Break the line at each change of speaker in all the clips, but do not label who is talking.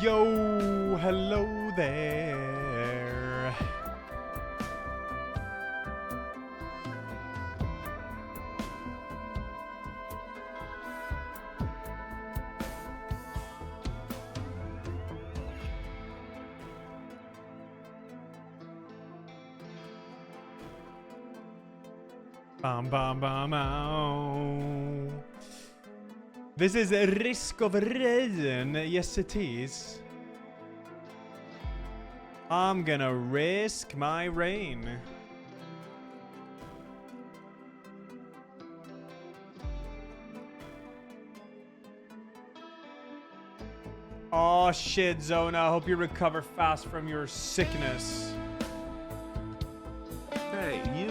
Yo, hello there. Bam, bam, bam, ow. This is a Risk of Rain. Yes, it is. I'm gonna risk my rain. Oh shit, Zona. I hope you recover fast from your sickness.
Hey, you.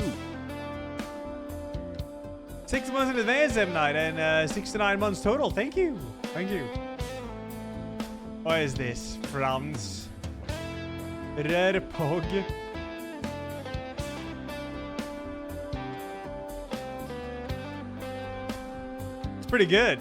6 months in advance, M Night, and 6 to 9 months total. Thank you. Thank you. What is this? Franz. Rare pog. It's pretty good.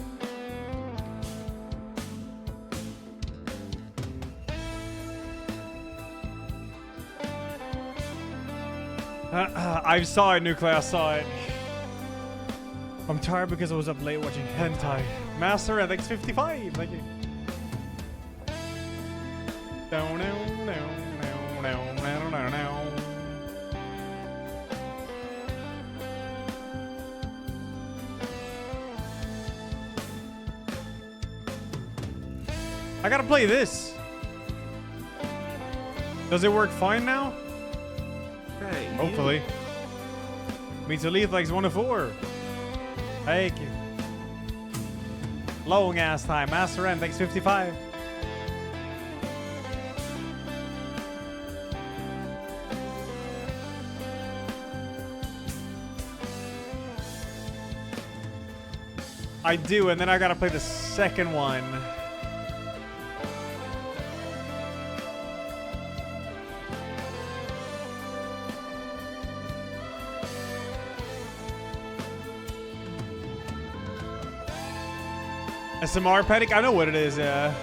I saw it, Nuclear. I saw it. I'm tired because I was up late watching hentai. Master Ethics 55. Thank you. I gotta play this. Does it work fine now?
Hey,
Hopefully. Meets Elite likes 1 to 4. Thank you. Long ass time. Master M, thanks 55. I do, and then I gotta play the second one. SMR Panic? I know what it is, yeah.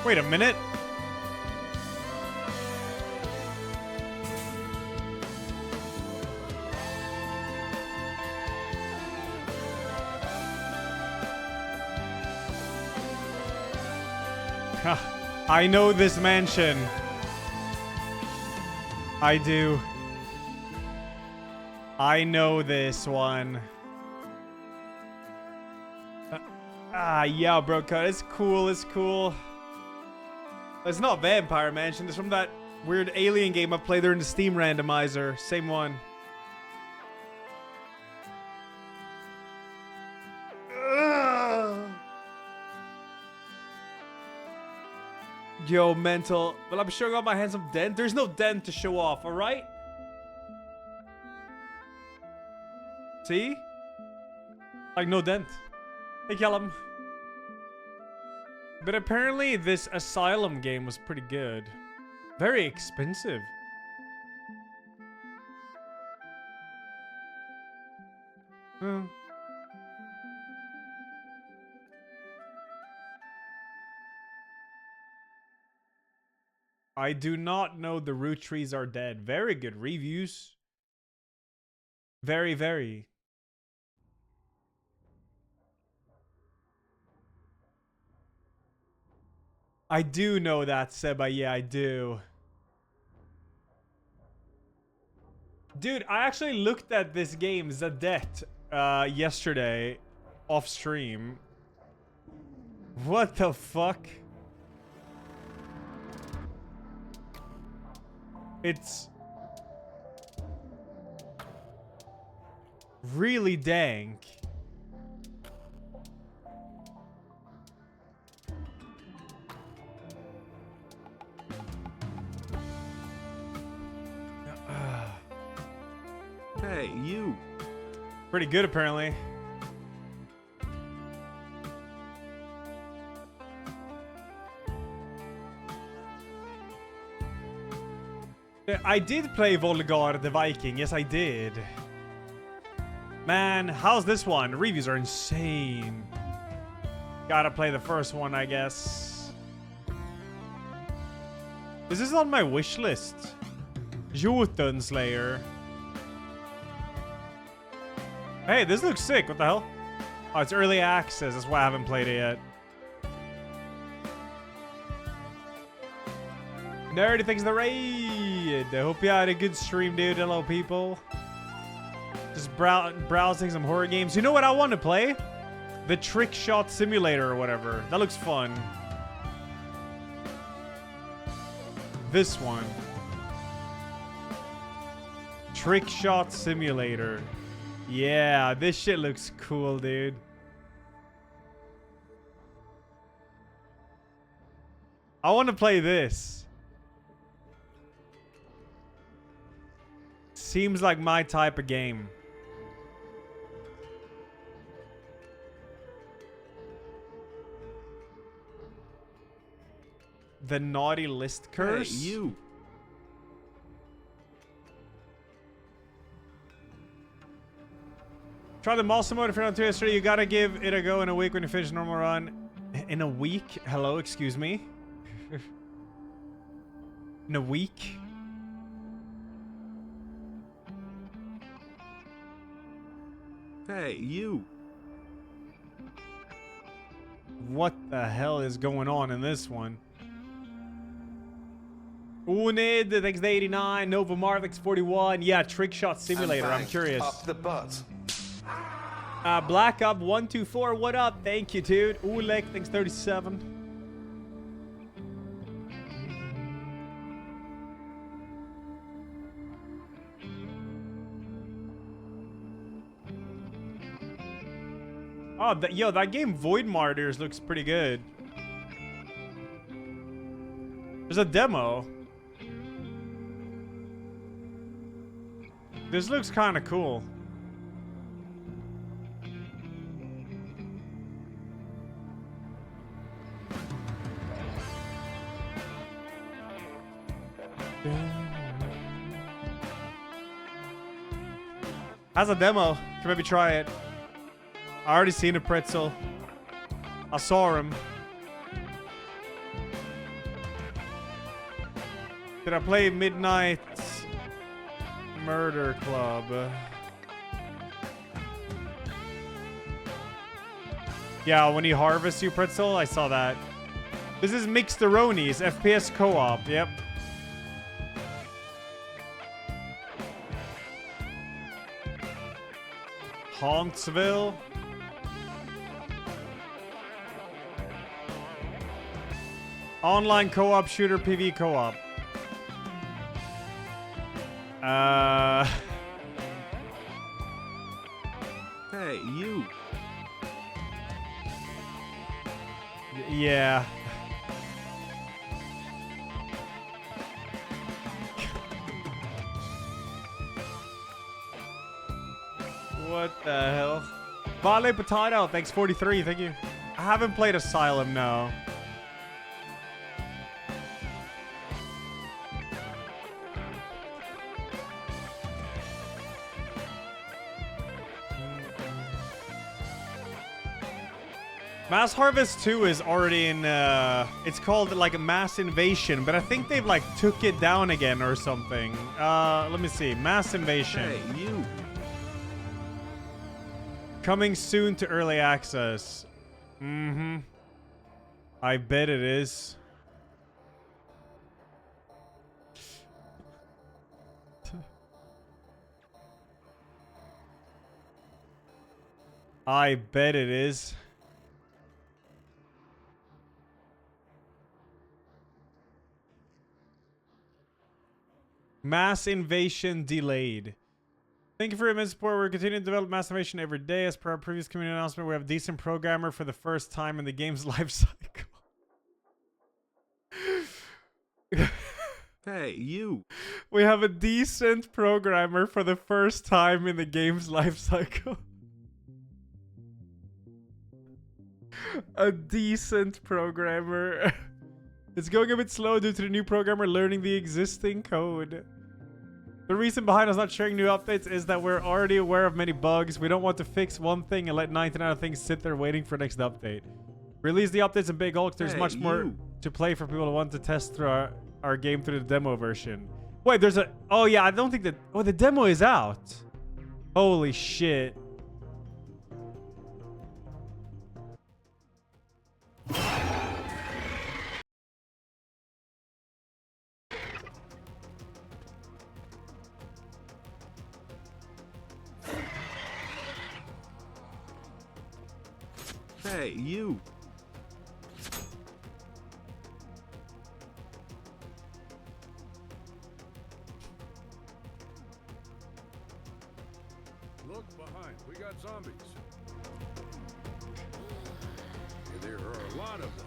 Wait a minute. I know this mansion. I do. I know this one. Yeah, bro, cut. It's cool. It's cool. It's not Vampire Mansion. It's from that weird alien game I played there in the Steam randomizer. Same one. Yo, mental. Well, I'm showing off my handsome dent. There's no dent to show off, alright? See? Like, no dent. Hey, Callum. But apparently, this Asylum game was pretty good. Very expensive. Hmm. I do not know the root trees are dead. Very good reviews. Very, very. I do know that, Seba. Yeah, I do. Dude, I actually looked at this game, Zadet, yesterday, off stream. What the fuck? It's really dank.
Hey, you.
Pretty good, apparently. I did play Volgar the Viking. Yes, I did. Man, how's this one? The reviews are insane. Gotta play the first one, I guess. This is on my wish list. Jotun Slayer. Hey, this looks sick. What the hell? Oh, it's early access. That's why I haven't played it yet. Nerdy, thanks for the raid. I hope you had a good stream, dude. Hello, people. Just browsing some horror games. You know what I want to play? The Trick Shot Simulator or whatever. That looks fun. This one. Trick Shot Simulator. Yeah, this shit looks cool, dude. I want to play this. Seems like my type of game. The Naughty List Curse?
Hey, you.
Try the Malsa mode if you're not too yesterday. You gotta give it a go in a week when you finish a normal run. In a week? Hello, excuse me? In a week?
Hey, you.
What the hell is going on in this one? Unid, thanks to 89. Nova Marv, thanks 41. Yeah, Trick Shot Simulator. I'm curious.
Up the butt.
Black Up 124, what up? Thank you, dude. Ulek, thanks 37. Oh, yo, that game Void Martyrs looks pretty good. There's a demo. This looks kind of cool. Has a demo. Can maybe try it. I already seen a pretzel. I saw him. Did I play Midnight Murder Club? Yeah, when he harvests you, pretzel, I saw that. This is Mixed-A-Ronies, FPS co-op. Yep. Hauntsville. Online co-op shooter PV co-op.
Hey, you.
Yeah. What the hell? Vale Potato, thanks 43, thank you. I haven't played Asylum, no. Mass Harvest 2 is already in, it's called like Mass Invasion, but I think they've like took it down again or something. Let me see. Mass Invasion.
Hey, you.
Coming soon to early access. Mm-hmm. I bet it is. I bet it is. Mass Invasion delayed. Thank you for your immense support. We're continuing to develop Mass Invasion every day. As per our previous community announcement, we have a decent programmer for the first time in the game's life cycle.
Hey, you.
We have a decent programmer for the first time in the game's life cycle. A decent programmer. It's going a bit slow due to the new programmer learning the existing code. The reason behind us not sharing new updates is that we're already aware of many bugs. We don't want to fix one thing and let 99 other things sit there waiting for next update. Release the updates in big hulk. There's much more to play for people who want to test through our game through the demo version. Wait, there's a... Oh, yeah, I don't think that... Oh, the demo is out. Holy shit.
Hey, you.
Look behind. We got zombies. There are a lot of them.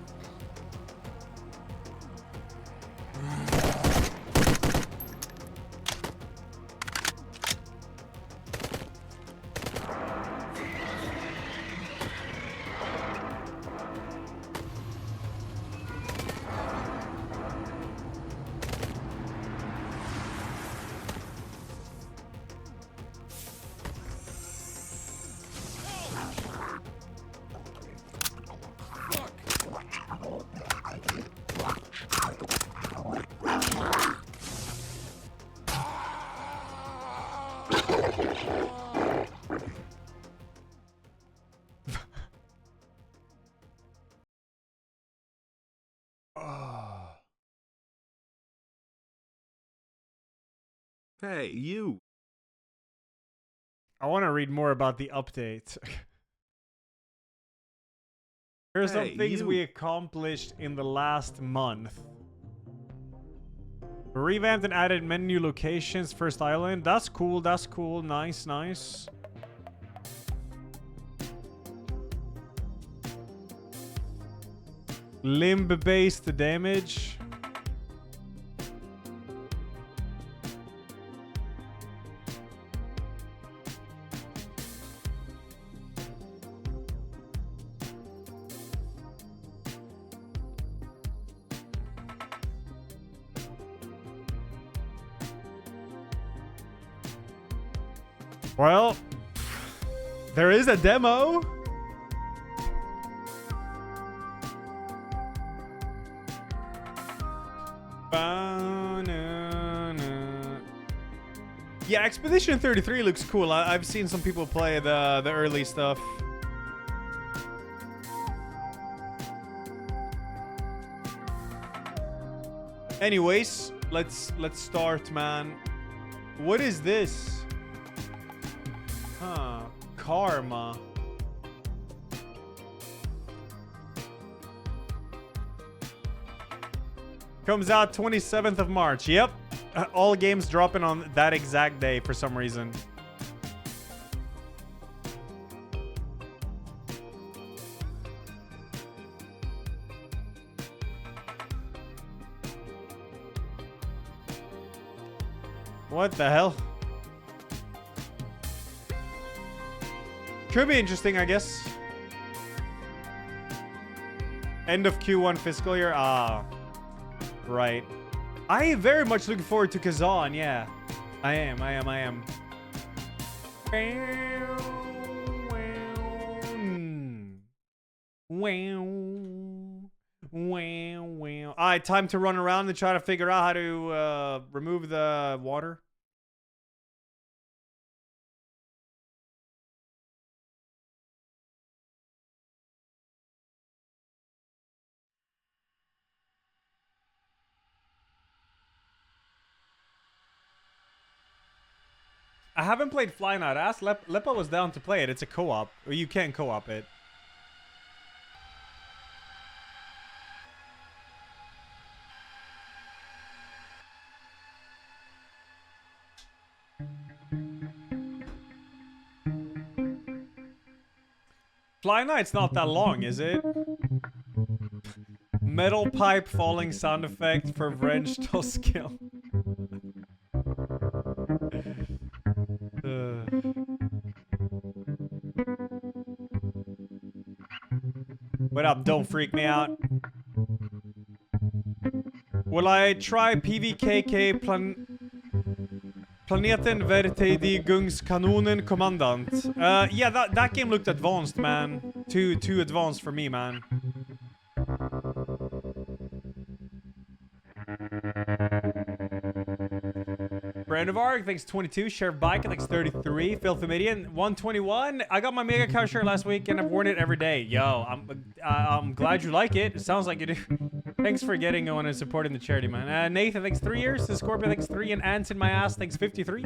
Hey, you.
I want to read more about the update. Here are some
Hey,
things
you.
we accomplished in the last month. We revamped and added many new locations. First island. That's cool. That's cool. Nice, nice. Limb-based damage. Well, there is a demo. Yeah, Expedition 33 looks cool. I've seen some people play the early stuff. Anyways, let's start, man. What is this? Huh. Karma. Comes out 27th of March. Yep. All games dropping on that exact day for some reason. What the hell? Could be interesting, I guess. End of Q1 fiscal year. Ah, right. I am very much looking forward to Kazan. Yeah, I am. All right, time to run around and try to figure out how to remove the water. I haven't played Fly Night. I asked Lepa was down to play it. It's a co-op. Or you can co-op it. Fly Night's not that long, is it? Metal pipe falling sound effect for Vrenchtal skill. What up? Don't freak me out. Will I try PVKK plan? Planeten Verteidigungskanonen Kommandant. Yeah, that game looked advanced, man. Too advanced for me, man. Brand of Arc, thanks 22. Sheriff Biker, thanks 33. Filthy Midian, 121. I got my Mega Cow shirt last week and I've worn it every day. Yo, I'm glad you like it. It sounds like you do. Thanks for getting on and supporting the charity, man. Nathan, thanks 3 years. The Scorpio, thanks 3. And Ants in my ass, thanks 53.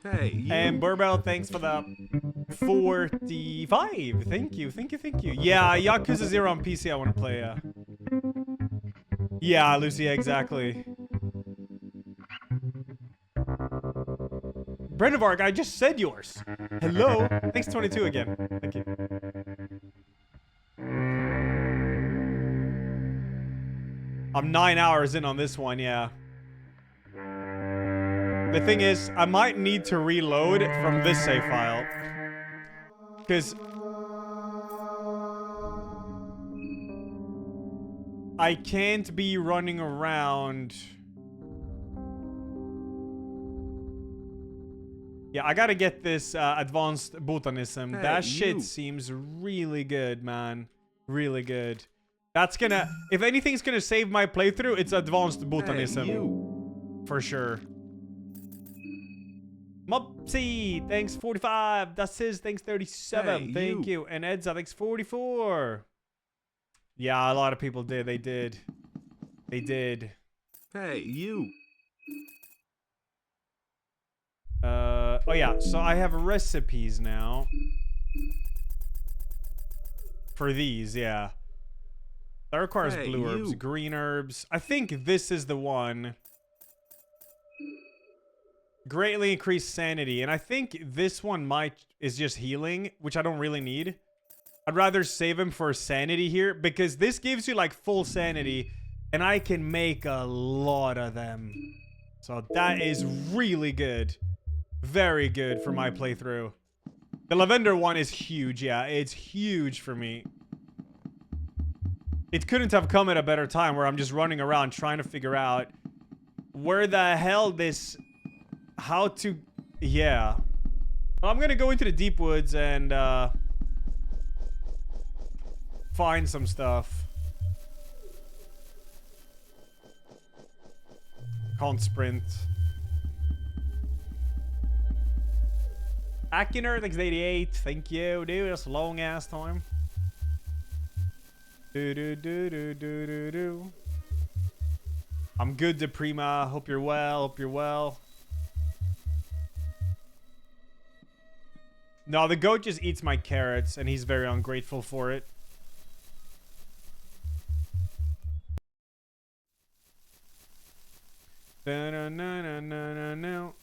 Hey, you.
And Burbell, thanks for the 45. Thank you. Yeah, Yakuza 0 on PC I want to play, yeah, Lucia, exactly. Brendavark, I just said yours. Hello. Thanks 22 again. Thank you. I'm 9 hours in on this one, yeah. The thing is, I might need to reload from this save file. Because I can't be running around. Yeah, I gotta get this advanced botanism.
Hey,
that shit
you.
seems really good, man. Really good. That's gonna... If anything's gonna save my playthrough, it's advanced botanism.
Hey, you.
For sure. Mopsy, thanks 45. That's his, thanks 37.
Hey,
Thank you. And Edza, thanks 44. Yeah, a lot of people did. They did. They did.
Hey, you.
Oh yeah, so I have recipes now. For these, yeah. That requires
Hey,
blue herbs,
you.
green herbs. I think this is the one. Greatly increased sanity. And I think this one is just healing, which I don't really need. I'd rather save him for sanity here, because this gives you like full sanity, and I can make a lot of them. So that is really good. Very good for my playthrough. The lavender one is huge, yeah. It's huge for me. It couldn't have come at a better time where I'm just running around trying to figure out where the hell this... How to... Yeah. Well, I'm gonna go into the deep woods and find some stuff. Can't sprint. Akiner, thanks 88. Thank you, dude. That's a long ass time. Do. I'm good, Deprima. Hope you're well. No, the goat just eats my carrots, and he's very ungrateful for it. No.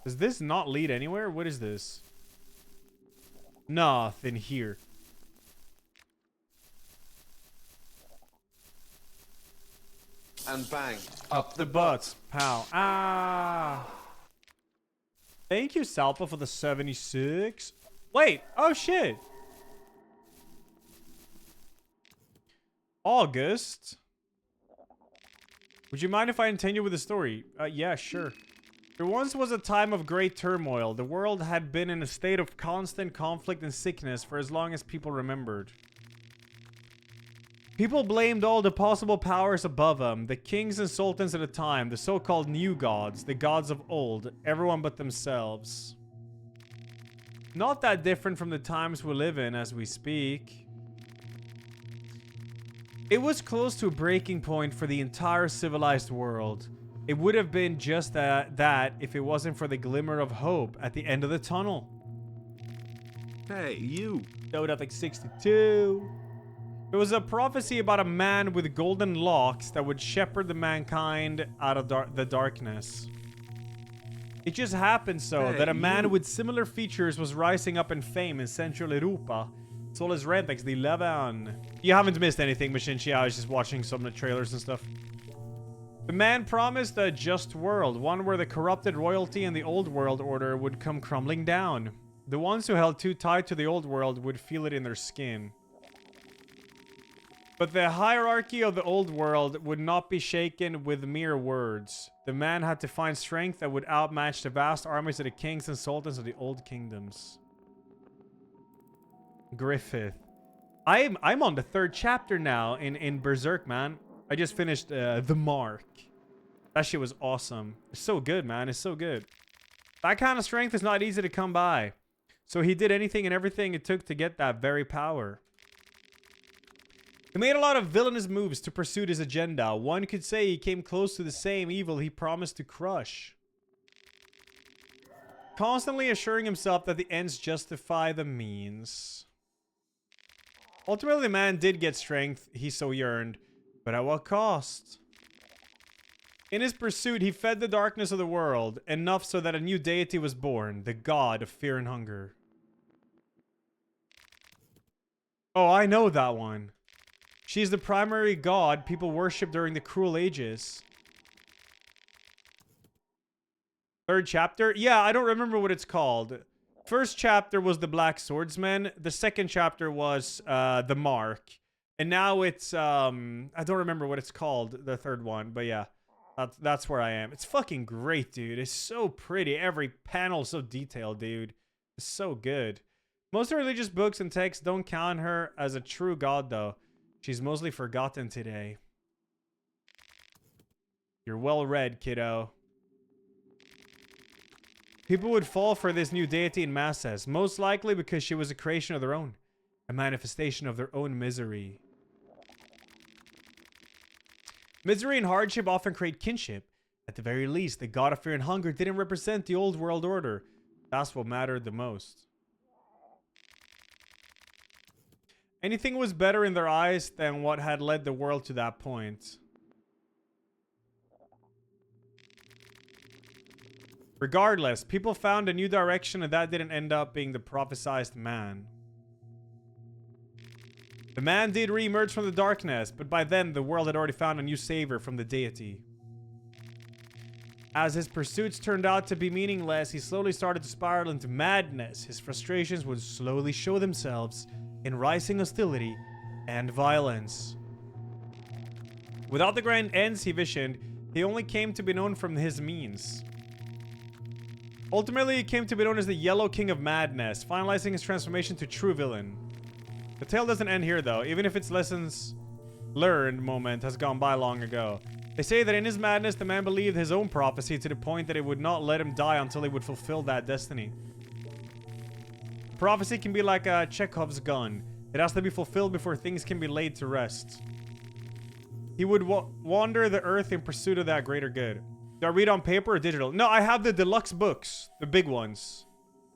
Does this not lead anywhere? What is this? Nothing here.
And bang.
Up the butts. Pow. Ah. Thank you, Salpa, for the 76. Wait. Oh, shit. August. Would you mind if I continue with the story? Yeah, sure. There once was a time of great turmoil. The world had been in a state of constant conflict and sickness for as long as people remembered. People blamed all the possible powers above them, the kings and sultans at the time, the so-called new gods, the gods of old, everyone but themselves. Not that different from the times we live in as we speak. It was close to a breaking point for the entire civilized world. It would have been just that if it wasn't for the glimmer of hope at the end of the tunnel.
Hey, you.
Showed up like 62. It was a prophecy about a man with golden locks that would shepherd the mankind out of the darkness. It just happened so
Hey,
that a man
you.
with similar features was rising up in fame in Central Europa, Soul is red, thanks to the 11. You haven't missed anything, Machinchi. I was just watching some of the trailers and stuff. The man promised a just world, one where the corrupted royalty and the old world order would come crumbling down. The ones who held too tight to the old world would feel it in their skin. But the hierarchy of the old world would not be shaken with mere words. The man had to find strength that would outmatch the vast armies of the kings and sultans of the old kingdoms. Griffith. I'm on the 3rd chapter now in Berserk, man. I just finished The Mark. That shit was awesome. It's so good, man. It's so good. That kind of strength is not easy to come by. So he did anything and everything it took to get that very power. He made a lot of villainous moves to pursue his agenda. One could say he came close to the same evil he promised to crush. Constantly assuring himself that the ends justify the means. Ultimately, the man did get strength he so yearned, but at what cost? In his pursuit, he fed the darkness of the world, enough so that a new deity was born, the god of fear and hunger. Oh, I know that one. She's the primary god people worshipped during the cruel ages. 3rd chapter? Yeah, I don't remember what it's called. 1st chapter was the Black Swordsman. The 2nd chapter was the Mark. And now it's I don't remember what it's called, the 3rd one, but yeah. That's where I am. It's fucking great, dude. It's so pretty. Every panel is so detailed, dude. It's so good. Most religious books and texts don't count her as a true god, though. She's mostly forgotten today. You're well read, kiddo. People would fall for this new deity in masses, most likely because she was a creation of their own, a manifestation of their own misery. Misery and hardship often create kinship. At the very least, the god of fear and hunger didn't represent the old world order. That's what mattered the most. Anything was better in their eyes than what had led the world to that point. Regardless, people found a new direction, and that didn't end up being the prophesized man. The man did re-emerge from the darkness, but by then the world had already found a new savior from the deity. As his pursuits turned out to be meaningless, he slowly started to spiral into madness. His frustrations would slowly show themselves in rising hostility and violence. Without the grand ends he visioned, he only came to be known from his means. Ultimately, he came to be known as the Yellow King of Madness, finalizing his transformation to true villain. The tale doesn't end here, though, even if its lessons learned moment has gone by long ago. They say that in his madness, the man believed his own prophecy to the point that it would not let him die until he would fulfill that destiny. Prophecy can be like a Chekhov's gun. It has to be fulfilled before things can be laid to rest. He would wander the earth in pursuit of that greater good. Do I read on paper or digital? No, I have the deluxe books, the big ones.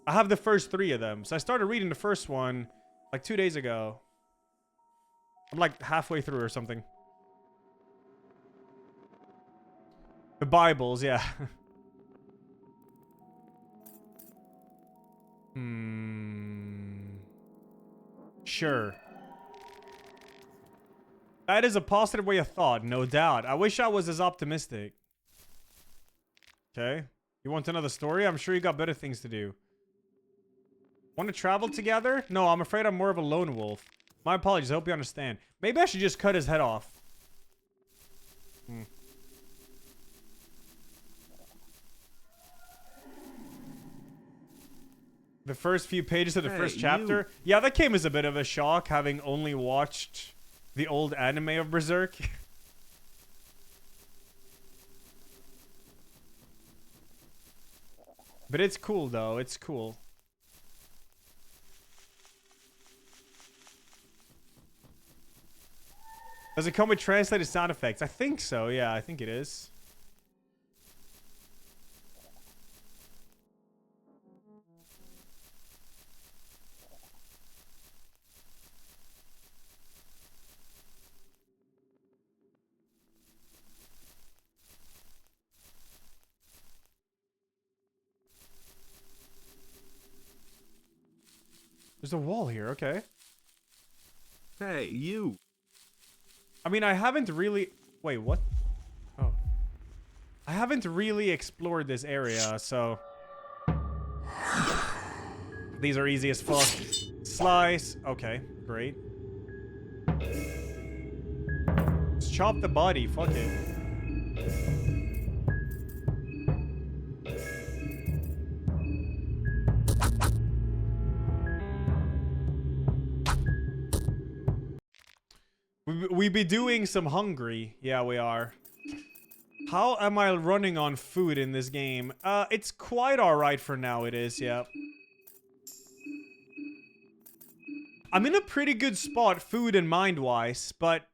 I have the first 3 of them. So I started reading the first one like 2 days ago. I'm like halfway through or something. The Bibles, yeah. Sure. That is a positive way of thought, no doubt. I wish I was as optimistic. Okay. You want another story? I'm sure you got better things to do. Want to travel together? No, I'm afraid I'm more of a lone wolf. My apologies. I hope you understand. Maybe I should just cut his head off. The first few pages of the first chapter. Yeah, that came as a bit of a shock, having only watched the old anime of Berserk. But it's cool, though. It's cool. Does it come with translated sound effects? I think so. Yeah, I think it is. There's a wall here. Okay.
Hey, you.
I mean, I haven't really... Wait, what? Oh. I haven't really explored this area, so... These are easy as fuck. Slice. Okay, great. Just chop the body. Fuck it. We be doing some hungry. Yeah, we are. How am I running on food in this game? It's quite alright for now, it is, yeah. I'm in a pretty good spot, food and mind-wise, but...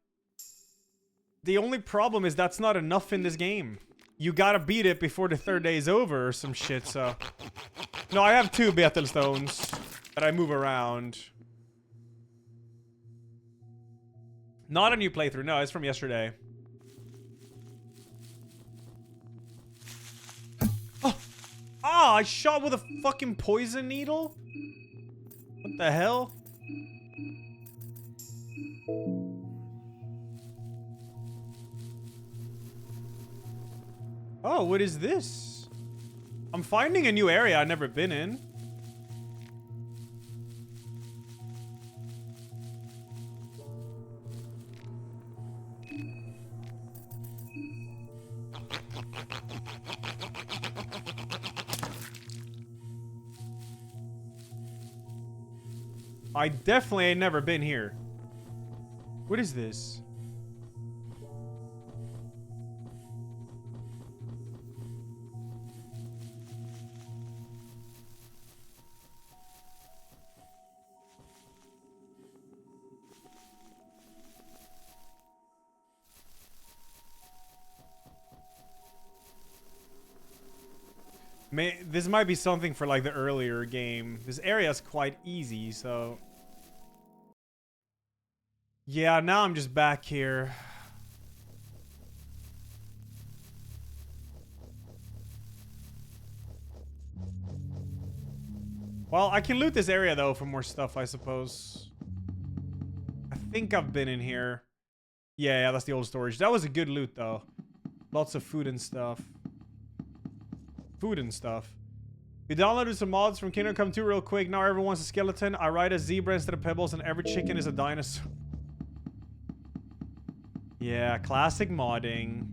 The only problem is that's not enough in this game. You gotta beat it before the third day is over or some shit, so... No, I have 2 battle stones that I move around. Not a new playthrough, no, it's from yesterday. Oh! Ah, I shot with a fucking poison needle? What the hell? Oh, what is this? I'm finding a new area I've never been in. I definitely ain't never been here. What is this? This might be something for like the earlier game. This area is quite easy, so... Yeah, now I'm just back here. Well, I can loot this area though for more stuff, I suppose. I think I've been in here. Yeah, that's the old storage. That was a good loot though. Lots of food and stuff. Food and stuff. We downloaded some mods from Kingdom Come 2 real quick. Now everyone's a skeleton. I ride a zebra instead of pebbles, and every chicken is a dinosaur. Yeah, classic modding.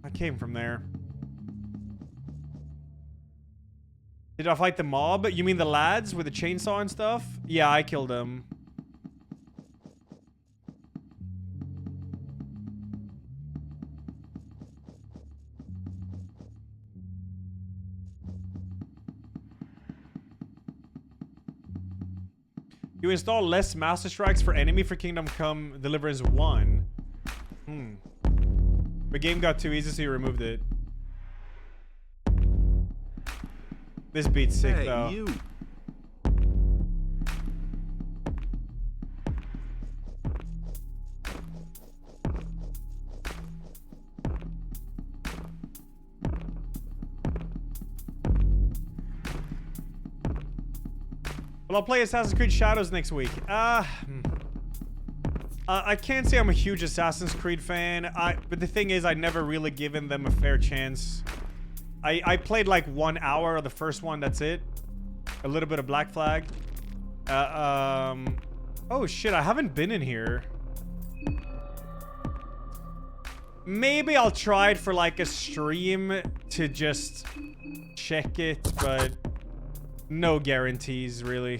I came from there. Did I fight the mob? You mean the lads with the chainsaw and stuff? Yeah, I killed them. You install less Master Strikes for enemy for Kingdom Come Deliverance 1. The game got too easy, so you removed it. This beat's sick,
Hey,
though.
you.
Well, I'll play Assassin's Creed Shadows next week. I can't say I'm a huge Assassin's Creed fan. But the thing is, I've never really given them a fair chance. I played like 1 hour of the first one, that's it. A little bit of Black Flag. Oh shit, I haven't been in here. Maybe I'll try it for like a stream to just check it, but no guarantees, really.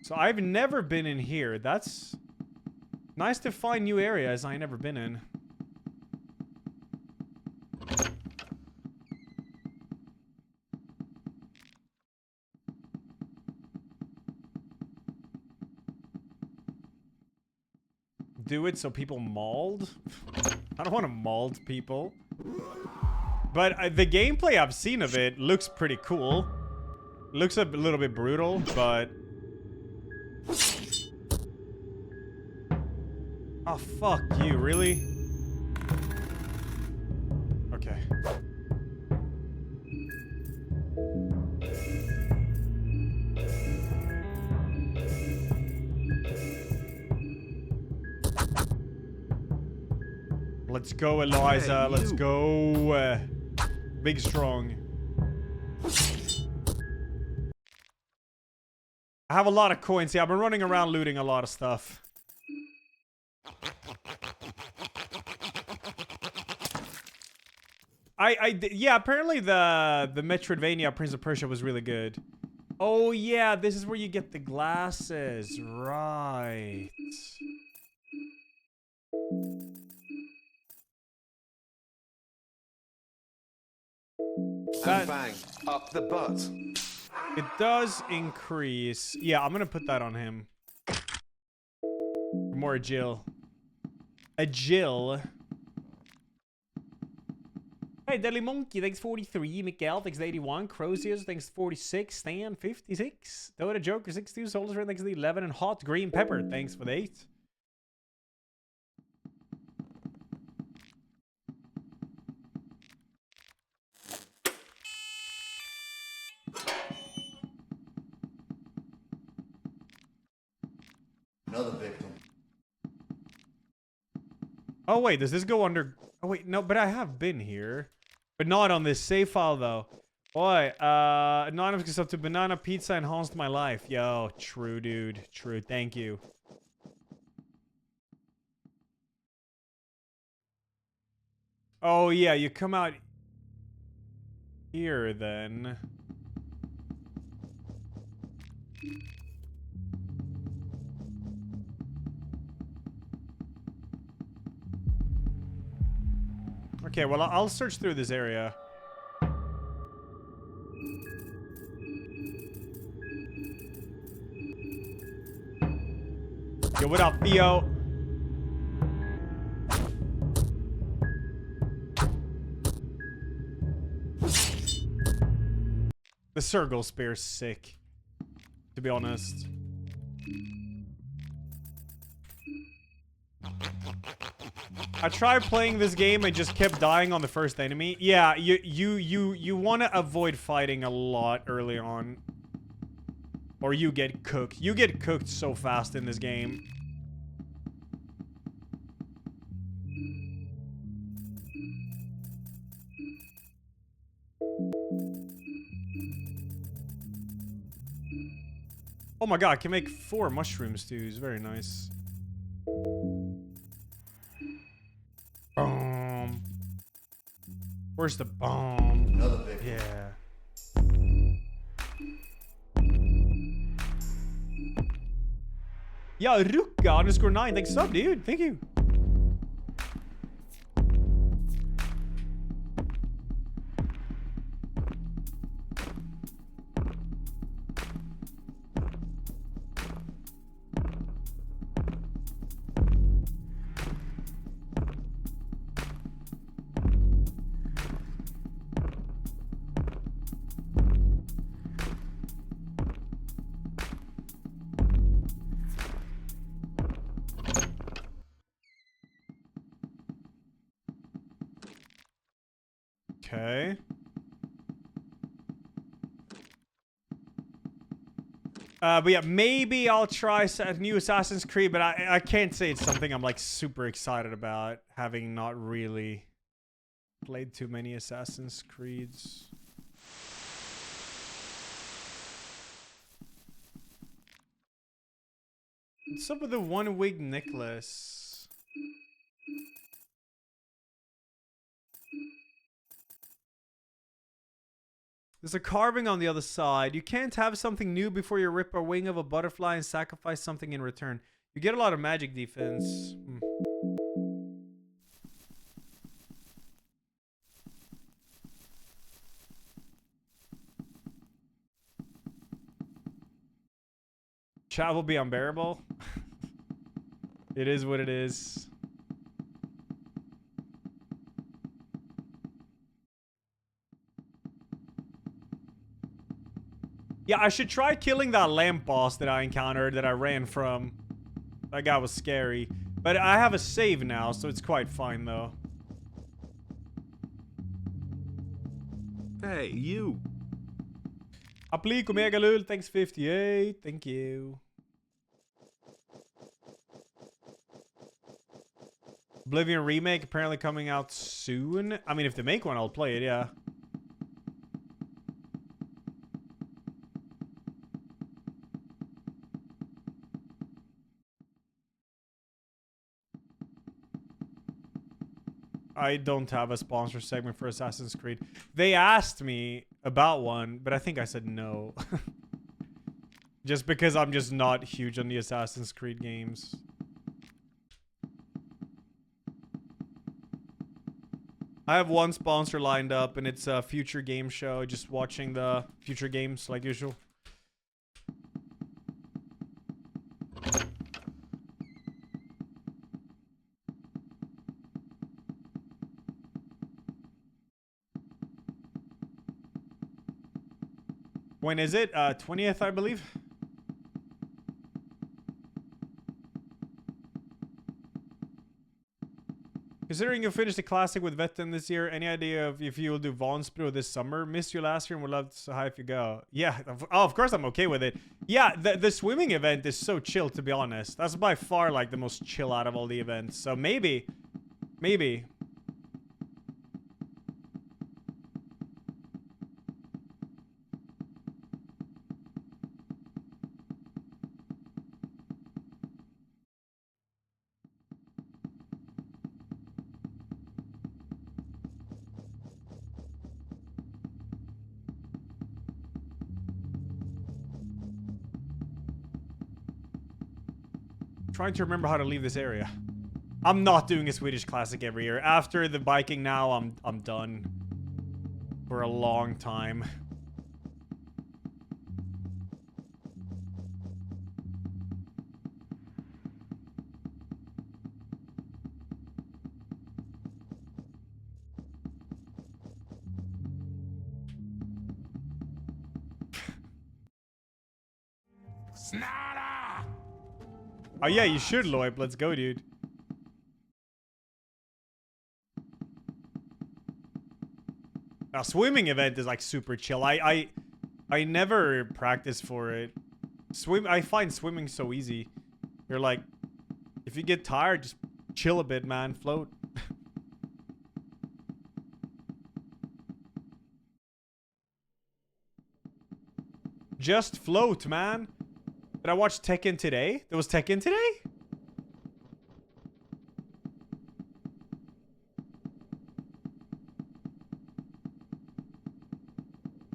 So I've never been in here. That's nice to find new areas I've never been in. do it so people mauled. I don't want to mauled people. But the gameplay I've seen of it looks pretty cool. Looks a little bit brutal, but... Oh, fuck you, really? Okay. Let's go, Elajjaz.
Hey,
Let's
you.
go. Big strong. I have a lot of coins. Yeah, I've been running around looting a lot of stuff. Yeah, apparently the Metroidvania Prince of Persia was really good. Oh yeah, this is where you get the glasses, right?
And bang. Up the butt.
It does increase. Yeah, I'm gonna put that on him. More agile. Agile. Hey, Deadly Monkey, thanks 43. Miguel, thanks 81. Croziers, thanks 46. Stan, 56. Dota Joker, 62. Souls Red, thanks 11. And Hot Green Pepper, thanks for the 8.
Another victim.
Oh, wait, does this go under... Oh, wait, no, but I have been here. But not on this save file, though. Boy, anonymous gets up to banana pizza enhanced my life. Yo, true, dude. True, thank you. Oh, yeah, you come out here, then. Okay, well, I'll search through this area. Yo, what up, Theo? The Circle Spear's sick, to be honest. I tried playing this game and just kept dying on the first enemy. Yeah, you want to avoid fighting a lot early on. Or you get cooked. You get cooked so fast in this game. Oh my god, I can make 4 mushroom stews. Very nice. Boom. Where's the bomb?
Another victim.
Yeah. Yo, Ruka_9. Thanks up, dude. Thank you. Okay. But yeah, maybe I'll try a new Assassin's Creed, but I can't say it's something I'm like super excited about, having not really played too many Assassin's Creeds. What's up with the one-wig necklace? There's a carving on the other side. You can't have something new before you rip a wing of a butterfly and sacrifice something in return. You get a lot of magic defense. Chat will be unbearable. It is what it is. Yeah, I should try killing that lamp boss that I encountered that I ran from. That guy was scary. But I have a save now, so it's quite fine, though.
Hey, you.
Applique Omega Lul, thanks 58. Thank you. Oblivion Remake apparently coming out soon. I mean, if they make one, I'll play it, yeah. I don't have a sponsor segment for Assassin's Creed. They asked me about one, but I think I said no. Just because I'm just not huge on the Assassin's Creed games. I have one sponsor lined up, and it's a Future Game Show. Just watching the Future Games like usual. When is it? 20th, I believe. Considering you finished the classic with Vetten this year, any idea of if you will do Vansbro this summer? Missed you last year and would love to say hi if you go. Yeah, of course I'm okay with it. Yeah, the swimming event is so chill, to be honest. That's by far like the most chill out of all the events. So maybe. Trying to remember how to leave this area. I'm not doing a Swedish classic every year. After the biking now, I'm done. For a long time.
Snada!
Oh yeah, you should, Loip. Let's go, dude. Now, swimming event is like super chill. I never practice for it. I find swimming so easy. You're like, if you get tired, just chill a bit, man. Float. Just float, man. Did I watch Tekken today? There was Tekken today?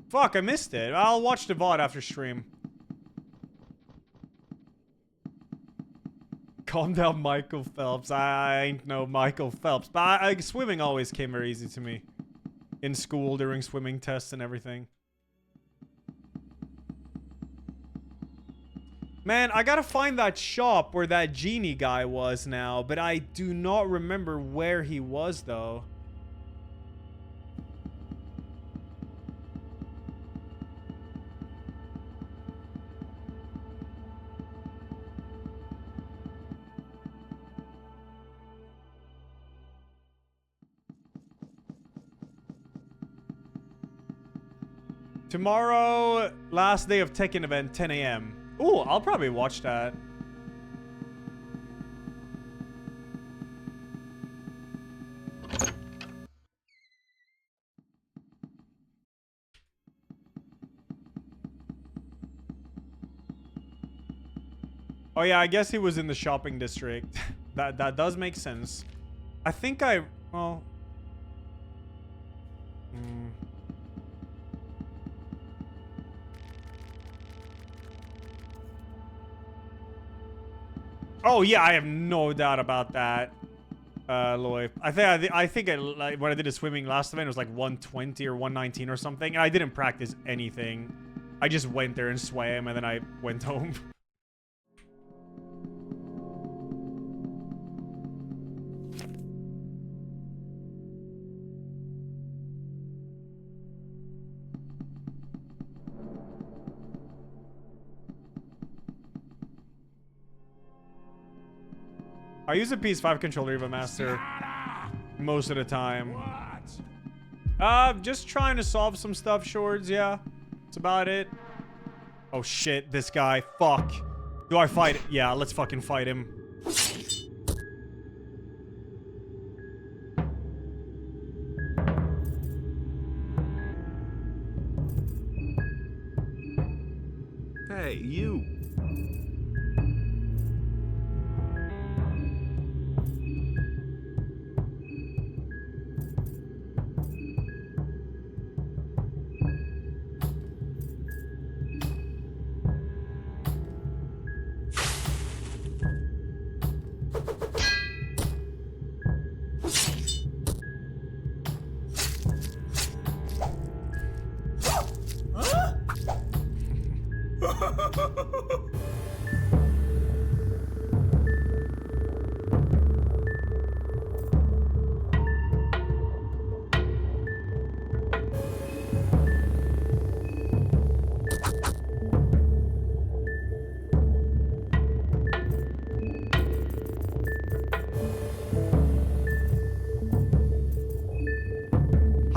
Fuck, I missed it. I'll watch the VOD after stream. Calm down, Michael Phelps. I ain't no Michael Phelps. But swimming always came very easy to me. In school, during swimming tests and everything. Man, I gotta find that shop where that genie guy was now, but I do not remember where he was, though. Tomorrow, last day of Tekken event, 10 a.m. Ooh, I'll probably watch that. Oh yeah, I guess he was in the shopping district. that does make sense. I think well... Oh yeah, I have no doubt about that, Lloyd. I think like, when I did a swimming last event, it was like 120 or 119 or something, and I didn't practice anything. I just went there and swam, and then I went home. I use a PS5 controller, Eva Master, most of the time.
What?
Just trying to solve some stuff, Shorts, yeah. That's about it. Oh shit, this guy. Fuck. Do I fight? Yeah, let's fucking fight him.
Hey, you.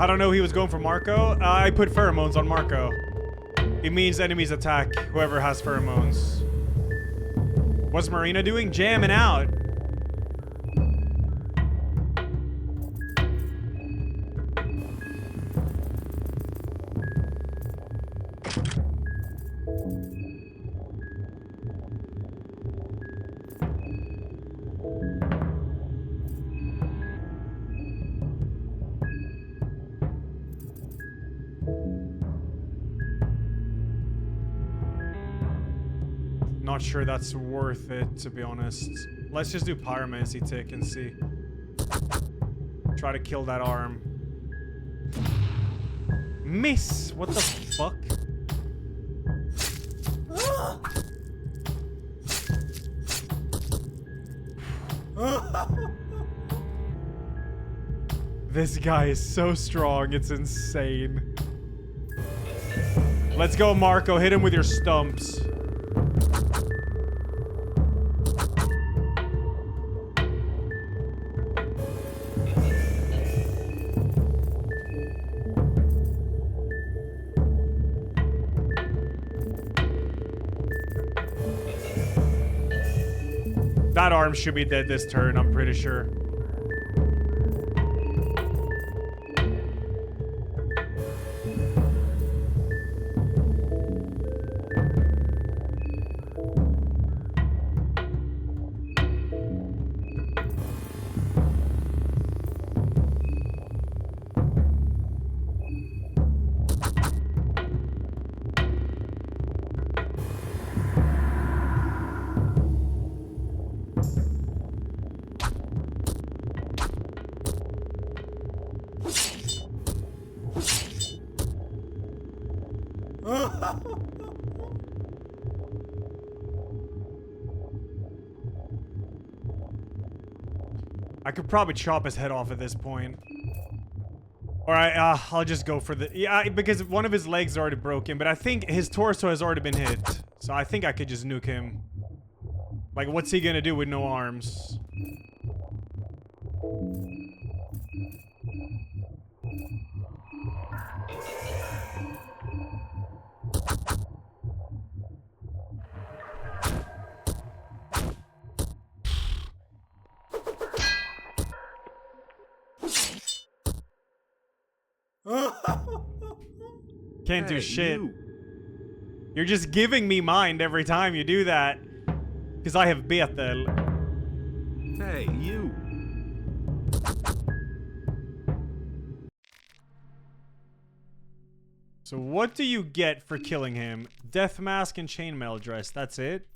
I don't know he was going for Marco. I put pheromones on Marco. It means enemies attack whoever has pheromones. What's Marina doing? Jamming out. Not sure that's worth it, to be honest. Let's just do pyromancy tick and see. Try to kill that arm. Miss! What the fuck? This guy is so strong, it's insane. Let's go, Marco. Hit him with your stumps. That arm should be dead this turn, I'm pretty sure. I could probably chop his head off at this point. Alright, I'll just go for the... Yeah, because one of his legs is already broken, but I think his torso has already been hit. So I think I could just nuke him. Like, what's he gonna do with no arms? Can't do shit. You're just giving me mind every time you do that. Because I have Bethel.
Hey, you.
So what do you get for killing him? Death mask and chainmail dress. That's it?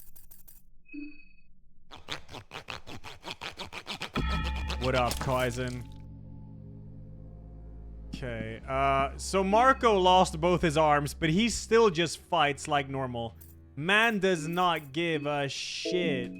What up, Kaizen? Okay, so Marco lost both his arms, but he still just fights like normal. Man does not give a shit.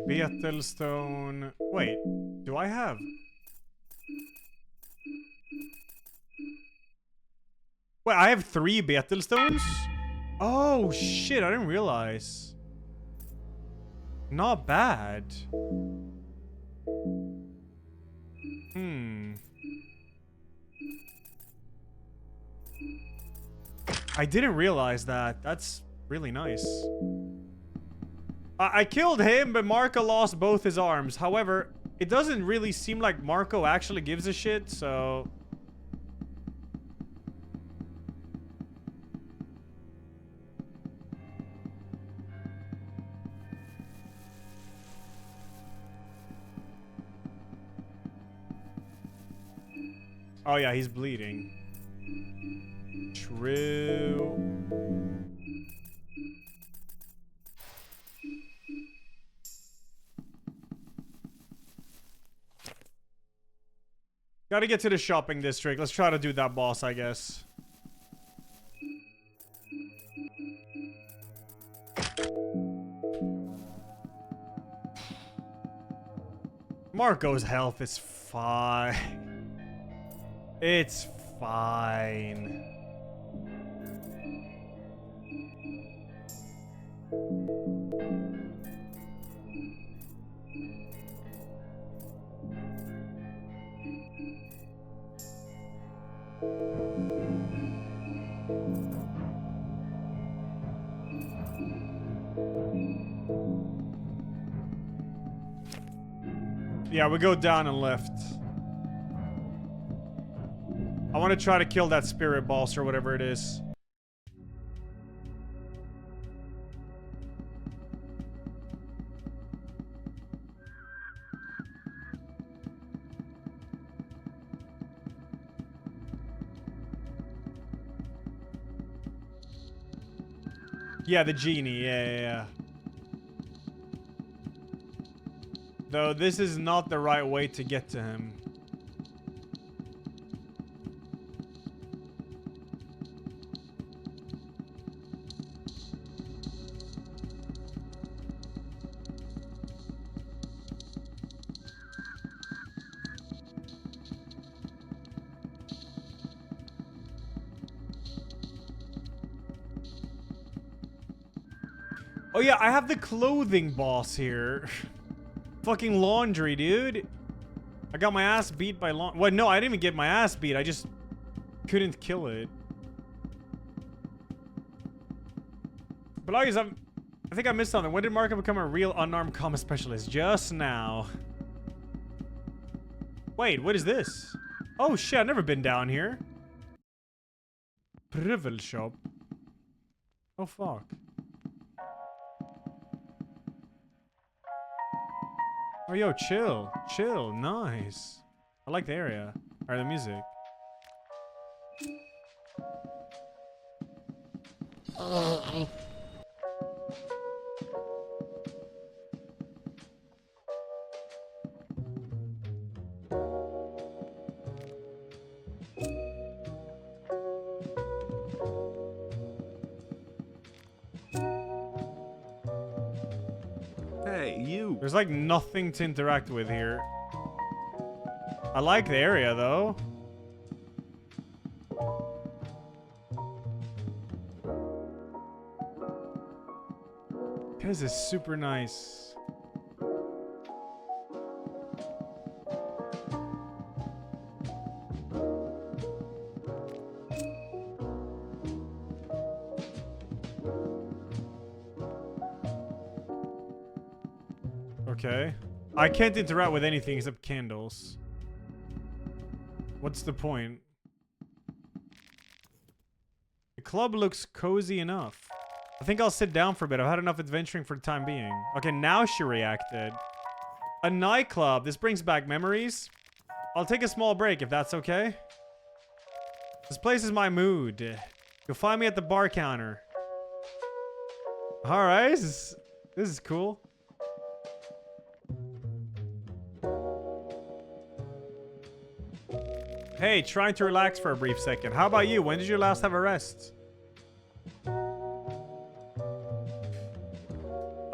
Betelstone. Wait, do I have? Wait, I have 3 Betelstones? Oh shit, I didn't realize. Not bad. I didn't realize that. That's really nice. I killed him, but Marco lost both his arms. However, it doesn't really seem like Marco actually gives a shit, so... Oh yeah, he's bleeding. True. Gotta get to the shopping district. Let's try to do that boss, I guess. Marco's health is fine. It's fine. Yeah, we go down and left. I want to try to kill that spirit boss or whatever it is. Yeah, the genie. Yeah. Though this is not the right way to get to him. Oh yeah, I have the clothing boss here. Fucking laundry, dude. I got my ass beat by Well, no, I didn't even get my ass beat. I just couldn't kill it. But I think I missed something. When did Marco become a real unarmed combat specialist? Just now. Wait, what is this? Oh shit, I've never been down here. Privel shop. Oh fuck. Oh, yo, chill. Chill. Nice. I like the area. Or the music.
Hey, you.
There's like nothing to interact with here. I like the area though. This is super nice. Okay. I can't interact with anything except candles. What's the point? The club looks cozy enough. I think I'll sit down for a bit. I've had enough adventuring for the time being. Okay, now she reacted. A nightclub. This brings back memories. I'll take a small break if that's okay. This place is my mood. You'll find me at the bar counter. Alright, this is cool. Hey, trying to relax for a brief second. How about you? When did you last have a rest?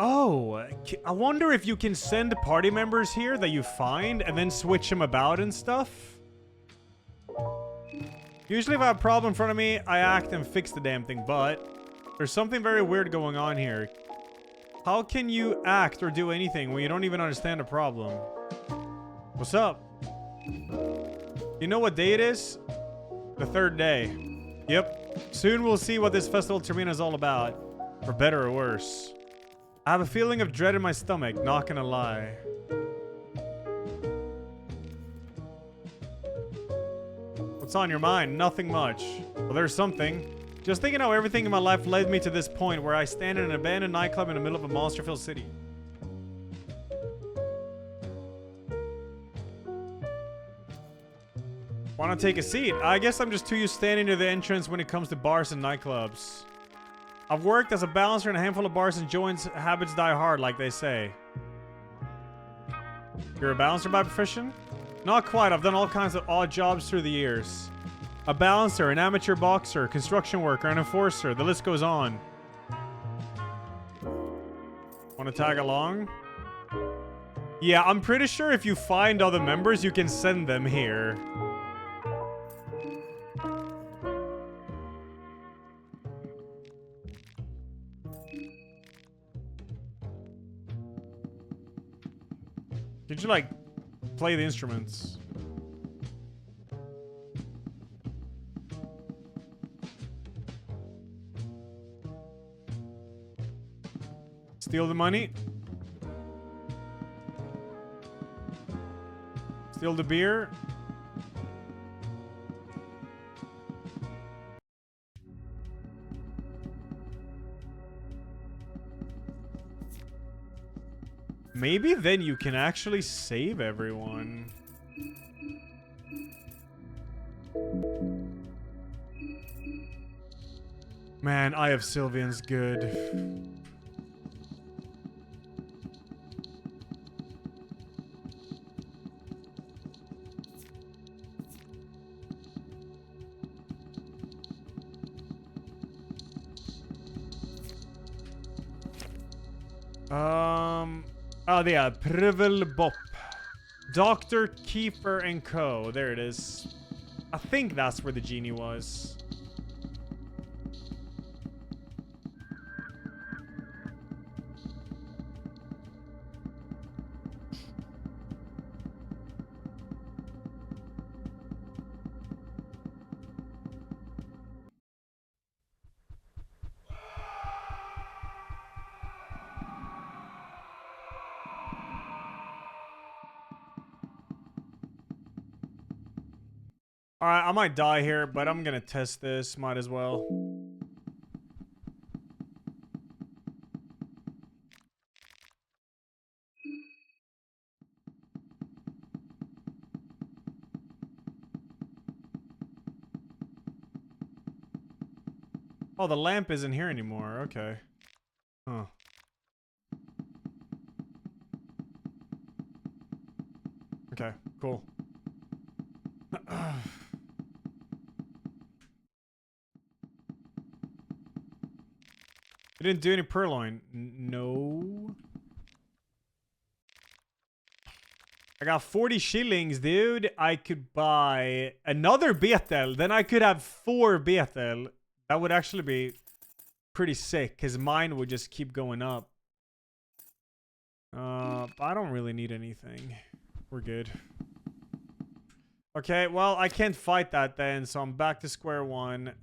Oh, I wonder if you can send party members here that you find and then switch them about and stuff. Usually if I have a problem in front of me, I act and fix the damn thing, but there's something very weird going on here. How can you act or do anything when you don't even understand the problem? What's up? You know what day it is? The third day. Yep. Soon we'll see what this festival Termina is all about. For better or worse. I have a feeling of dread in my stomach, not gonna lie. What's on your mind? Nothing much. Well, there's something. Just thinking how everything in my life led me to this point where I stand in an abandoned nightclub in the middle of a monster-filled city. Wanna take a seat? I guess I'm just too used to standing near the entrance when it comes to bars and nightclubs. I've worked as a bouncer in a handful of bars and joints. Habits die hard, like they say. You're a bouncer by profession? Not quite. I've done all kinds of odd jobs through the years. A bouncer, an amateur boxer, construction worker, an enforcer. The list goes on. Want to tag along? Yeah, I'm pretty sure if you find other members, you can send them here. Could you, like, play the instruments? Steal the money? Steal the beer? Maybe then you can actually save everyone. Man, Eye of Sylvian's good. Oh, yeah, Privel Bop. Dr. Kiefer and Co. There it is. I think that's where the genie was. Alright, I might die here, but I'm gonna test this. Might as well. Oh, the lamp isn't here anymore. Okay. Huh. Okay, cool. You didn't do any purloin. No. I got 40 shillings, dude. I could buy another betel. Then I could have 4 betel. That would actually be pretty sick, because mine would just keep going up. I don't really need anything. We're good. Okay, well, I can't fight that then, so I'm back to square one.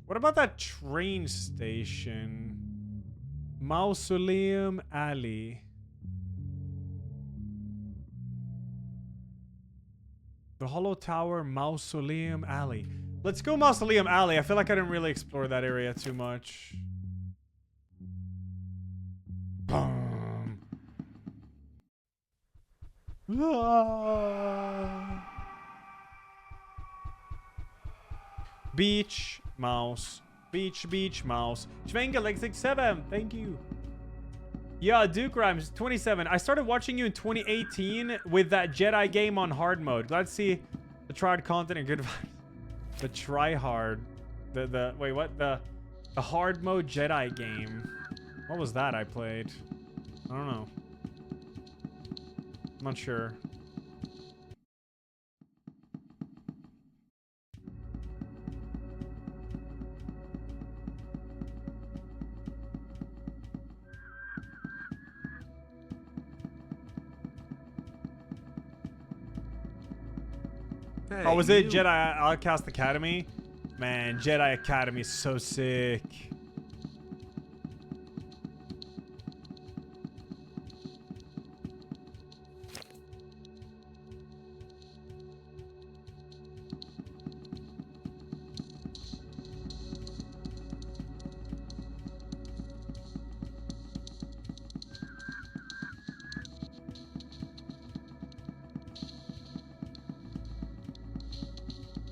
What about that train station? Mausoleum Alley. The Hollow Tower Mausoleum Alley. Let's go Mausoleum Alley. I feel like I didn't really explore that area too much. Boom. Ah. Beach mouse. Beach mouse. Schwenga like 6'7". Thank you. Yeah, Duke Rhymes 27. I started watching you in 2018 with that Jedi game on hard mode. Glad to see the tried content and good vibes. The try hard. Wait, what? The hard mode Jedi game. What was that I played? I don't know. I'm not sure.
Hey,
Oh, was it
you.
Jedi Outcast Academy? Man, Jedi Academy is so sick.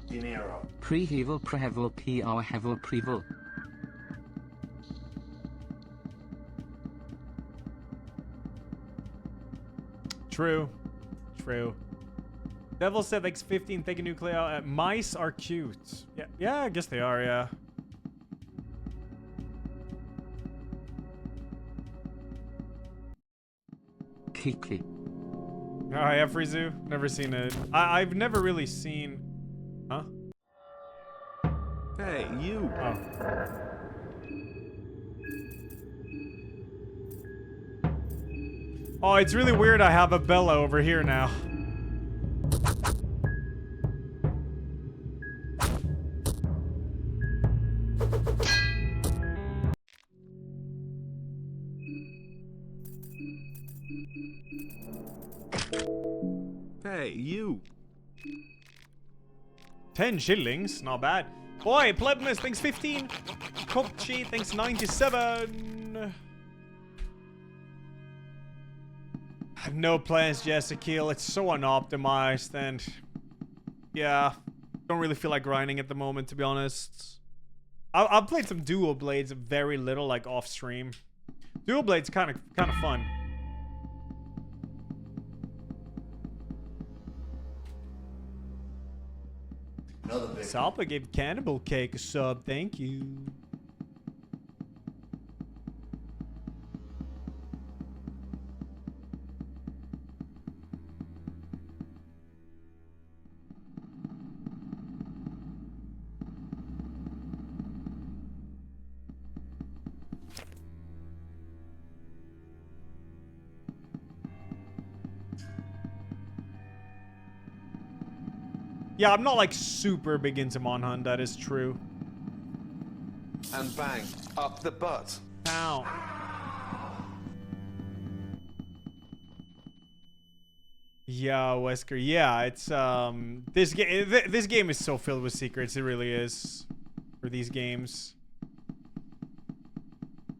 Dinero.
Pre-hevel, prehevel, PR, hevel, prevel.
True. True. Devil said thanks 15, thank you Nucleo. Mice are cute. Yeah, I guess they are, yeah.
Kiki.
Oh yeah, Frizu. Never seen it. I've never really seen. Huh?
Hey, you.
Oh. Oh, it's really weird. I have a Bella over here now.
Hey, you.
10 shillings, not bad. Boy, Plebmus, thanks 15. Kopchi, thanks 97. I have no plans, Jessica. It's so unoptimized, and yeah, don't really feel like grinding at the moment, to be honest. I've played some Dual Blades very little, like off stream. Dual Blades kind of fun. Salpa gave Cannibal Cake a sub. Thank you. Yeah, I'm not like super big into Monhunt, that is true.
And bang. Up the butt.
Ow. Yeah, Wesker. Yeah, it's this game is so filled with secrets. It really is. For these games.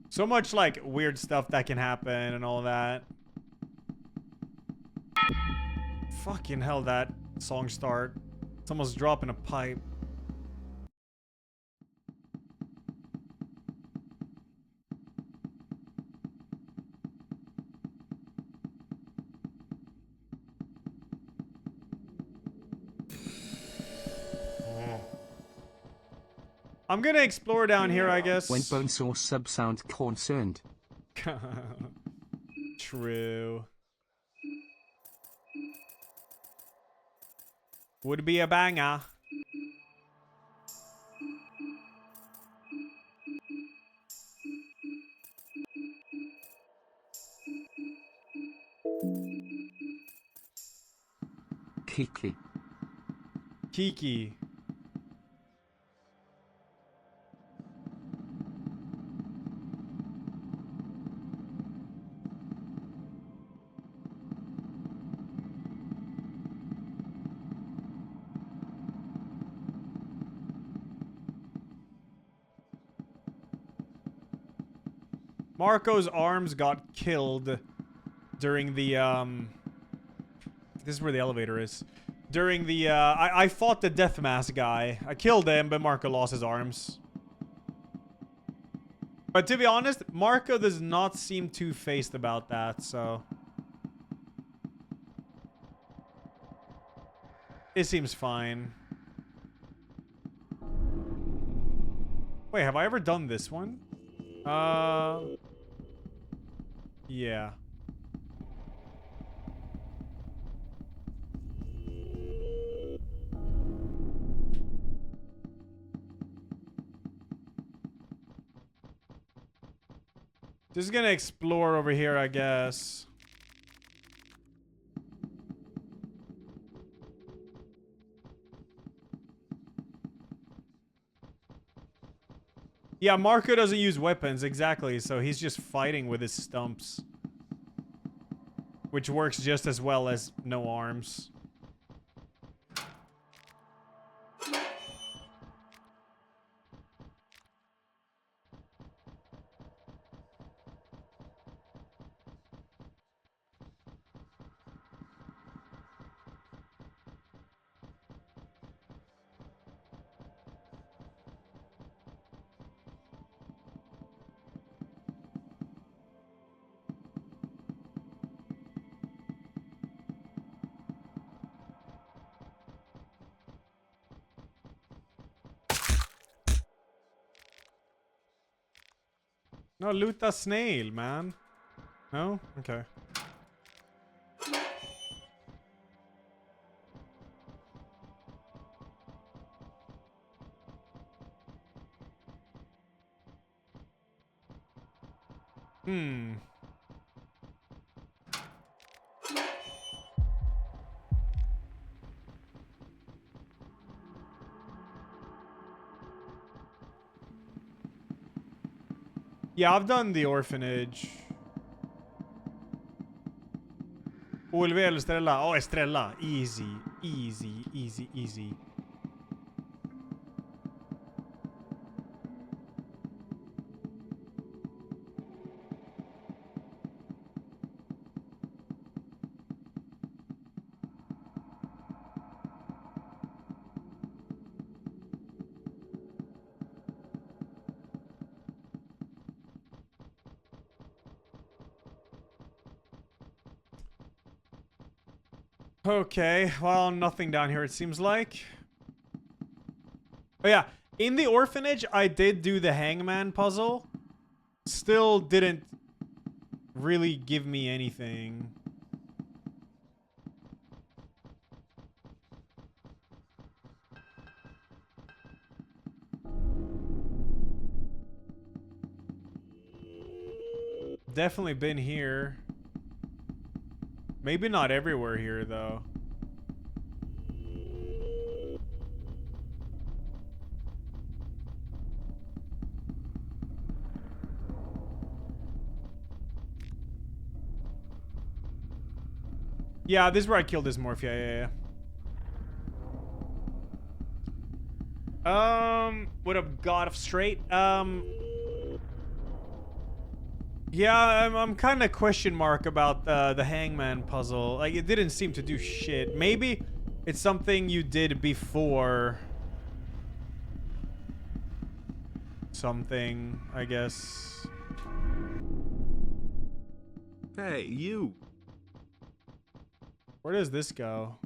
So much like weird stuff that can happen and all that. Fucking hell, that song start. It's almost dropping a pipe. I'm gonna explore down here, I guess.
When bone saw sub sound concerned.
True. Would be a banger.
Kiki.
Kiki. Marco's arms got killed during the, this is where the elevator is. During the, I fought the death mask guy. I killed him, but Marco lost his arms. But to be honest, Marco does not seem too phased about that, so. It seems fine. Wait, have I ever done this one? Yeah. Just gonna explore over here, I guess. Yeah, Marco doesn't use weapons, exactly, so he's just fighting with his stumps. Which works just as well as no arms. No, loot the snail, man. No? Okay. Hmm. Yeah, I've done the orphanage. OLV eller Estrella? Oh, Estrella. Easy. Easy, easy, easy. Okay, well, nothing down here, it seems like. Oh, yeah. In the orphanage, I did do the hangman puzzle. Still didn't really give me anything. Definitely been here. Maybe not everywhere here, though. Yeah, this is where I killed this morph. Yeah. What up, God of Straight? Yeah, I'm kind of question mark about the hangman puzzle. Like, it didn't seem to do shit. Maybe it's something you did before something, I guess.
Hey, you.
Where does this go?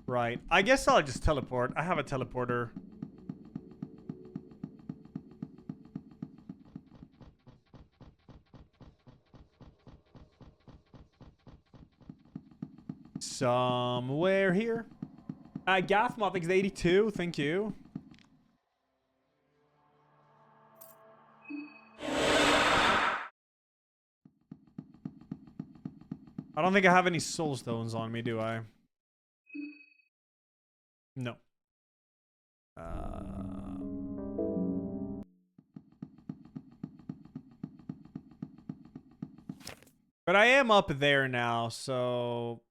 Right. I guess I'll just teleport. I have a teleporter. Somewhere here. Gathmothix 82, thank you. I don't think I have any soul stones on me, do I? No. But I am up there now, so...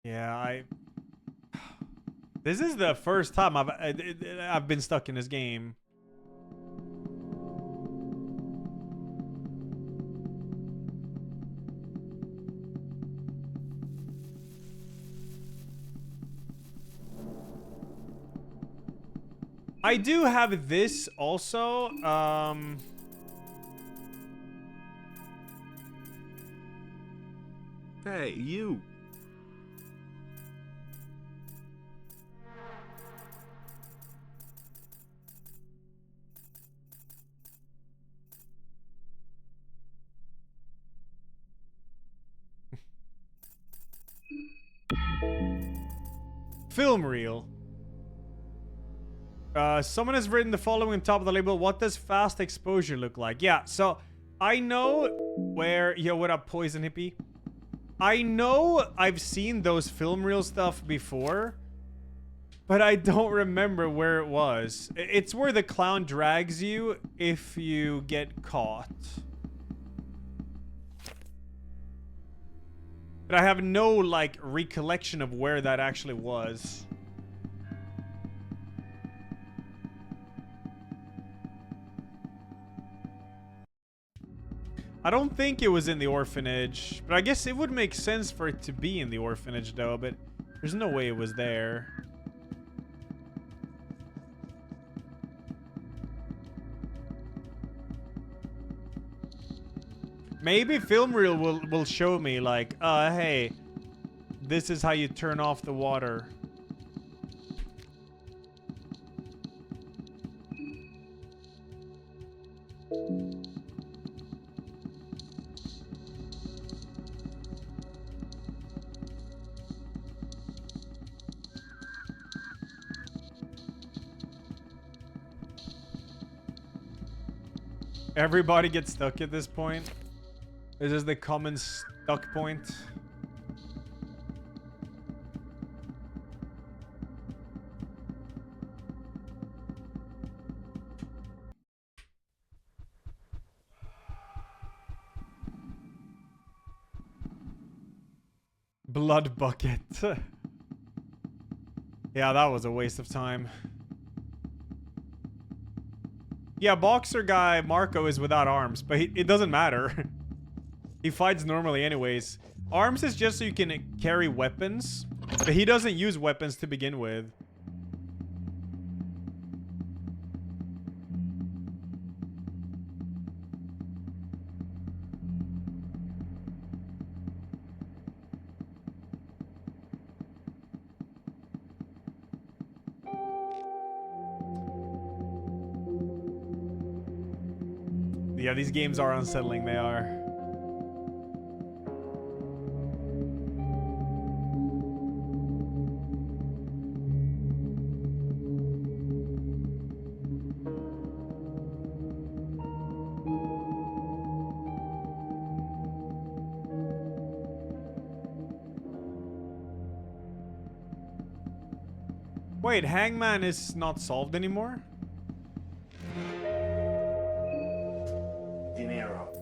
Yeah, This is the first time I've been stuck in this game. I do have this also.
Hey, you.
Film reel. Someone has written the following on top of the label. What does fast exposure look like? Yeah, so I know where... Yo, what up, Poison Hippie? I know I've seen those film reel stuff before, but I don't remember where it was. It's where the clown drags you if you get caught. But I have no, like, recollection of where that actually was. I don't think it was in the orphanage, but I guess it would make sense for it to be in the orphanage, though, but there's no way it was there. Maybe film reel will show me, like, hey, this is how you turn off the water. Everybody gets stuck at this point. This is the common stuck point. Blood bucket. Yeah, that was a waste of time. Yeah, boxer guy Marco is without arms, but it doesn't matter. He fights normally anyways. Arms is just so you can carry weapons, but he doesn't use weapons to begin with. Yeah, these games are unsettling, they are. Wait, Hangman is not solved anymore?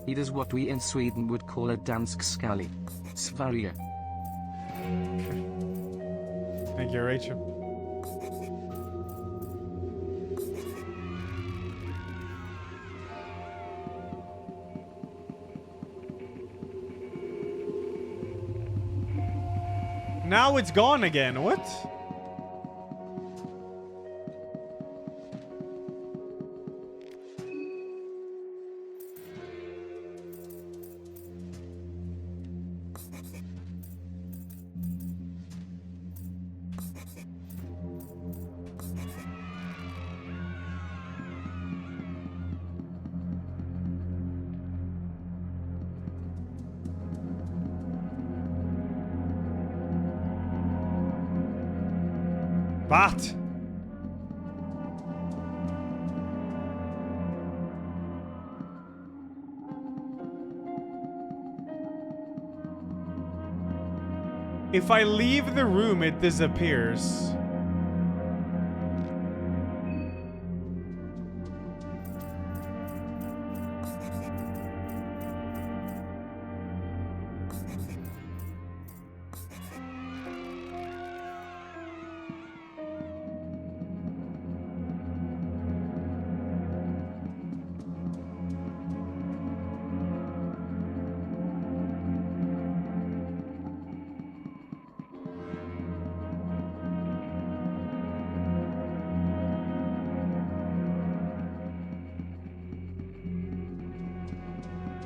He does what we in Sweden would call a dansk skallig. Sverige.
Thank you, Rachel. Now it's gone again. What? But if I leave the room, it disappears.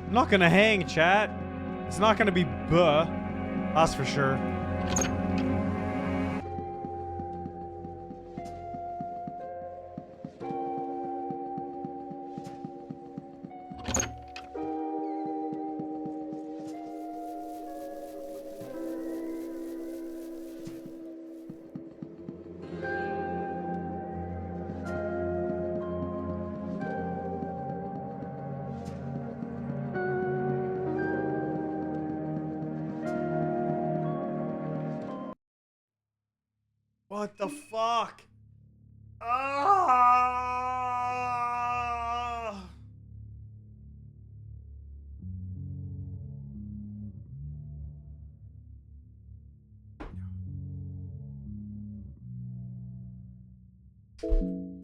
I'm not gonna hang, chat. It's not gonna be buh. That's for sure. What the fuck? Ah!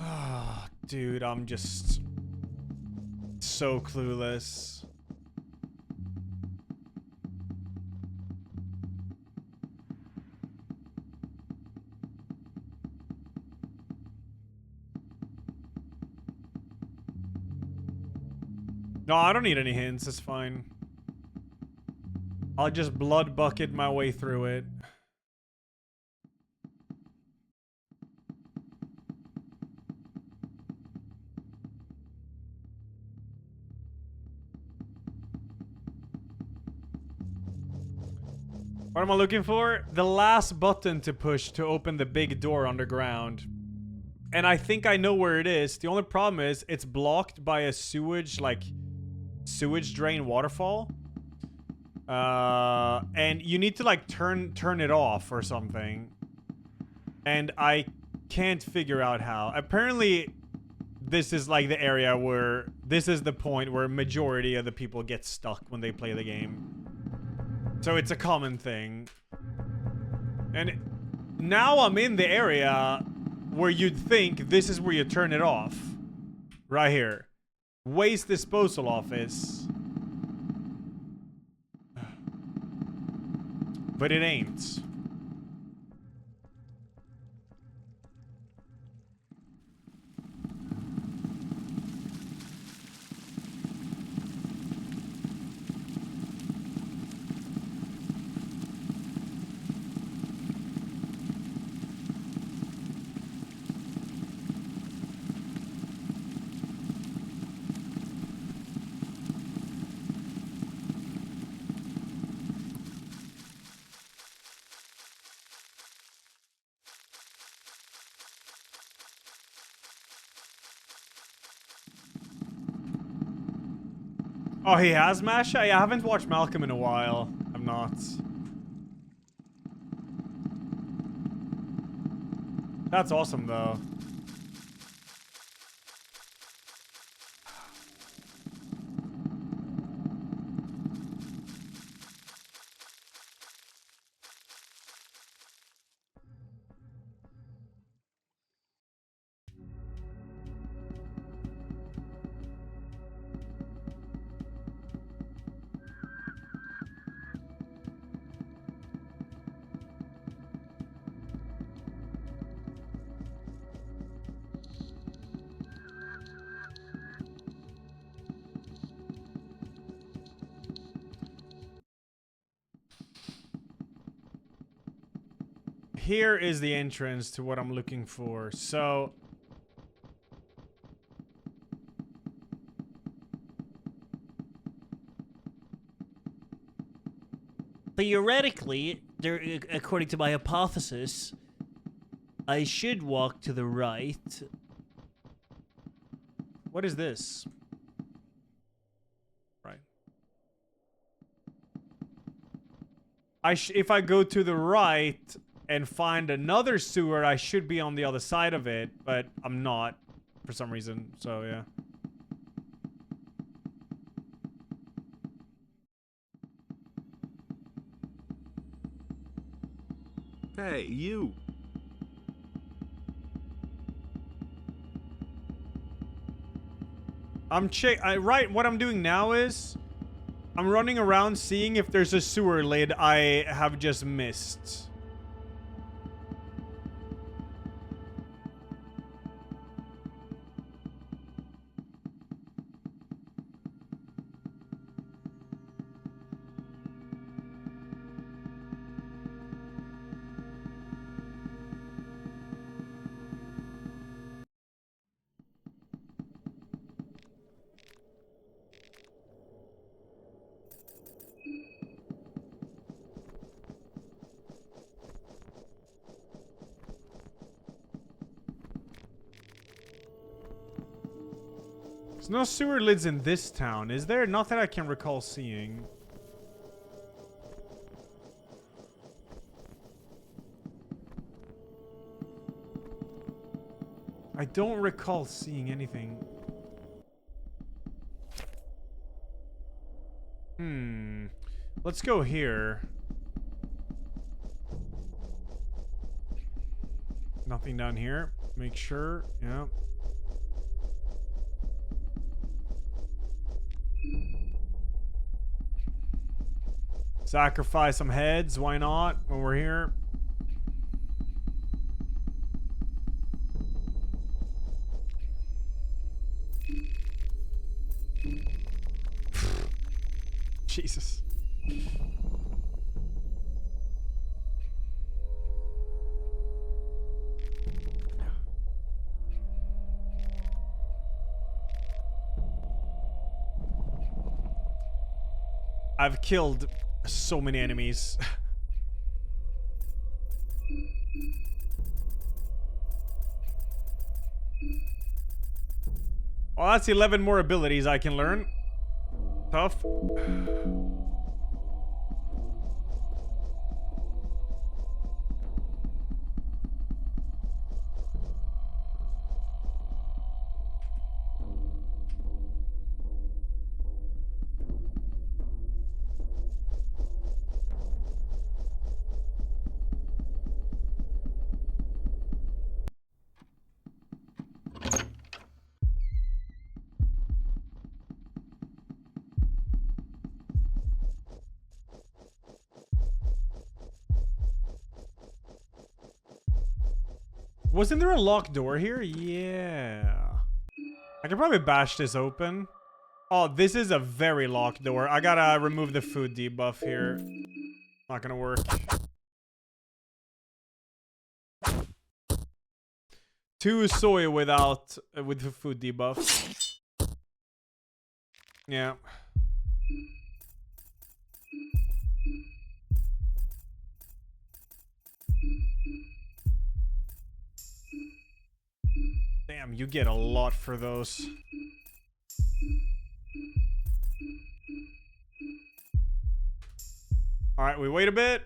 Ah, dude, I'm just so clueless. No, I don't need any hints. It's fine. I'll just blood bucket my way through it. What am I looking for? The last button to push to open the big door underground. And I think I know where it is. The only problem is it's blocked by a sewage drain waterfall. And you need to like turn it off or something. And I can't figure out how. Apparently, this is like the area where this is the point where majority of the people get stuck when they play the game. So it's a common thing. And now I'm in the area where you'd think this is where you turn it off. Right here. Waste disposal office. But it ain't. Oh, he has Masha? Yeah, I haven't watched Malcolm in a while. I'm not. That's awesome, though. Here is the entrance to what I'm looking for. So
theoretically, according to my hypothesis, I should walk to the right.
what is this? Right. If I go to the right and find another sewer, I should be on the other side of it, but I'm not for some reason. So yeah.
Hey, you.
What I'm doing now is I'm running around seeing if there's a sewer lid I have just missed. There's no sewer lids in this town, is there? Not that I can recall seeing. I don't recall seeing anything. Let's go here. Nothing down here. Make sure. Yeah. Sacrifice some heads. Why not? When we're here. Jesus. I've killed so many enemies. Well, that's 11 more abilities I can learn. Tough. Wasn't there a locked door here? Yeah. I could probably bash this open. Oh, this is a very locked door. I gotta remove the food debuff here. Not gonna work. Two soy without with the food debuff. Yeah. Damn, you get a lot for those. Alright, we wait a bit.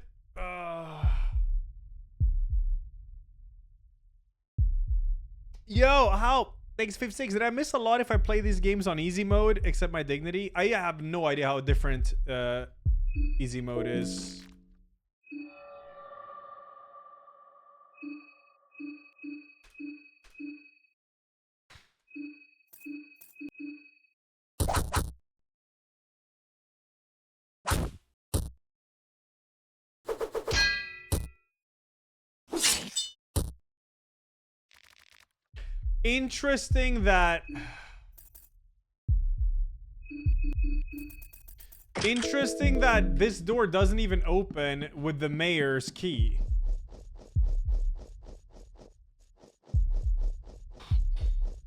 Yo, how? Thanks, 56. Did I miss a lot if I play these games on easy mode, except my dignity? I have no idea how different easy mode is. Interesting that this door doesn't even open with the mayor's key.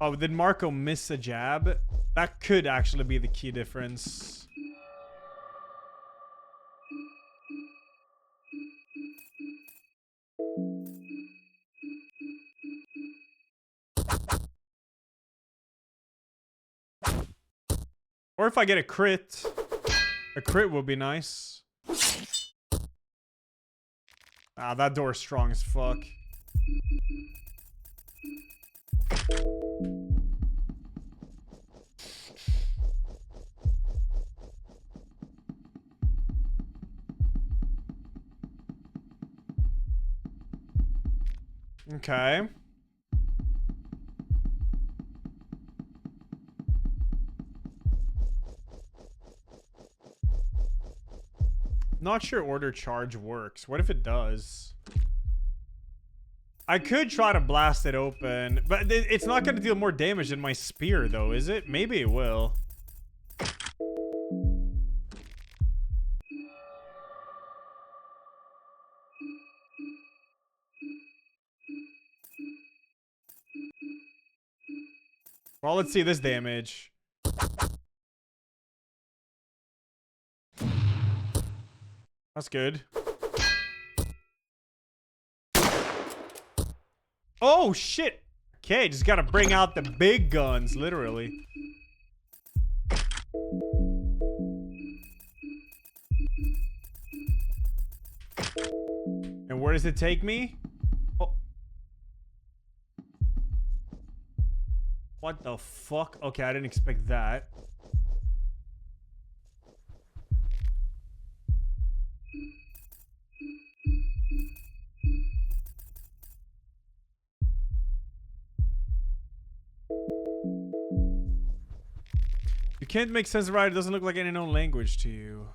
Oh, did Marco miss a jab? That could actually be the key difference. Or if I get a crit. A crit would be nice. Ah, that door's strong as fuck. Okay. Not sure order charge works. What if it does? I could try to blast it open, but it's not going to deal more damage than my spear, though, is it? Maybe it will. Well, let's see this damage. That's good. Oh, shit. Okay, just gotta bring out the big guns, literally. And where does it take me? Oh. What the fuck? Okay, I didn't expect that. You can't make sense of it. It doesn't look like any known language to you.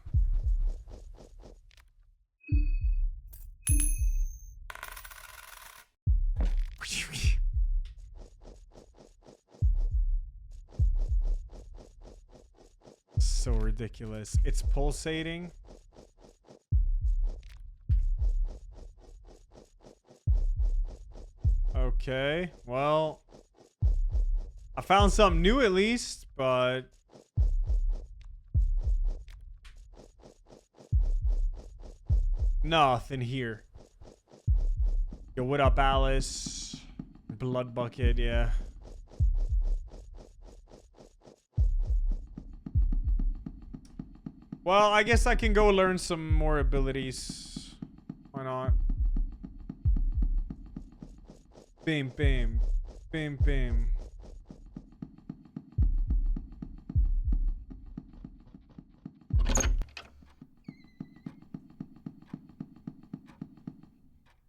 So ridiculous. It's pulsating. Okay, well, I found something new at least, but nothing here. Yo, what up, Alice? Blood bucket, yeah. Well, I guess I can go learn some more abilities. Why not? Bam, bam. Bam, bam.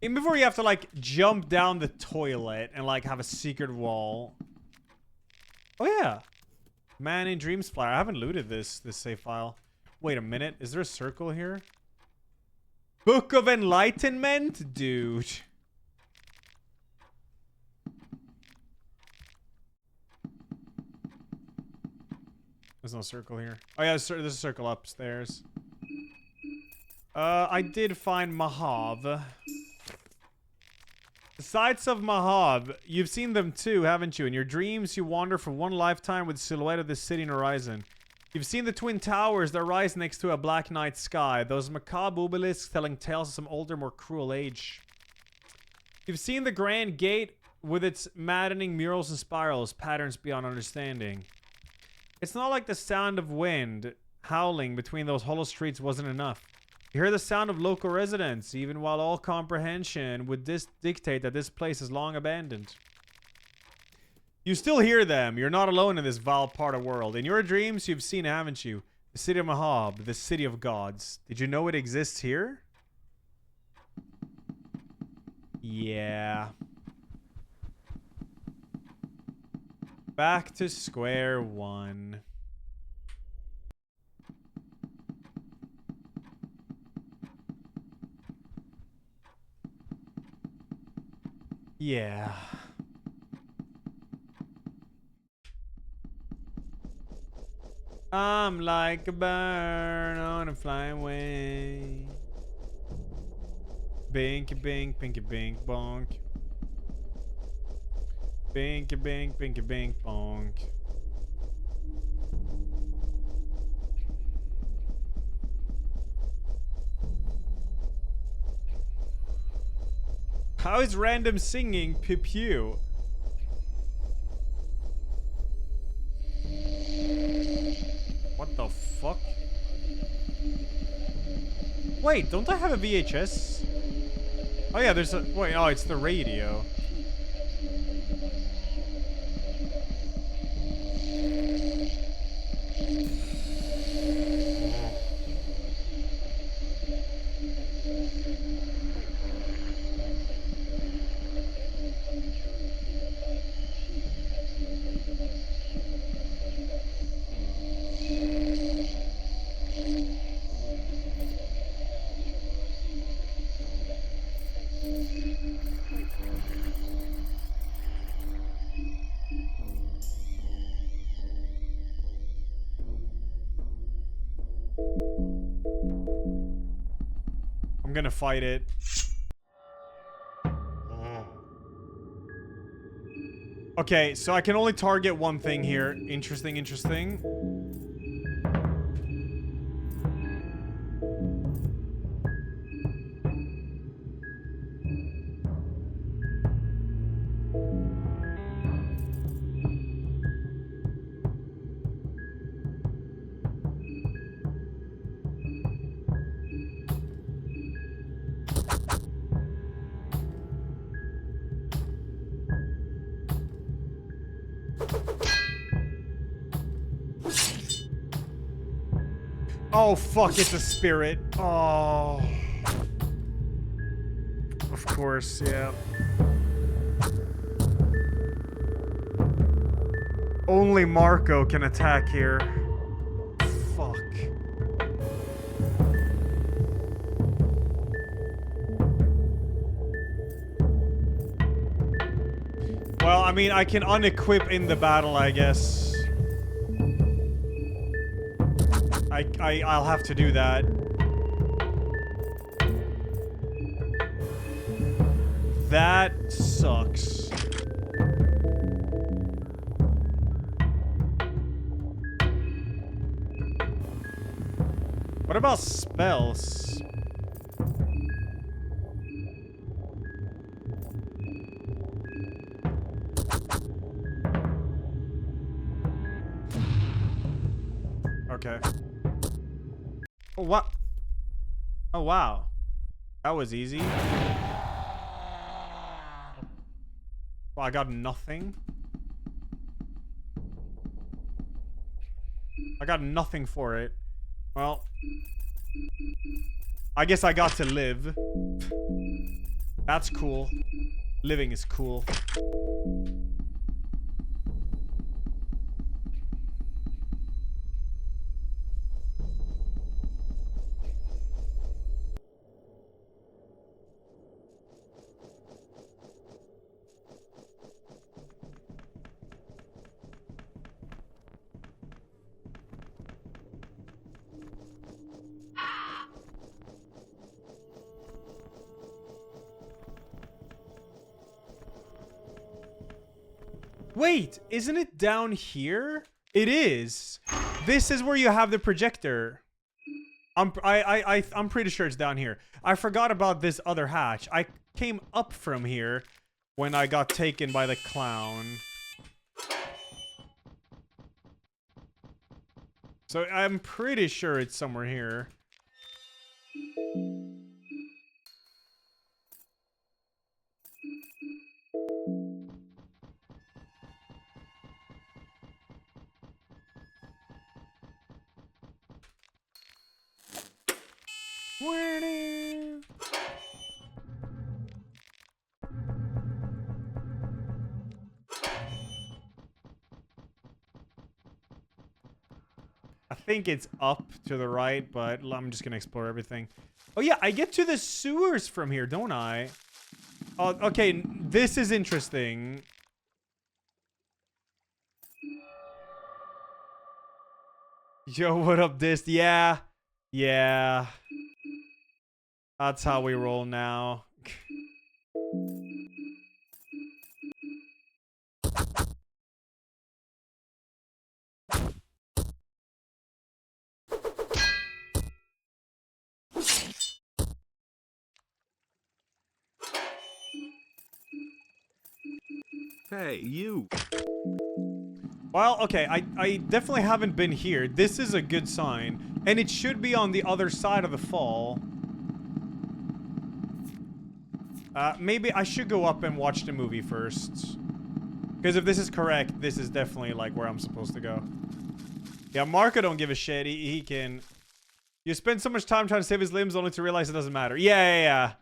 Even before you have to, like, jump down the toilet and, like, have a secret wall. Oh, yeah. Man in Dreams Flyer. I haven't looted this save file. Wait a minute. Is there a circle here? Book of Enlightenment? Dude. There's no circle here. Oh, yeah, there's a circle upstairs. I did find Mahab. The sights of Mahab. You've seen them too, haven't you? In your dreams, you wander for one lifetime with the silhouette of the city and horizon. You've seen the twin towers that rise next to a black night sky. Those macabre obelisks telling tales of some older, more cruel age. You've seen the grand gate with its maddening murals and spirals, patterns beyond understanding. It's not like the sound of wind howling between those hollow streets wasn't enough. You hear the sound of local residents, even while all comprehension would dictate that this place is long abandoned. You still hear them. You're not alone in this vile part of the world. In your dreams, you've seen, haven't you? The city of Mahab, the city of gods. Did you know it exists here? Yeah. Back to square one. Yeah. I'm like a bird on a flying wing. Binky bink, pinky bink, bonk. Binky bink, pinky bink, bonk. How is random singing pew pew? What the fuck? Wait, don't I have a VHS? Oh yeah, there's a... Wait, oh, it's the radio. I'm gonna fight it. Okay, so I can only target one thing here. Interesting, interesting. Oh, fuck, it's a spirit. Oh. Of course, yeah. Only Marco can attack here. Fuck. Well, I mean, I can unequip in the battle, I guess. I'll have to do that. That sucks. What about spells? Okay. Oh, what? Oh, wow. That was easy. Well, I got nothing. I got nothing for it. Well, I guess I got to live. That's cool. Living is cool. Wait, isn't it down here? It is. This is where you have the projector. I'm pretty sure it's down here. I forgot about this other hatch. I came up from here when I got taken by the clown. So I'm pretty sure it's somewhere here. I think it's up to the right, but I'm just gonna explore everything. Oh yeah, I get to the sewers from here, don't I? Oh, okay, this is interesting. Yo, what up, Dist? Yeah. Yeah. That's how we roll now.
Hey, you.
Well, okay, I definitely haven't been here. This is a good sign. And it should be on the other side of the fall. Maybe I should go up and watch the movie first. Because if this is correct, this is definitely like where I'm supposed to go. Yeah, Marco don't give a shit. He can... You spend so much time trying to save his limbs only to realize it doesn't matter. Yeah.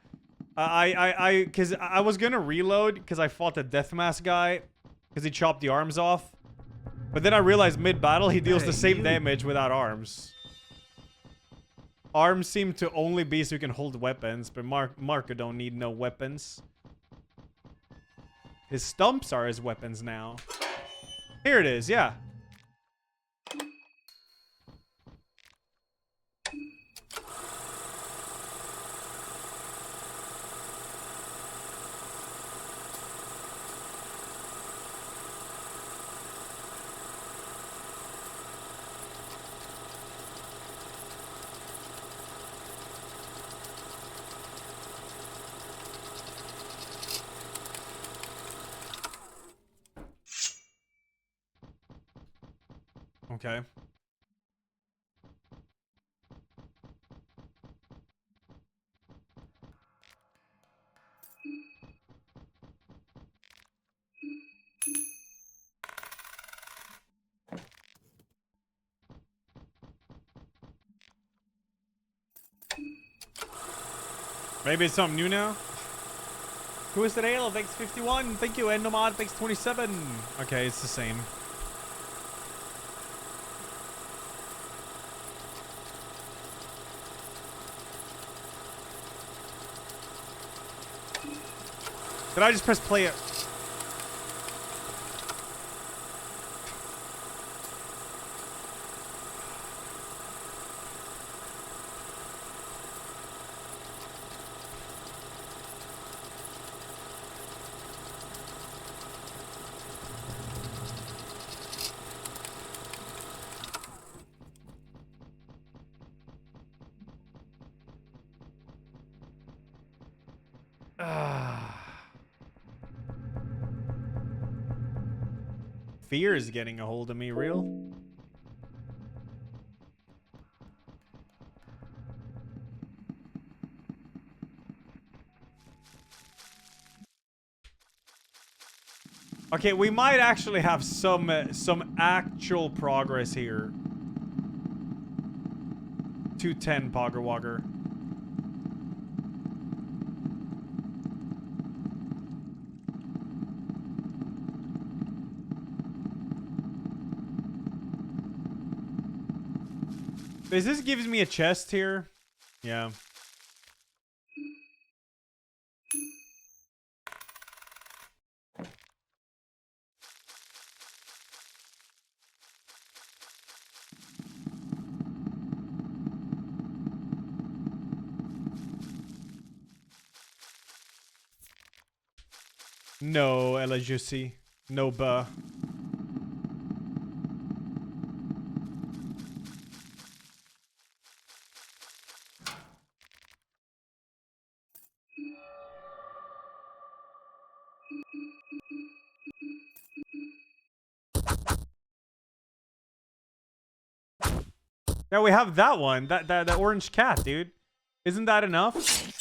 Because I was gonna reload because I fought the death mask guy. Because he chopped the arms off. But then I realized mid-battle he deals the same damage without arms. Arms seem to only be so you can hold weapons, but Marco don't need no weapons. His stumps are his weapons now. Here it is, yeah. Okay. Maybe it's something new now. Twisted Ale, thanks 51. Thank you, Endomod, thanks 27. Okay, it's the same. Did I just press play it? Fear is getting a hold of me, real? Okay, we might actually have some actual progress here. 210 Pogger Wogger. Does this gives me a chest here? Yeah. No, Elajjaz. No, buh. Yeah, we have that one. That orange cat, dude. Isn't that enough?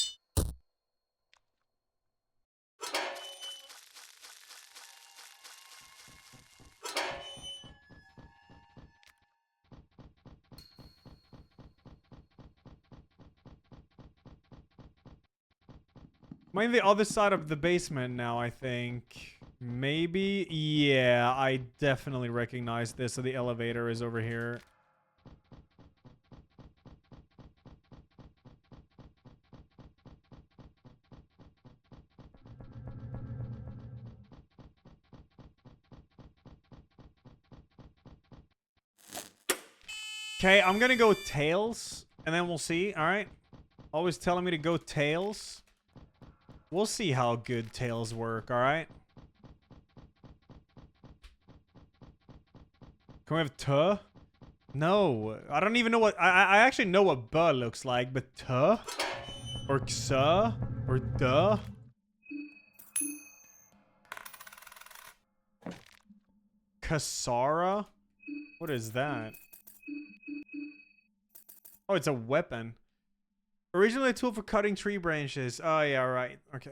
Am I on the other side of the basement now, I think? Maybe? Yeah, I definitely recognize this. So the elevator is over here. Okay, I'm gonna go tails, and then we'll see. All right. Always telling me to go tails. We'll see how good tails work, all right? Can we have tuh? No, I don't even know what... I actually know what buh looks like, but tuh? Or ksa? Or duh? Kasara? What is that? Oh, it's a weapon. Originally a tool for cutting tree branches. Oh, yeah, right. Okay.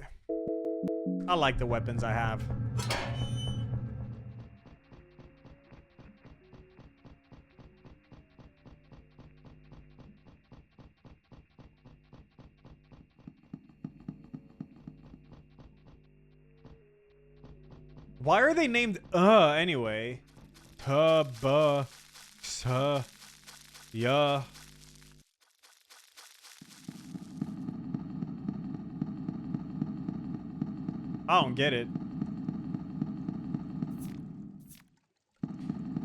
I like the weapons I have. Why are they named anyway? Tuh, buh, suh, yeah. I don't get it.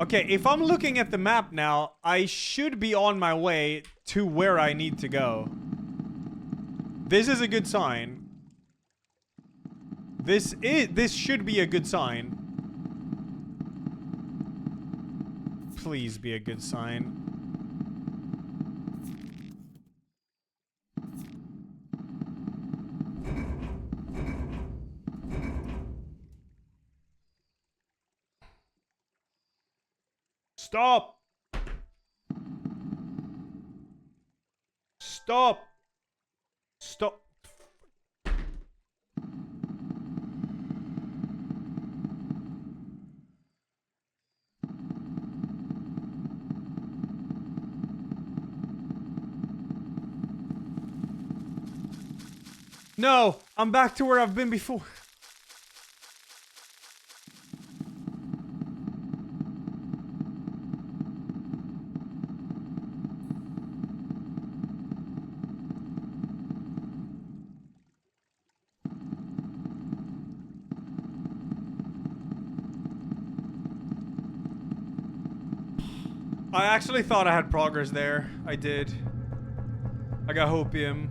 Okay, if I'm looking at the map now, I should be on my way to where I need to go. This is a good sign. This should be a good sign. Please be a good sign. Stop! Stop! Stop! No, I'm back to where I've been before. I actually thought I had progress there. I did. I got hopium.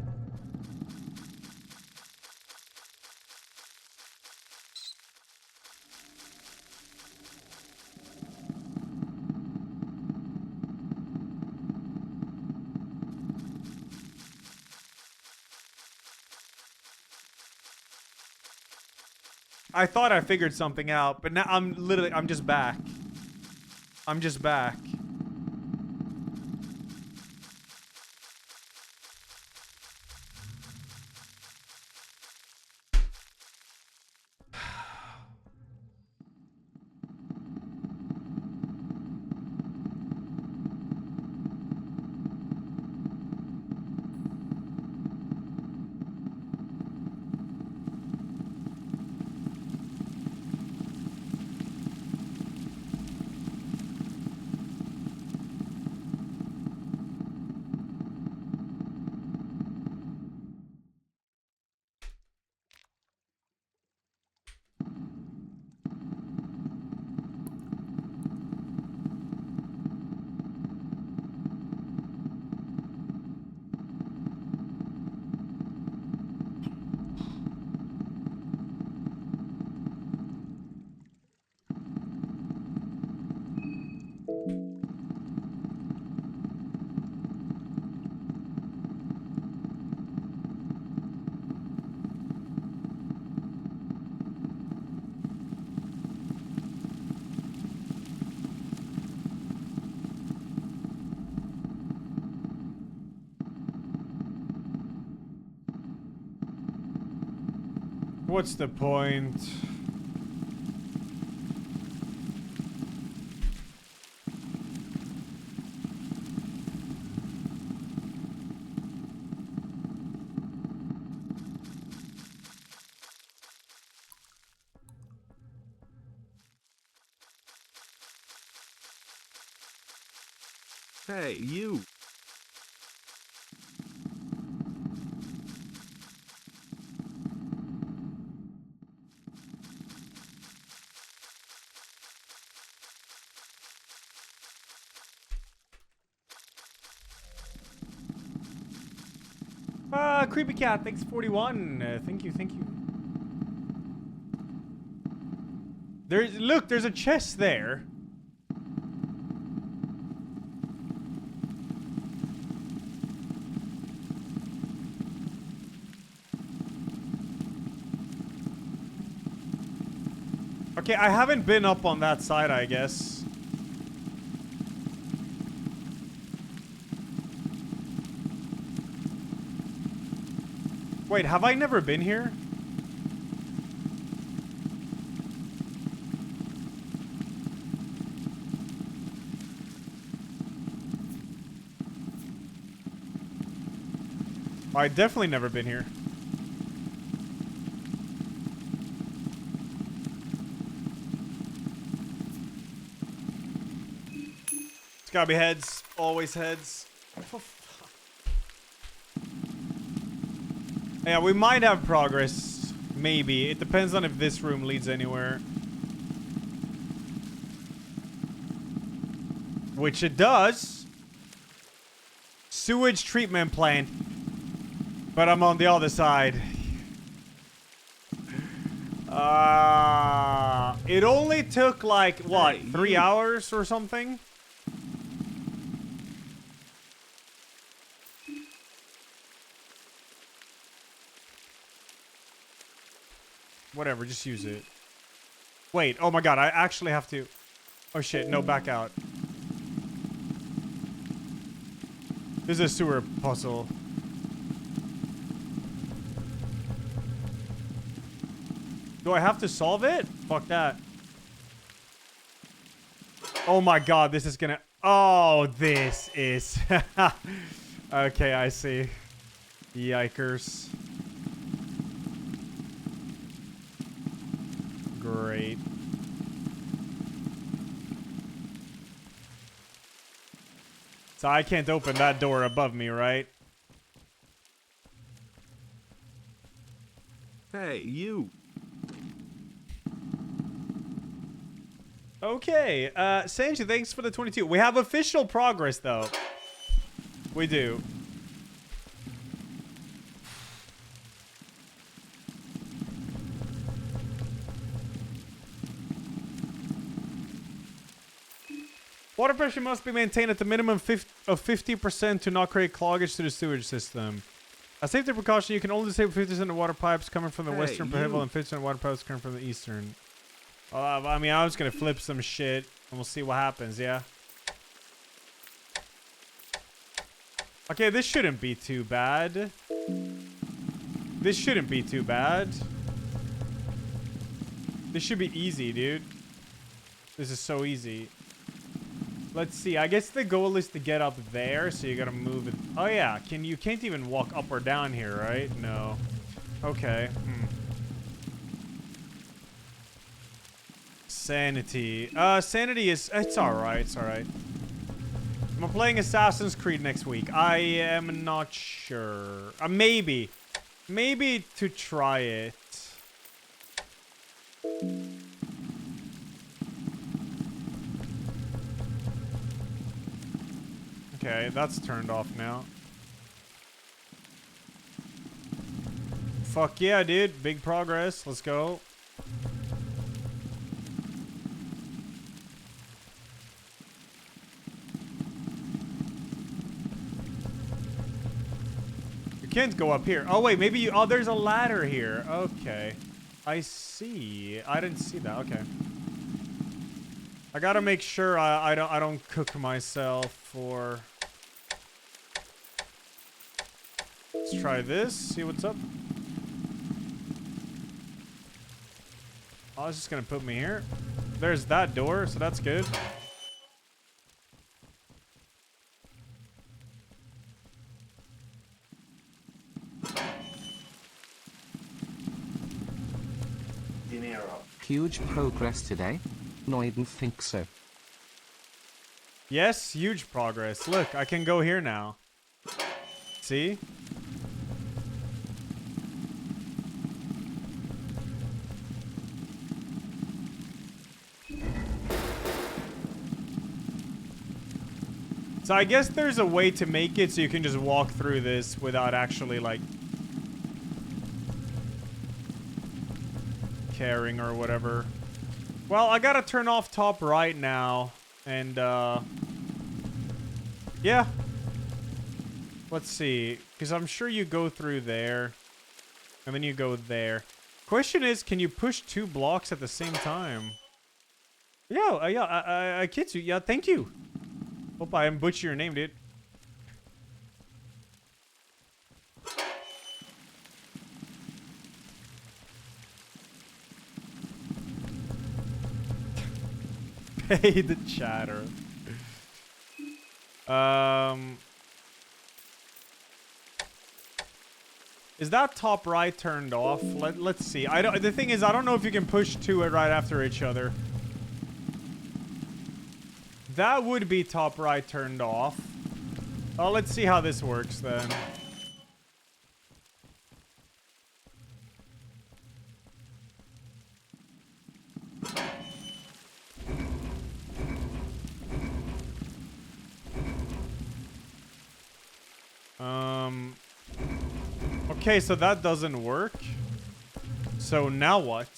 I thought I figured something out, but now I'm just back. I'm just back. What's the point?
Hey, you.
Creepy cat, thanks 41. Thank you, thank you. Look, there's a chest there. Okay, I haven't been up on that side, I guess. Wait, have I never been here? I definitely never been here. It's gotta be heads. Always heads. Yeah, we might have progress. Maybe. It depends on if this room leads anywhere. Which it does. Sewage treatment plant. But I'm on the other side. It only took like, what, 3 hours or something? Whatever, just use it. Wait, oh my god, I actually have to... Oh shit, no, back out. This is a sewer puzzle. Do I have to solve it? Fuck that. Oh my god, this is gonna... Oh, this is... Okay, I see. Yikers. Great. So I can't open that door above me, right?
Hey, you.
Okay, Sanji, thanks for the 22. We have official progress, though. We do. Water pressure must be maintained at the minimum of 50% to not create cloggage to the sewage system. A safety precaution, you can only disable 50% of water pipes coming from the western prohibitable and 50% of water pipes coming from the eastern. I mean, I'm just gonna flip some shit and we'll see what happens, yeah? Okay, this shouldn't be too bad. This shouldn't be too bad. This should be easy, dude. This is so easy. Let's see. I guess the goal is to get up there, so you gotta move it. Oh yeah, you can't even walk up or down here, right? No. Okay. Sanity. Sanity is... It's alright, it's alright. I'm playing Assassin's Creed next week. I am not sure. Maybe. Maybe to try it. Okay, that's turned off now. Fuck yeah, dude. Big progress. Let's go. You can't go up here. Oh, wait. Maybe you... Oh, there's a ladder here. Okay. I see. I didn't see that. Okay. I gotta make sure I don't cook myself for... Let's try this. See what's up. Oh, it's just gonna put me here. There's that door, so that's good.
Huge progress today? No, I didn't think so.
Yes, huge progress. Look, I can go here now. See? So I guess there's a way to make it so you can just walk through this without actually, like, caring or whatever. Well, I gotta turn off top right now. And, yeah. Let's see. Because I'm sure you go through there. And then you go there. Question is, can you push 2 blocks at the same time? Yeah, yeah, Kitsu, yeah, thank you. Hope I didn't butcher your name, dude. Pay the chatter. Is that top right turned off? Let's see. The thing is, I don't know if you can push 2 right after each other. That would be top right turned off. Oh, let's see how this works then. Okay, so that doesn't work. So now what?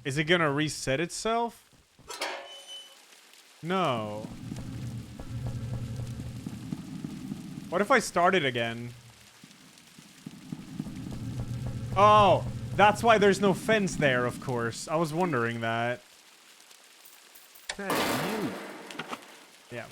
Is it gonna reset itself? No. What if I start it again? Oh, that's why there's no fence there, of course. I was wondering that.
Hey, you.
Yeah.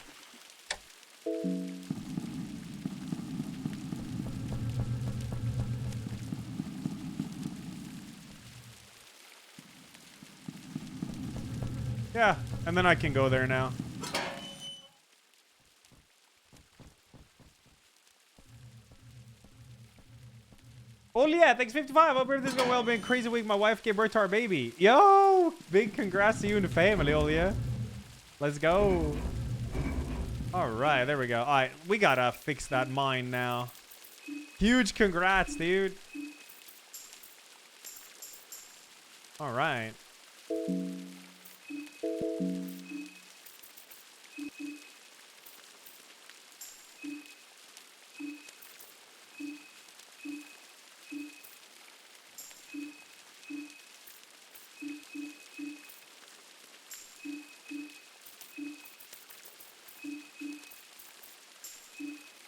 Yeah, and then I can go there now. Oh yeah, thanks 55. Hope everything's going well. Been a crazy week. My wife gave birth to our baby. Yo, big congrats to you and the family, Olia. Let's go. All right, there we go. All right, we gotta fix that mine now. Huge congrats, dude. All right.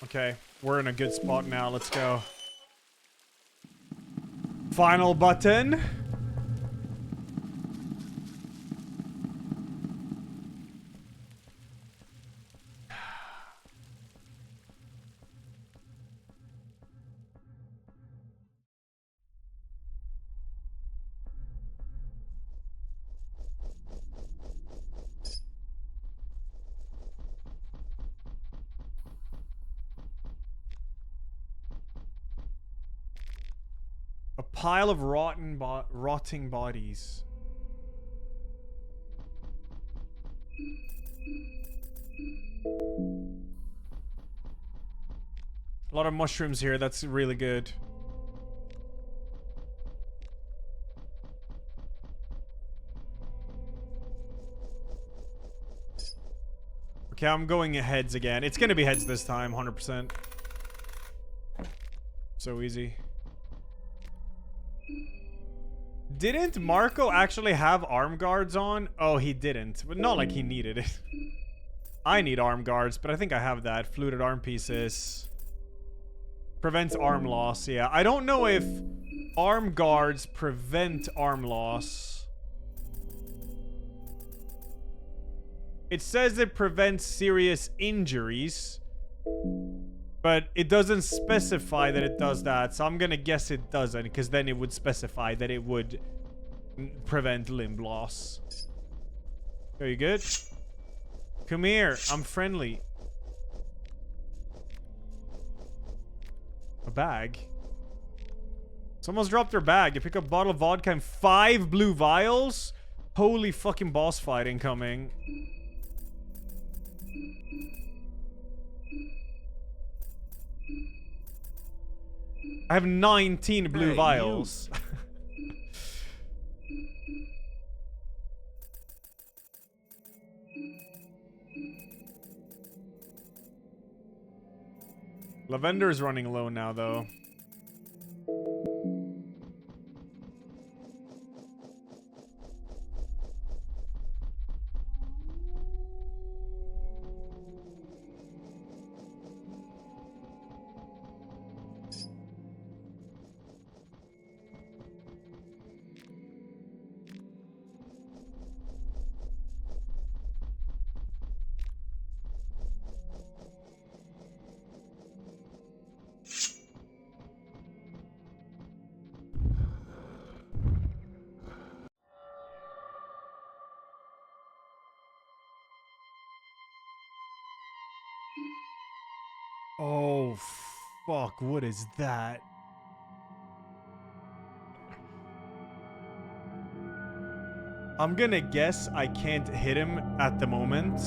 Okay, we're in a good spot now. Let's go. Final button. A pile of rotting bodies. A lot of mushrooms here. That's really good. Okay, I'm going heads again. It's gonna be heads this time, 100%. So easy. Didn't Marco actually have arm guards on? Oh, he didn't. But not like he needed it. I need arm guards, but I think I have that. Fluted arm pieces. Prevents arm loss. Yeah, I don't know if arm guards prevent arm loss. It says it prevents serious injuries, but it doesn't specify that it does that. So I'm gonna guess it doesn't, because then it would specify that it would prevent limb loss. Are you good? Come here. I'm friendly. A bag? Someone's dropped their bag. You pick up a bottle of vodka and 5 blue vials? Holy fucking boss fight incoming. I have 19 blue vials. Lavender is running low now, though. Oh, fuck. What is that? I'm gonna guess I can't hit him at the moment.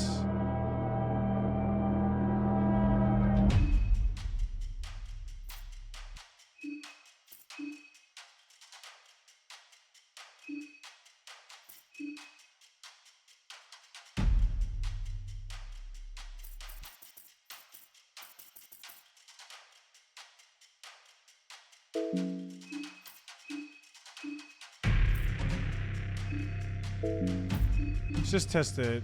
Let's just test it.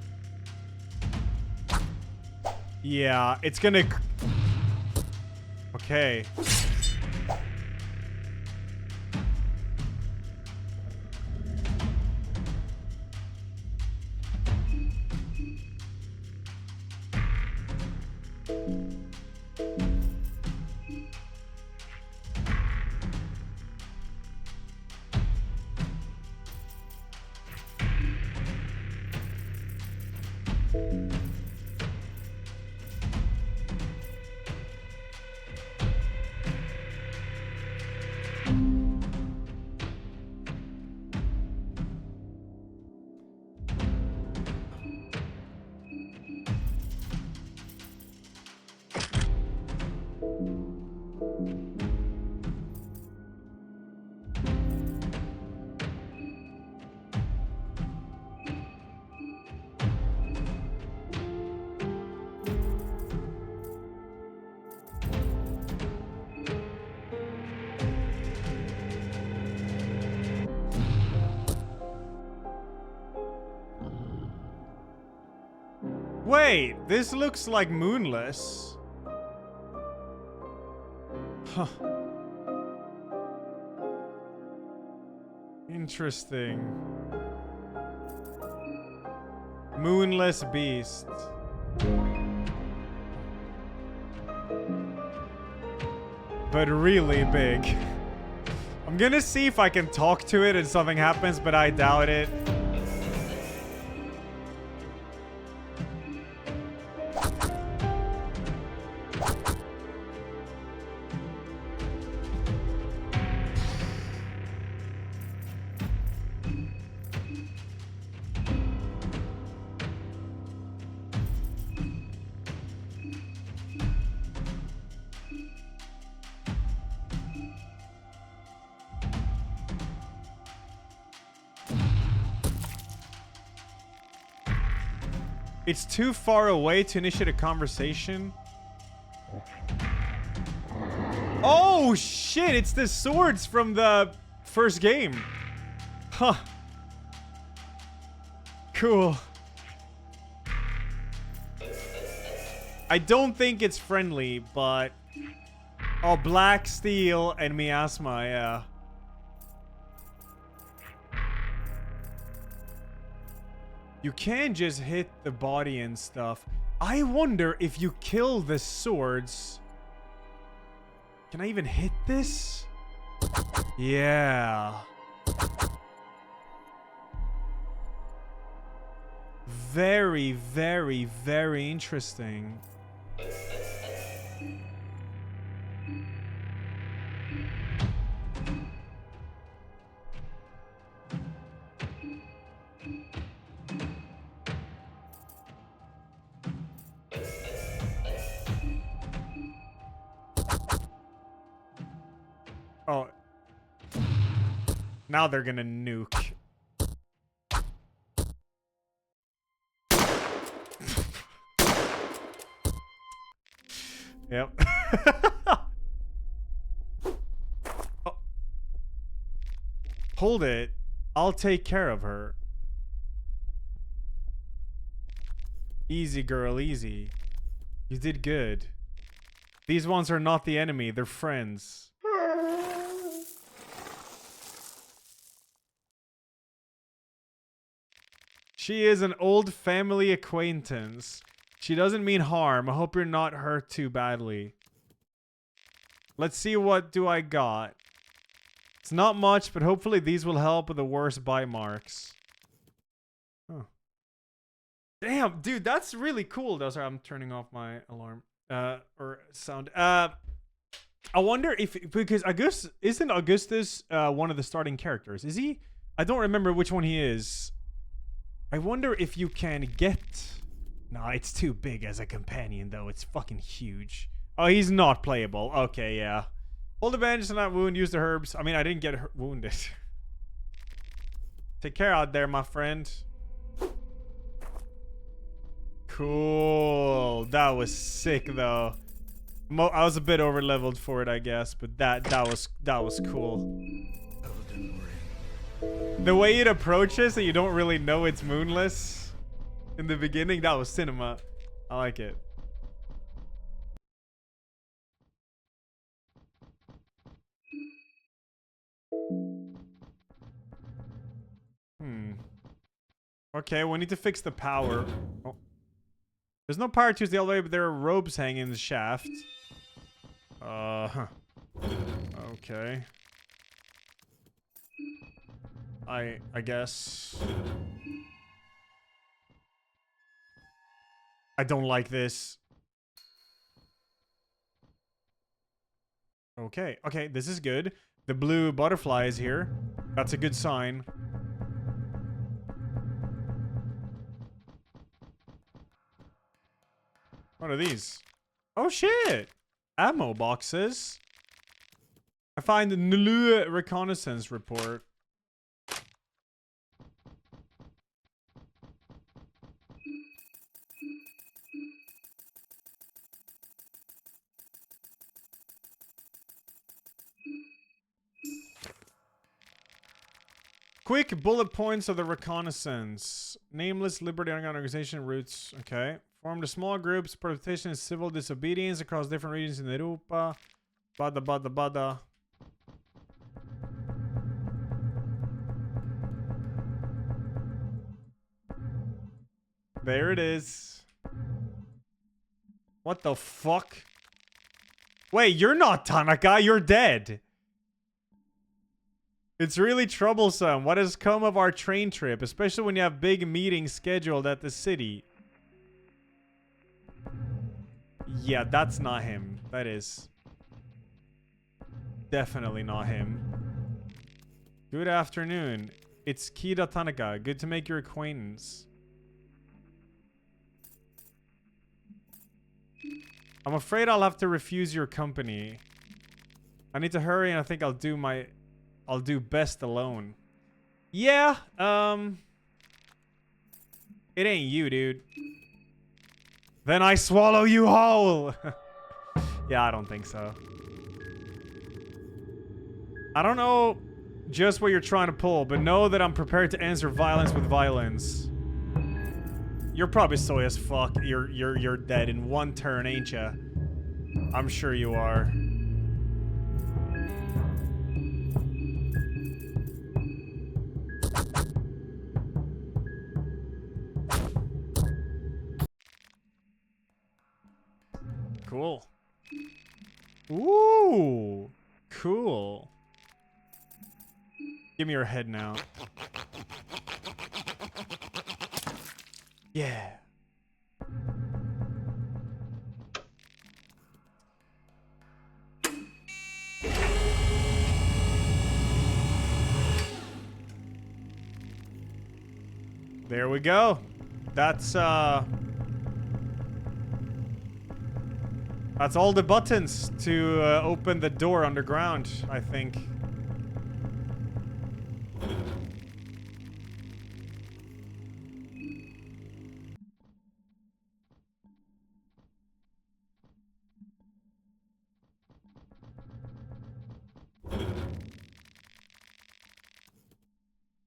Yeah, it's gonna... Okay. Wait, this looks like Moonless. Huh. Interesting. Moonless Beast. But really big. I'm gonna see if I can talk to it and something happens, but I doubt it. It's too far away to initiate a conversation. Oh shit, it's the swords from the first game. Huh. Cool. I don't think it's friendly, but... Oh, Black Steel and Miasma, yeah. You can just hit the body and stuff. I wonder if you kill the swords... Can I even hit this? Yeah. Very, very, very interesting. Oh. Now they're gonna nuke. Yep. Oh. Hold it. I'll take care of her. Easy, girl, easy. You did good. These ones are not the enemy, they're friends. She is an old family acquaintance. She doesn't mean harm. I hope you're not hurt too badly. Let's see, what do I got? It's not much, but hopefully these will help with the worst bite marks. Oh. Damn, dude, that's really cool. Though, sorry, I'm turning off my alarm. Or sound. I wonder if, because isn't Augustus one of the starting characters? Is he? I don't remember which one he is. I wonder if you can get... Nah, it's too big as a companion, though. It's fucking huge. Oh, he's not playable. Okay, yeah. Hold the bandage to not wound. Use the herbs. I mean, I didn't get wounded. Take care out there, my friend. Cool. That was sick, though. I was a bit over-leveled for it, I guess, but that was cool. The way it approaches and you don't really know it's Moonless in the beginning, that was cinema. I like it. Okay, we need to fix the power. Oh. There's no power to use the elevator, but there are ropes hanging in the shaft. Huh. Okay. I guess. I don't like this. Okay, okay, this is good. The blue butterfly is here. That's a good sign. What are these? Oh shit! Ammo boxes. I find the Nulu reconnaissance report. Quick bullet points of the reconnaissance. Nameless Liberty Organization routes. Okay. Formed a small groups, participation in civil disobedience across different regions in Europa. Bada. There it is. What the fuck? Wait, you're not Tanaka, you're dead. It's really troublesome. What has come of our train trip, especially when you have big meetings scheduled at the city? Yeah, that's not him. That is definitely not him. Good afternoon. It's Kida Tanaka. Good to make your acquaintance. I'm afraid I'll have to refuse your company. I need to hurry and I think I'll do best alone. Yeah, it ain't you, dude. Then I swallow you whole. Yeah, I don't think so. I don't know just what you're trying to pull, but know that I'm prepared to answer violence with violence. You're probably soy as fuck. You're dead in one turn, ain't ya? I'm sure you are. Cool. Ooh. Cool. Give me your head now. Yeah. There we go. That's all the buttons to open the door underground, I think.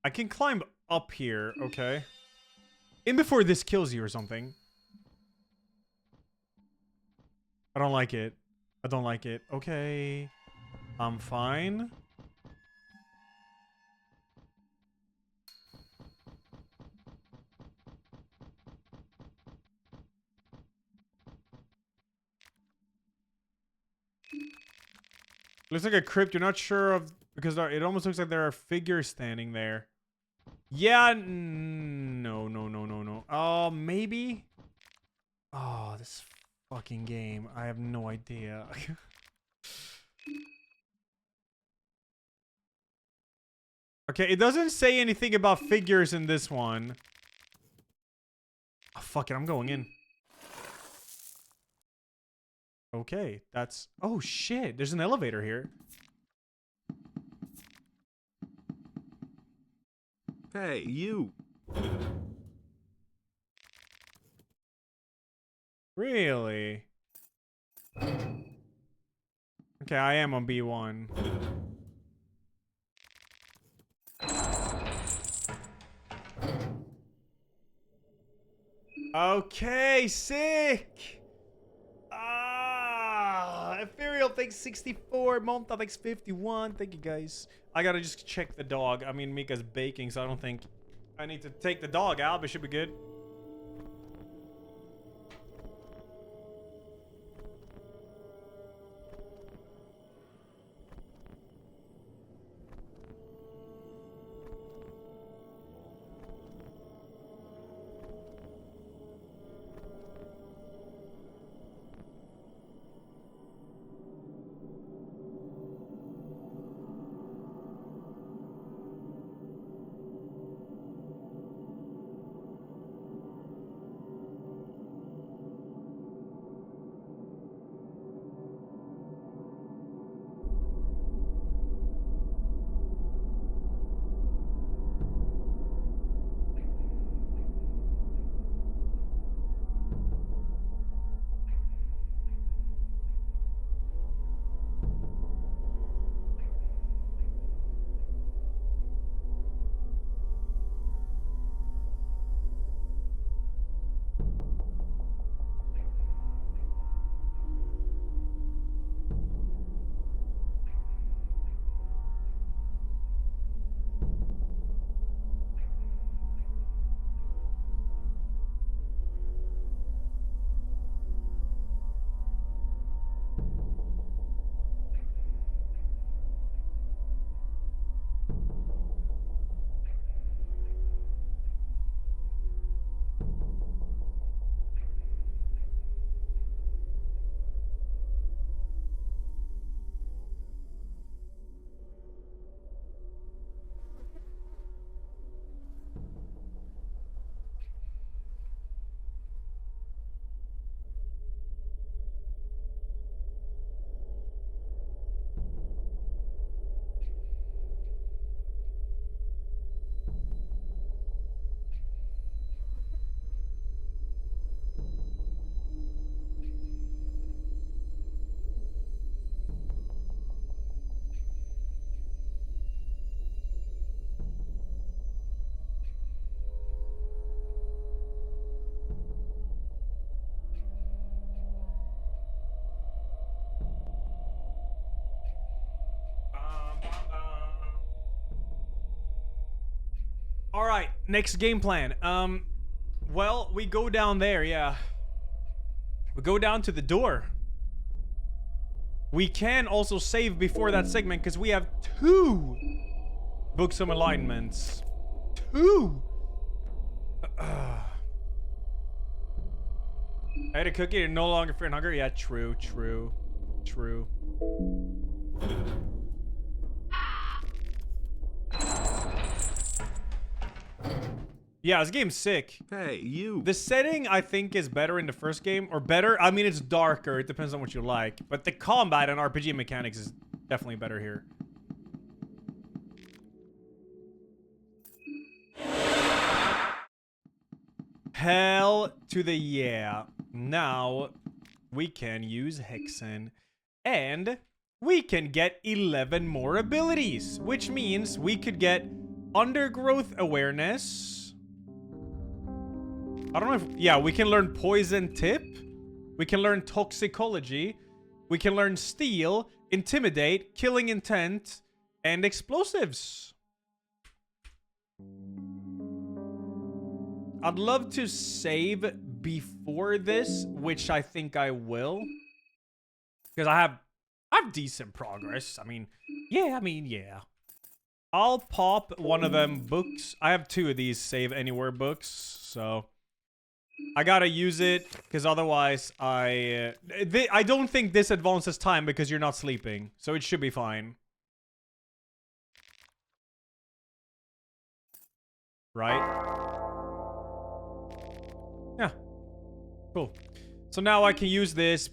I can climb up here, okay. In before this kills you or something. I don't like it. I don't like it. Okay. I'm fine. Looks like a crypt. You're not sure of... Because it almost looks like there are figures standing there. Yeah, no. Oh, maybe? Oh, this fucking game. I have no idea. Okay, it doesn't say anything about figures in this one. Oh, fuck it, I'm going in. Okay, that's... Oh, shit, there's an elevator here.
Hey, you.
Really? Okay, I am on B1. Okay, sick! Ethereal thanks 64, Monta thanks 51. Thank you, guys. I gotta just check the dog. I mean, Mika's baking, so I don't think I need to take the dog out, but it should be good. right, next game plan. Well, we go down there, yeah. We go down to the door. We can also save before that segment because we have 2 books of alignments. 2! I had a cookie and no longer fearing hunger. Yeah, true. Yeah, this game's sick.
Hey, you.
The setting, I think, is better in the first game. Or better, I mean, it's darker. It depends on what you like. But the combat and RPG mechanics is definitely better here. Hell to the yeah. Now, we can use Hexen. And we can get 11 more abilities. Which means we could get Undergrowth Awareness. I don't know if... Yeah, we can learn Poison Tip. We can learn Toxicology. We can learn Steal, Intimidate, Killing Intent, and Explosives. I'd love to save before this, which I think I will. Because I have decent progress. I mean, yeah. I'll pop one of them books. I have 2 of these Save Anywhere books, so... I gotta use it, because otherwise I don't think this advances time because you're not sleeping. So it should be fine. Right? Yeah. Cool. So now I can use this.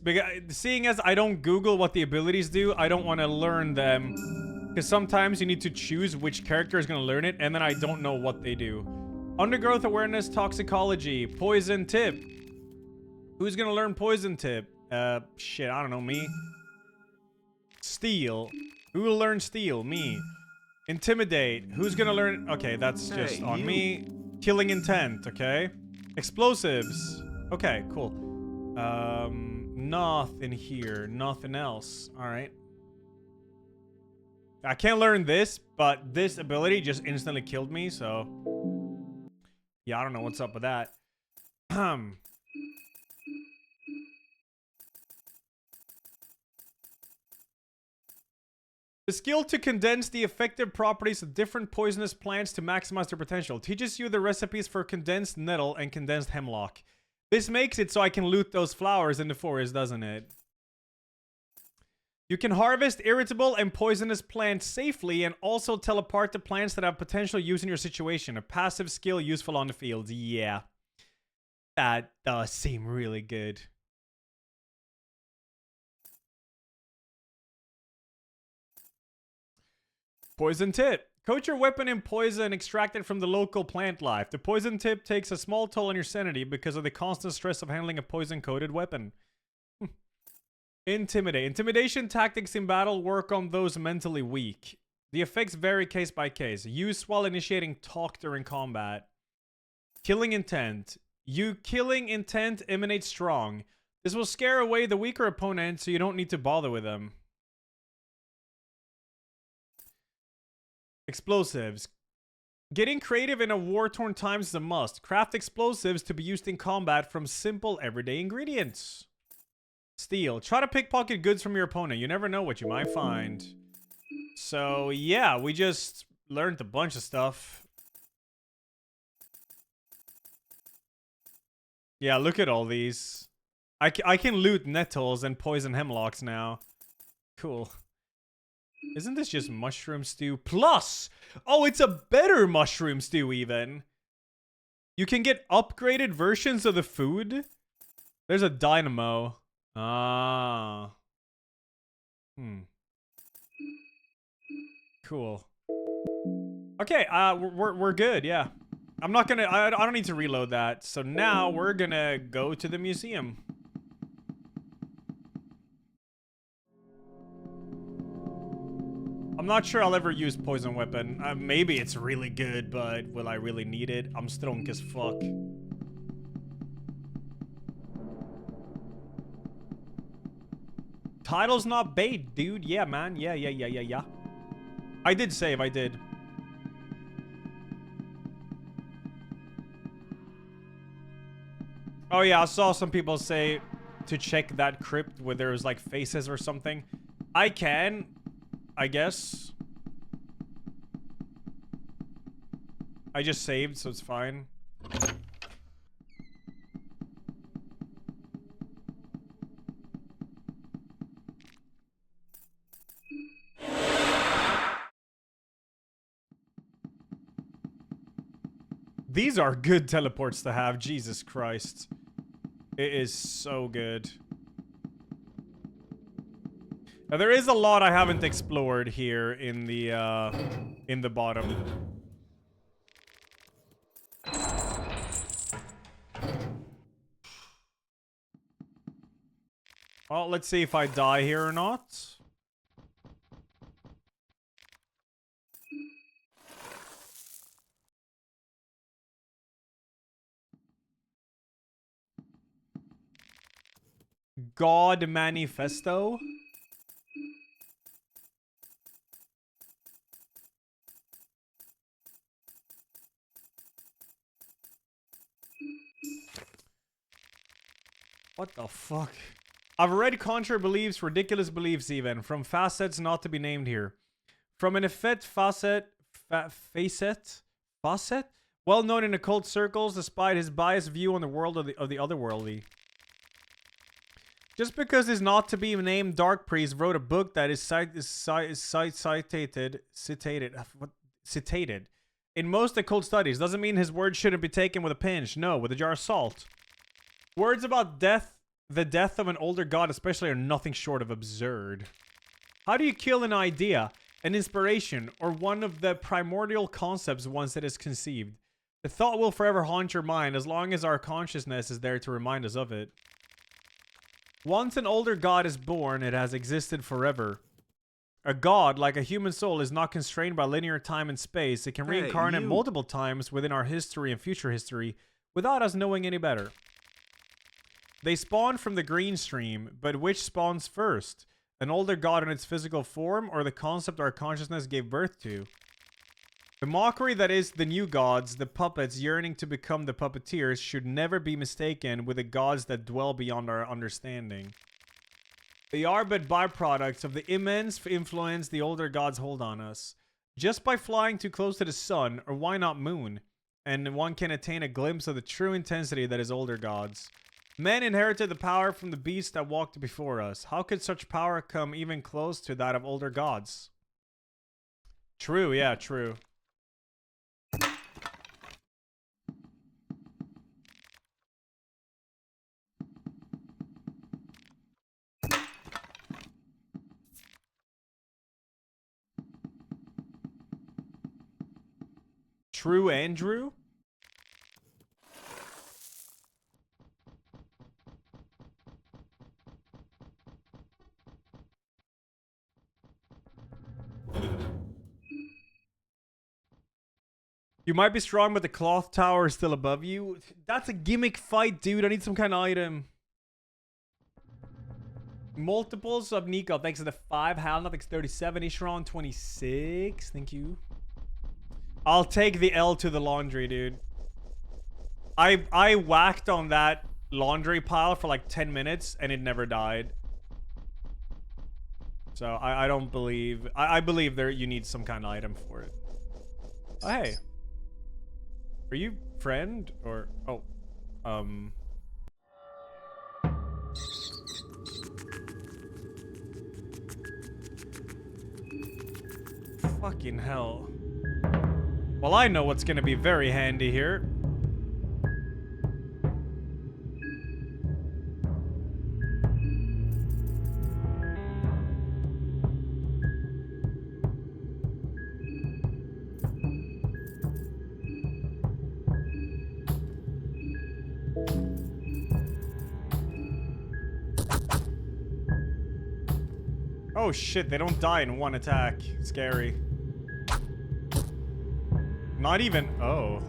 Seeing as I don't Google what the abilities do, I don't want to learn them. Because sometimes you need to choose which character is going to learn it, and then I don't know what they do. Undergrowth Awareness, Toxicology, Poison Tip. Who's gonna learn Poison Tip? Shit, I don't know, me. Steal. Who will learn Steal? Me. Intimidate. Who's gonna learn... Okay, that's just on me. Killing Intent, okay. Explosives. Okay, cool. Nothing here. Nothing else. Alright. I can't learn this, but this ability just instantly killed me, so... Yeah, I don't know what's up with that. The skill to condense the effective properties of different poisonous plants to maximize their potential teaches you the recipes for condensed nettle and condensed hemlock. This makes it so I can loot those flowers in the forest, doesn't it? You can harvest irritable and poisonous plants safely and also teleport to plants that have potential use in your situation. A passive skill useful on the field. Yeah. That does seem really good. Poison Tip. Coat your weapon in poison extracted from the local plant life. The Poison Tip takes a small toll on your sanity because of the constant stress of handling a poison-coated weapon. Intimidate. Intimidation tactics in battle work on those mentally weak. The effects vary case by case. Use while initiating talk during combat. Killing Intent. Killing Intent emanates strong. This will scare away the weaker opponent so you don't need to bother with them. Explosives. Getting creative in a war-torn times is a must. Craft explosives to be used in combat from simple everyday ingredients. Steal. Try to pickpocket goods from your opponent. You never know what you might find. So, yeah, we just learned a bunch of stuff. Yeah, look at all these. I can loot nettles and poison hemlocks now. Cool. Isn't this just mushroom stew plus? Oh, it's a better mushroom stew even. You can get upgraded versions of the food. There's a dynamo. Ah. Cool. Okay, we're good, yeah. I'm not gonna, I don't need to reload that. So now we're gonna go to the museum. I'm not sure I'll ever use poison weapon. Maybe it's really good, but will I really need it? I'm strong as fuck. Title's not bait, dude. Yeah, man. Yeah. I did save, I did. Oh yeah, I saw some people say to check that crypt where there's like faces or something. I can, I guess. I just saved, so it's fine. These are good teleports to have, Jesus Christ. It is so good. Now there is a lot I haven't explored here in the bottom. Well, let's see if I die here or not. God Manifesto. What the fuck? I've read contrary beliefs, ridiculous beliefs even, from facets not to be named here. From an effete facet, well known in occult circles despite his biased view on the world of the otherworldly. Just because his not to be named dark priest wrote a book that is citated in most occult studies doesn't mean his words shouldn't be taken with a pinch. No, with a jar of salt. Words about death, the death of an older god especially, are nothing short of absurd. How do you kill an idea, an inspiration, or one of the primordial concepts once it is conceived? The thought will forever haunt your mind as long as our consciousness is there to remind us of it. Once an older god is born, it has existed forever. A god, like a human soul, is not constrained by linear time and space. It can reincarnate multiple times within our history and future history without us knowing any better. They spawn from the green stream, but which spawns first? An older god in its physical form, or the concept our consciousness gave birth to? The mockery that is the new gods, the puppets yearning to become the puppeteers, should never be mistaken with the gods that dwell beyond our understanding. They are but byproducts of the immense influence the older gods hold on us. Just by flying too close to the sun, or why not moon, and one can attain a glimpse of the true intensity that is older gods. Men inherited the power from the beasts that walked before us. How could such power come even close to that of older gods? True, yeah, true. True, Andrew? You might be strong, but the cloth tower is still above you. That's a gimmick fight, dude. I need some kind of item. Multiples of Nico. Thanks to the 5. Hal, thanks 37. Ishron 26. Thank you. I'll take the L to the laundry, dude. I whacked on that laundry pile for like 10 minutes and it never died. So I don't believe... I believe there you need some kind of item for it. Oh, hey. Are you friend or... Oh. Fucking hell. Well, I know what's gonna be very handy here. Oh shit, they don't die in one attack. Scary. Not even... Oh.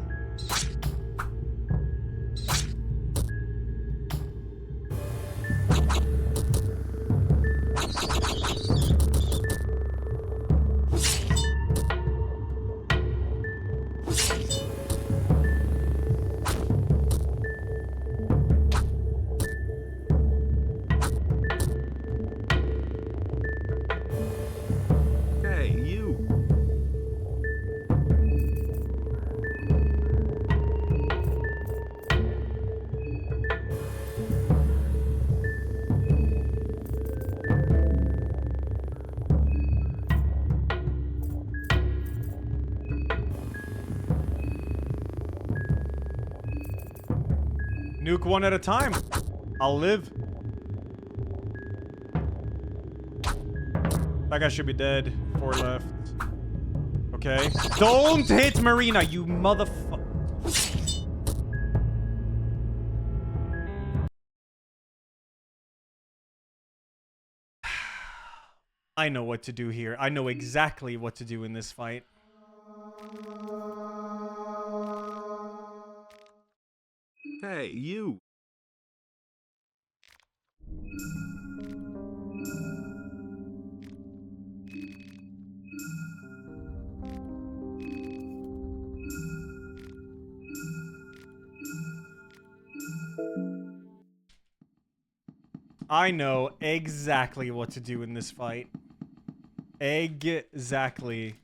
Nuke one at a time. I'll live. That guy should be dead. 4 left. Okay. Don't hit Marina, you motherfucker. I know what to do here. I know exactly what to do in this fight.
Hey, you.
I know exactly what to do in this fight. Exactly.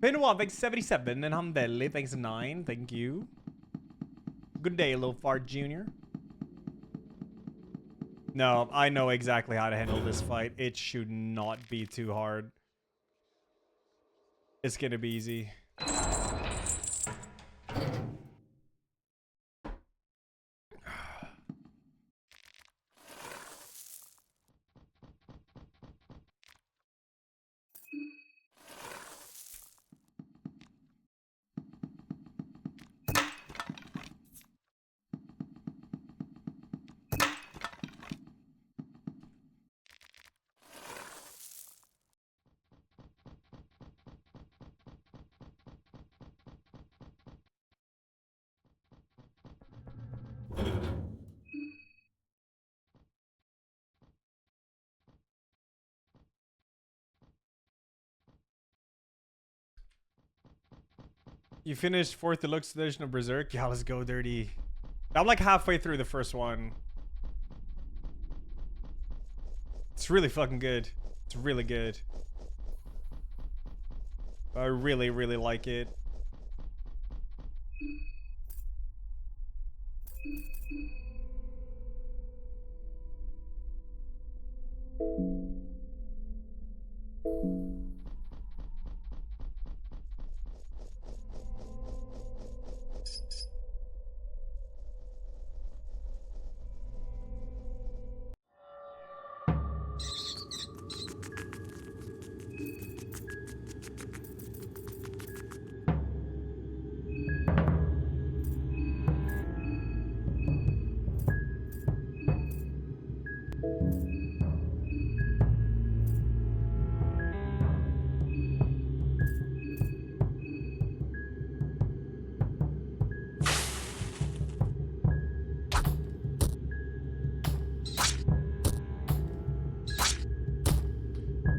Benoit, thanks 77, and Hamdeli, thanks 9, thank you. Good day, little fart junior. No, I know exactly how to handle this fight. It should not be too hard. It's gonna be easy. You finished 4th deluxe edition of Berserk? Yeah, let's go, dirty. I'm like halfway through the first one. It's really fucking good. It's really good. I really, really like it.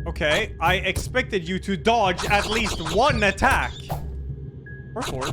Okay, I expected you to dodge at least one attack. Or 4.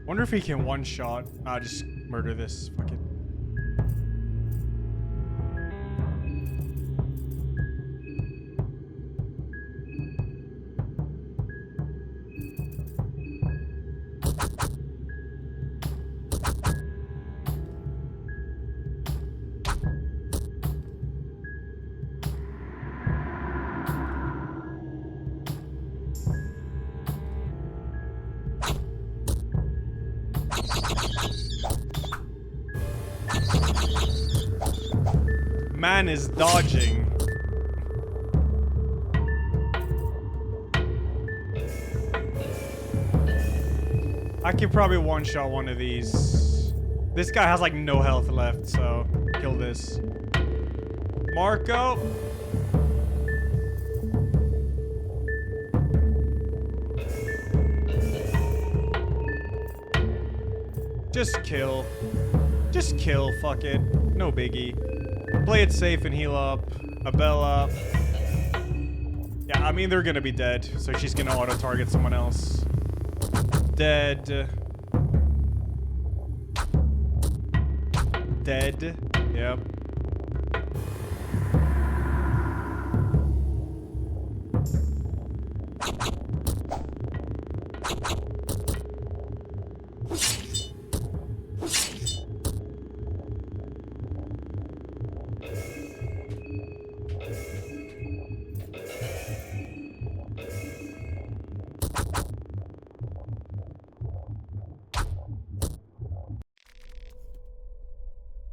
Wonder if he can one-shot. Just murder this. Fuck it. Man is dodging. I could probably one-shot one of these. This guy has like no health left, so kill this. Marco. Just kill. Just kill, fuck it. No biggie. Play it safe and heal up. Abella. Yeah, I mean, they're gonna be dead, so she's gonna auto-target someone else. Dead. Dead. Yep.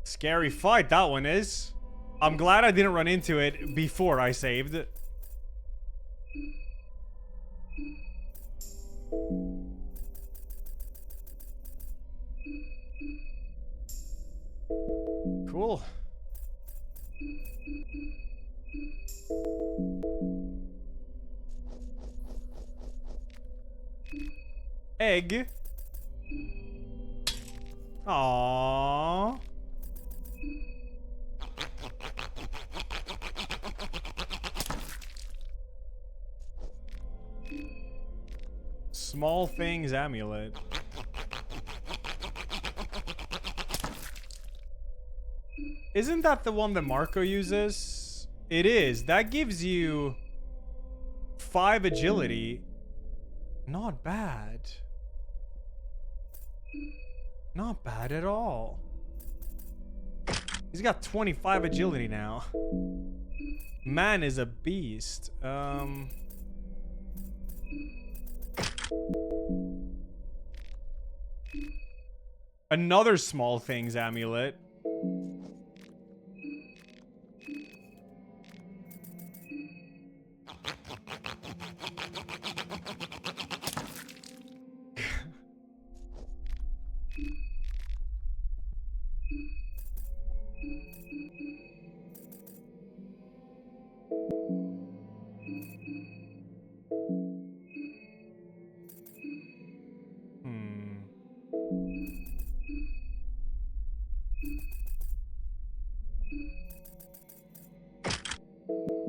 Scary fight that one is. I'm glad I didn't run into it before I saved. Cool. Egg. Aww. Small things amulet. Isn't that the one that Marco uses? It is. That gives you 5 agility. Not bad. Not bad at all. He's got 25 agility now. Man is a beast. Another small things amulet.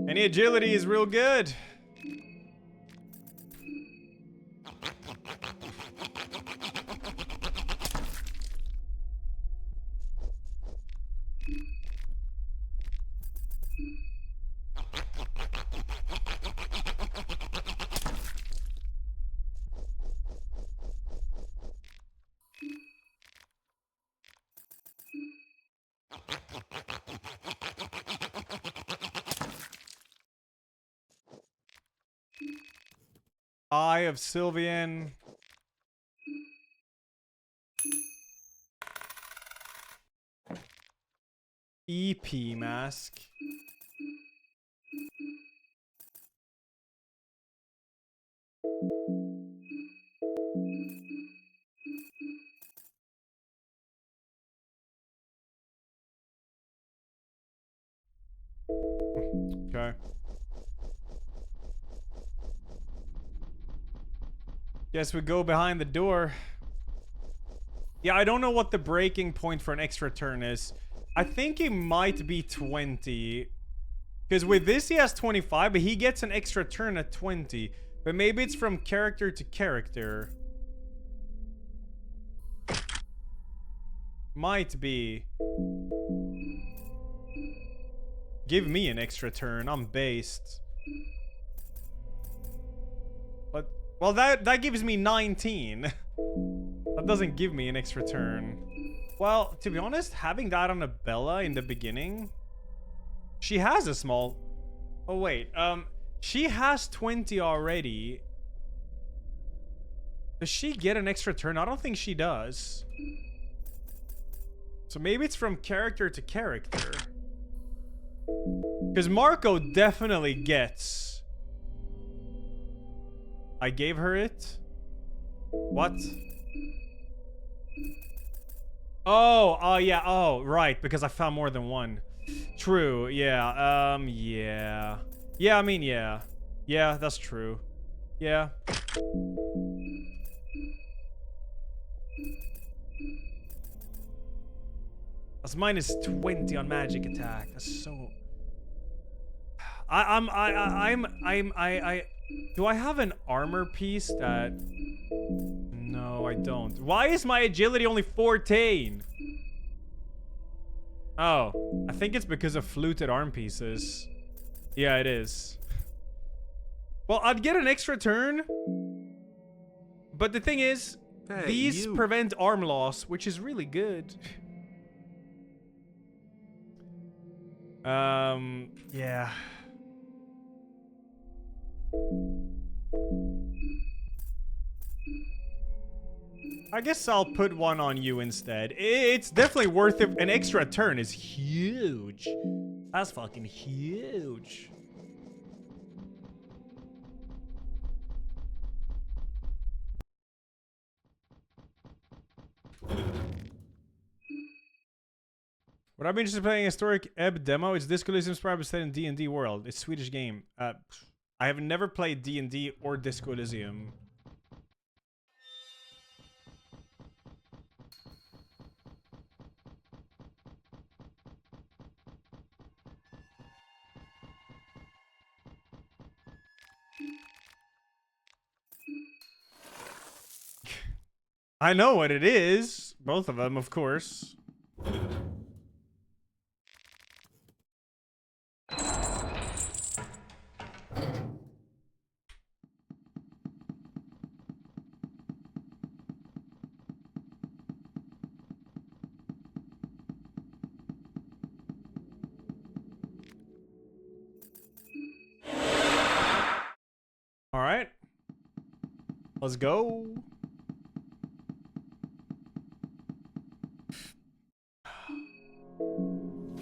Any agility is real good. Eye of Sylvian. EP mask. Okay. Guess we go behind the door. Yeah, I don't know what the breaking point for an extra turn is. I think it might be 20. Because with this he has 25, but he gets an extra turn at 20. But maybe it's from character to character. Might be. Give me an extra turn. I'm based. But, well, that gives me 19. That doesn't give me an extra turn. Well, to be honest, having that on a Bella in the beginning, she has a small... Oh, wait. She has 20 already. Does she get an extra turn? I don't think she does. So maybe it's from character to character. Because Marco definitely gets... I gave her it? What? Oh, yeah. Oh, right. Because I found more than one. True. Yeah. Yeah. Yeah, I mean, yeah. Yeah, that's true. Yeah. That's minus 20 on magic attack. That's so... I do I have an armor piece that... No, I don't. Why is my agility only 14? Oh, I think it's because of fluted arm pieces. Yeah, it is. Well, I'd get an extra turn. But the thing is,
Hey,
these
you.
prevent arm loss, which is really good. Yeah. I guess I'll put one on you instead. It's definitely worth it. An extra turn is huge. That's fucking huge. Would I be interested in playing a historic Ebb demo? It's Disco Elysium inspired set in D&D world. It's a Swedish game. I have never played D&D or Disco Elysium. I know what it is. Both of them, of course. All right. Let's go.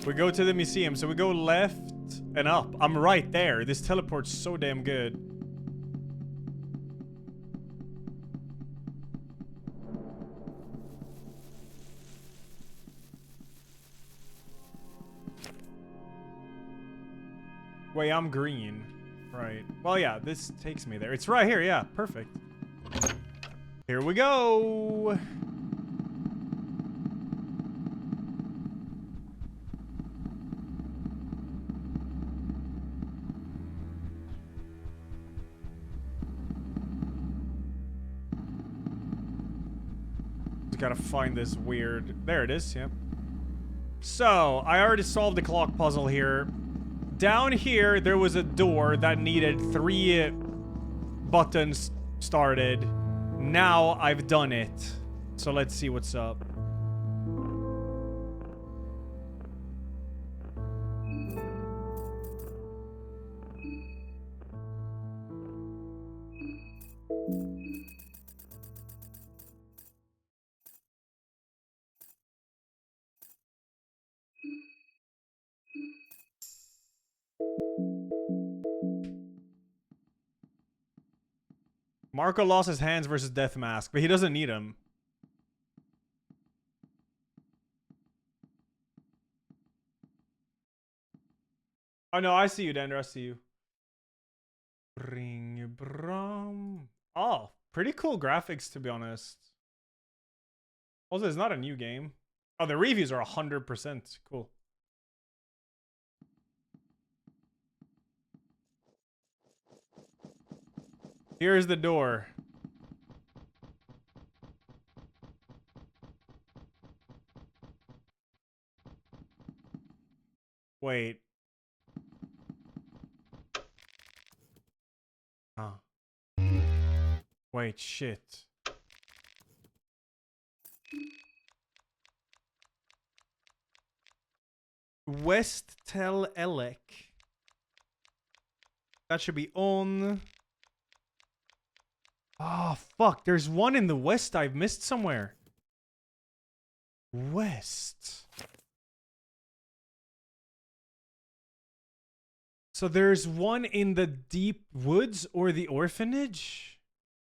We go to the museum, so we go left and up. I'm right there. This teleport's so damn good. Wait, I'm green. Right. Well, yeah, this takes me there. It's right here, yeah. Perfect. Here we go. Just gotta find this weird... There it is, yep. So, I already solved the clock puzzle here. Down here, there was a door that needed 3 buttons started. Now I've done it. So let's see what's up. Marco lost his hands versus Death Mask, but he doesn't need them. Oh no, I see you, Dander. I see you. Bring Brom. Oh, pretty cool graphics, to be honest. Also, it's not a new game. Oh, the reviews are 100% cool. Here's the door. Wait. Oh. Wait, shit. West Tel Elec. That should be on. Oh, fuck. There's one in the west I've missed somewhere. West. So there's one in the deep woods or the orphanage?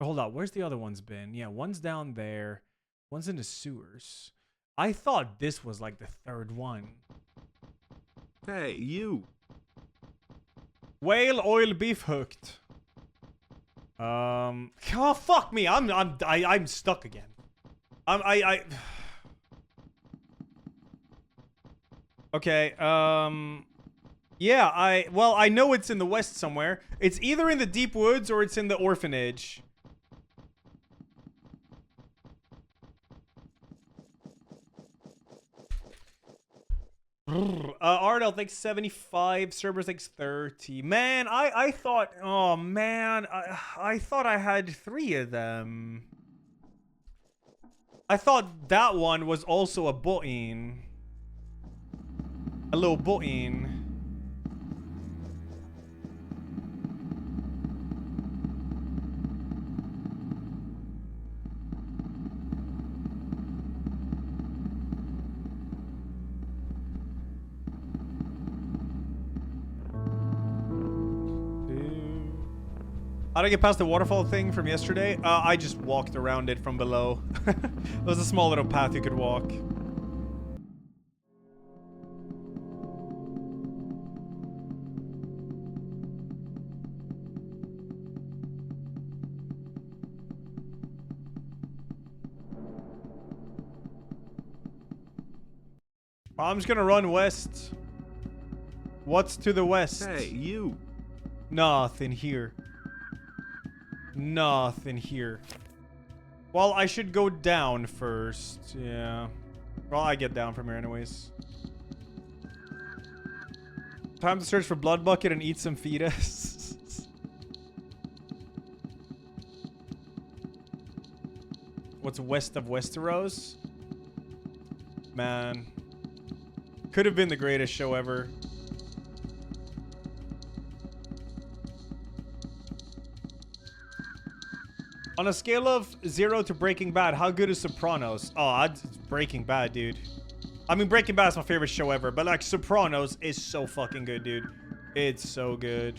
Hold on, where's the other ones been? Yeah, one's down there. One's in the sewers. I thought this was like the third one.
Hey, you.
Whale oil beef hooked. Oh fuck me! I'm stuck again. Okay. Yeah. I know it's in the west somewhere. It's either in the deep woods or it's in the orphanage. Ardell thinks 75, Cerberus thinks 30. Man, I thought, oh man, I thought I had 3 of them. I thought that one was also a button. A little button. How did I get past the waterfall thing from yesterday? I just walked around it from below. There was a small little path you could walk. I'm just gonna run west. What's to the west?
Hey, you.
Nothing here. Nothing here. Well, I should go down first. Yeah. Well, I get down from here anyways. Time to search for Blood Bucket and eat some fetus. What's west of Westeros? Man. Could have been the greatest show ever. On a scale of 0 to Breaking Bad, how good is Sopranos? Oh, it's Breaking Bad, dude. I mean, Breaking Bad is my favorite show ever, but like Sopranos is so fucking good, dude. It's so good.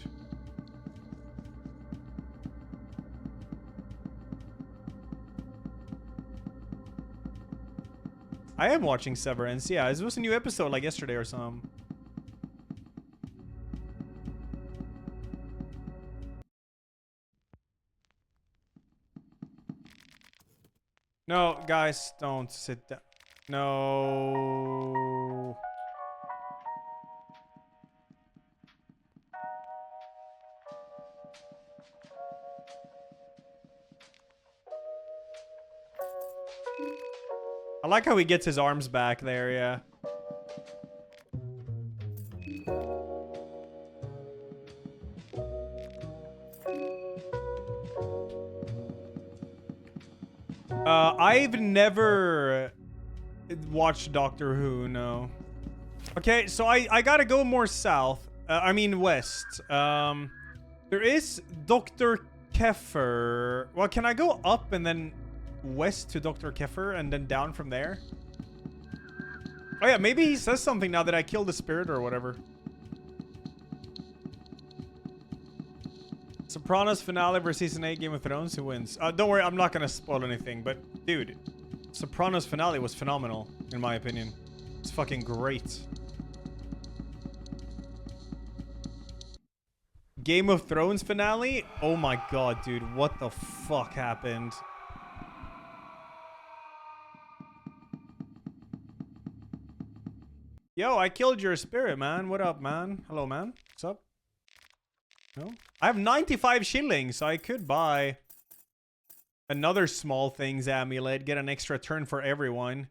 I am watching Severance. Yeah, it was a new episode like yesterday or something. No, guys, don't sit down. No. I like how he gets his arms back there, yeah. I've never watched Doctor Who, no. Okay, so I gotta go more south. I mean west. There is Dr. Keffer. Well, can I go up and then west to Dr. Keffer and then down from there? Oh yeah, maybe he says something now that I killed the spirit or whatever. Sopranos finale versus season 8 Game of Thrones, who wins? Don't worry, I'm not gonna spoil anything, but dude, Sopranos finale was phenomenal, in my opinion. It's fucking great. Game of Thrones finale? Oh my god, dude, what the fuck happened? Yo, I killed your spirit, man. What up, man? Hello, man. What's up? No? I have 95 shillings, so I could buy another small things amulet, get an extra turn for everyone.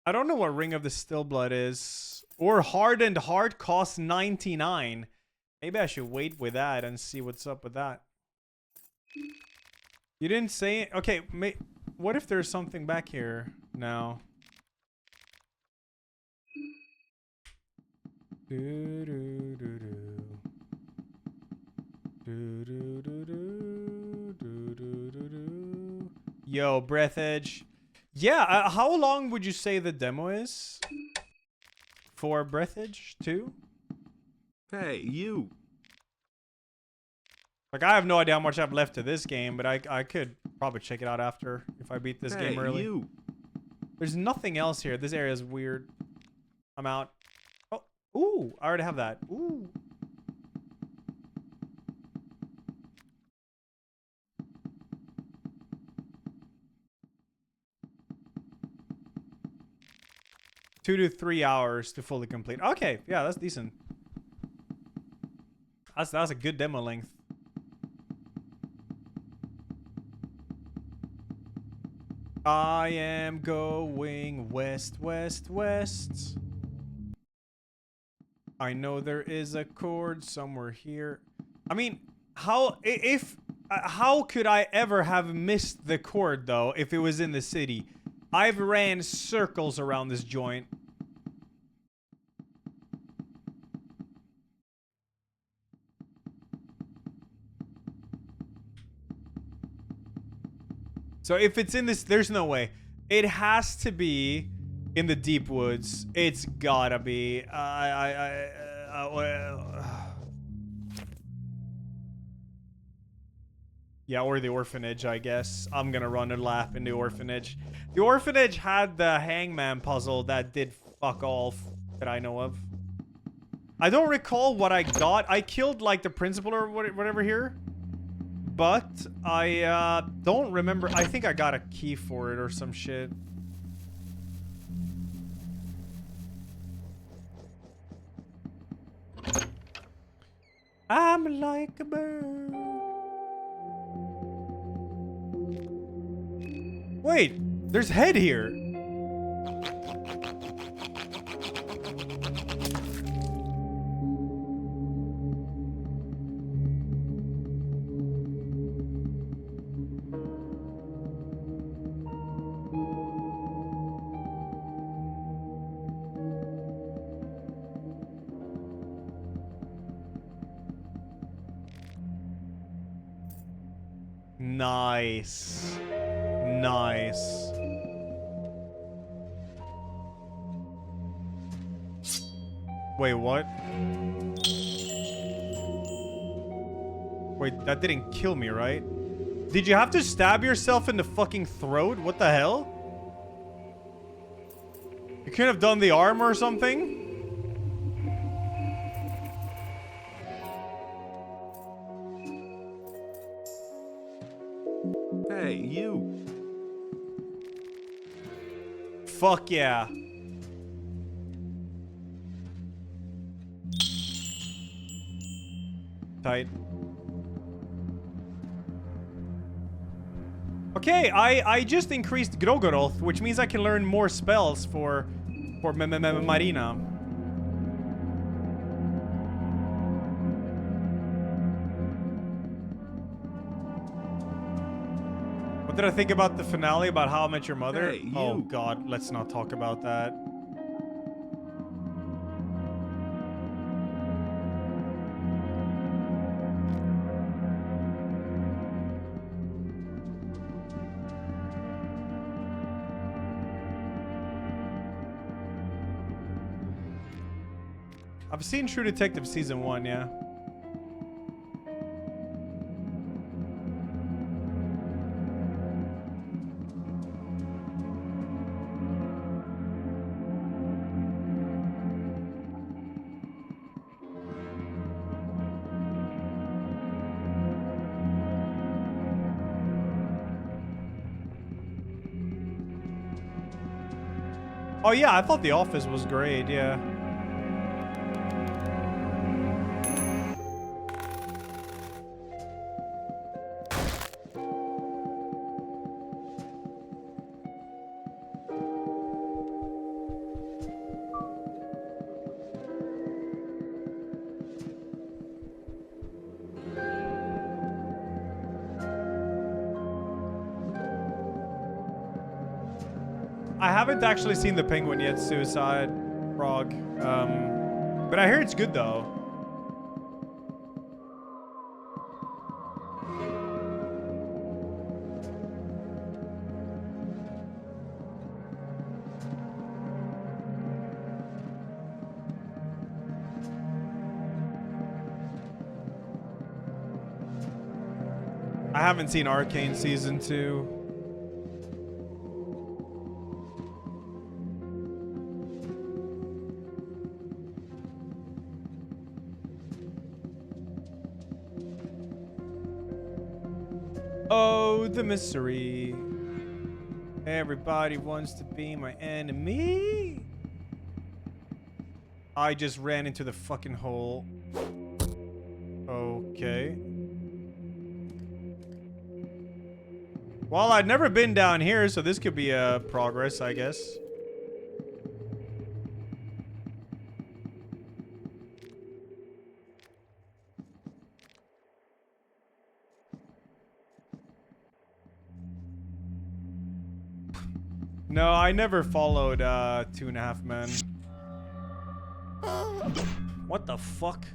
I don't know what Ring of the Stillblood is. Or Hardened Heart costs 99. Maybe I should wait with that and see what's up with that. You didn't say it? Okay, what if there's something back here now? Yo, Breath Edge. Yeah, how long would you say the demo is? For Breath Edge 2?
Hey, you.
Like, I have no idea how much I have left to this game, but I could probably check it out after if I beat this game early.
You.
There's nothing else here. This area is weird. I'm out. Oh, ooh, I already have that. Ooh. Two to 3 hours to fully complete. Okay, yeah, that's decent. That's a good demo length. I am going west, west, west. I know there is a chord somewhere here. I mean, how could I ever have missed the chord though if it was in the city? I've ran circles around this joint. So if it's in this, there's no way. It has to be in the deep woods. It's gotta be. Yeah, or the orphanage, I guess. I'm gonna run a lap in the orphanage. The orphanage had the hangman puzzle that did fuck all that I know of. I don't recall what I got. I killed like the principal or whatever here. But I don't remember. I think I got a key for it or some shit. I'm like a bird. Wait, there's head here. Nice. Nice. Wait, what? Wait, that didn't kill me, right? Did you have to stab yourself in the fucking throat? What the hell? You couldn't have done the arm or something?
Hey, you.
Fuck yeah. Tight. Okay, I just increased Grogoroth, which means I can learn more spells for Marina. What did I think about the finale about How I Met Your Mother?
Hey,
Oh
you.
god, let's not talk about that. I've seen True Detective season 1, yeah. Oh yeah, I thought The Office was great, yeah. I haven't actually seen The Penguin yet, Suicide Frog. But I hear it's good though. I haven't seen Arcane Season 2. Oh, the mystery. Everybody wants to be my enemy. I just ran into the fucking hole. Okay. Well, I'd never been down here, so this could be a progress, I guess. No, I never followed 2.5 Men. What the fuck?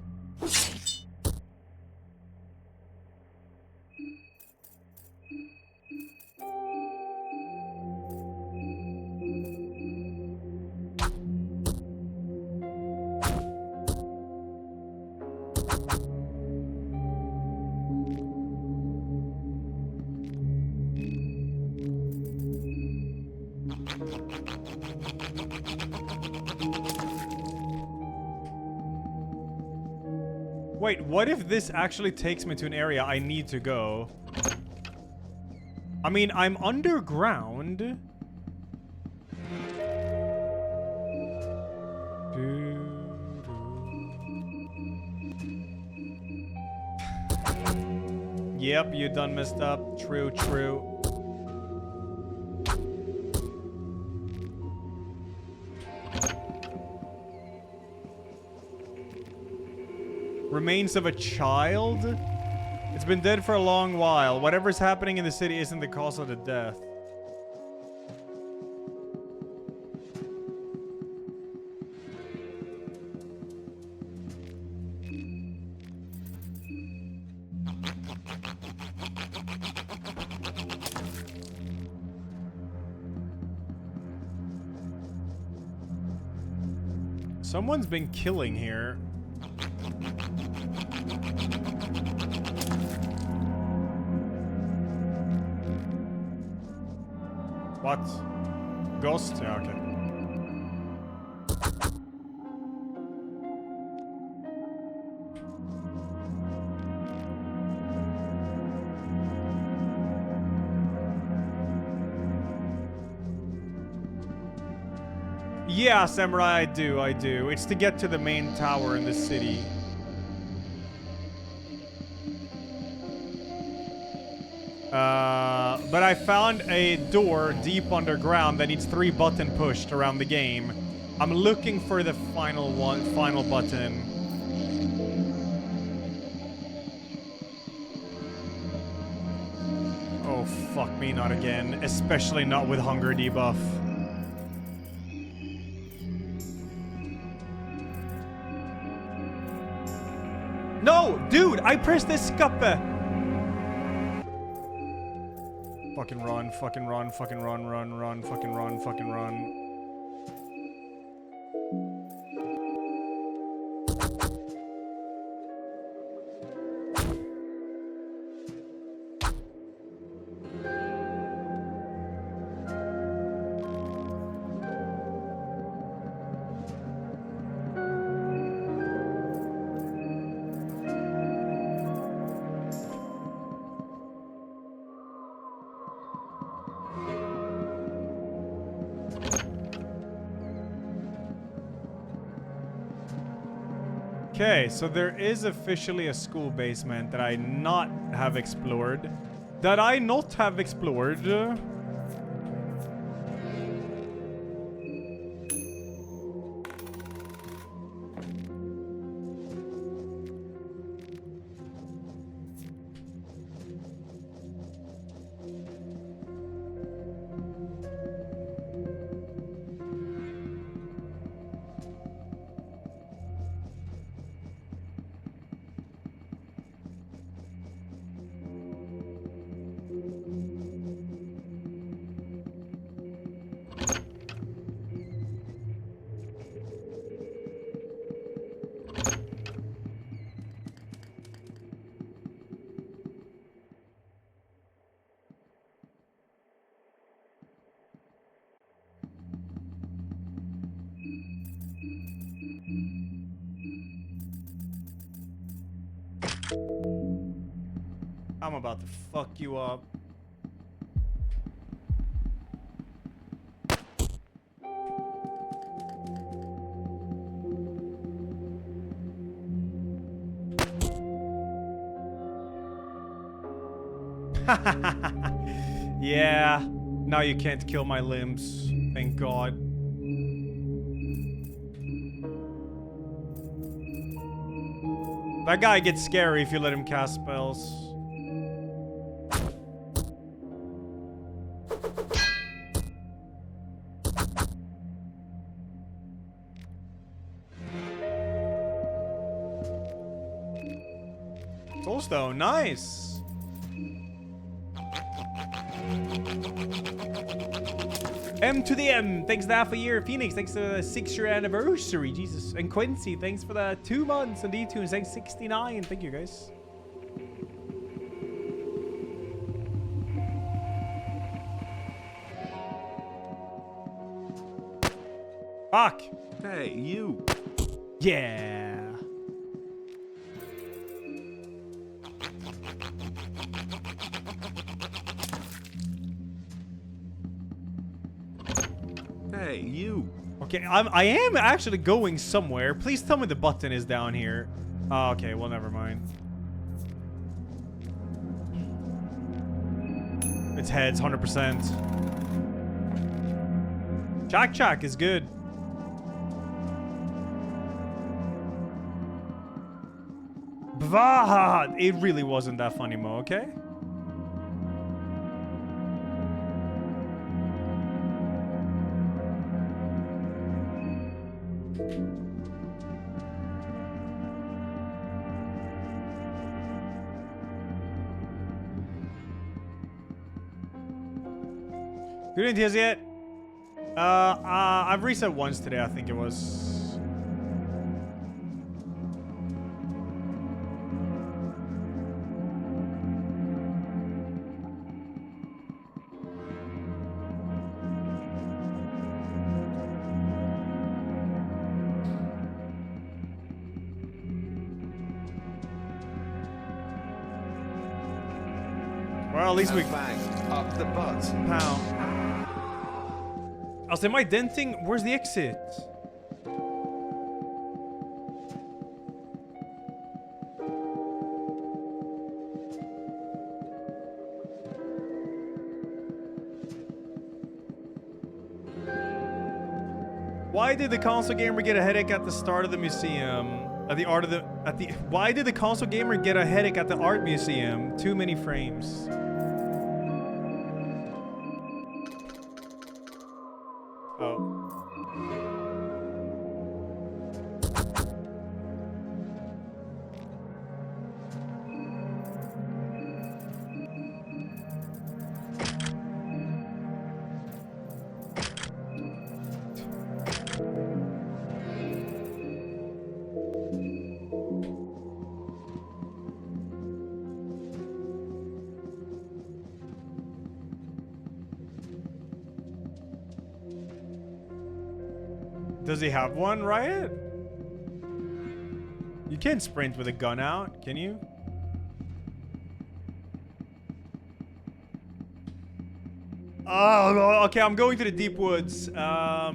Wait, what if this actually takes me to an area I need to go? I mean, I'm underground. Yep, you done messed up. True, true. Remains of a child? It's been dead for a long while. Whatever's happening in the city isn't the cause of the death. Someone's been killing here. What? Ghost? Yeah, okay. Yeah, Samurai, I do. It's to get to the main tower in the city. But I found a door deep underground that needs 3 buttons pushed around the game. I'm looking for the final button. Oh, fuck me, not again. Especially not with hunger debuff. No, dude, I pressed escape. Fucking run, fucking run, fucking run, run, fucking run, fucking run. Okay, so there is officially a school basement that I not have explored. That I not have explored. I'm about to fuck you up. Yeah. Now you can't kill my limbs. Thank God. That guy gets scary if you let him cast spells. Soulstone, nice. M to the M, thanks for half a year. Phoenix, thanks for the 6-year anniversary. Jesus. And Quincy, thanks for the 2 months. And D-Tunes, thanks 69. Thank you, guys. Fuck.
Hey, you.
Yeah.
Hey, you.
Okay, I am actually going somewhere. Please tell me the button is down here. Oh, okay, well, never mind. It's heads, 100%. Chak is good. Bvad! It really wasn't that funny, Mo, okay? Good ideas yet? I've reset once today, I think it was. Well, at least we
Bang. Up the butt.
pound. I was am I denting? Where's the exit? Why did the console gamer get a headache at the start of the museum? Why did the console gamer get a headache at the art museum? Too many frames. Oh. Does he have one, Riot? You can't sprint with a gun out, can you? Oh, okay, I'm going to the deep woods. I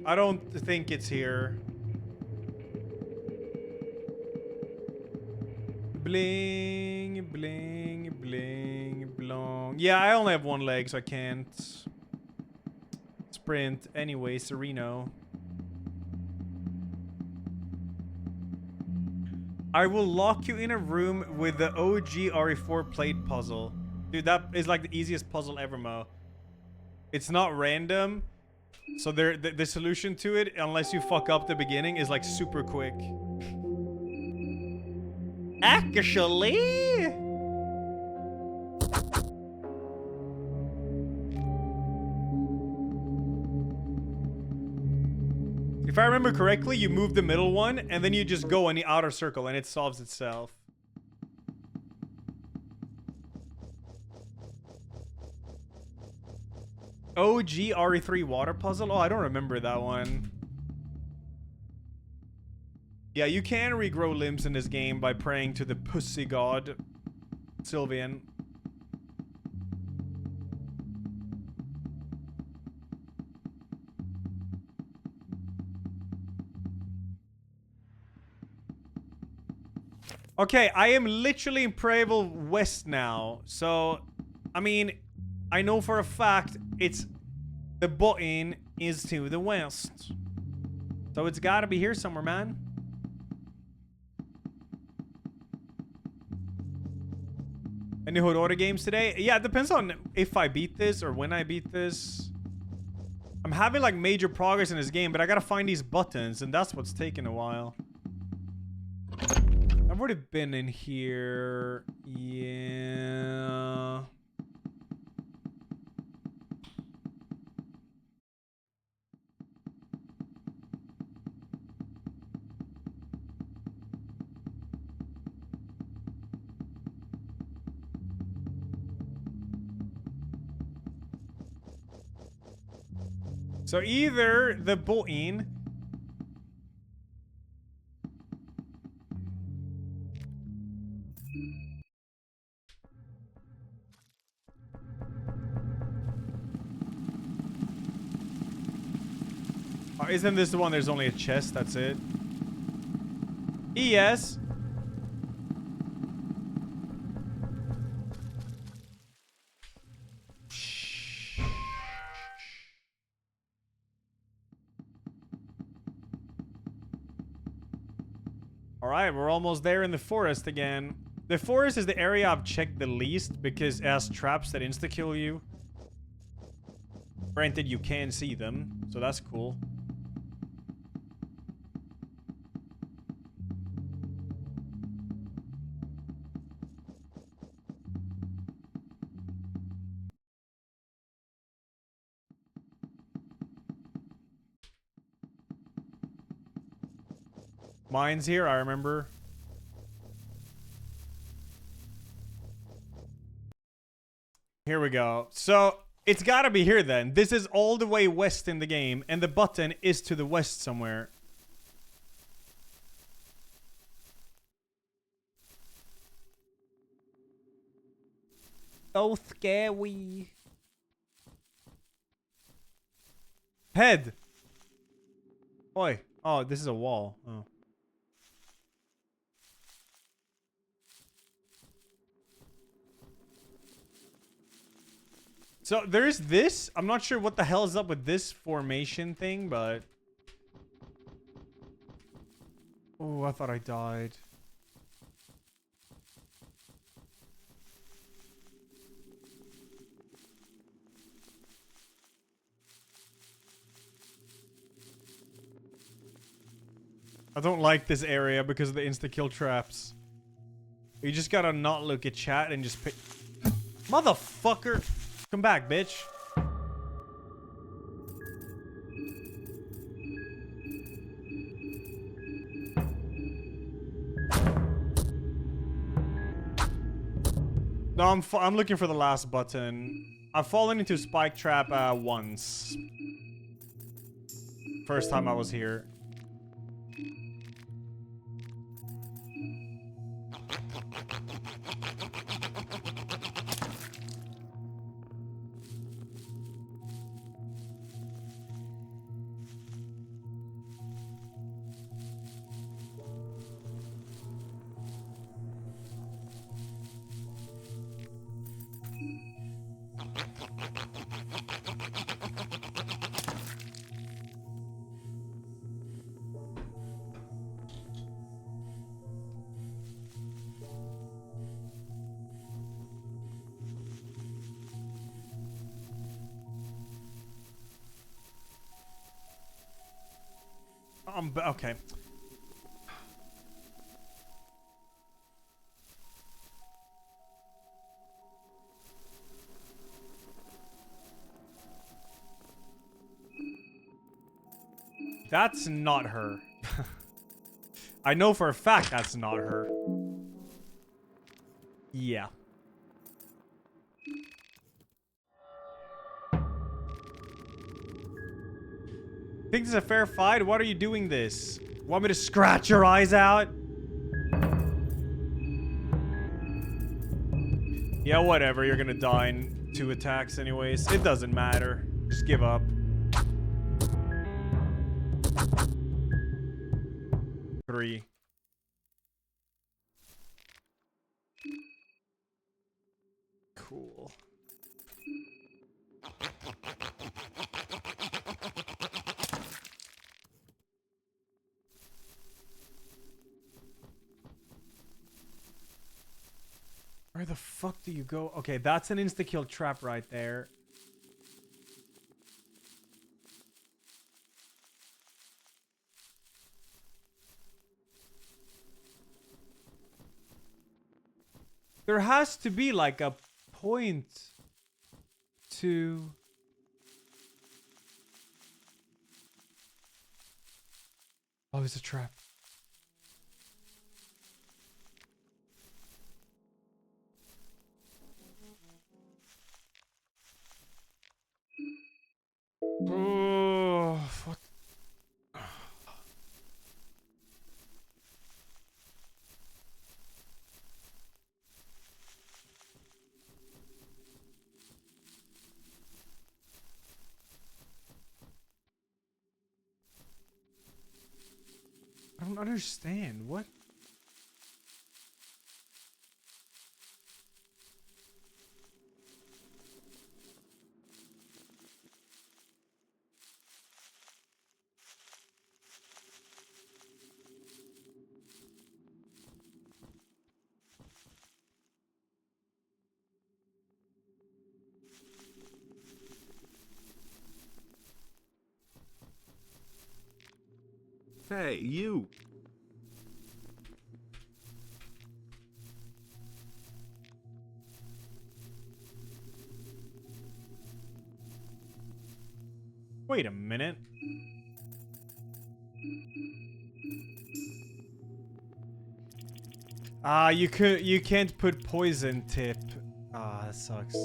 don't think it's here. Bling, bling, bling, blong. Yeah, I only have one leg, so I can't sprint. Anyway, Sereno. I will lock you in a room with the OG RE4 plate puzzle. Dude, that is like the easiest puzzle ever, Mo. It's not random. So the solution to it, unless you fuck up the beginning, is like super quick. Actually... If I remember correctly, you move the middle one, and then you just go in the outer circle, and it solves itself. OG RE3 water puzzle? Oh, I don't remember that one. Yeah, you can regrow limbs in this game by praying to the pussy god, Sylvian. Okay, I am literally in Prayable West now. So, I mean, I know for a fact it's... The button is to the west. So it's gotta be here somewhere, man. Any Hodora games today? Yeah, it depends on if I beat this or when I beat this. I'm having like major progress in this game, but I gotta find these buttons, and that's what's taking a while. I've already been in here. Yeah. So either the button... Oh, isn't this the one there's only a chest? That's it. Yes. Alright, we're almost there in the forest again. The forest is the area I've checked the least because it has traps that insta-kill you. Granted, you can see them, so that's cool. Mine's here, I remember. Here we go. So, it's gotta be here then. This is all the way west in the game, and the button is to the west somewhere. So scary. Head! Oi. Oh, this is a wall. Oh. So there's this. I'm not sure what the hell is up with this formation thing, but... Oh, I thought I died. I don't like this area because of the insta-kill traps. You just gotta not look at chat and just pick... Motherfucker! Come back, bitch. No, I'm looking for the last button. I've fallen into a spike trap once. First time I was here. Okay. That's not her. I know for a fact that's not her. Yeah. Think this is a fair fight? Why are you doing this? Want me to scratch your eyes out? Yeah, whatever. You're gonna die in 2 attacks anyways. It doesn't matter. Just give up. Three. Cool. Where the fuck do you go? Okay, that's an insta-kill trap right there. There has to be like a point to... Oh, it's a trap. Oh, what? I don't understand. What?
Hey, you.
Wait a minute. Ah, you can't put poison tip. Ah, that sucks.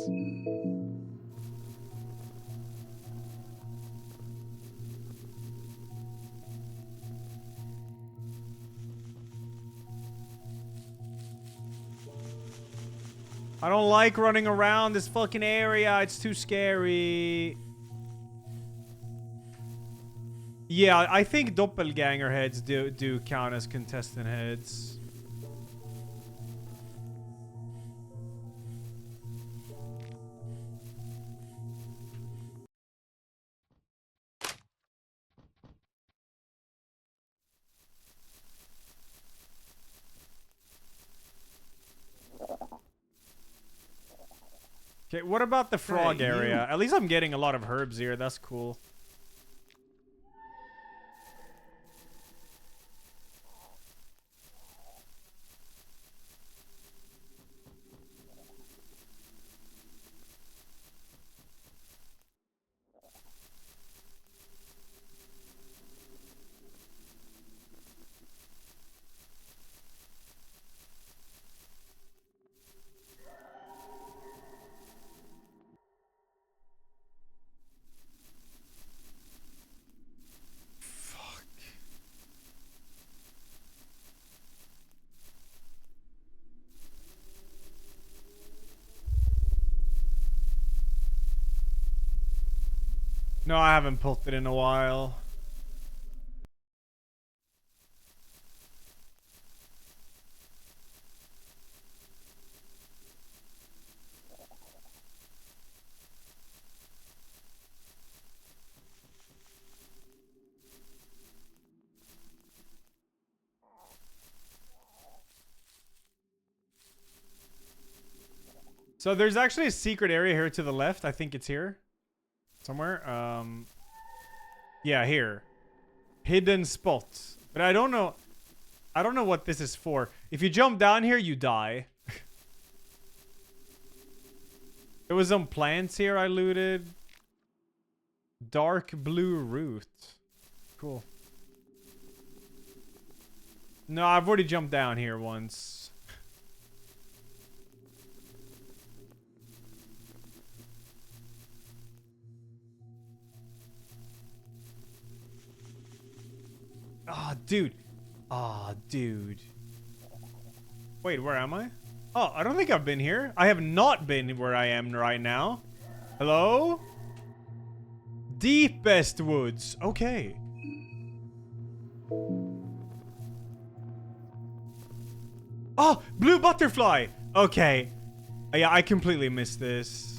I don't like running around this fucking area. It's too scary. Yeah, I think doppelganger heads do count as contestant heads. Okay, what about the frog
Hey,
area?
you.
At least I'm getting a lot of herbs here. That's cool. No, I haven't pulled it in a while. So there's actually a secret area here to the left. I think it's here. Somewhere. Yeah, here. Hidden spots. But I don't know. I don't know what this is for. If you jump down here, you die. There was some plants here I looted. Dark blue root. Cool. No, I've already jumped down here once. Ah, dude. Ah, dude. Wait, where am I? Oh, I don't think I've been here. I have not been where I am right now. Hello? Deepest woods. Okay. Oh, blue butterfly. Okay. Yeah, I completely missed this.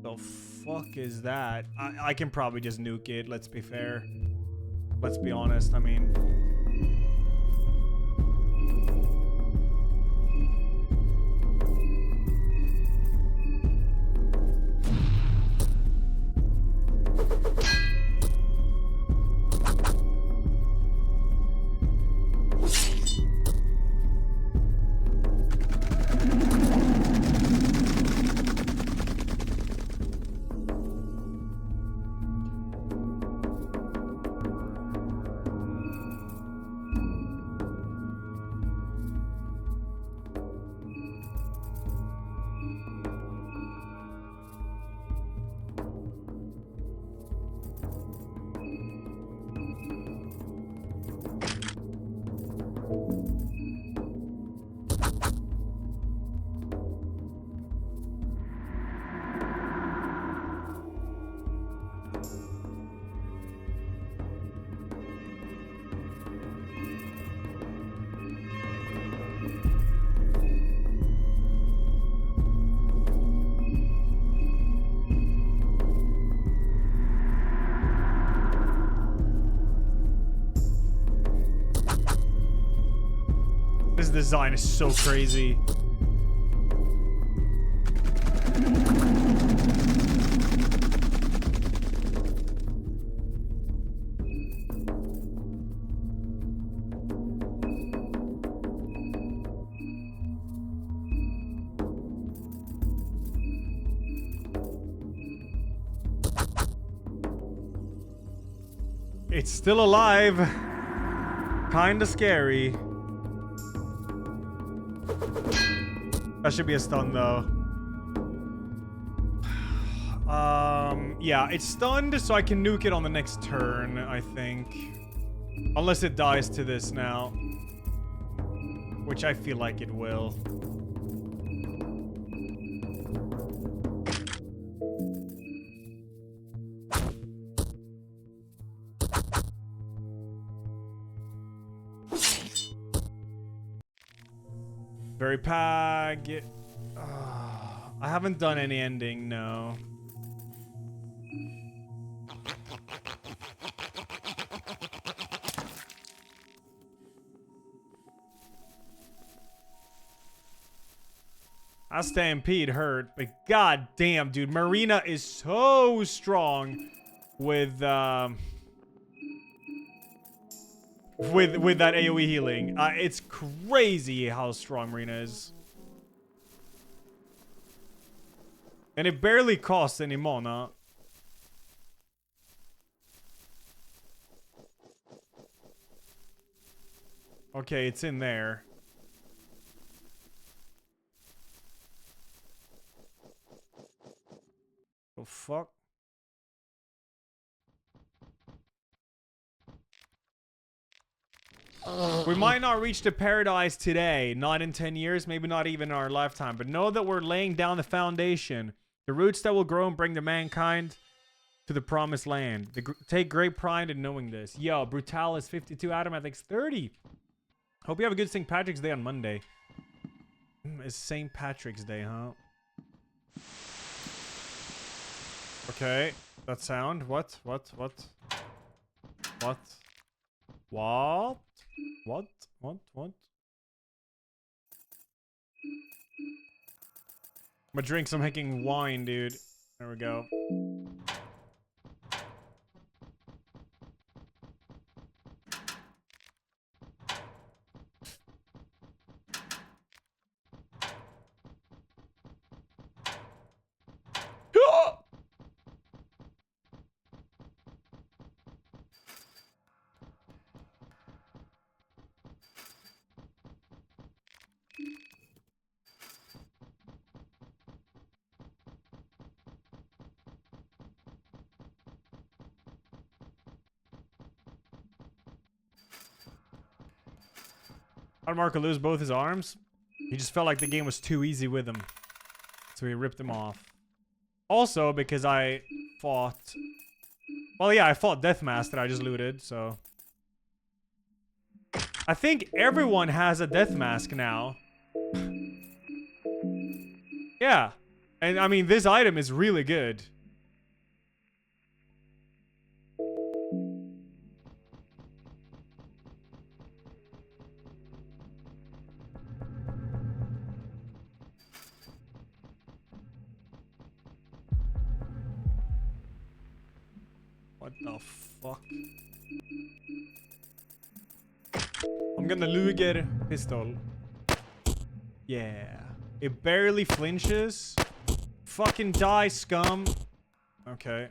The fuck is that? I can probably just nuke it, let's be fair. Let's be honest, I mean. This design is so crazy. It's still alive. Kinda scary. That should be a stun though. Yeah, it's stunned, so I can nuke it on the next turn, I think. Unless it dies to this now. Which I feel like it will. Very pag. I haven't done any ending, no. That stampede hurt, but god damn, dude, Marina is so strong with that AoE healing. It's crazy how strong Marina is. And it barely costs any mana. Okay, it's in there. Oh, fuck. We might not reach the paradise today, not in 10 years, maybe not even in our lifetime, but know that we're laying down the foundation, the roots that will grow and bring the mankind to the promised land. Take great pride in knowing this. Yo, Brutalis 52, Adam Ethics 30. Hope you have a good St. Patrick's Day on Monday. It's St. Patrick's Day, huh? Okay, that sound. What? What? What? What? What? What? What? What? I'm gonna drink some hecking wine, dude. There we go. How did Marco lose both his arms? He just felt like the game was too easy with him. So he ripped them off. Also, because I fought... Well, yeah, I fought Deathmask that I just looted, so... I think everyone has a Deathmask now. Yeah. And, I mean, this item is really good. What the fuck? I'm gonna Luger pistol. Yeah. It barely flinches. Fucking die, scum. Okay,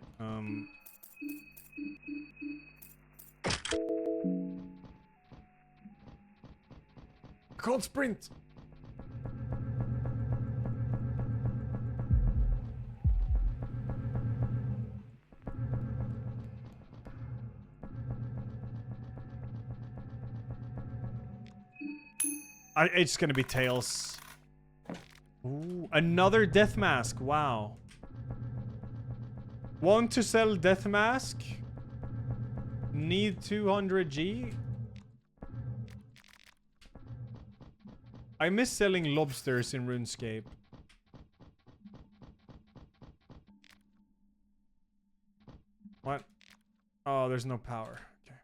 Cold sprint. It's gonna be Tails. Ooh, another death mask. Wow. Want to sell death mask? Need 200G? I miss selling lobsters in RuneScape. What? Oh, there's no power. Okay.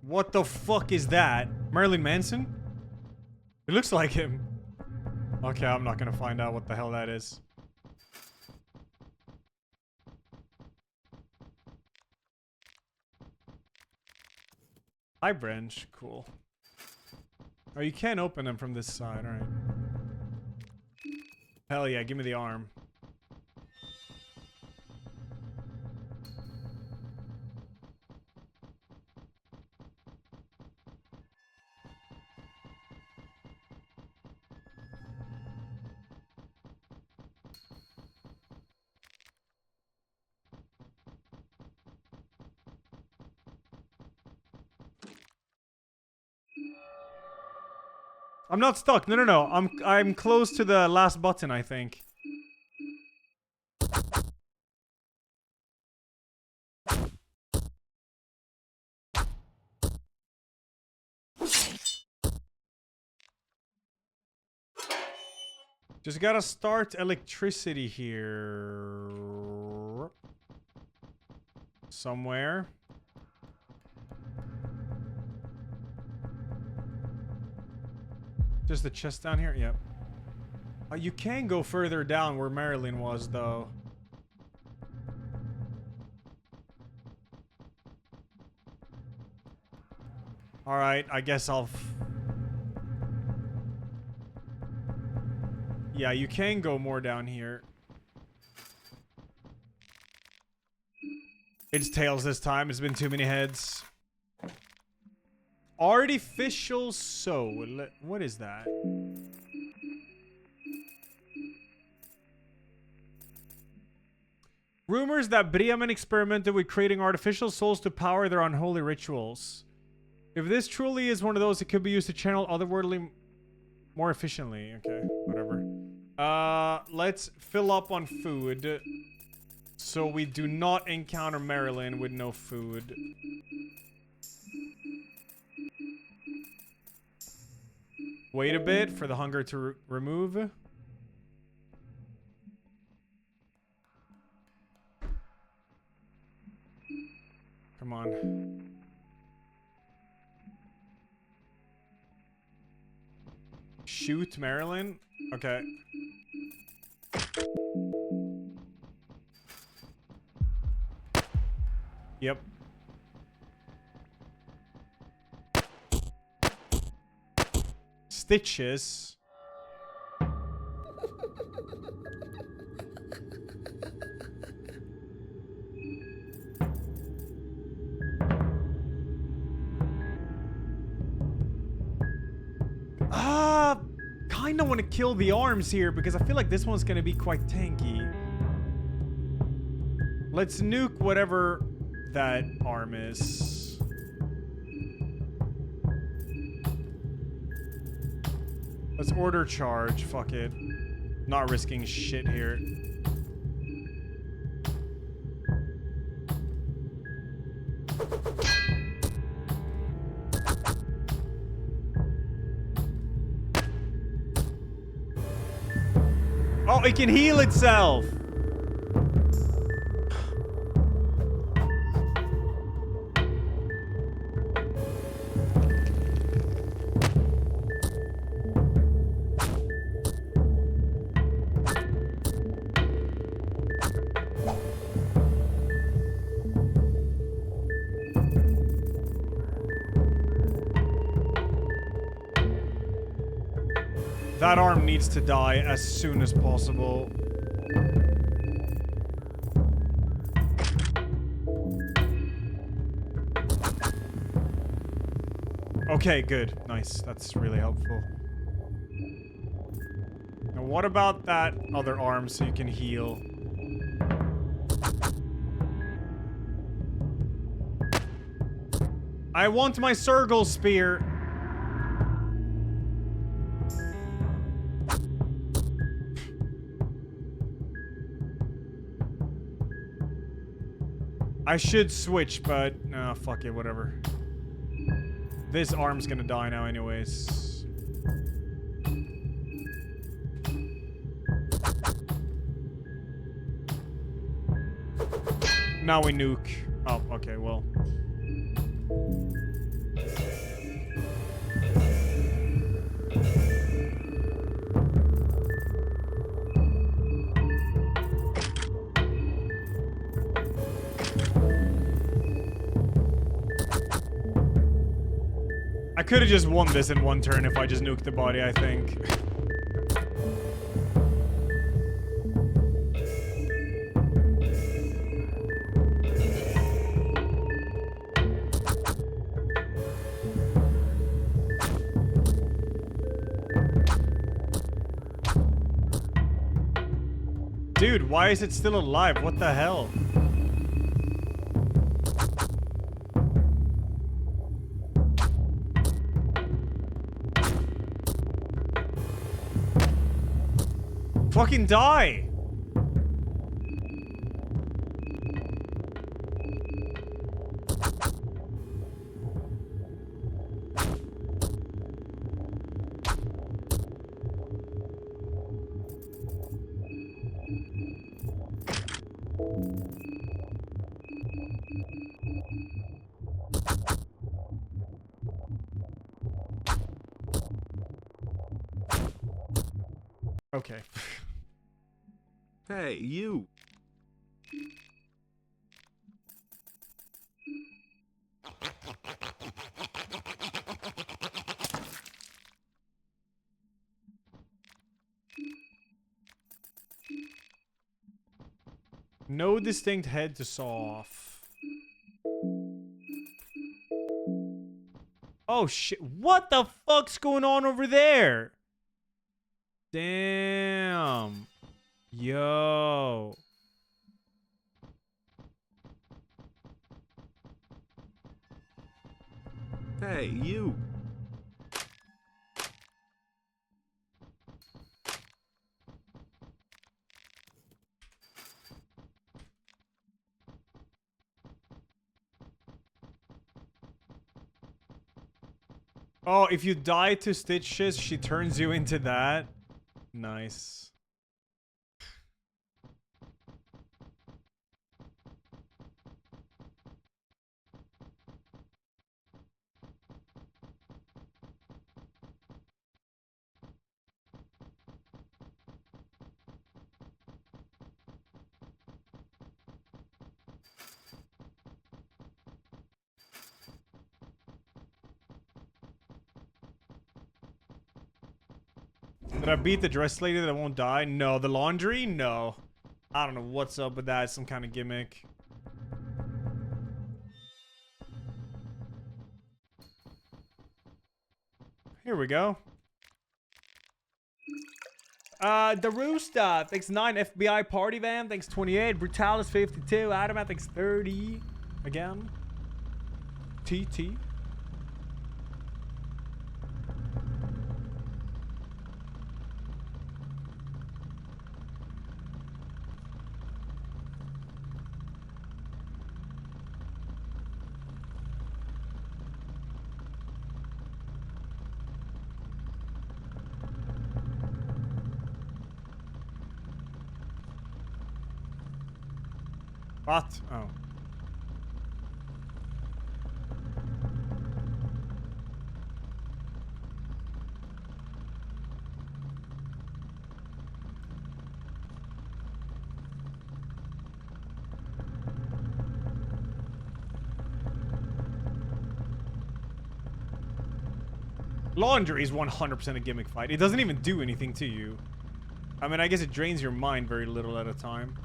What the fuck is that? Marilyn Manson? It looks like him. Okay, I'm not gonna find out what the hell that is. High branch, cool. Oh, you can't open them from this side, alright. Hell yeah, give me the arm. I'm not stuck. No, no, no. I'm close to the last button, I think. Just gotta start electricity here. Somewhere. Just the chest down here? Yep. You can go further down where Marilyn was, though. Alright, I guess I'll... Yeah, you can go more down here. It's Tails this time. It's been too many heads. Artificial soul. What is that? Rumors that Bremen experimented with creating artificial souls to power their unholy rituals. If this truly is one of those, it could be used to channel otherworldly more efficiently. Okay, whatever. Let's fill up on food. So we do not encounter Marilyn with no food. Wait a bit for the hunger to remove. Come on. Shoot Marilyn? Okay. Yep. Stitches. Kinda want to kill the arms here because I feel like this one's gonna be quite tanky. Let's nuke whatever that arm is. Let's order charge. Fuck it. Not risking shit here. Oh, it can heal itself. That arm needs to die as soon as possible. Okay, good. Nice. That's really helpful. Now, what about that other arm so you can heal? I want my Sergal Spear. I should switch, but no, fuck it, whatever. This arm's gonna die now anyways. Now we nuke. Oh, okay, well. I could have just won this in one turn if I just nuked the body, I think. Dude, why is it still alive? What the hell? Fucking die! Okay.
Hey, you.
No distinct head to saw off. Oh shit. What the fuck's going on over there? Damn. Yo.
Hey, you.
Oh, if you die to stitches, she turns you into that. Nice. Did I beat the dress lady that won't die? No. The laundry? No. I don't know what's up with that. Some kind of gimmick. Here we go. The Rooster, thanks 9. FBI Party Van, thanks 28. Brutalis 52. Adam, thanks 30. Again. TT. What? Oh. Laundry is 100% a gimmick fight. It doesn't even do anything to you. I mean, I guess it drains your mind very little at a time.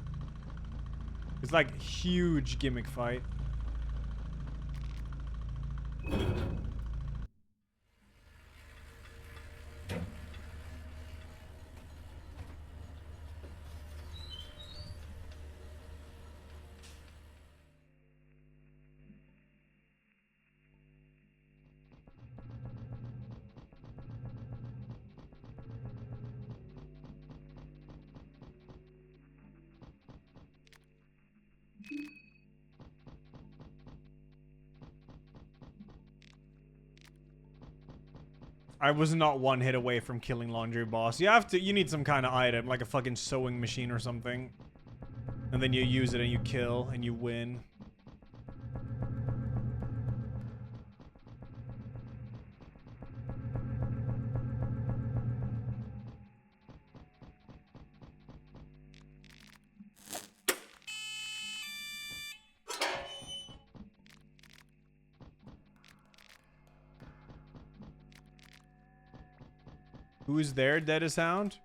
It's like huge gimmick fight. I was not one hit away from killing laundry boss. You need some kind of item, like a fucking sewing machine or something. And then you use it and you kill and you win. Who's there, dead as sound?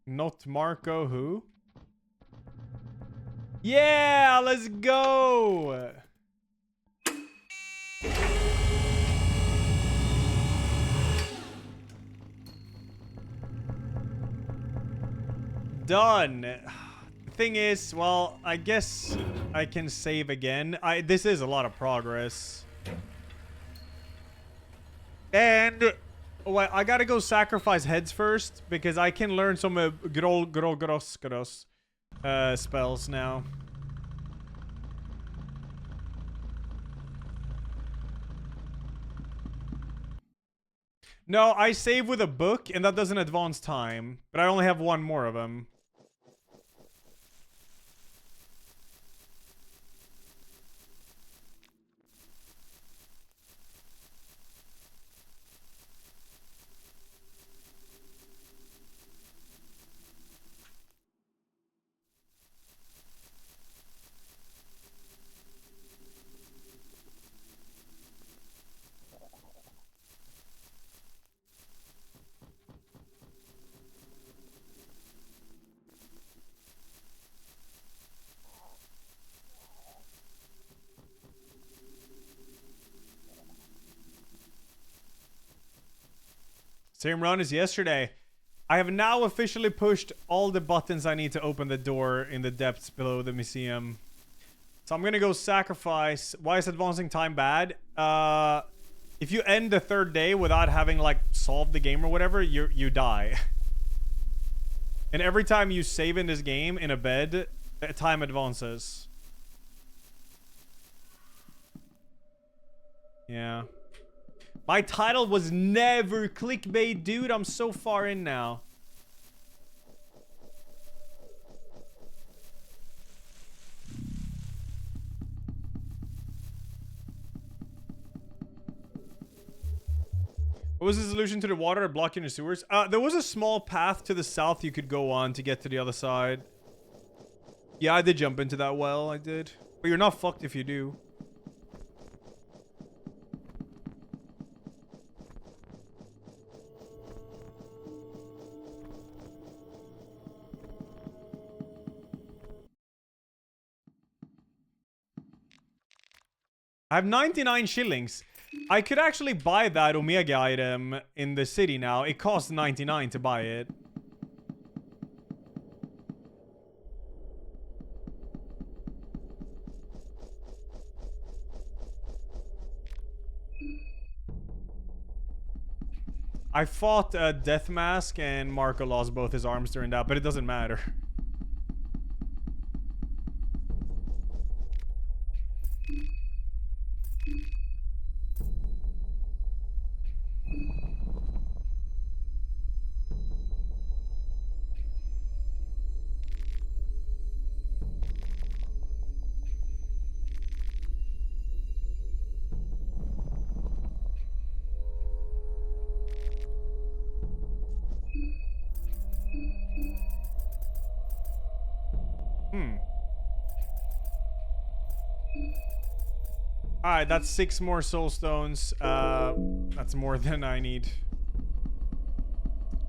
Not Marco, who? Yeah, let's go! Done. The thing is, well, I guess I can save again. This is a lot of progress. And oh, I gotta go sacrifice heads first because I can learn some gross spells now. No, I save with a book and that doesn't advance time, but I only have one more of them. Same run as yesterday. I have now officially pushed all the buttons I need to open the door in the depths below the museum. So I'm gonna go sacrifice. Why is advancing time bad? If you end the third day without having like solved the game or whatever, you die. And every time you save in this game in a bed, time advances. Yeah. My title was never clickbait, dude. I'm so far in now. What was the solution to the water blocking the sewers? There was a small path to the south you could go on to get to the other side. Yeah, I did jump into that well. I did. But you're not fucked if you do. I have 99 shillings. I could actually buy that Omega item in the city now. It costs 99 to buy it. I fought Death Mask and Marco lost both his arms during that, but it doesn't matter. Alright, that's 6 more soul stones. That's more than I need.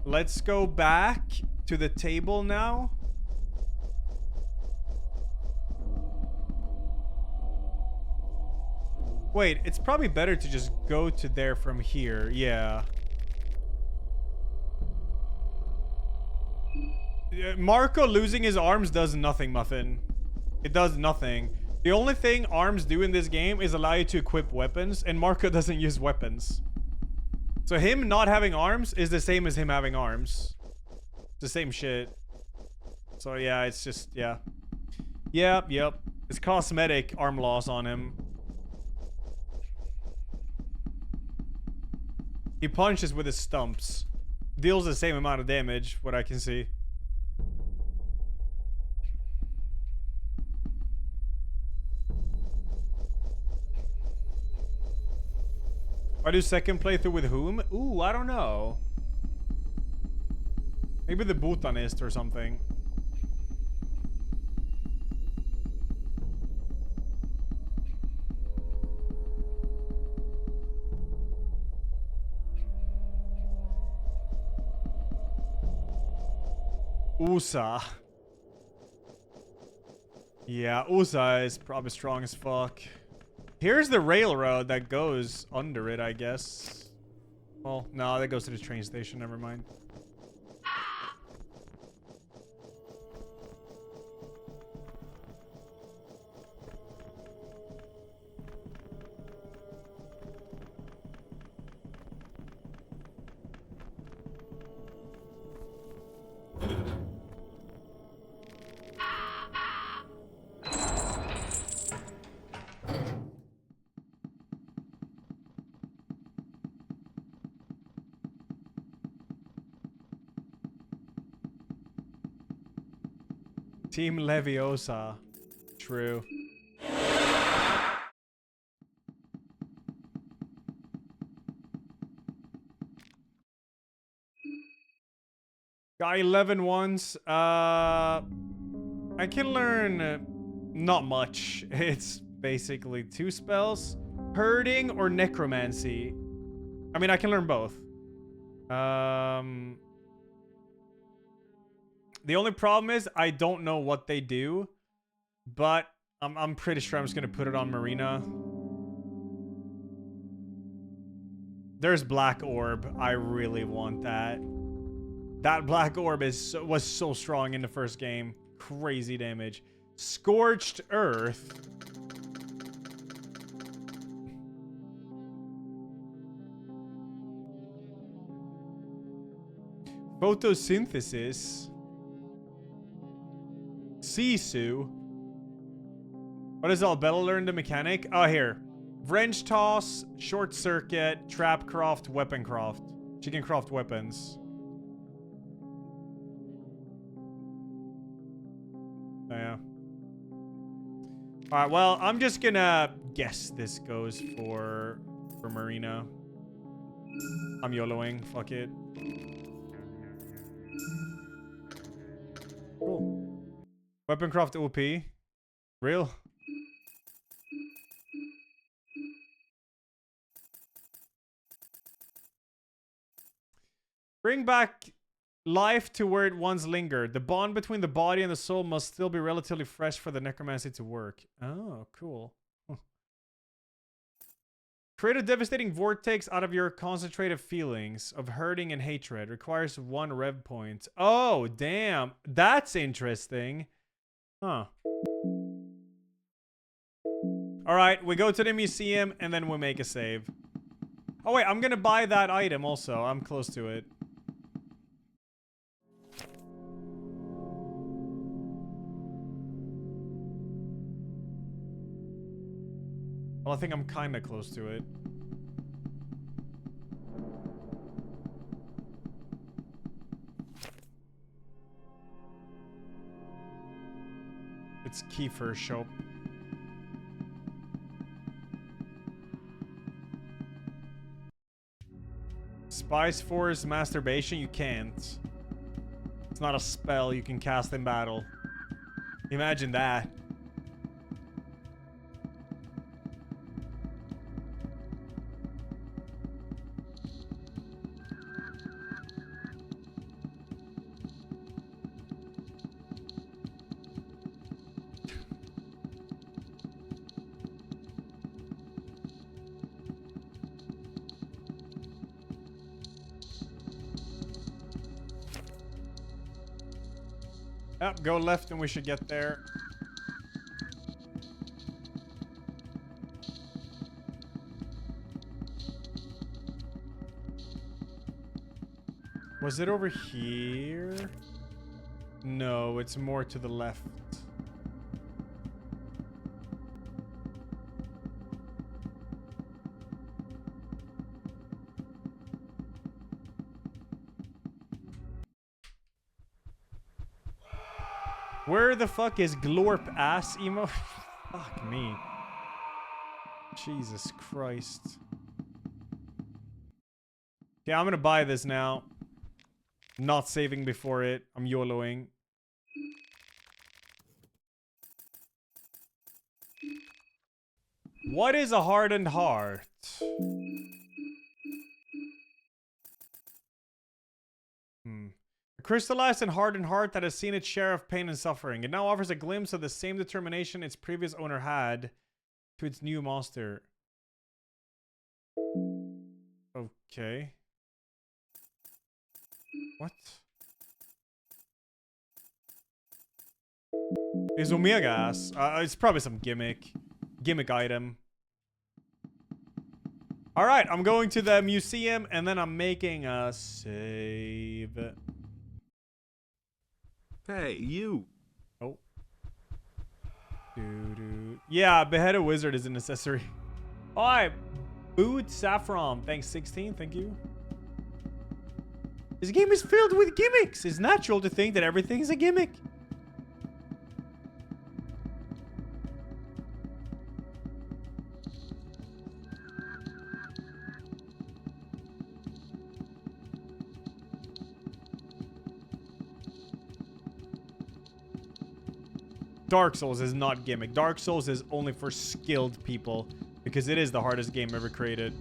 Let's go back to the table now. Wait, it's probably better to just go to there from here. Yeah. Marco losing his arms does nothing, Muffin. It does nothing. The only thing arms do in this game is allow you to equip weapons, and Marco doesn't use weapons. So him not having arms is the same as him having arms. It's the same shit. So yeah, it's just, yeah. Yep. It's cosmetic arm loss on him. He punches with his stumps. Deals the same amount of damage, what I can see. I do second playthrough with whom? Ooh, I don't know. Maybe the Bhutanist or something. USA. Yeah, USA is probably strong as fuck. Here's the railroad that goes under it, I guess. Well, no, that goes to the train station. Never mind. Team Leviosa. True. Got 11 ones. I can learn not much. It's basically 2 spells. Herding or Necromancy. I mean, I can learn both. The only problem is I don't know what they do, but I'm pretty sure I'm just gonna put it on Marina. There's Black Orb. I really want that. That black orb was so strong in the first game. Crazy damage. Scorched Earth. Photosynthesis. Sisu. What is all? Better learn the mechanic? Oh, here. Wrench toss, short circuit, trap craft, weapon craft. She can craft weapons. Oh, yeah. Alright, well, I'm just gonna guess this goes for Marina. I'm YOLOing. Fuck it. Cool. Weapon craft OP. Real? Bring back life to where it once lingered. The bond between the body and the soul must still be relatively fresh for the necromancy to work. Oh, cool. Create a devastating vortex out of your concentrated feelings of hurting and hatred. Requires 1 rev point. Oh, damn. That's interesting. Huh. Alright, we go to the museum and then we make a save. Oh wait, I'm gonna buy that item also. I'm close to it. Well, I think I'm kinda close to it. It's Kiefer's shop. Spice Force Masturbation? You can't. It's not a spell you can cast in battle. Imagine that. Yep, go left and we should get there. Was it over here? No, it's more to the left. Where the fuck is Glorp ass emo? Fuck me. Jesus Christ. Okay, I'm gonna buy this now. Not saving before it. I'm YOLOing. What is a hardened heart? A crystallized and hardened heart that has seen its share of pain and suffering. It now offers a glimpse of the same determination its previous owner had to its new master. Okay. What? Is Omega's? It's probably some gimmick item. Alright, I'm going to the museum and then I'm making a save.
Hey, you.
Oh. Yeah, behead a wizard is a necessary. Alright. Boot Saffron. Thanks, 16. Thank you. This game is filled with gimmicks. It's natural to think that everything is a gimmick. Dark Souls is not gimmick. Dark Souls is only for skilled people because it is the hardest game ever created.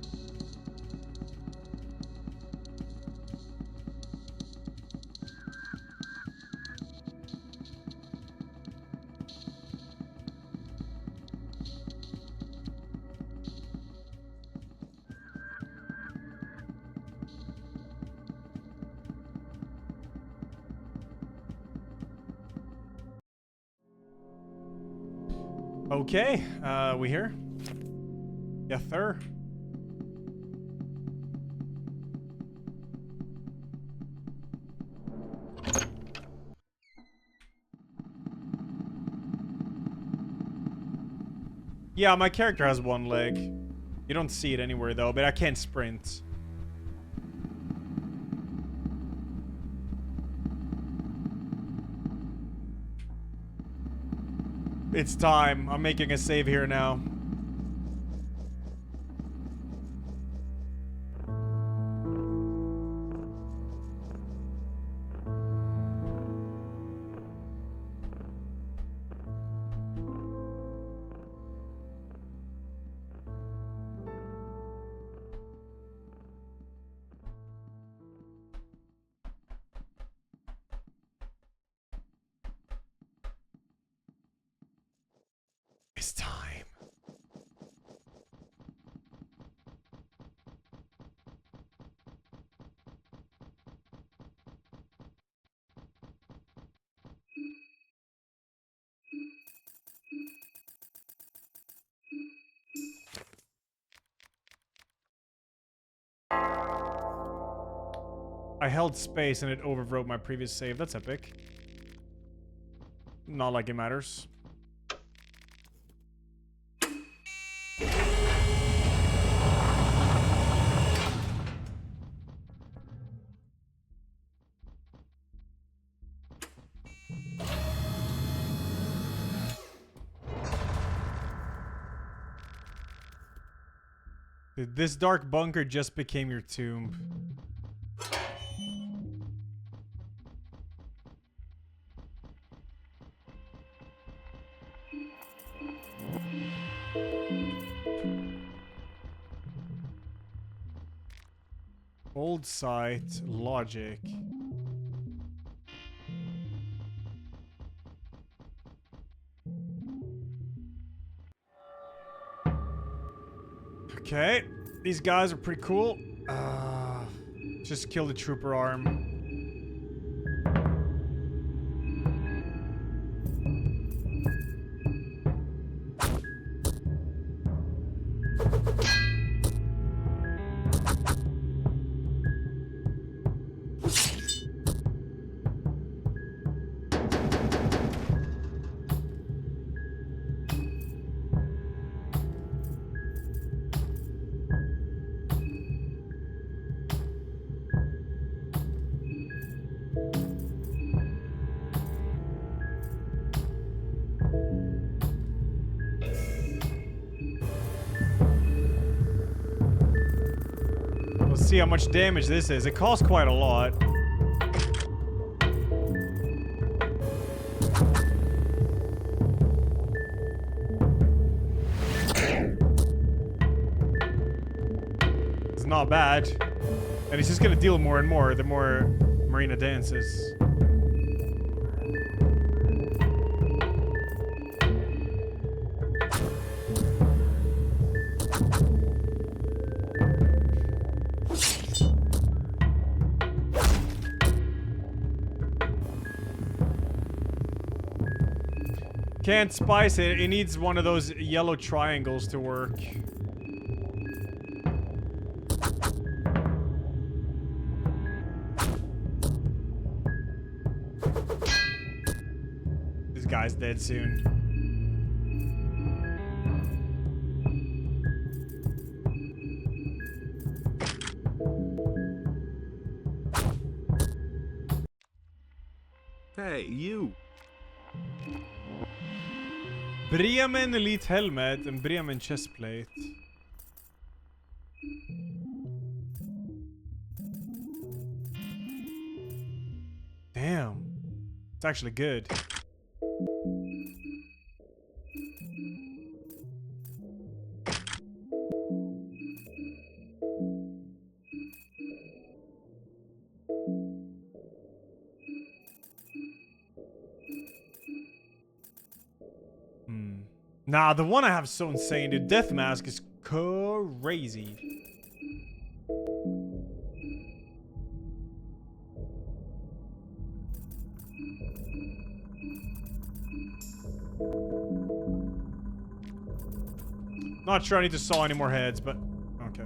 Okay, we here? Yes, sir. Yeah, my character has one leg. You don't see it anywhere though, but I can't sprint. It's time. I'm making a save here now. It's time. I held space and it overwrote my previous save. That's epic. Not like it matters. Dude, this dark bunker just became your tomb. Old site, logic. Okay, these guys are pretty cool. Just kill the trooper arm. Let's see how much damage this is. It costs quite a lot. It's not bad. And he's just gonna deal more and more the more Marina dances. Can't spice it. It needs one of those yellow triangles to work. This guy's dead soon.
Hey, you.
Bremen Elite Helmet and Bremen Chestplate. Damn. It's actually good. Nah, the one I have is so insane, dude. Death Mask is crazy. Not sure I need to saw any more heads, but okay.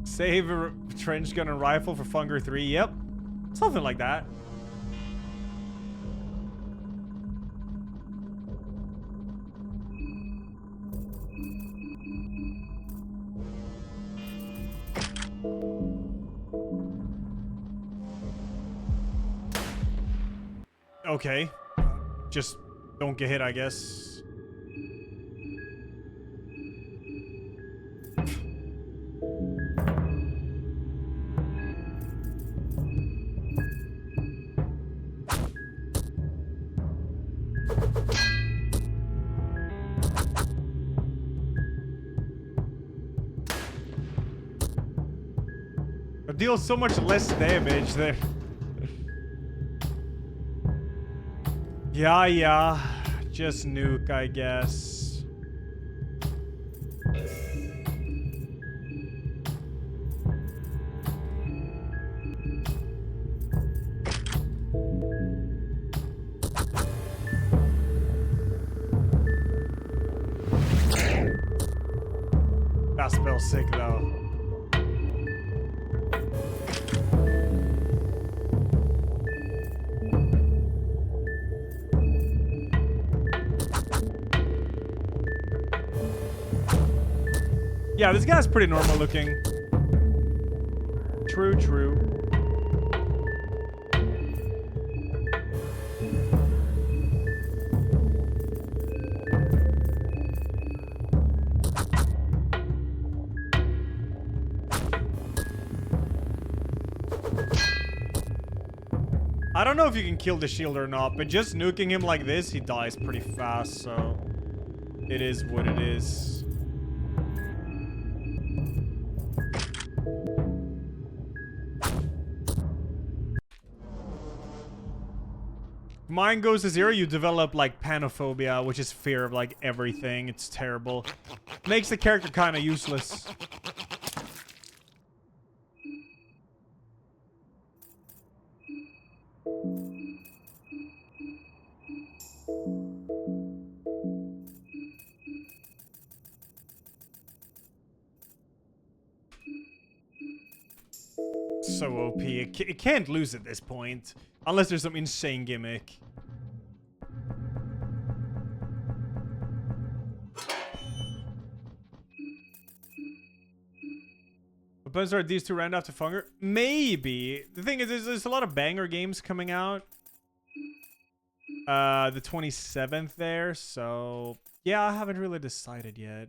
Save a trench gun and rifle for Funger 3. Yep. Something like that. Okay. Just don't get hit, I guess. It deals so much less damage there. Yeah. Just nuke, I guess. That spell's sick, though. Yeah, this guy's pretty normal looking. True. I don't know if you can kill the shield or not, but just nuking him like this, he dies pretty fast, so it is what it is. Mine goes to 0, you develop like panophobia, which is fear of like everything. It's terrible. Makes the character kind of useless. So OP. It can't lose at this point. Unless there's some insane gimmick. Weapons are these two round after Funger? Maybe. The thing is, there's a lot of banger games coming out. The 27th there, so... Yeah, I haven't really decided yet.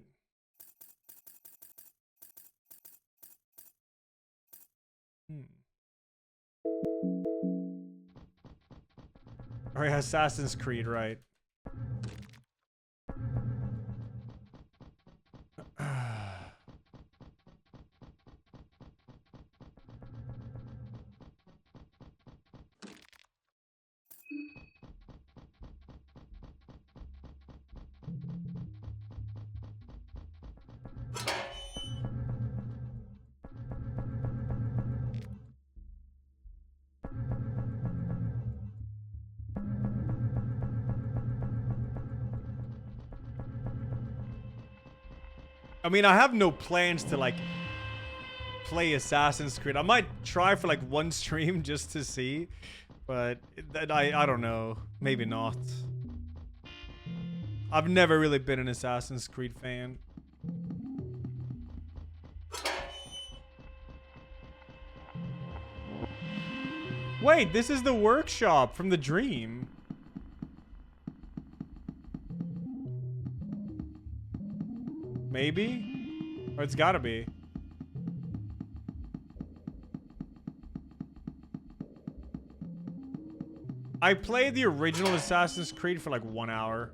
Alright, Assassin's Creed, right. I mean, I have no plans to, like, play Assassin's Creed. I might try for, like, one stream just to see. But I don't know. Maybe not. I've never really been an Assassin's Creed fan. Wait, this is the workshop from the dream. Maybe? Or it's gotta be. I played the original Assassin's Creed for like 1 hour.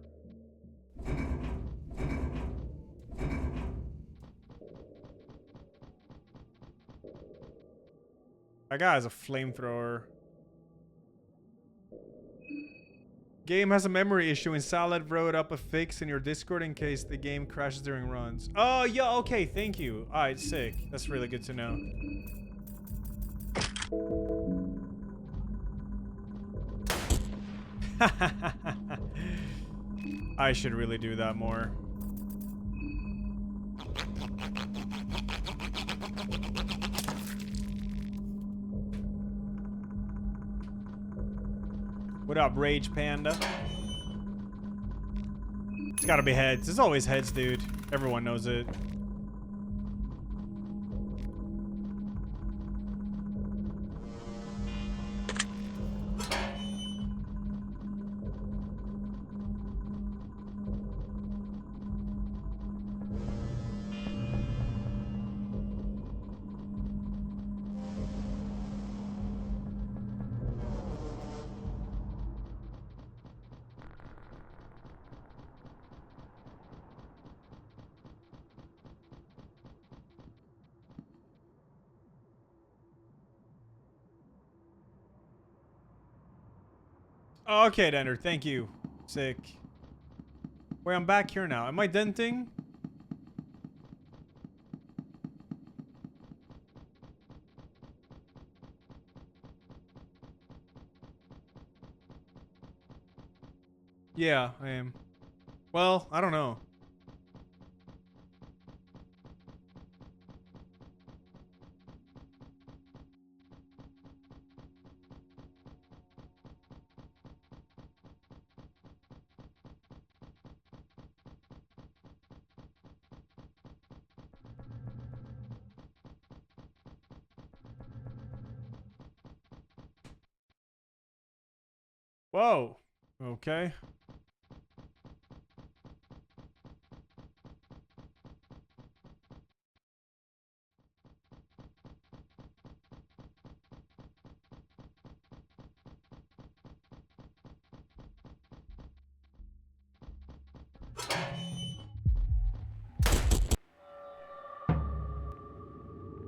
That guy has a flamethrower. Game has a memory issue and Salad wrote up a fix in your Discord in case the game crashes during runs. Oh, yeah, okay, thank you. Alright, sick. That's really good to know. I should really do that more. What up, Rage Panda? It's gotta be heads. It's always heads, dude. Everyone knows it. Okay, Dender, thank you. Sick. Wait, I'm back here now. Am I denting? Yeah, I am. Well, I don't know. Whoa. Okay.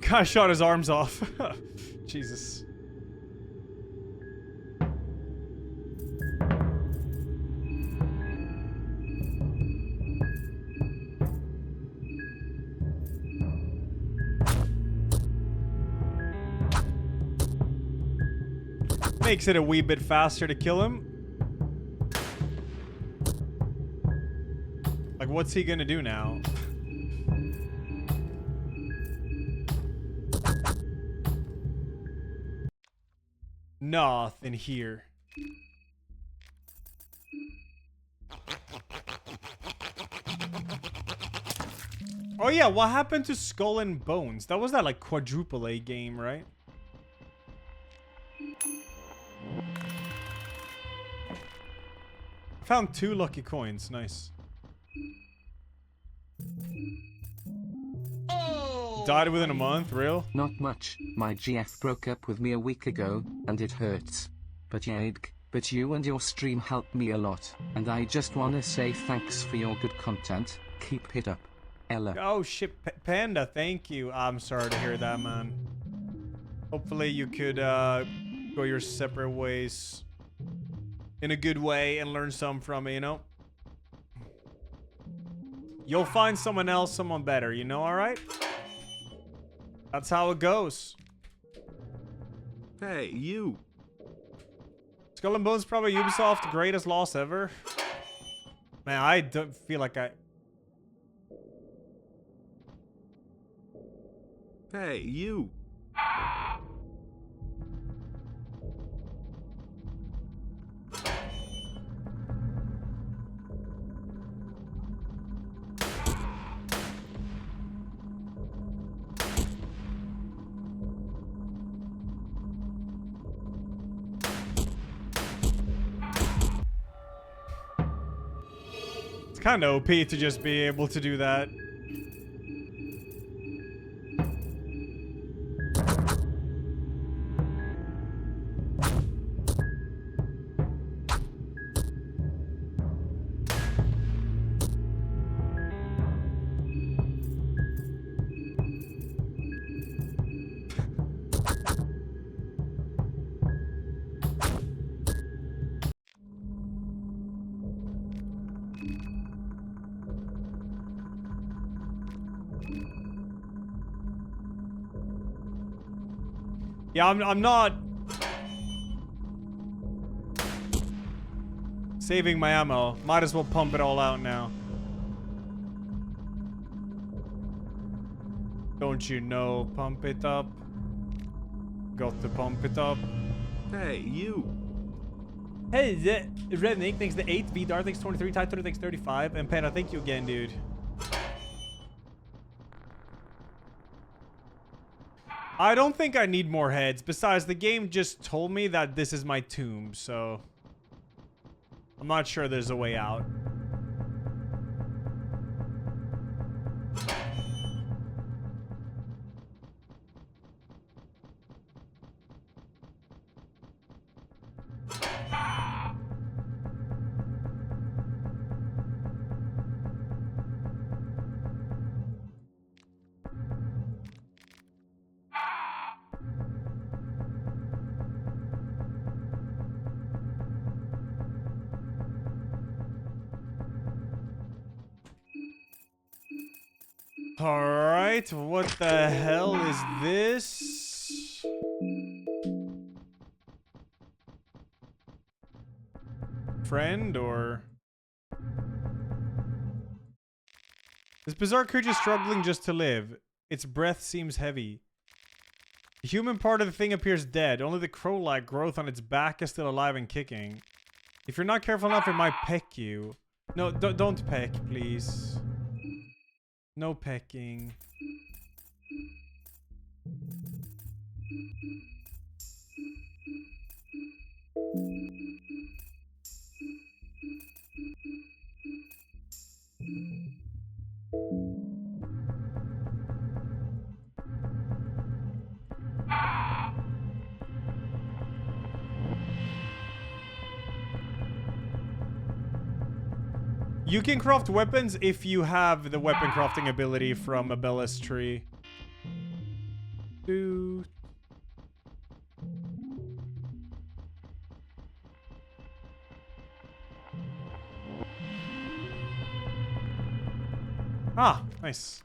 Guy shot his arms off. Jesus. Makes it a wee bit faster to kill him. Like, what's he gonna do now? Nothing here. Oh yeah, what happened to Skull and Bones? That was that like quadruple A game, right? Found 2 lucky coins. Nice. Died within a month? Real?
Not much. My GF broke up with me a week ago, and it hurts. But you and your stream helped me a lot, and I just wanna say thanks for your good content. Keep it up. Ella.
Oh shit, Panda, thank you. I'm sorry to hear that, man. Hopefully you could go your separate ways in a good way and learn some from it, you know? You'll find someone else, someone better, you know, alright? That's how it goes.
Hey, you.
Skull and Bones probably Ubisoft's greatest loss ever. Man, I don't feel like I...
Hey, you.
It's kind of OP to just be able to do that. Yeah, I'm not saving my ammo. Might as well pump it all out now. Don't you know? Pump it up. Got to pump it up.
Hey, you.
Hey, Rednick thanks the 8, VDar thanks 23, Title thanks 35, and Pena, thank you again, dude. I don't think I need more heads. Besides, the game just told me that this is my tomb, so I'm not sure there's a way out. Alright, what the hell is this? Friend, or... This bizarre creature is struggling just to live. Its breath seems heavy. The human part of the thing appears dead. Only the crow-like growth on its back is still alive and kicking. If you're not careful enough, it might peck you. No, don't peck, please. No pecking. You can craft weapons if you have the weapon crafting ability from Abella's tree. Dude. Ah, nice.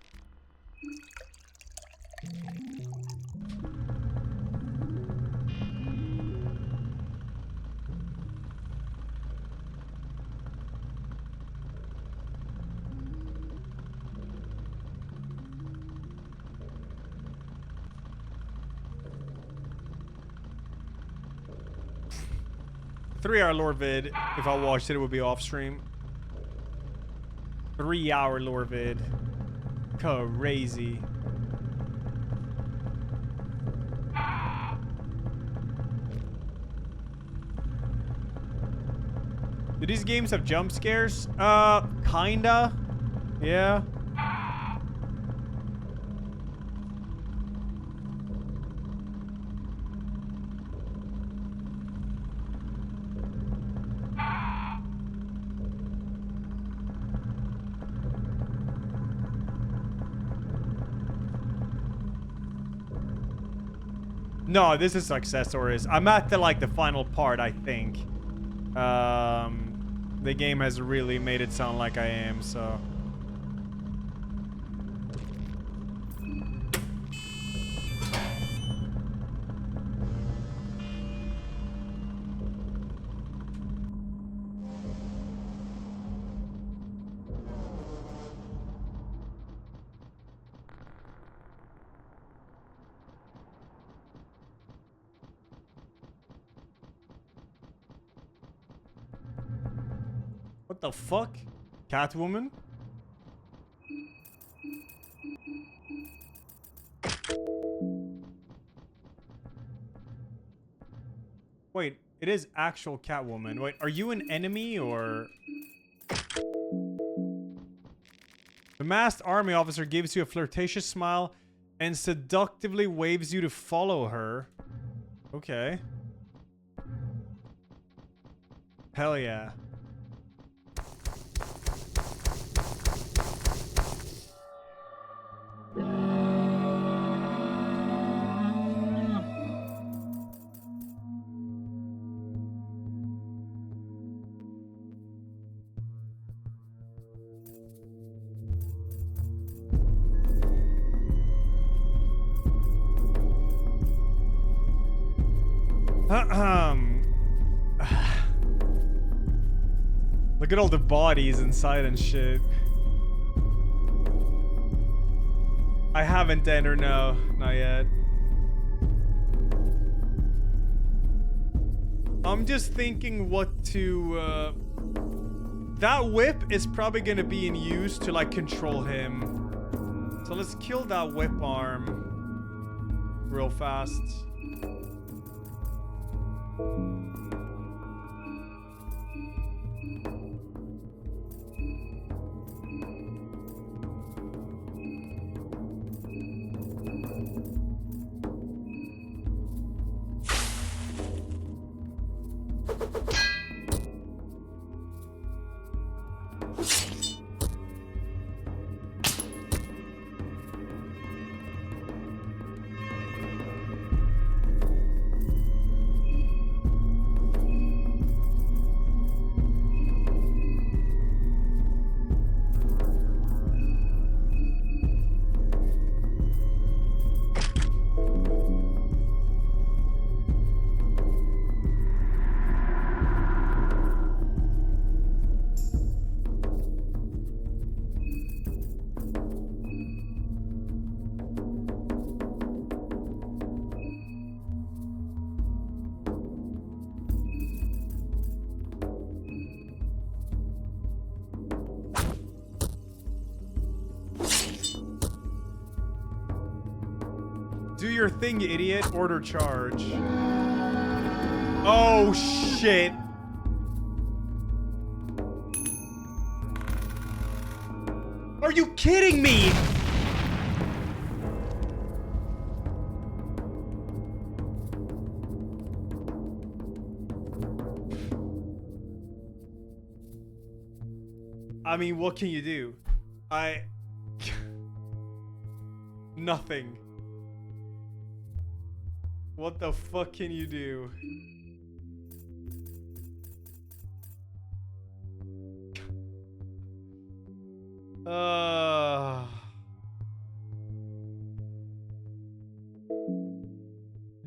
Three-hour lore vid. If I watched it, it would be off stream. 3-hour lore vid. Crazy. Do these games have jump scares? Kinda. Yeah. No, this is success stories. I'm at the final part, I think. The game has really made it sound like I am, so. What the fuck? Catwoman? Wait, it is actual Catwoman. Wait, are you an enemy or... The masked army officer gives you a flirtatious smile and seductively waves you to follow her. Okay. Hell yeah. Look at all the bodies inside and shit. I haven't entered, no, not yet. I'm just thinking what to, that whip is probably gonna be in use to like control him. So let's kill that whip arm real fast. Do your thing, you idiot. Order charge. Oh, shit. Are you kidding me? I mean, what can you do? Nothing. What the fuck can you do?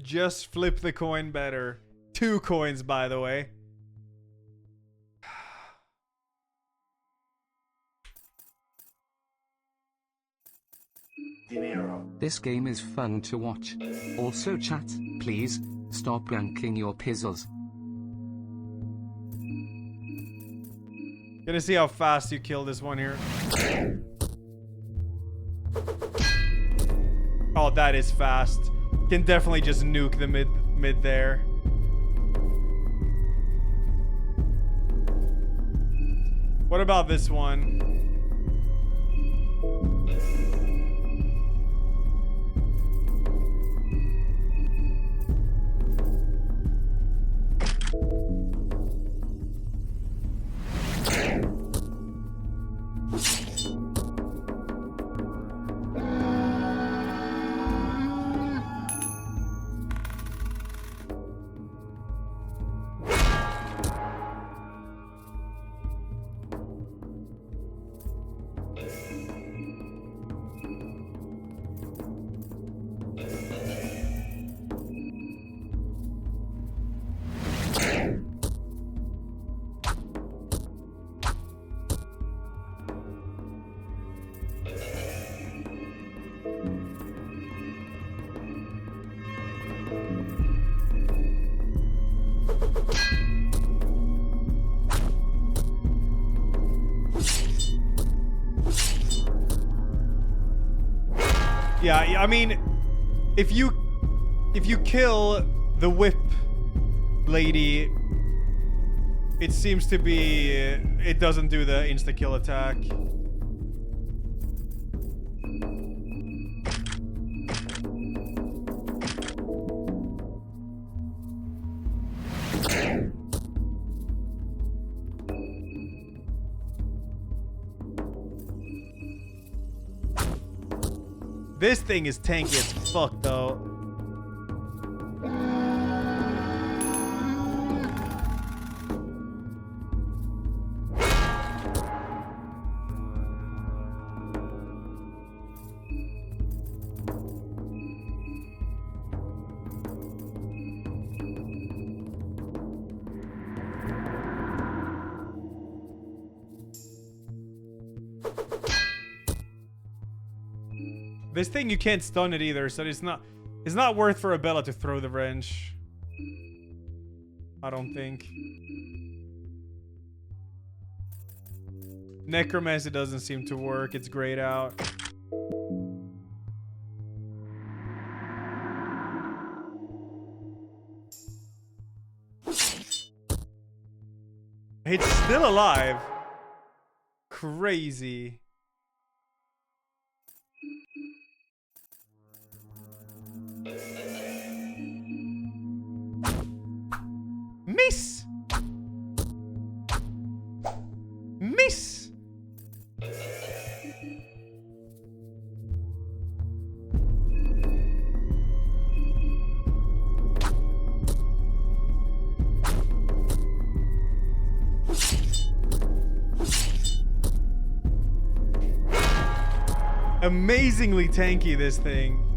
Just flip the coin better. 2 coins, by the way.
This game is fun to watch. Also chat, please, stop ranking your puzzles.
Gonna see how fast you kill this one here. Oh, that is fast. Can definitely just nuke the mid there. What about this one? Yeah, I mean, if you kill the whip lady, it seems to be it doesn't do the insta kill attack. This thing is tanky as fuck, though. This thing, you can't stun it either, so it's not worth for Abella to throw the wrench. I don't think. Necromancy doesn't seem to work. It's grayed out. It's still alive. Crazy. Miss! Miss! Amazingly tanky, this thing.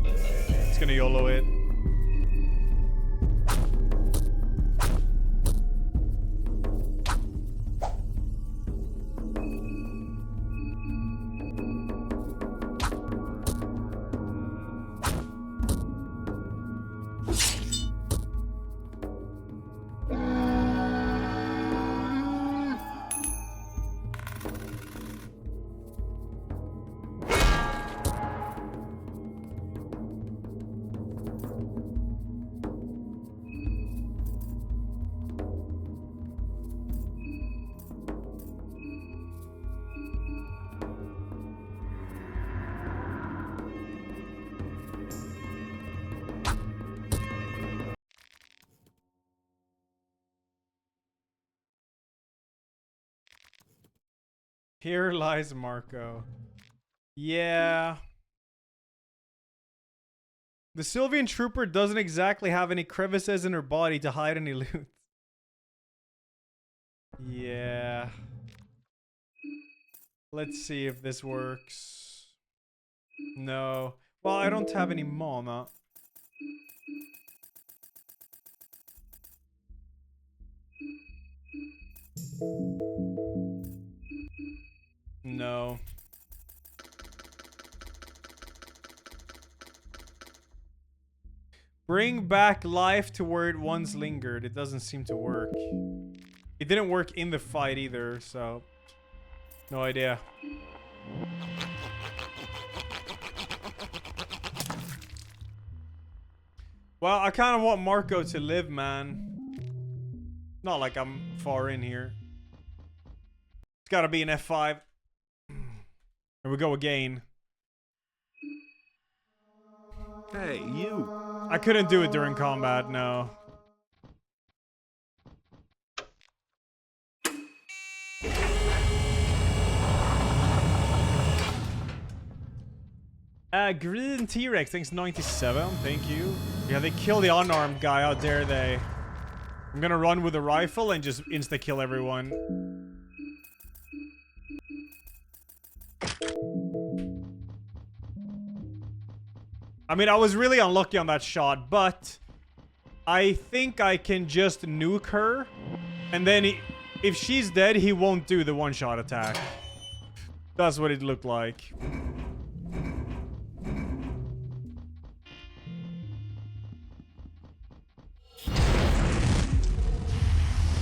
It's gonna YOLO it. Here lies Marco. Yeah. The Sylvian Trooper doesn't exactly have any crevices in her body to hide any loot. Yeah. Let's see if this works. No. Well, I don't have any mana. No. Bring back life to where it once lingered. It doesn't seem to work. It didn't work in the fight either, so... no idea. Well, I kind of want Marco to live, man. Not like I'm far in here. It's gotta be an F5. Here we go again.
Hey, you.
I couldn't do it during combat, no. Green T-Rex, thanks 97, thank you. Yeah, they kill the unarmed guy, how dare they. I'm gonna run with a rifle and just insta-kill everyone. I mean, I was really unlucky on that shot, but I think I can just nuke her, and then if she's dead, he won't do the one-shot attack. That's what it looked like.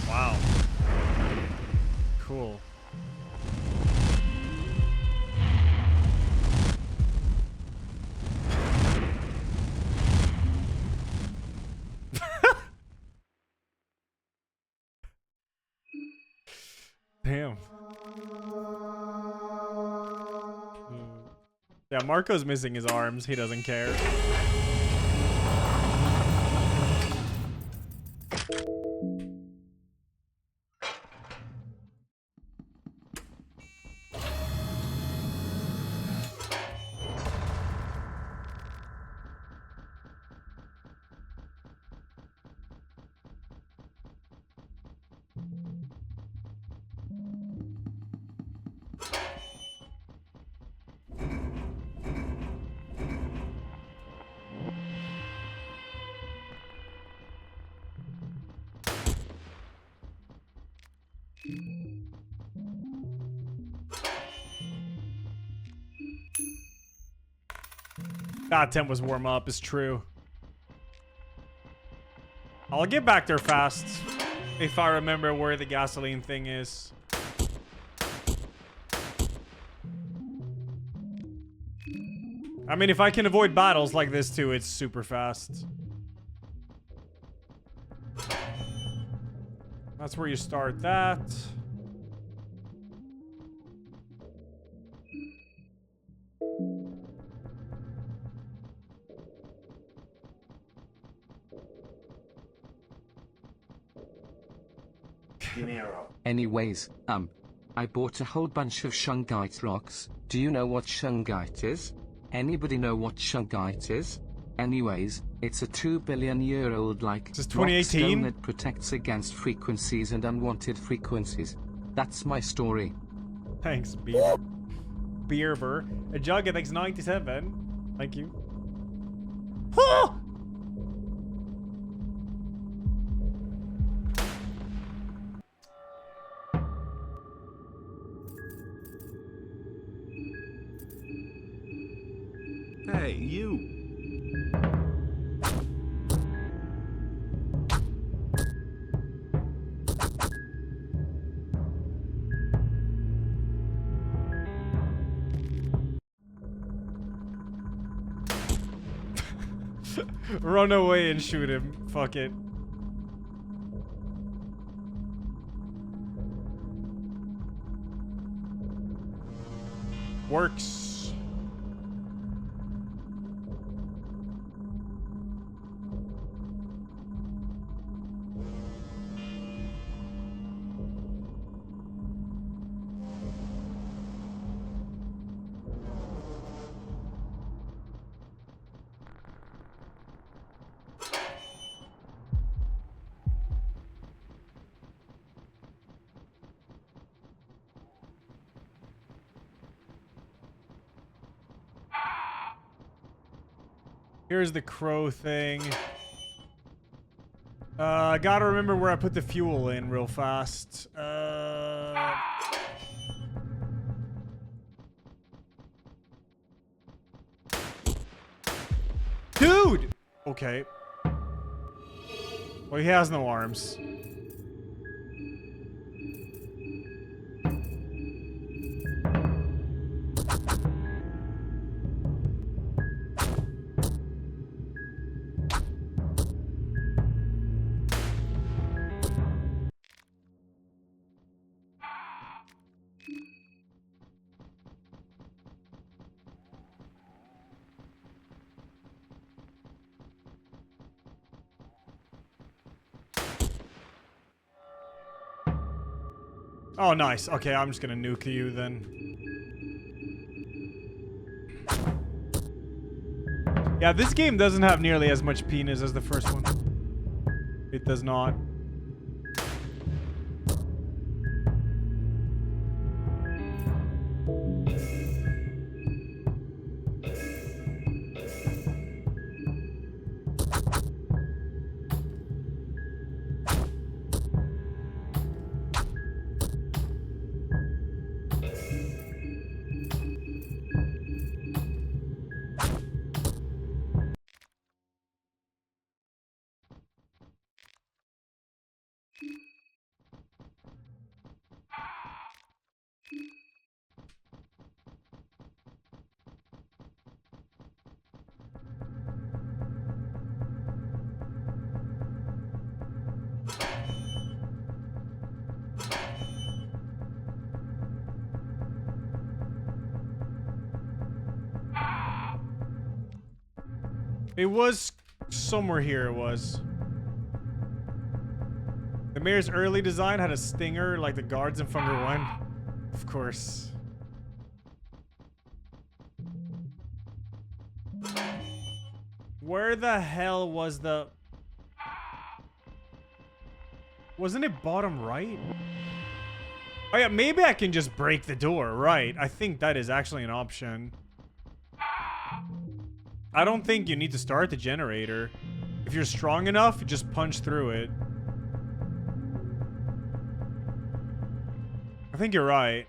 Wow. Cool. Damn. Yeah, Marco's missing his arms. He doesn't care. That tent was warm up, it's true. I'll get back there fast. If I remember where the gasoline thing is. I mean, if I can avoid battles like this too, it's super fast. That's where you start that.
Anyways, I bought a whole bunch of shungite rocks. Do you know what shungite is? Anybody know what shungite is? Anyways, it's a 2 billion year old like
This is
rock
2018?
stone that protects against frequencies and unwanted frequencies. That's my story.
Thanks, Beerver. A Jugga, thanks 97. Thank you. Huh!
Hey, you.
Run away and shoot him. Fuck it. Works. Here's the crow thing. I gotta remember where I put the fuel in real fast. Dude! Okay. Well, he has no arms. Oh, nice. Okay, I'm just gonna nuke you then. Yeah, this game doesn't have nearly as much penis as the first one. It does not. It was somewhere here, it was. The mayor's early design had a stinger like the guards in Funger 1. Of course. Where the hell was the... Wasn't it bottom right? Oh yeah, maybe I can just break the door, right. I think that is actually an option. I don't think you need to start the generator. If you're strong enough, just punch through it. I think you're right.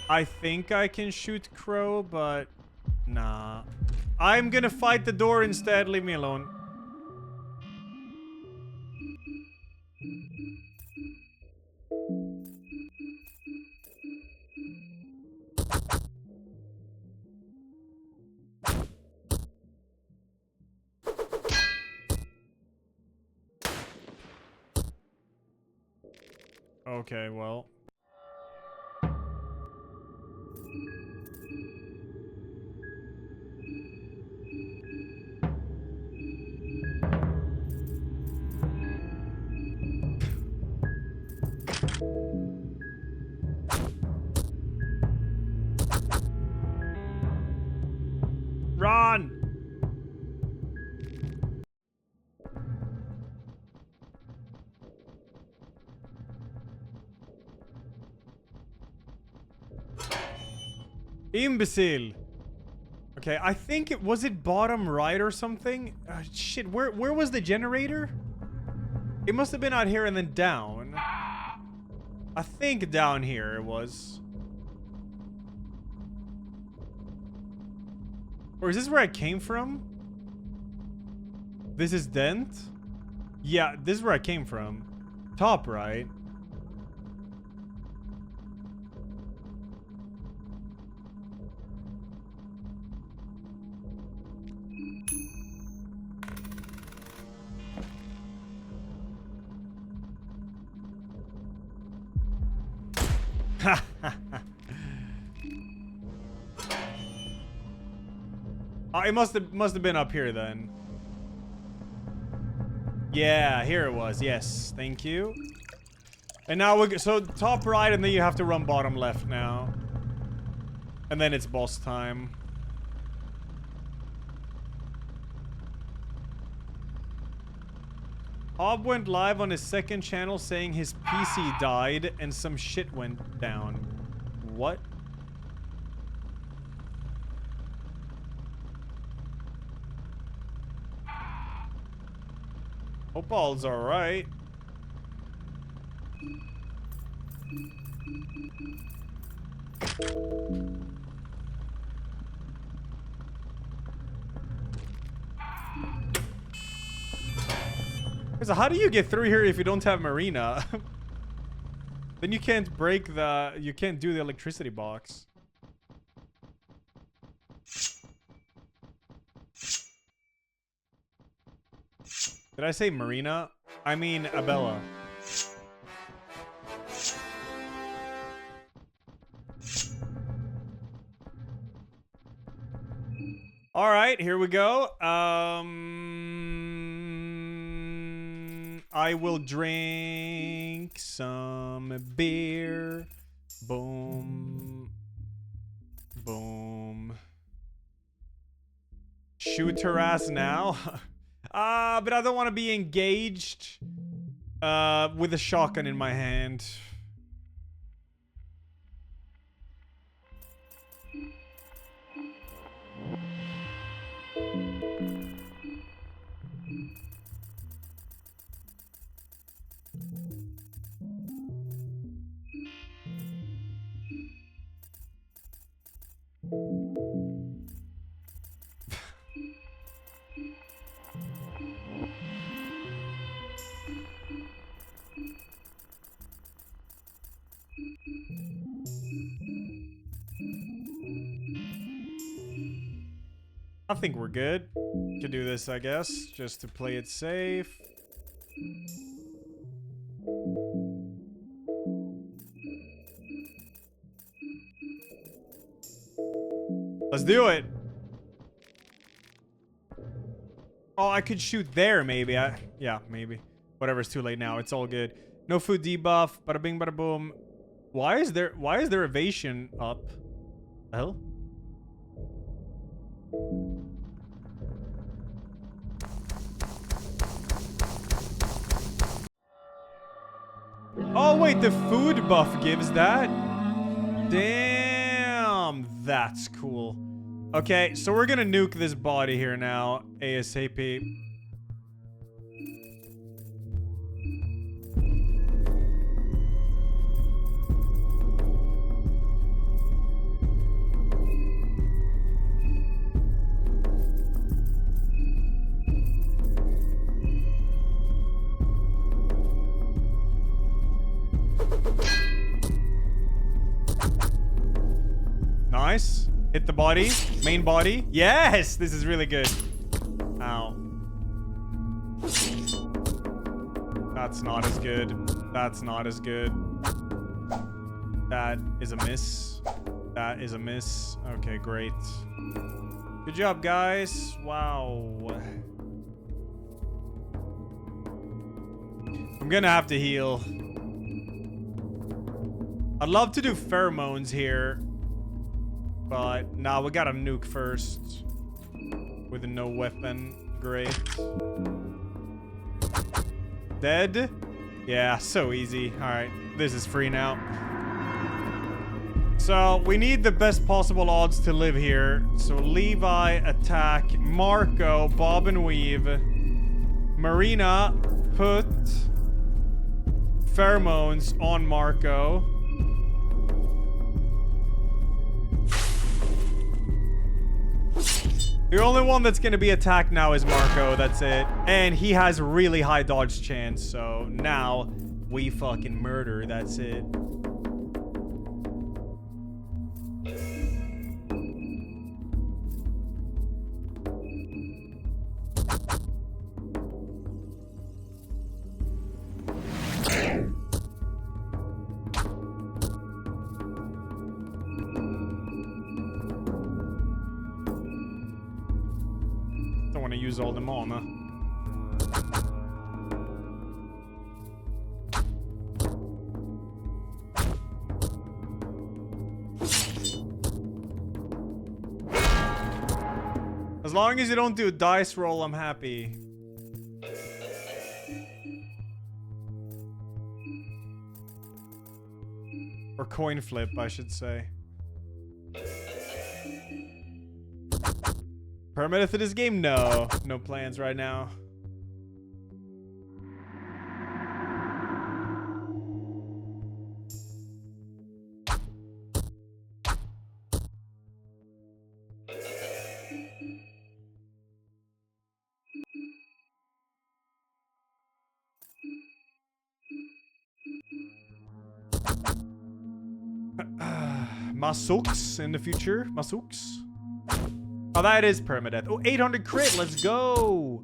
I think I can shoot Crow, but nah. I'm gonna fight the door instead. Leave me alone. Okay, well. Run! Imbecile. Okay, I think it was it bottom right or something. Shit, where was the generator? It must have been out here and then down. I think down here it was. Or is this where I came from? This is Dent? Yeah, this is where I came from. Top right. It must have been up here then. Yeah, here it was. Yes, thank you. And now we so top right, and then you have to run bottom left now. And then it's boss time. Hob went live on his second channel saying his PC died and some shit went down. What? Hope all's alright. So how do you get through here if you don't have Marina? Then you can't break the... You can't do the electricity box. Did I say Marina? I mean Abella. All right, here we go. I will drink some beer. Boom. Boom. Shoot her ass now. But I don't want to be engaged with a shotgun in my hand. I think we're good. Could do this, I guess, just to play it safe. Let's do it. Oh, I could shoot there, maybe. Yeah, maybe. Whatever's too late now. It's all good. No food debuff. Bada bing, bada boom. Why is there evasion up? The hell? Oh, wait, the food buff gives that? Damn, that's cool. Okay, so we're gonna nuke this body here now, ASAP. Hit the body. Main body. Yes! This is really good. Ow. That's not as good. That's not as good. That is a miss. That is a miss. Okay, great. Good job, guys. Wow. I'm gonna have to heal. I'd love to do pheromones here. But, nah, we gotta nuke first. With a no weapon. Great. Dead? Yeah, so easy. Alright, this is free now. So, we need the best possible odds to live here. So, Levi, attack. Marco, bob and weave. Marina, put pheromones on Marco. The only one that's going to be attacked now is Marco. That's it. And he has really high dodge chance. So now we fucking murder. That's it. Use all the mana. As long as you don't do a dice roll, I'm happy. Or coin flip, I should say. Permitted for this game? No. No plans right now. Masuks in the future. Masuks. Oh, that is permadeath. Oh, 800 crit. Let's go.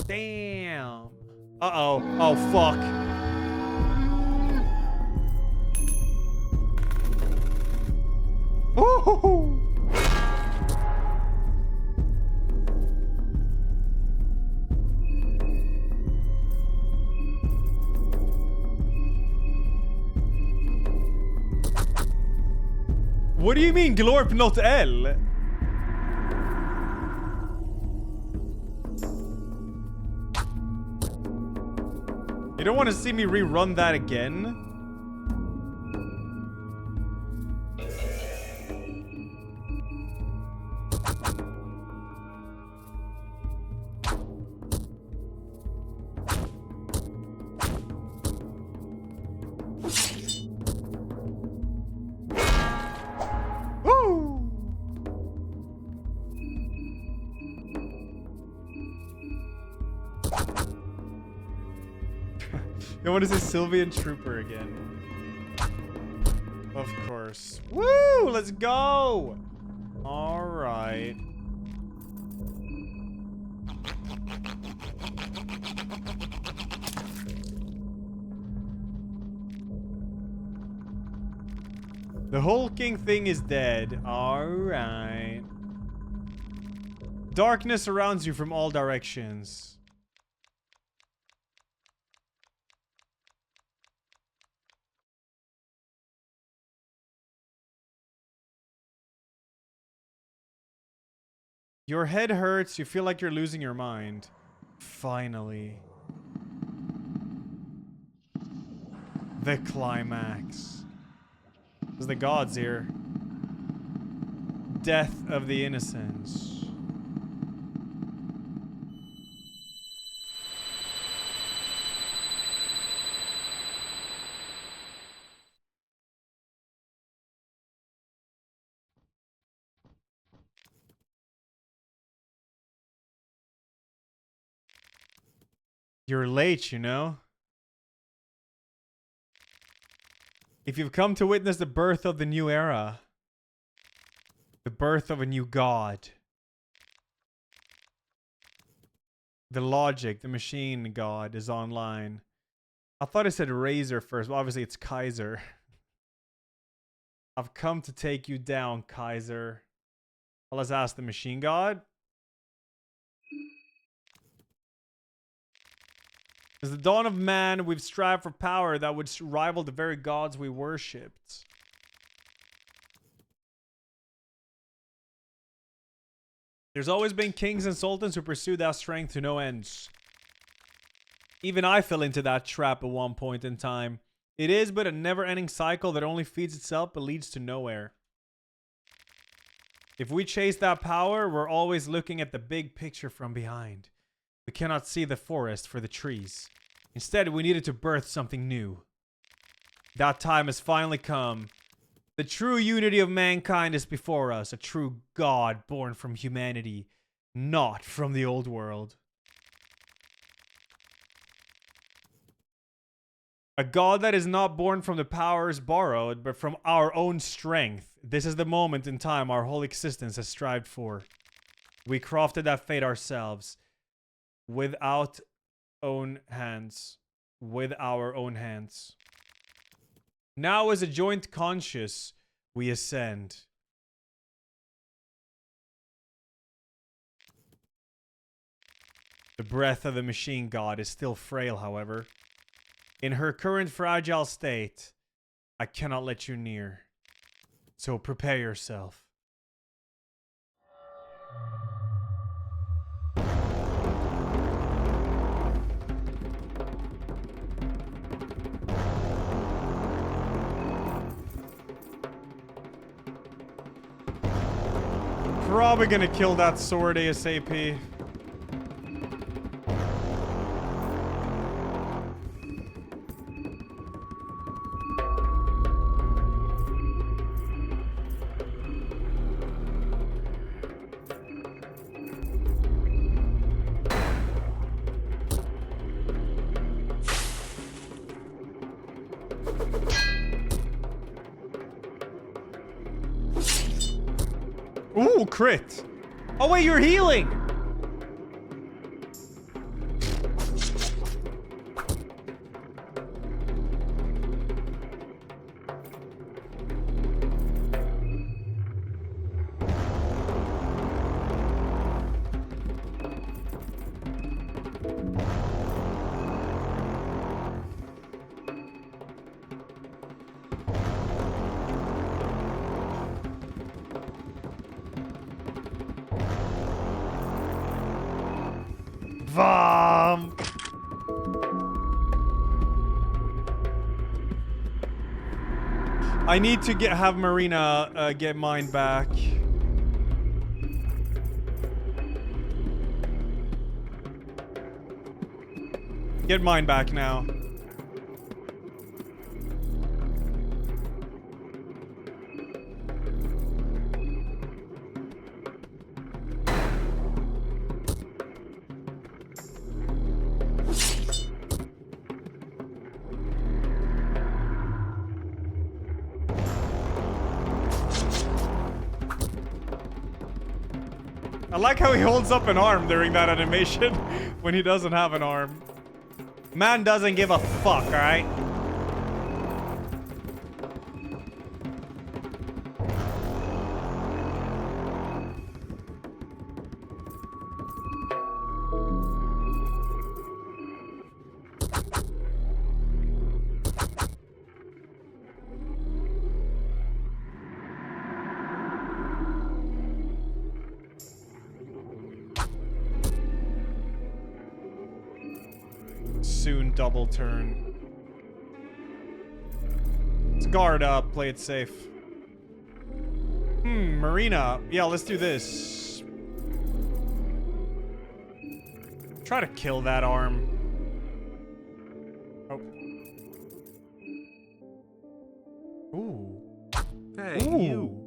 Damn. Uh-oh. Oh, fuck. Ooh. What do you mean, Glorp, not L? You don't want to see me rerun that again? Woo! I want to say Sylvian Trooper again. Of course. Woo! Let's go! Alright. The hulking thing is dead. Alright. Darkness surrounds you from all directions. Your head hurts, you feel like you're losing your mind. Finally. The climax. There's the gods here. Death of the innocents. You're late, you know? If you've come to witness the birth of the new era, The birth of a new god. The logic, the machine god is online. I thought it said Razor first, but obviously it's Kaiser. I've come to take you down, Kaiser. Well, let's ask the machine god. As the dawn of man, we've strived for power that would rival the very gods we worshipped. There's always been kings and sultans who pursued that strength to no ends. Even I fell into that trap at one point in time. It is but a never-ending cycle that only feeds itself but leads to nowhere. If we chase that power, we're always looking at the big picture from behind. We cannot see the forest for the trees. Instead, we needed to birth something new. That time has finally come. The true unity of mankind is before us, a true God born from humanity, not from the old world. A God that is not born from the powers borrowed, but from our own strength. This is the moment in time our whole existence has strived for. We crafted that fate ourselves. With our own hands. Now as a joint conscious, we ascend. The breath of the machine god is still frail, however. In her current fragile state, I cannot let you near. So prepare yourself. Probably gonna kill that sword ASAP. Ooh, crit. Oh wait, you're healing. Vom. I need to have Marina get mine back. Get mine back now. I like how he holds up an arm during that animation when he doesn't have an arm. Man doesn't give a fuck, alright? Soon double turn. Let's guard up, play it safe. Marina. Yeah, let's do this. Try to kill that arm. Oh. Ooh.
Hey,
Ooh.
you.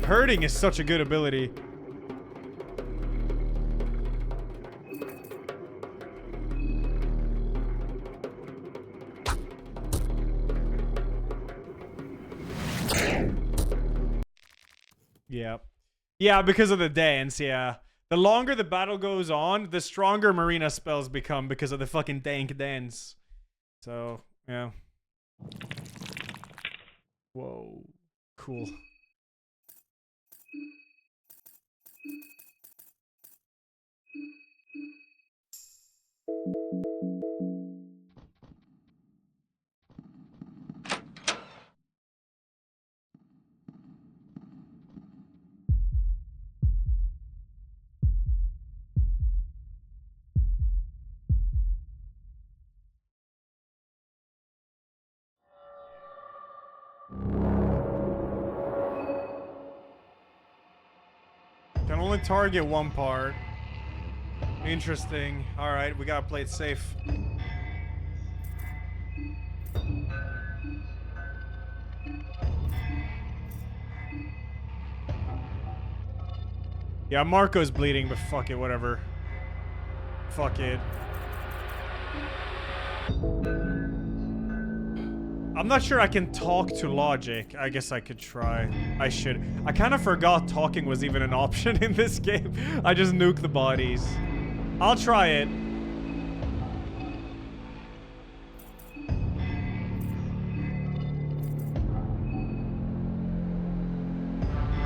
Hurting is such a good ability. Yeah. Yeah, because of the dance, yeah. The longer the battle goes on, the stronger Marina spells become because of the fucking dank dance. So, yeah. Whoa. Cool. Can only target one part. Interesting. Alright, we gotta play it safe. Yeah, Marco's bleeding, but fuck it, whatever. Fuck it. I'm not sure I can talk to logic. I guess I could try. I should. I kind of forgot talking was even an option in this game. I just nuke the bodies. I'll try it.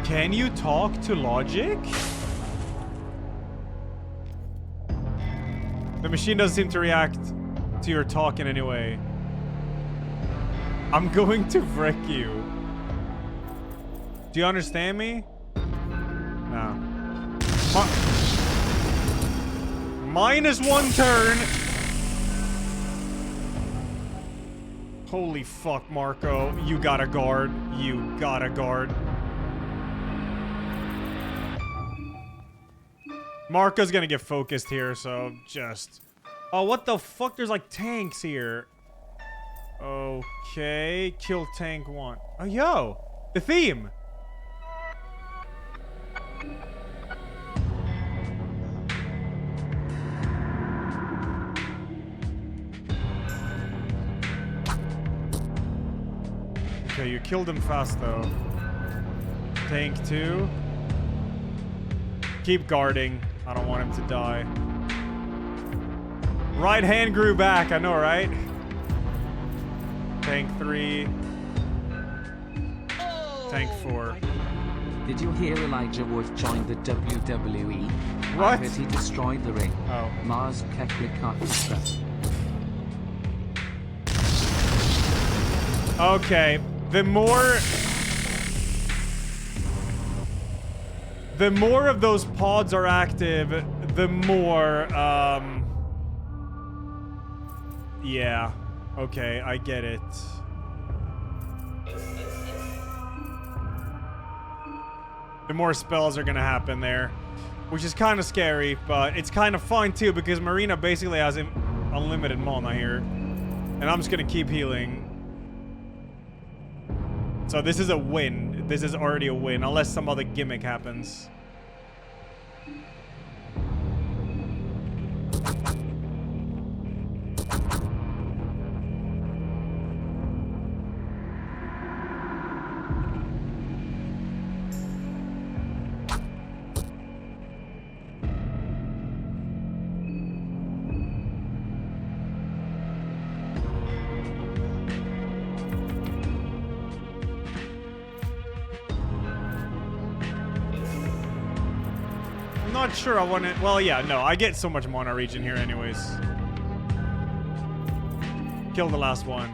Can you talk to logic? The machine doesn't seem to react to your talk in any way. I'm going to wreck you. Do you understand me? No. -1 turn. Holy fuck, Marco. You gotta guard. You gotta guard. Marco's gonna get focused here, so just... Oh, what the fuck? There's like tanks here. Okay, kill tank 1. Oh, yo! The theme! Okay, you killed him fast, though. Tank 2. Keep guarding. I don't want him to die. Right hand grew back, I know, right? Tank 3. Tank 4.
Did you hear Elijah Wood joined the WWE?
What?
I heard he destroyed the ring.
Oh.
Mars Keklikakista.
Okay. The more of those pods are active, the more, yeah. Okay, I get it. The more spells are gonna happen there. Which is kind of scary, but it's kind of fun too, because Marina basically has unlimited mana here. And I'm just gonna keep healing. So this is a win. This is already a win, unless some other gimmick happens. Not sure I want it. Well, yeah, no, I get so much mana regen here anyways. Kill the last one.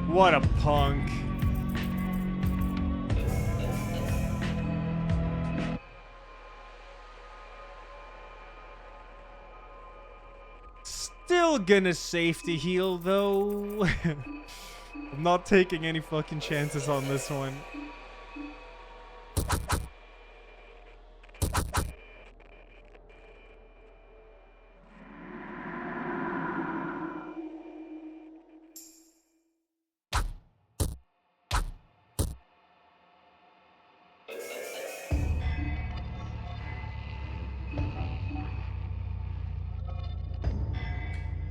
What a punk. Still gonna safety heal though. I'm not taking any fucking chances on this one.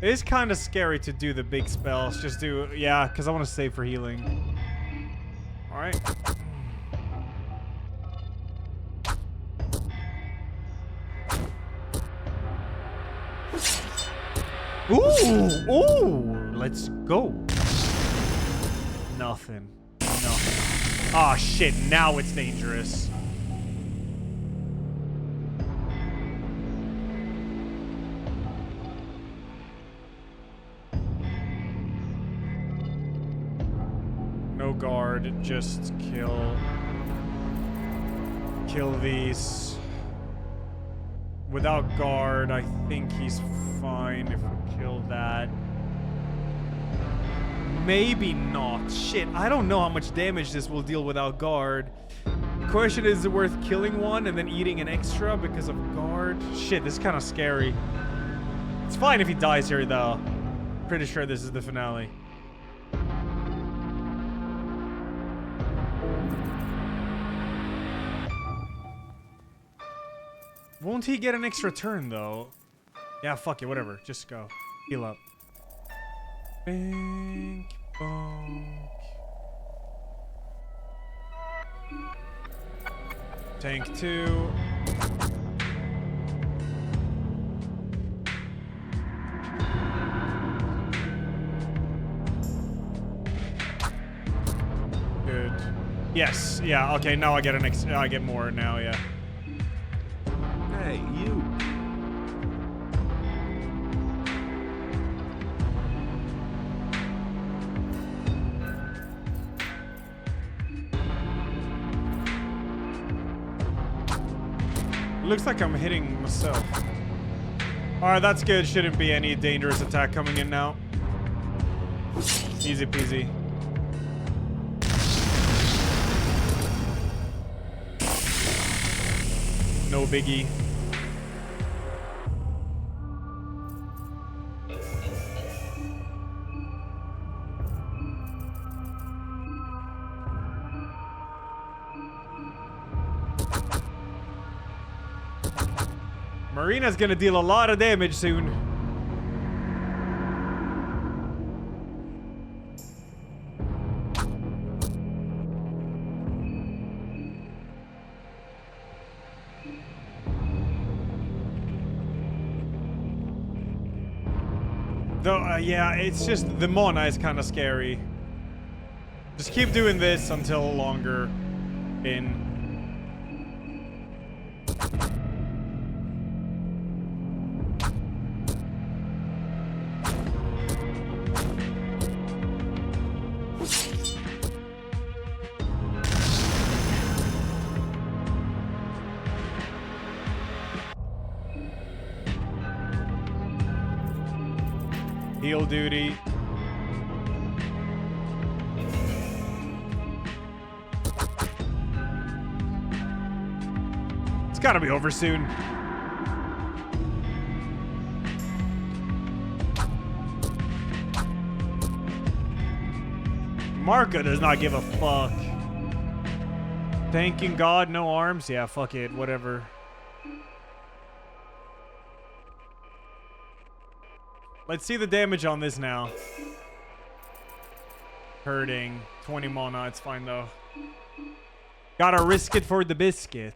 It is kind of scary to do the big spells. Just do, yeah, because I want to save for healing. All right. Ooh, ooh, let's go. Nothing. Nothing. Ah, shit, now it's dangerous. No guard, just kill these. Without guard, I think he's fine if we kill that. Maybe not. Shit, I don't know how much damage this will deal without guard. The question is it worth killing one and then eating an extra because of guard? Shit, this is kind of scary. It's fine if he dies here though. Pretty sure this is the finale. Won't he get an extra turn, though? Yeah, fuck it, whatever. Just go. Heal up. Bink, bonk. Tank 2. Good. Yes, yeah, okay, now I get an extra. I get more now, yeah.
Hey, you.
Looks like I'm hitting myself. Alright, that's good. Shouldn't be any dangerous attack coming in now. Easy peasy. No biggie. Marina's gonna deal a lot of damage soon. Though, yeah, it's just the Mona is kind of scary. Just keep doing this until longer in. Heal duty. It's gotta be over soon. Marco does not give a fuck. Thanking God, no arms? Yeah, fuck it, whatever. Let's see the damage on this now. Hurting. 20 mana, it's fine though. Gotta risk it for the biscuit.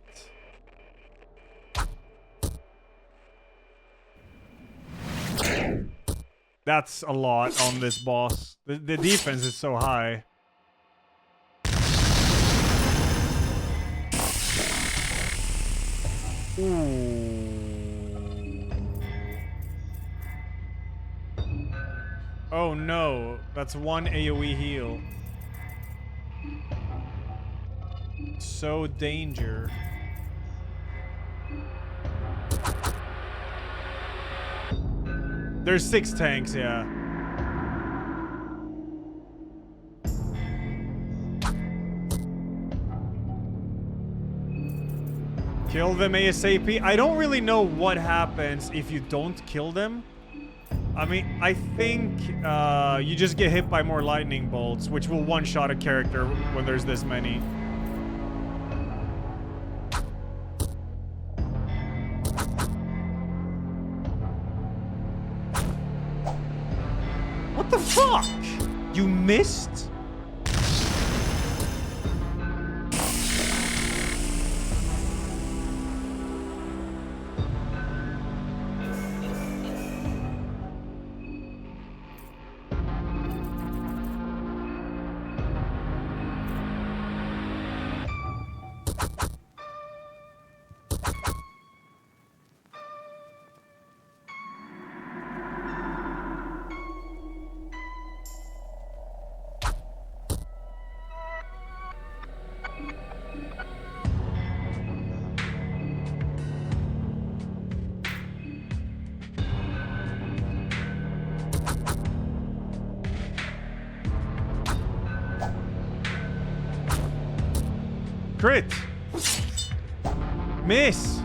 That's a lot on this boss. The defense is so high. Ooh. Oh no, that's one AoE heal. So danger. There's 6 tanks, yeah. Kill them ASAP. I don't really know what happens if you don't kill them. I mean, I think you just get hit by more lightning bolts, which will one-shot a character when there's this many. What the fuck? You missed? Crit! Miss!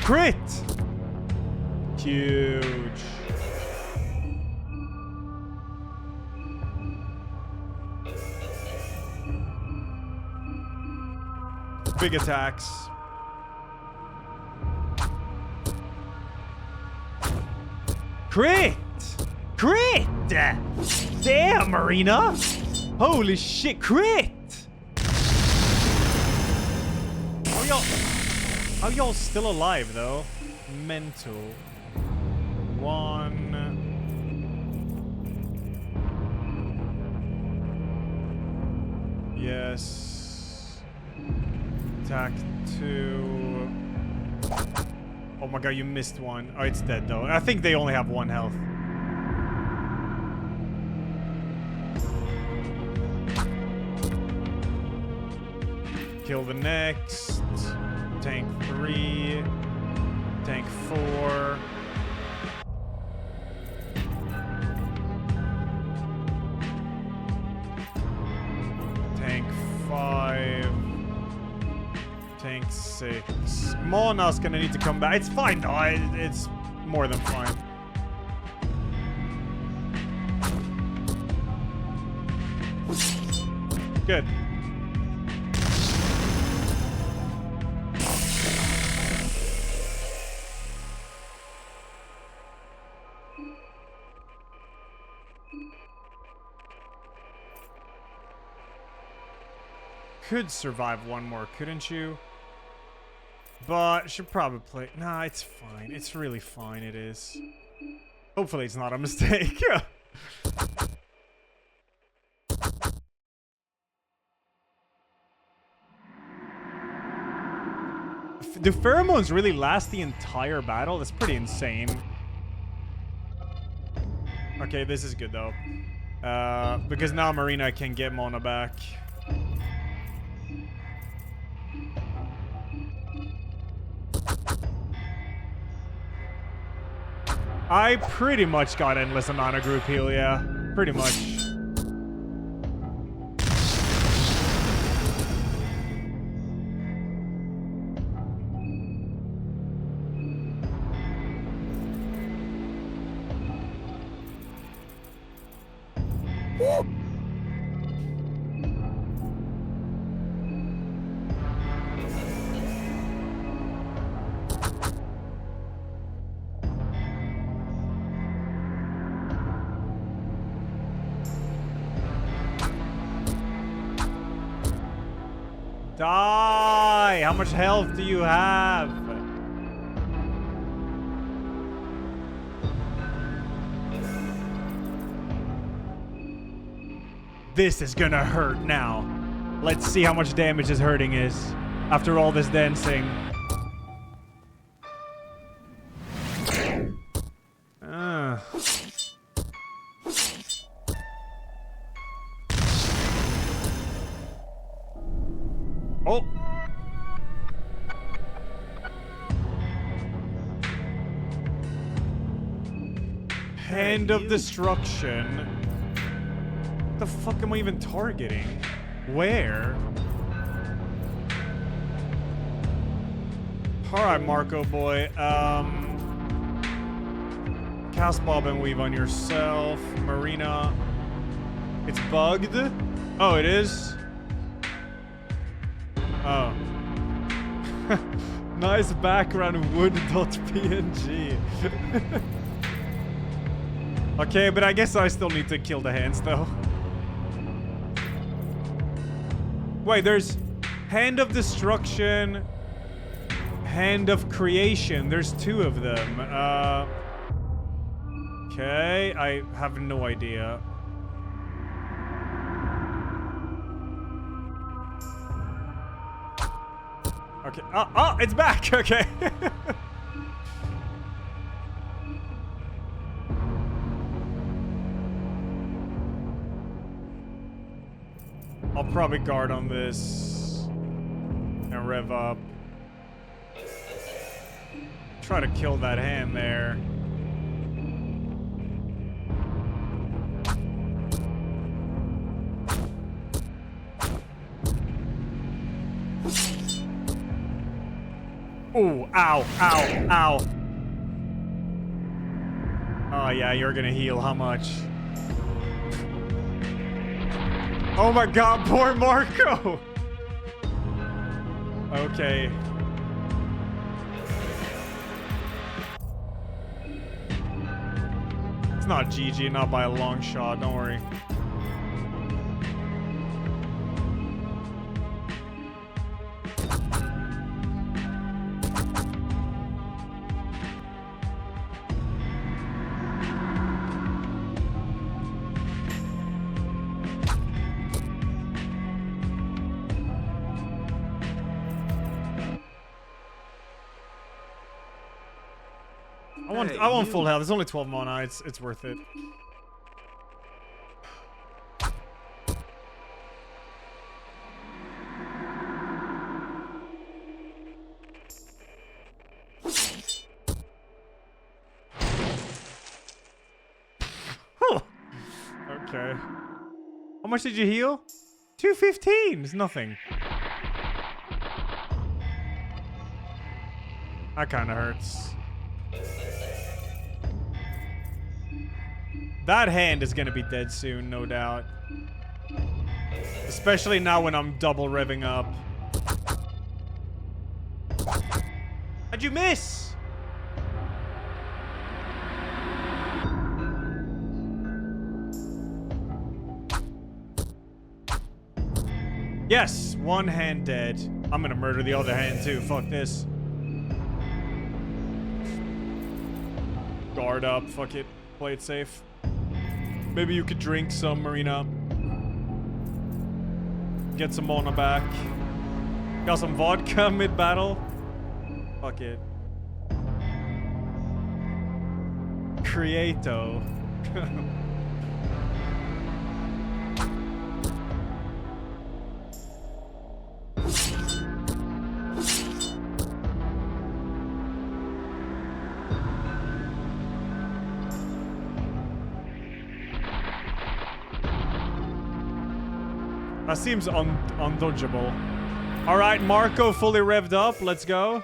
Crit! Huge. Big attacks. Crit! Crit! Damn, Marina! Holy shit, crit! How y'all still alive, though? Mental. 1. Yes. Attack 2. Oh my god, you missed one. Oh, it's dead, though. I think they only have 1 health. Kill the next. Tank 3. Tank 4. Tank 5. Tank 6. Mona's gonna need to come back. It's fine though. It's more than fine. Good. Could survive 1 more, couldn't you? But should probably play. Nah, it's fine. It's really fine. It is. Hopefully, it's not a mistake. Do pheromones really last the entire battle? That's pretty insane. Okay, this is good though. Because now Marina can get Mona back. I pretty much got endless amount of group heal, yeah. Pretty much. Die! How much health do you have? This is gonna hurt now. Let's see how much damage his hurting is after all this dancing. Oh. Hand of Destruction. What the fuck am I even targeting? Where? Alright, Marco boy. Cast Bob and Weave on yourself. Marina. It's bugged? Oh, it is? Oh. Nice background wood.png. Okay, but I guess I still need to kill the hands though. Wait, there's Hand of Destruction, Hand of Creation. There's two of them. Okay, I have no idea. Okay. Oh, it's back. Okay. I'll probably guard on this and rev up. Try to kill that hand there. Ooh, ow, ow, ow. Oh yeah, you're gonna heal. How much? Oh my god, poor Marco! Okay. It's not GG, not by a long shot, don't worry. I want full health. There's only 12 mana. It's worth it. Okay. How much did you heal? 215. It's nothing. That kind of hurts. That hand is gonna be dead soon, no doubt. Especially now when I'm double revving up. How'd you miss? Yes, one hand dead. I'm gonna murder the other hand too. Fuck this. Guard up. Fuck it. Play it safe. Maybe you could drink some, Marina. Get some mana back. Got some vodka mid-battle. Fuck it. Creato. That seems undodgeable. All right, Marco fully revved up. Let's go.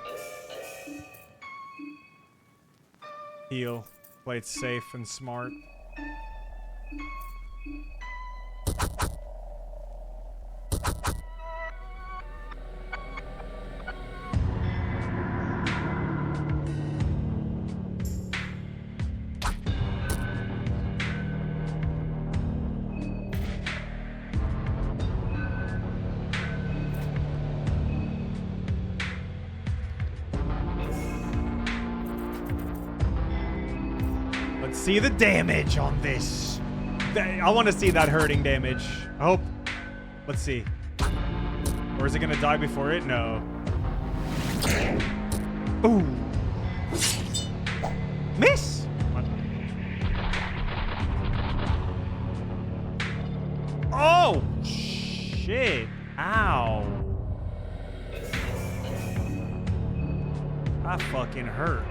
Heal. Play it safe and smart. see the damage on this. I want to see that hurting damage. I hope. Let's see. Or is it going to die before it? No. Ooh. Miss! Oh! Shit. Ow. That fucking hurt.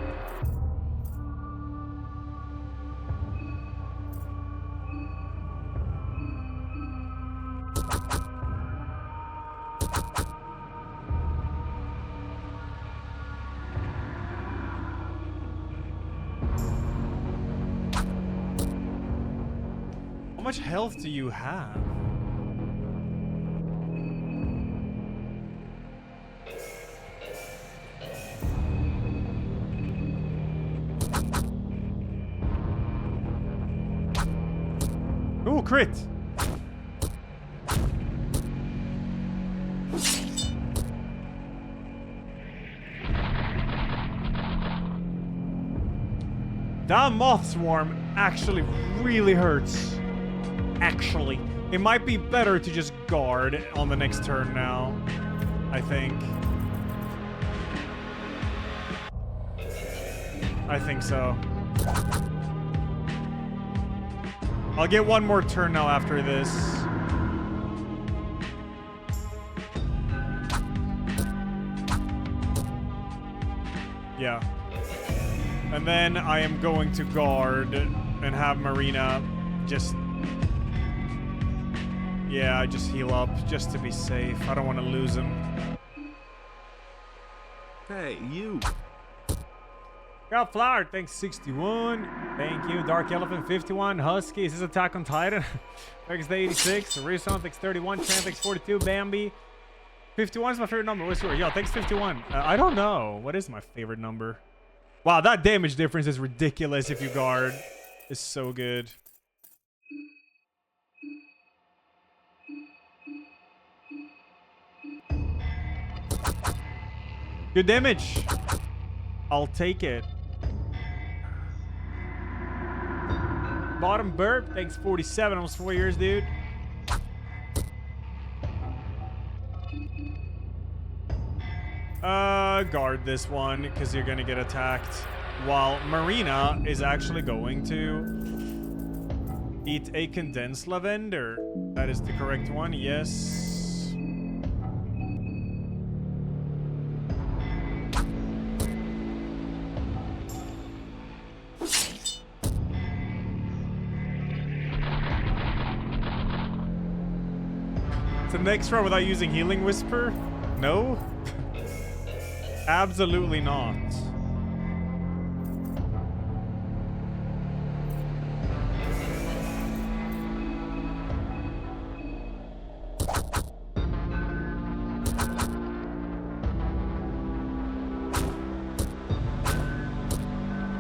How much health do you have? Ooh, crit! That moth swarm actually really hurts. Actually. It might be better to just guard on the next turn now, I think. I think so. I'll get one more turn now after this. Yeah. And then I am going to guard and have Marina just... Yeah, just heal up just to be safe. I don't want to lose him.
Hey, you.
Got Flower, thanks 61. Thank you. Dark Elephant 51. Husky, is this Attack on Titan? Thanks 86. Rison, thanks 31. Tran, thanks 42. Bambi. 51 is my favorite number. What's yours? Yo, thanks 51. I don't know. What is my favorite number? Wow, that damage difference is ridiculous if you guard. It's so good. Good damage. I'll take it. Bottom burp, thanks 47, almost 4 years, dude. Guard this one, because you're gonna get attacked. While Marina is actually going to eat a condensed lavender. That is the correct one, yes. So next round without using Healing Whisper? No? Absolutely not.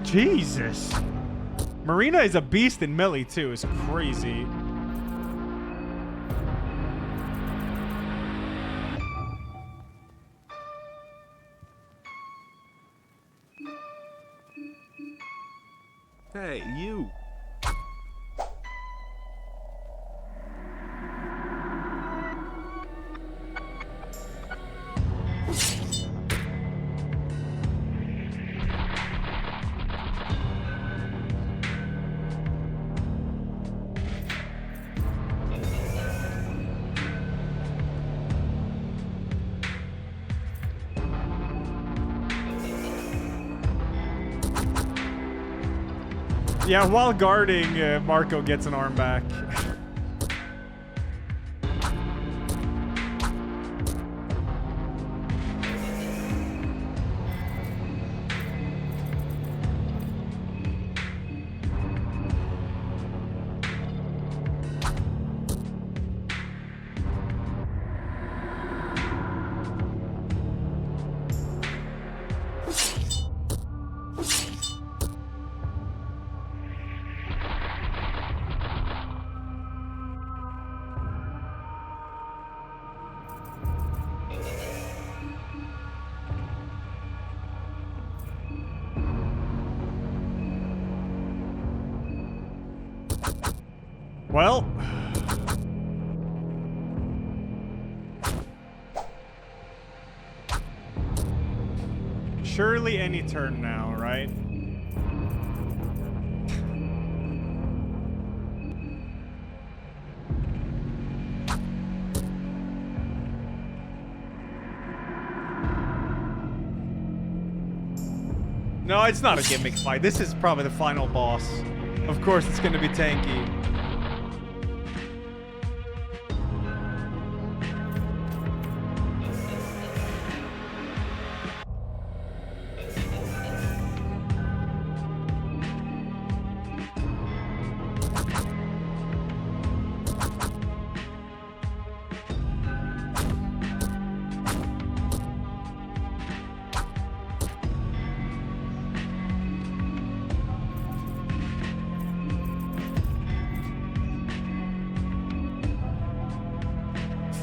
Jesus. Marina is a beast in melee too. It's crazy.
Hey, you.
Yeah, while guarding, Marco gets an arm back. Well. Surely any turn now, right? No, it's not a gimmick fight. This is probably the final boss. Of course, it's going to be tanky.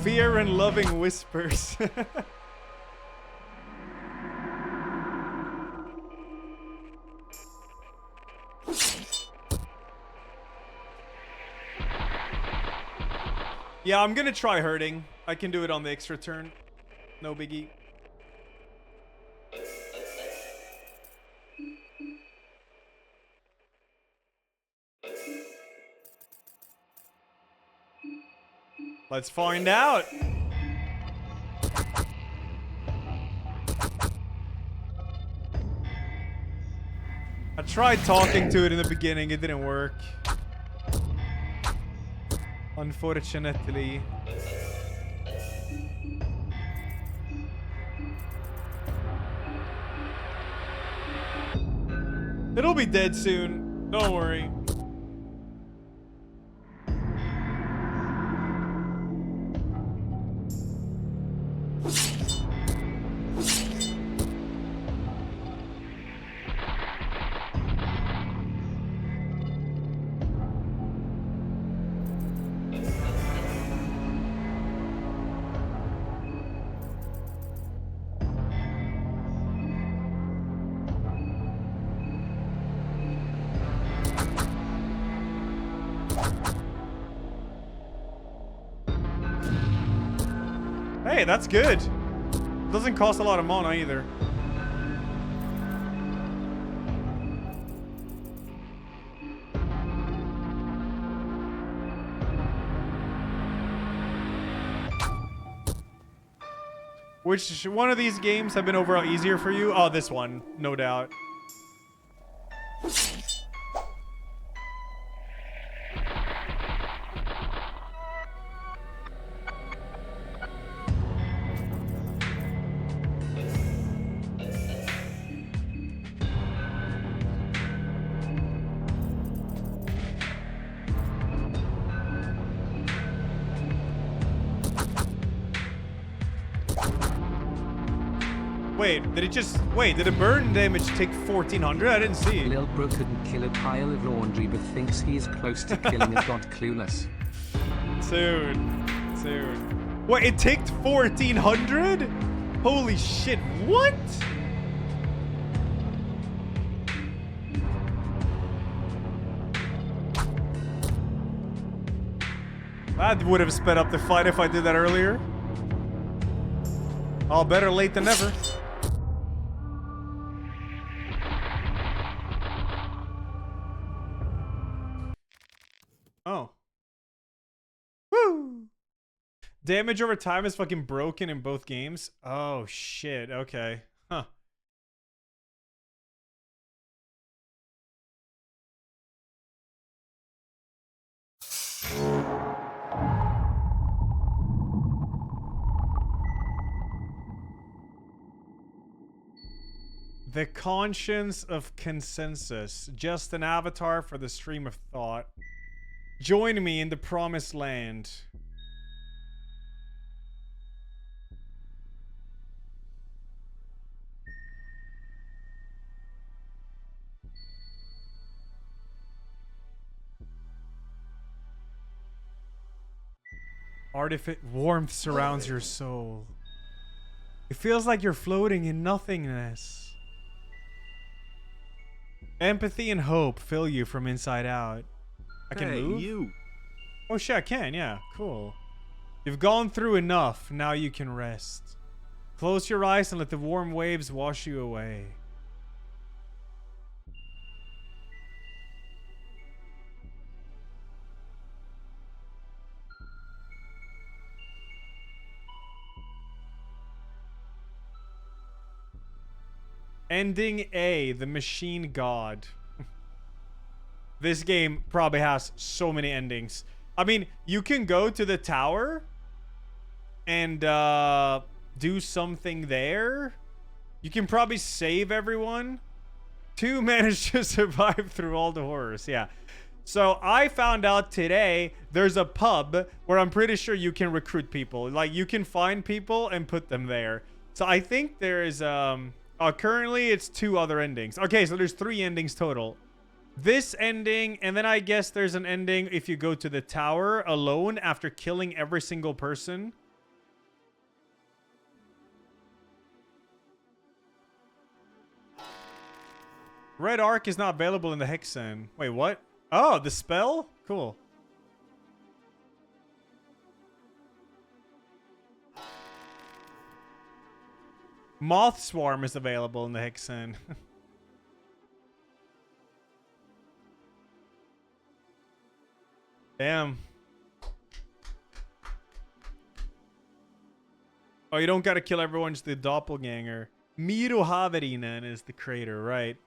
Fear and loving whispers. Yeah, I'm gonna try hurting. I can do it on the extra turn. No biggie. Let's find out. I tried talking to it in the beginning, it didn't work. Unfortunately. It'll be dead soon. Don't worry. Hey, that's good. Doesn't cost a lot of mana either. Which one of these games have been overall easier for you? Oh, this one, no doubt. Wait, did it just... Wait, did the burn damage take 1400? I didn't see.
Lil Bro couldn't kill a pile of laundry but thinks he's close to killing a god clueless.
Soon. Wait, it taked 1400? Holy shit, what? That would have sped up the fight if I did that earlier. All better late than never. Oh. Woo! Damage over time is fucking broken in both games. Oh shit, okay. Huh. The conscience of consensus. Just an avatar for the stream of thought. Join me in the promised land. Warmth surrounds your soul. It feels like you're floating in nothingness. Empathy and hope fill you from inside out. I can
Hey,
move?
you.
Oh shit, I can, yeah. Cool. You've gone through enough. Now you can rest. Close your eyes and let the warm waves wash you away. Ending A, the Machine God. This game probably has so many endings. I mean, you can go to the tower and do something there. You can probably save everyone to manage to survive through all the horrors. Yeah. So I found out today there's a pub where I'm pretty sure you can recruit people. Like, you can find people and put them there. So I think there is currently it's 2 other endings. Okay, so there's 3 endings total. This ending, and then I guess there's an ending if you go to the tower alone after killing every single person. Red Arc is not available in the Hexen. Wait, what? Oh, the spell? Cool. Moth Swarm is available in the Hexen. Damn. Oh, you don't gotta kill everyone, just the doppelganger. Miro Haverinen is the creator, right?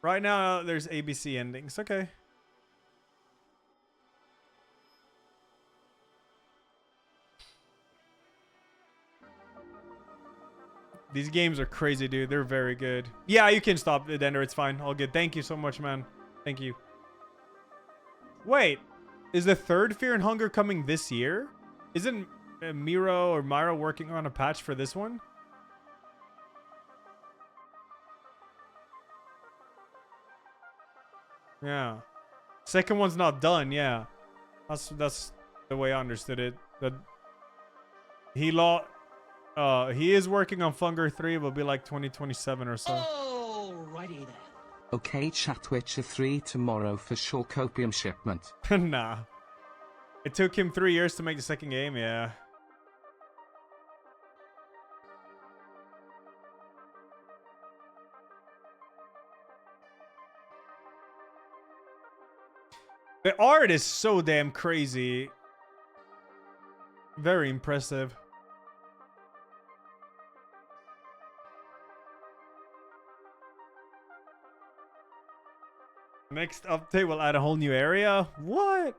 Right now, there's ABC endings. Okay. These games are crazy, dude. They're very good. Yeah, you can stop it, Ender. It's fine. All good. Thank you so much, man. Thank you. Wait. Is the 3rd Fear and Hunger coming this year? Isn't Miro working on a patch for this one? Yeah. Second one's not done, yeah. That's the way I understood it. That he is working on Funger 3, will be like 2027 or so.
Alrighty then.
Okay, chat Witcher 3 tomorrow for sure. Copium shipment.
Nah. It took him 3 years to make the second game, yeah. The art is so damn crazy. Very impressive. Next update will add a whole new area? What?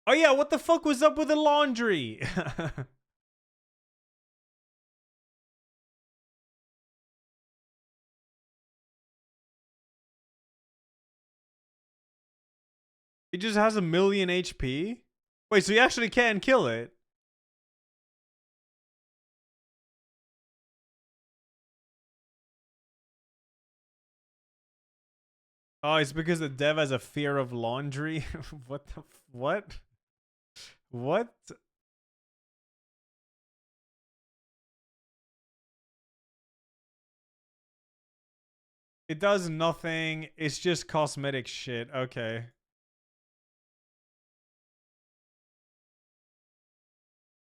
Oh yeah, what the fuck was up with the laundry? It just has 1,000,000 HP? Wait, so you actually can kill it? Oh, it's because the dev has a fear of laundry? What the what? What? It does nothing. It's just cosmetic shit. Okay.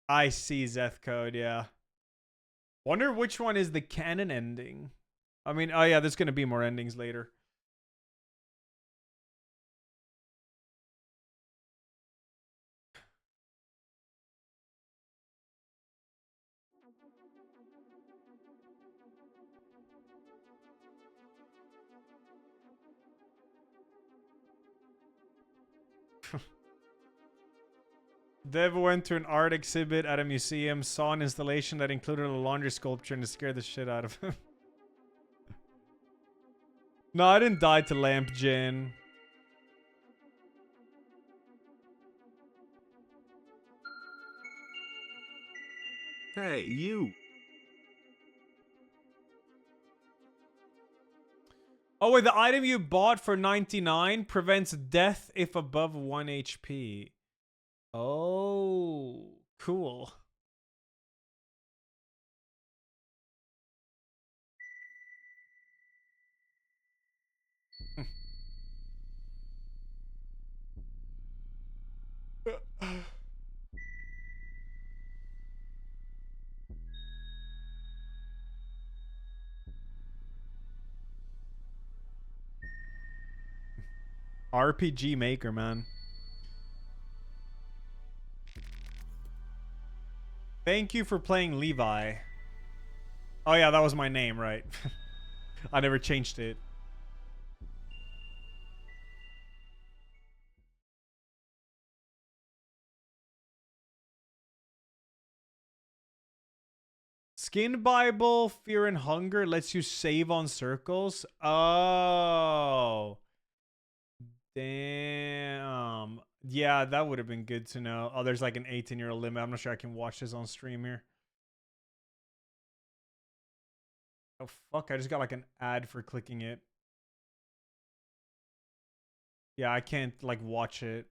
I see Zeth code, yeah. Wonder which one is the canon ending. I mean, oh yeah, there's gonna be more endings later. Dev went to an art exhibit at a museum, saw an installation that included a laundry sculpture, and it scared the shit out of him. No, I didn't die to Lamp Jin.
Hey, you.
Oh wait, the item you bought for 99 prevents death if above 1 HP. Oh, cool. RPG Maker, man. Thank you for playing Levi. Oh yeah, that was my name, right? I never changed it. Skin Bible, Fear and Hunger lets you save on circles. Oh. Damn. Yeah, that would have been good to know. Oh, there's like an 18-year limit. I'm not sure I can watch this on stream here. Oh, fuck. I just got like an ad for clicking it. Yeah, I can't like watch it.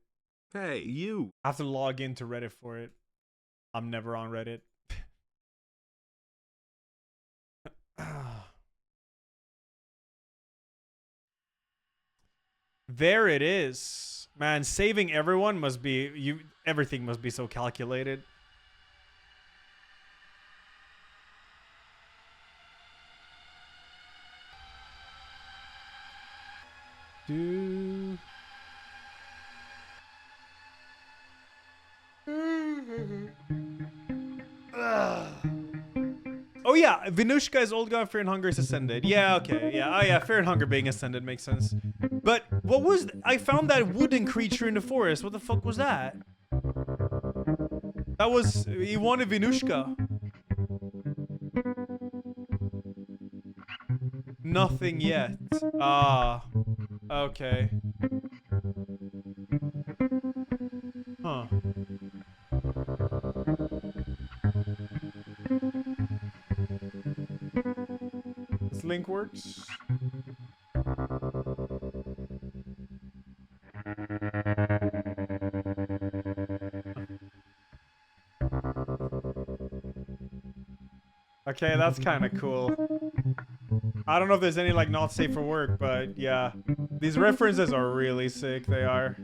Hey, you.
I have to log into Reddit for it. I'm never on Reddit. There it is. Man, saving everyone must be everything must be so calculated. Do Oh yeah, Venushka is old god, Fear and Hunger is ascended. Yeah, okay, yeah. Oh yeah, Fear and Hunger being ascended makes sense. But what was I found that wooden creature in the forest? What the fuck was that? That was he wanted Venushka. Nothing yet. Ah, okay. Huh. This link works. Okay, that's kind of cool. I don't know if there's any like not safe for work, but yeah. These references are really sick, they are.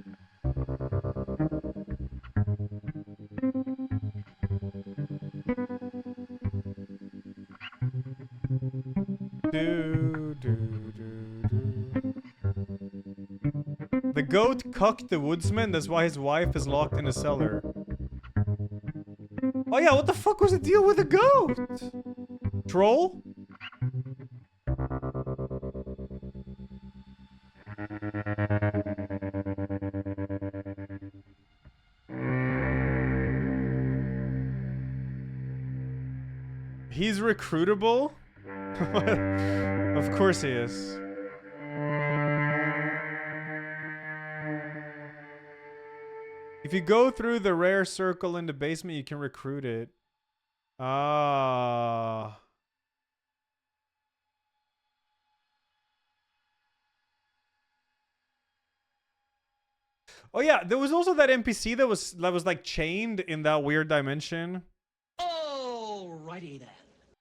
The goat cucked the woodsman, that's why his wife is locked in a cellar. Oh yeah, what the fuck was the deal with the goat? Troll? He's recruitable? Of course he is. If you go through the rare circle in the basement, you can recruit it. Ah. Oh yeah, there was also that NPC that was like chained in that weird dimension.
Alrighty then.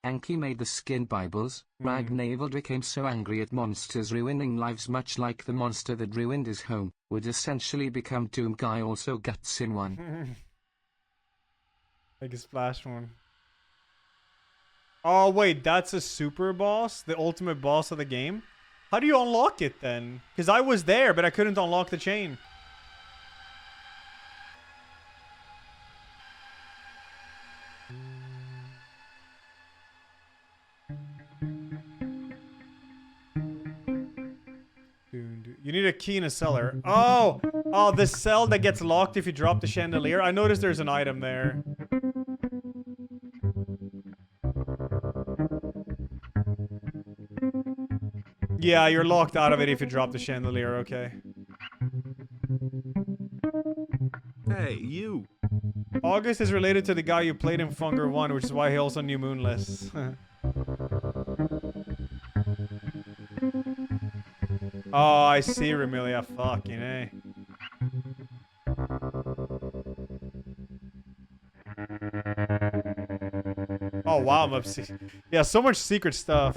Anki made the skin Bibles. Ragnavel became so angry at monsters ruining lives, much like the monster that ruined his home, would essentially become Doom Guy, also guts in one.
Like a splash one. Oh wait, that's a super boss? The ultimate boss of the game? How do you unlock it then? Because I was there, but I couldn't unlock the chain. You need a key in a cellar. Oh! Oh, the cell that gets locked if you drop the chandelier. I noticed there's an item there. Yeah, you're locked out of it if you drop the chandelier, okay.
Hey, you.
August is related to the guy you played in Funger 1, which is why he also knew Moonless. Oh, I see, Remilia. Fucking A. Oh, wow, I'm upset. Yeah, so much secret stuff.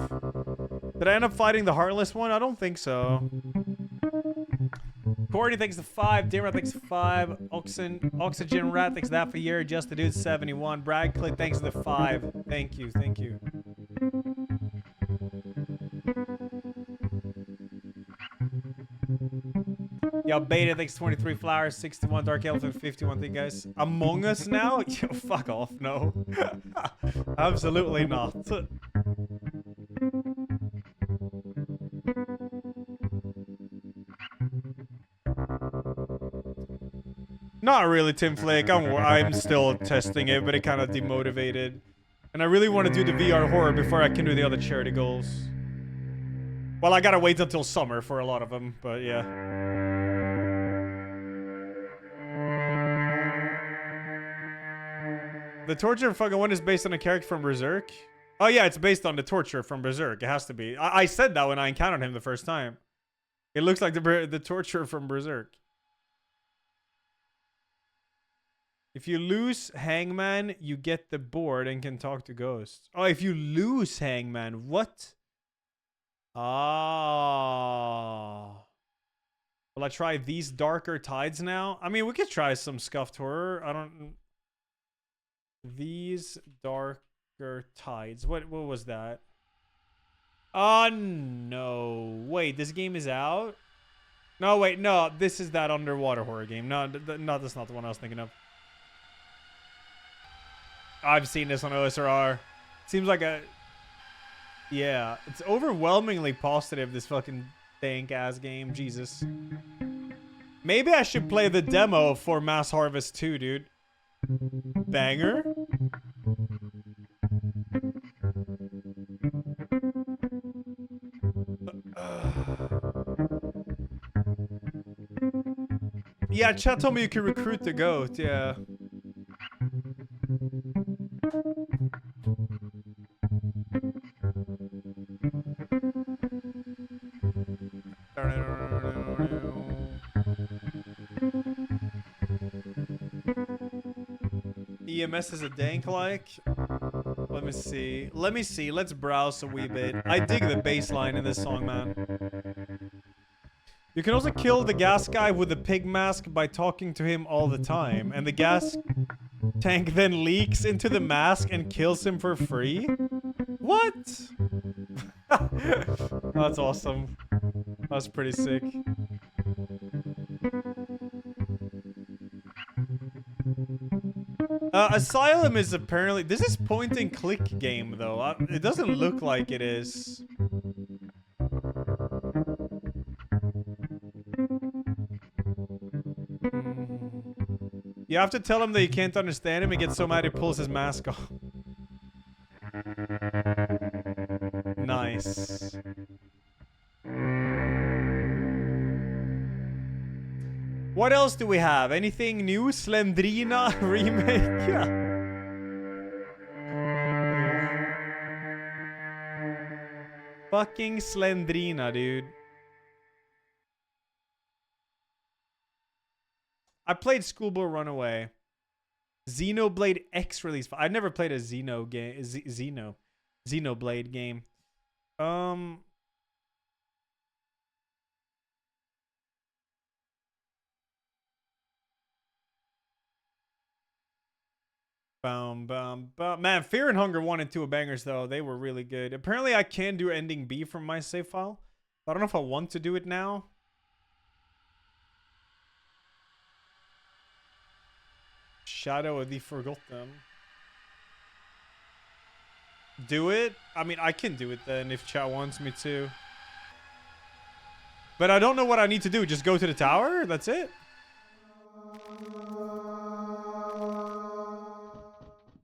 Did I end up fighting the Heartless one? I don't think so. Courtney thanks the 5. Dimmer thanks the 5. Oxygen Rat thanks that for a year. Just the Dude 71. Brad Click thanks the 5. Thank you, thank you. Yo, Beta thanks 23 flowers, 61 Dark Elephant, 51. Thank you guys. Among Us now? Yo, fuck off, no. Absolutely not. Not really, Tim Flake. I'm still testing it, but it kind of demotivated. And I really want to do the VR horror before I can do the other charity goals. Well, I gotta wait until summer for a lot of them, but yeah. The torture fucking one is based on a character from Berserk? Oh yeah, it's based on the torture from Berserk. It has to be. I said that when I encountered him the first time. It looks like the torture from Berserk. If you lose Hangman, you get the board and can talk to ghosts. Oh, if you lose Hangman, what? Ah. Will I try these darker tides now? I mean, we could try some scuffed horror. I don't... These darker tides. What was that? Oh, no. Wait, this game is out? No, wait, no. This is that underwater horror game. No, that's not the one I was thinking of. I've seen this on OSRR. Seems like a... Yeah, it's overwhelmingly positive, this fucking dank-ass game. Jesus. Maybe I should play the demo for Mass Harvest 2, dude. Banger. Yeah, chat told me you can recruit the goat, yeah. EMS is a dank like. Let me see. Let's browse a wee bit. I dig the bass line in this song, man. You can also kill the gas guy with the pig mask by talking to him all the time. And the gas tank then leaks into the mask and kills him for free? What? That's awesome. That's pretty sick. Asylum is apparently... This is point and click game, though. It doesn't look like it is. You have to tell him that you can't understand him and get so mad he pulls his mask off. Nice. What else do we have? Anything new? Slendrina remake? Yeah. Fucking Slendrina, dude. I played Schoolboy Runaway. Xenoblade X release. I've never played a Xeno game. Xenoblade game. Man, Fear and Hunger 1 and 2 are bangers, though. They were really good. Apparently, I can do ending B from my save file. I don't know if I want to do it now. Shadow of the Forgotten. Do it? I mean, I can do it then if chat wants me to. But I don't know what I need to do. Just go to the tower? That's it?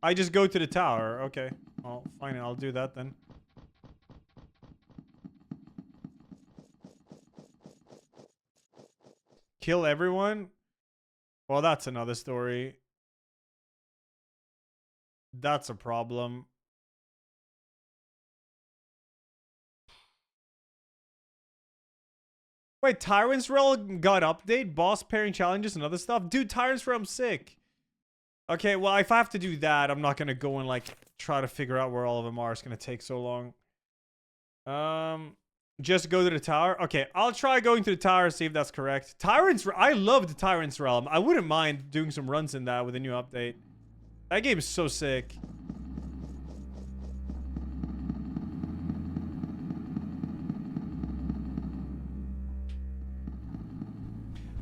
I just go to the tower. Okay. Well, fine. I'll do that then. Kill everyone? Well, that's another story. That's a problem. Wait, Tyrant's Realm got update? Boss pairing challenges and other stuff? Dude, Tyrant's Realm's sick. Okay, well, if I have to do that, I'm not gonna go and like try to figure out where all of them are. It's gonna take so long. Just go to the tower. Okay, I'll try going to the tower, see if that's correct. I love the Tyrant's Realm. I wouldn't mind doing some runs in that with a new update. That game is so sick.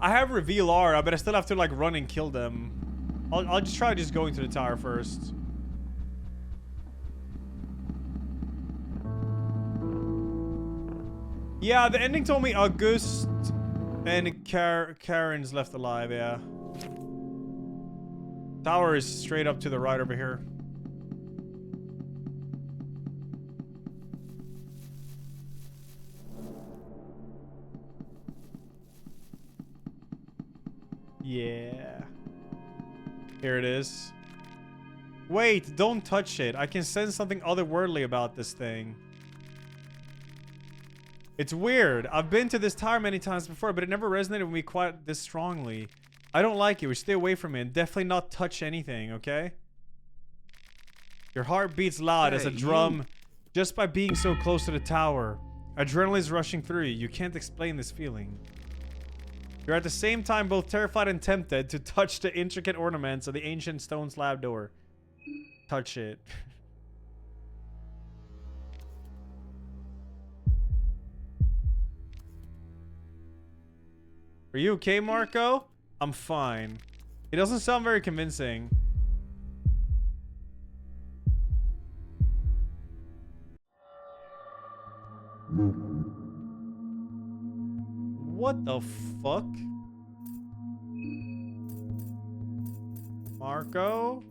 I have reveal aura, but I still have to like run and kill them. I'll just try just going to the tower first. Yeah, the ending told me August and Karen's left alive, yeah. Tower is straight up to the right over here. Yeah. Here it is. Wait, don't touch it. I can sense something otherworldly about this thing. It's weird. I've been to this tower many times before, but it never resonated with me quite this strongly. I don't like it. We stay away from it and definitely not touch anything, okay? Your heart beats loud as a drum just by being so close to the tower. Adrenaline is rushing through you. You can't explain this feeling. You're at the same time both terrified and tempted to touch the intricate ornaments of the ancient stone slab door. Touch it. Are you okay, Marco? I'm fine. It doesn't sound very convincing. What the fuck? Marco?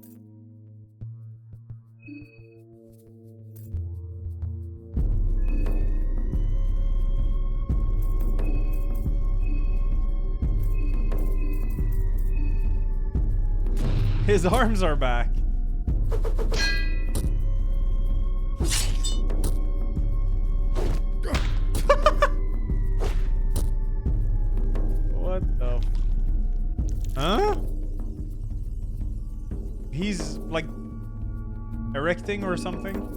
His arms are back. What the? Huh? He's like erecting or something?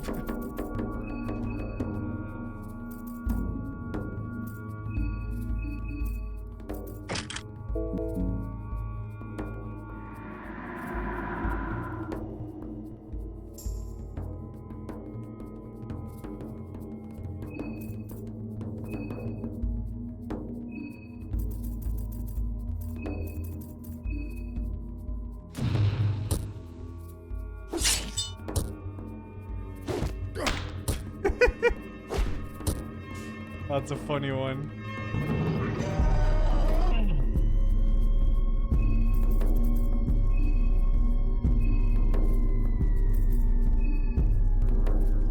That's a funny one.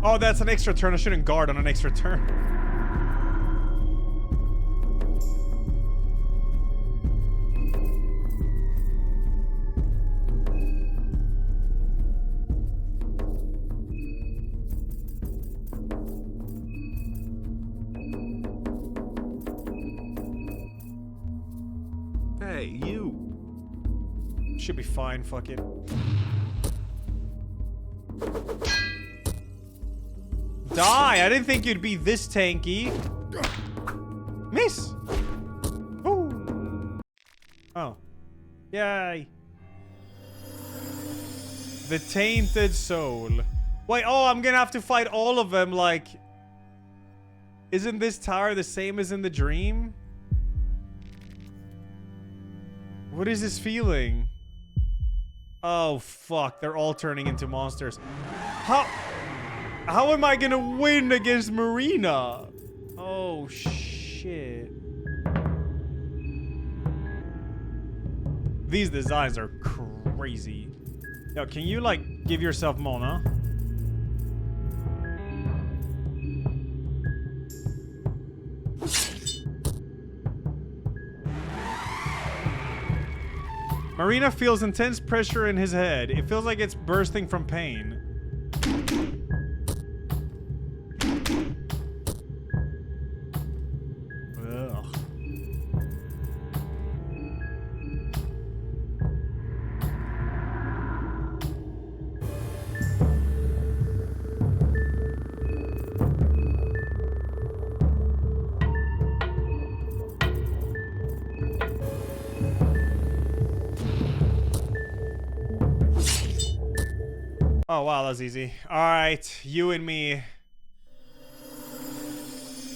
Oh, that's an extra turn. I shouldn't guard on an extra turn.
Hey, you.
Should be fine, fuck it. Die! I didn't think you'd be this tanky. Miss! Ooh. Oh. Yay. The Tainted Soul. Wait, oh, I'm gonna have to fight all of them, like... Isn't this tower the same as in the dream? What is this feeling? Oh, fuck. They're all turning into monsters. How am I gonna win against Marina? Oh, shit. These designs are crazy. Yo, can you, like, give yourself Mona? Marina feels intense pressure in his head. It feels like it's bursting from pain. Ugh. Oh, wow, that was easy. Alright, you and me.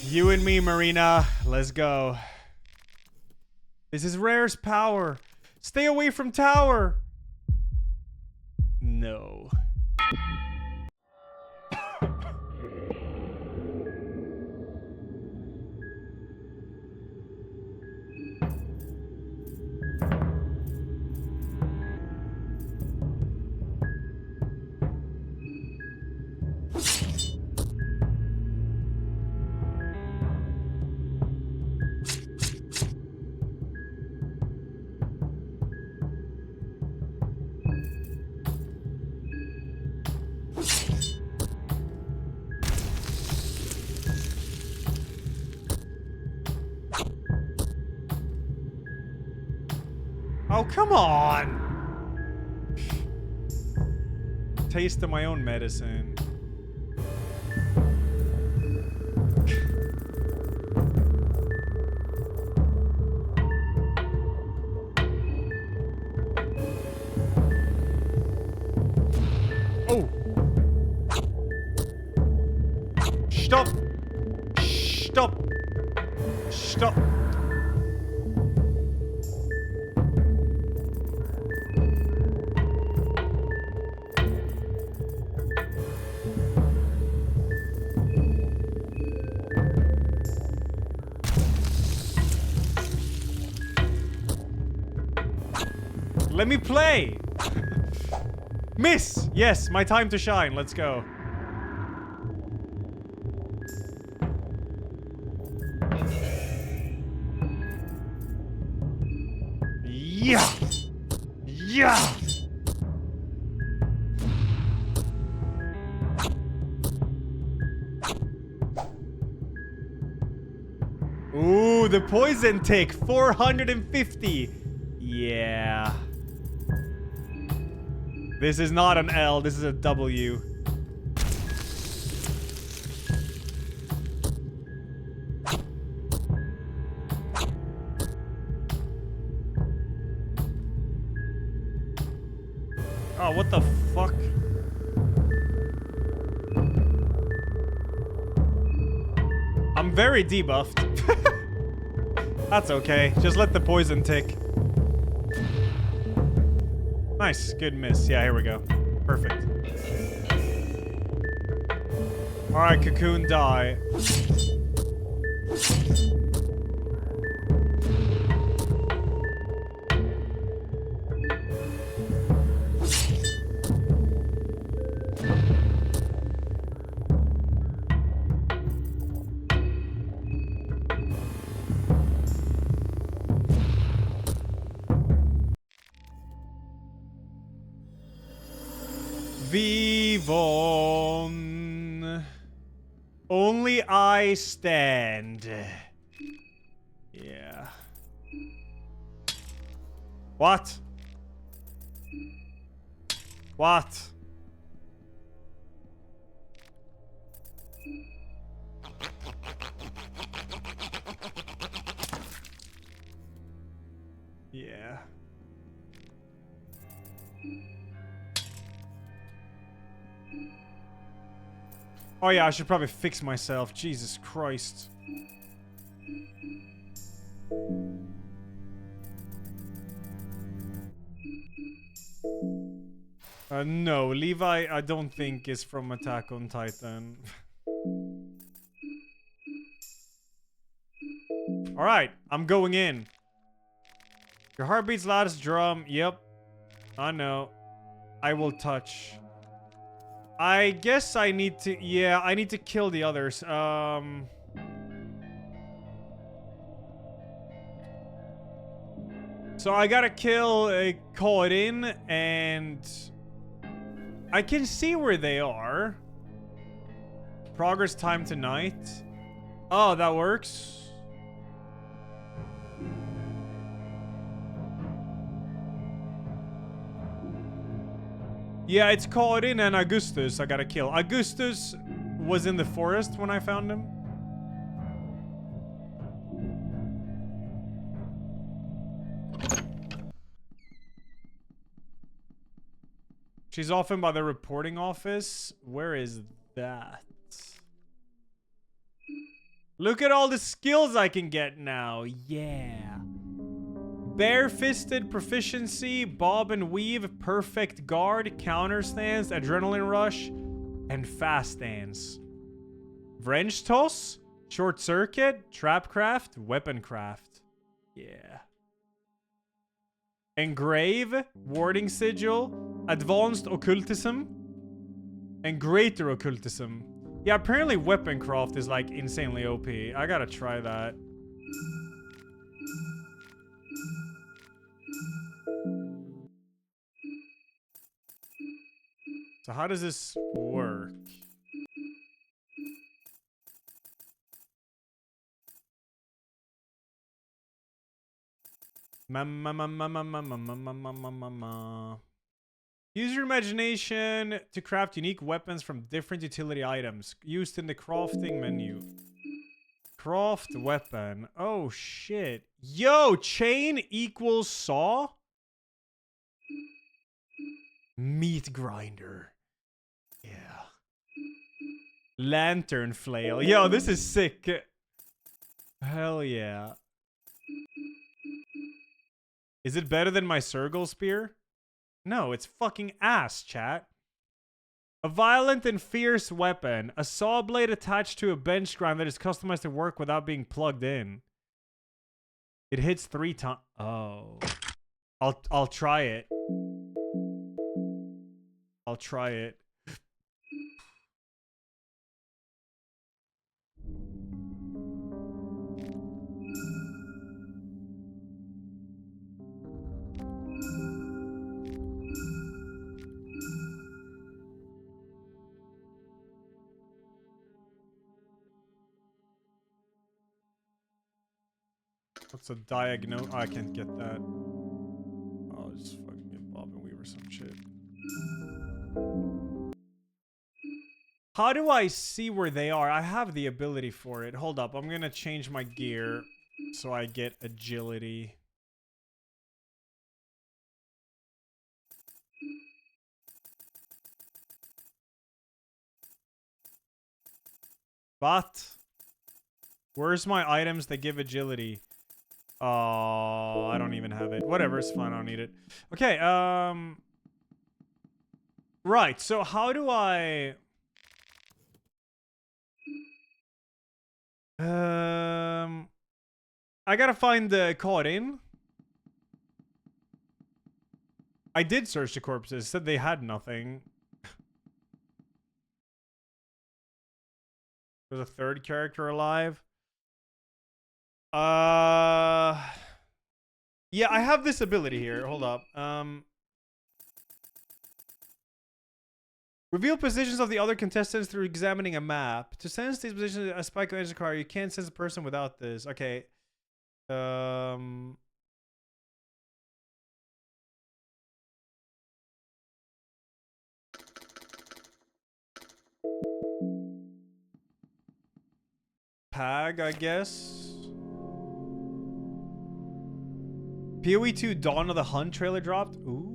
You and me, Marina. Let's go. This is Rare's power. Stay away from tower. No. Oh, come on! Taste of my own medicine. Oh! Stop! Stop! Stop! Let me play! Miss! Yes, my time to shine. Let's go. Yeah! Yeah! Ooh, the poison tick. 450. Yeah. This is not an L, this is a W. Oh, what the fuck? I'm very debuffed. That's okay. Just let the poison tick. Nice, good miss. Yeah, here we go. Perfect. Alright, Cocoon, die. Vivon. Only I stand. Yeah. What? What? Yeah. Oh yeah, I should probably fix myself. Jesus Christ. No, Levi I don't think is from Attack on Titan. Alright, I'm going in. Your heart beats loud as drum. Yep. I know. I will touch. I guess I need to... Yeah, I need to kill the others. So I gotta kill call it in, and... I can see where they are. Progress time tonight. Oh, that works. Yeah, it's called in and Augustus I gotta kill. Augustus was in the forest when I found him. She's often by the reporting office. Where is that? Look at all the skills I can get now. Yeah. Bare-fisted proficiency, bob and weave, perfect guard, counter stance, adrenaline rush, and fast stance. Wrench toss, short circuit, trapcraft, weapon craft. Yeah. Engrave, warding sigil, advanced occultism, and greater occultism. Yeah, apparently weapon craft is like insanely OP. I gotta try that. So how does this work? Use your imagination to craft unique weapons from different utility items used in the crafting menu. Craft weapon. Oh shit. Yo, chain equals saw? Meat grinder. Yeah. Lantern flail. Yo, this is sick. Hell yeah. Is it better than my Sergal spear? No, it's fucking ass, chat. A violent and fierce weapon. A saw blade attached to a bench grind that is customized to work without being plugged in. It hits 3 times. Oh. I'll try it. I'll try it. What's a diagnose? Oh, I can't get that. I'll just fucking get Bob and Weave or some shit. How do I see where they are? I have the ability for it. Hold up. I'm going to change my gear so I get agility. But where's my items that give agility? Oh, I don't even have it. Whatever, it's fine. I don't need it. Okay, right, so how do I... I gotta find the Karin. I did search the corpses. Said they had nothing. There's a third character alive. Yeah, I have this ability here. Hold up. Reveal positions of the other contestants through examining a map. To sense these positions, a spike on the car. You can't sense a person without this. Okay. Pag, I guess. PoE 2 Dawn of the Hunt trailer dropped. Ooh.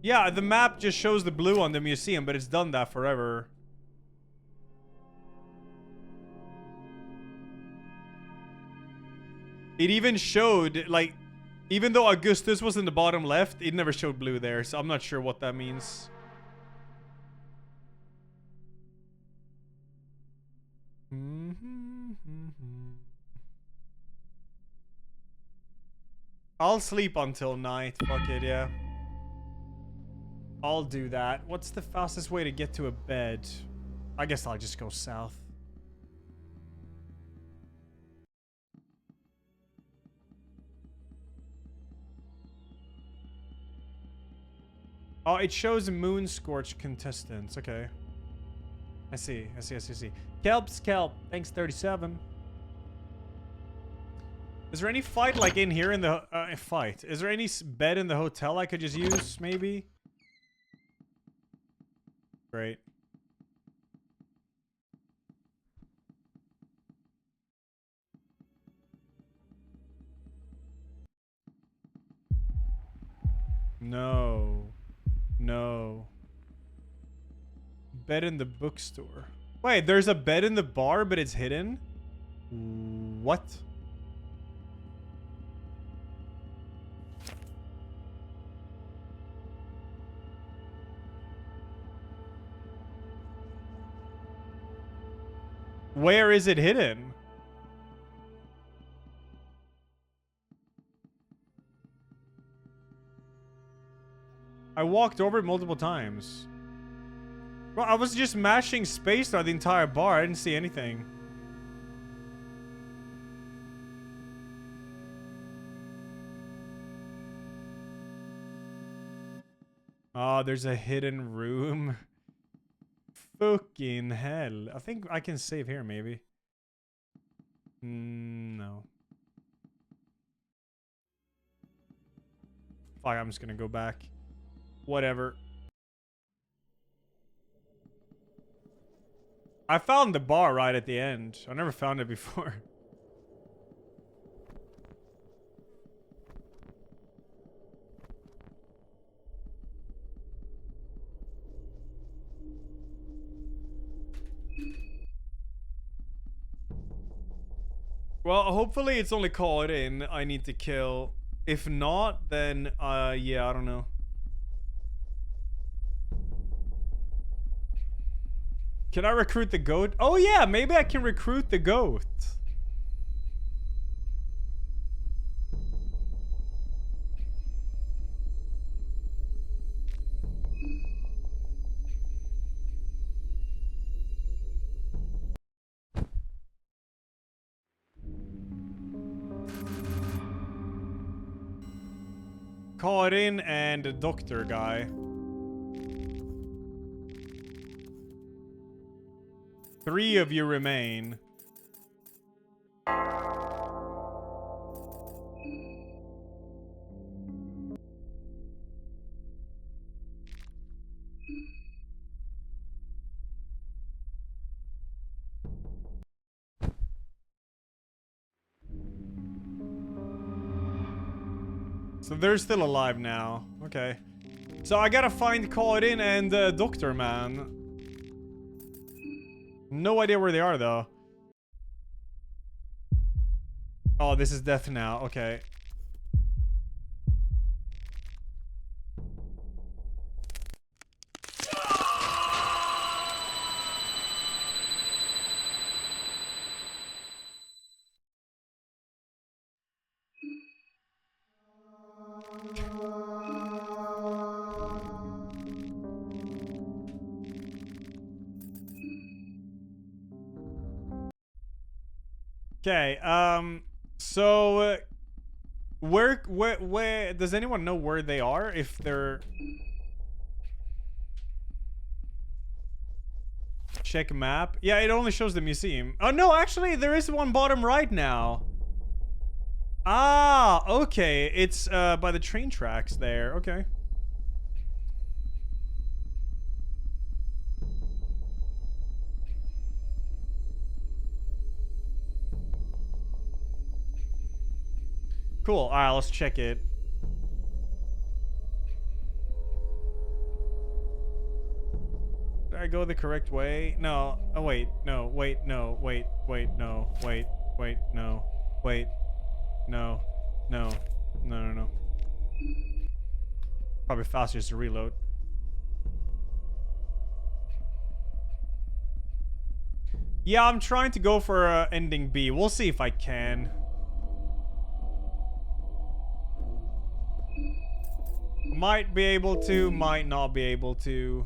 Yeah, the map just shows the blue on the museum, but it's done that forever. It even showed, like, even though Augustus was in the bottom left, it never showed blue there, so I'm not sure what that means. I'll sleep until night. Fuck it, yeah. I'll do that. What's the fastest way to get to a bed? I guess I'll just go south. Oh, it shows moon scorch contestants. Okay. I see. Kelp. Thanks, 37. Is there any fight like in here in the fight? Is there any bed in the hotel I could just use, maybe? Great. bed in the bookstore. Wait, there's a bed in the bar, but it's hidden? What? Where is it hidden? I walked over it multiple times. Well, I was just mashing space throughout the entire bar. I didn't see anything. Oh, there's a hidden room. Fucking hell. I think I can save here, maybe. No. Fuck, I'm just gonna go back. Whatever. I found the bar right at the end. I never found it before. Well, hopefully it's only call it in I need to kill. If not, then, yeah, I don't know. Can I recruit the goat? Oh yeah, maybe I can recruit the goat. Call it in and a doctor guy. 3 of you remain. So they're still alive now. Okay. So I gotta find Call It In and Doctor Man. No idea where they are though. Oh, this is death now. Okay. Okay, so, where, does anyone know where they are? If they're... Check map. Yeah, it only shows the museum. Oh, no, actually, there is one bottom right now. Ah, okay, it's, by the train tracks there, okay. Cool. All right, let's check it. Did I go the correct way? No. Oh, wait. No. Wait. No. Wait. Wait. No. Wait. Wait. No. Wait. No. No. No, no, no. Probably faster just to reload. Yeah, I'm trying to go for ending B. We'll see if I can. Might be able to, might not be able to.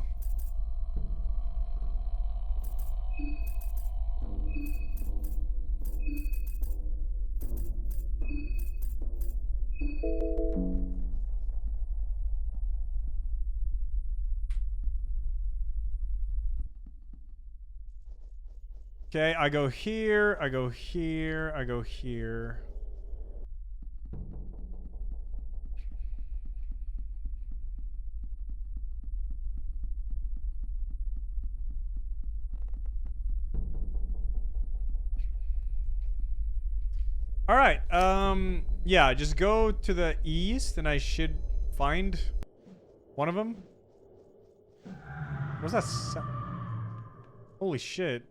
Okay, I go here, I go here, I go here. All right. Yeah, just go to the east and I should find one of them. What's that sound? Holy shit.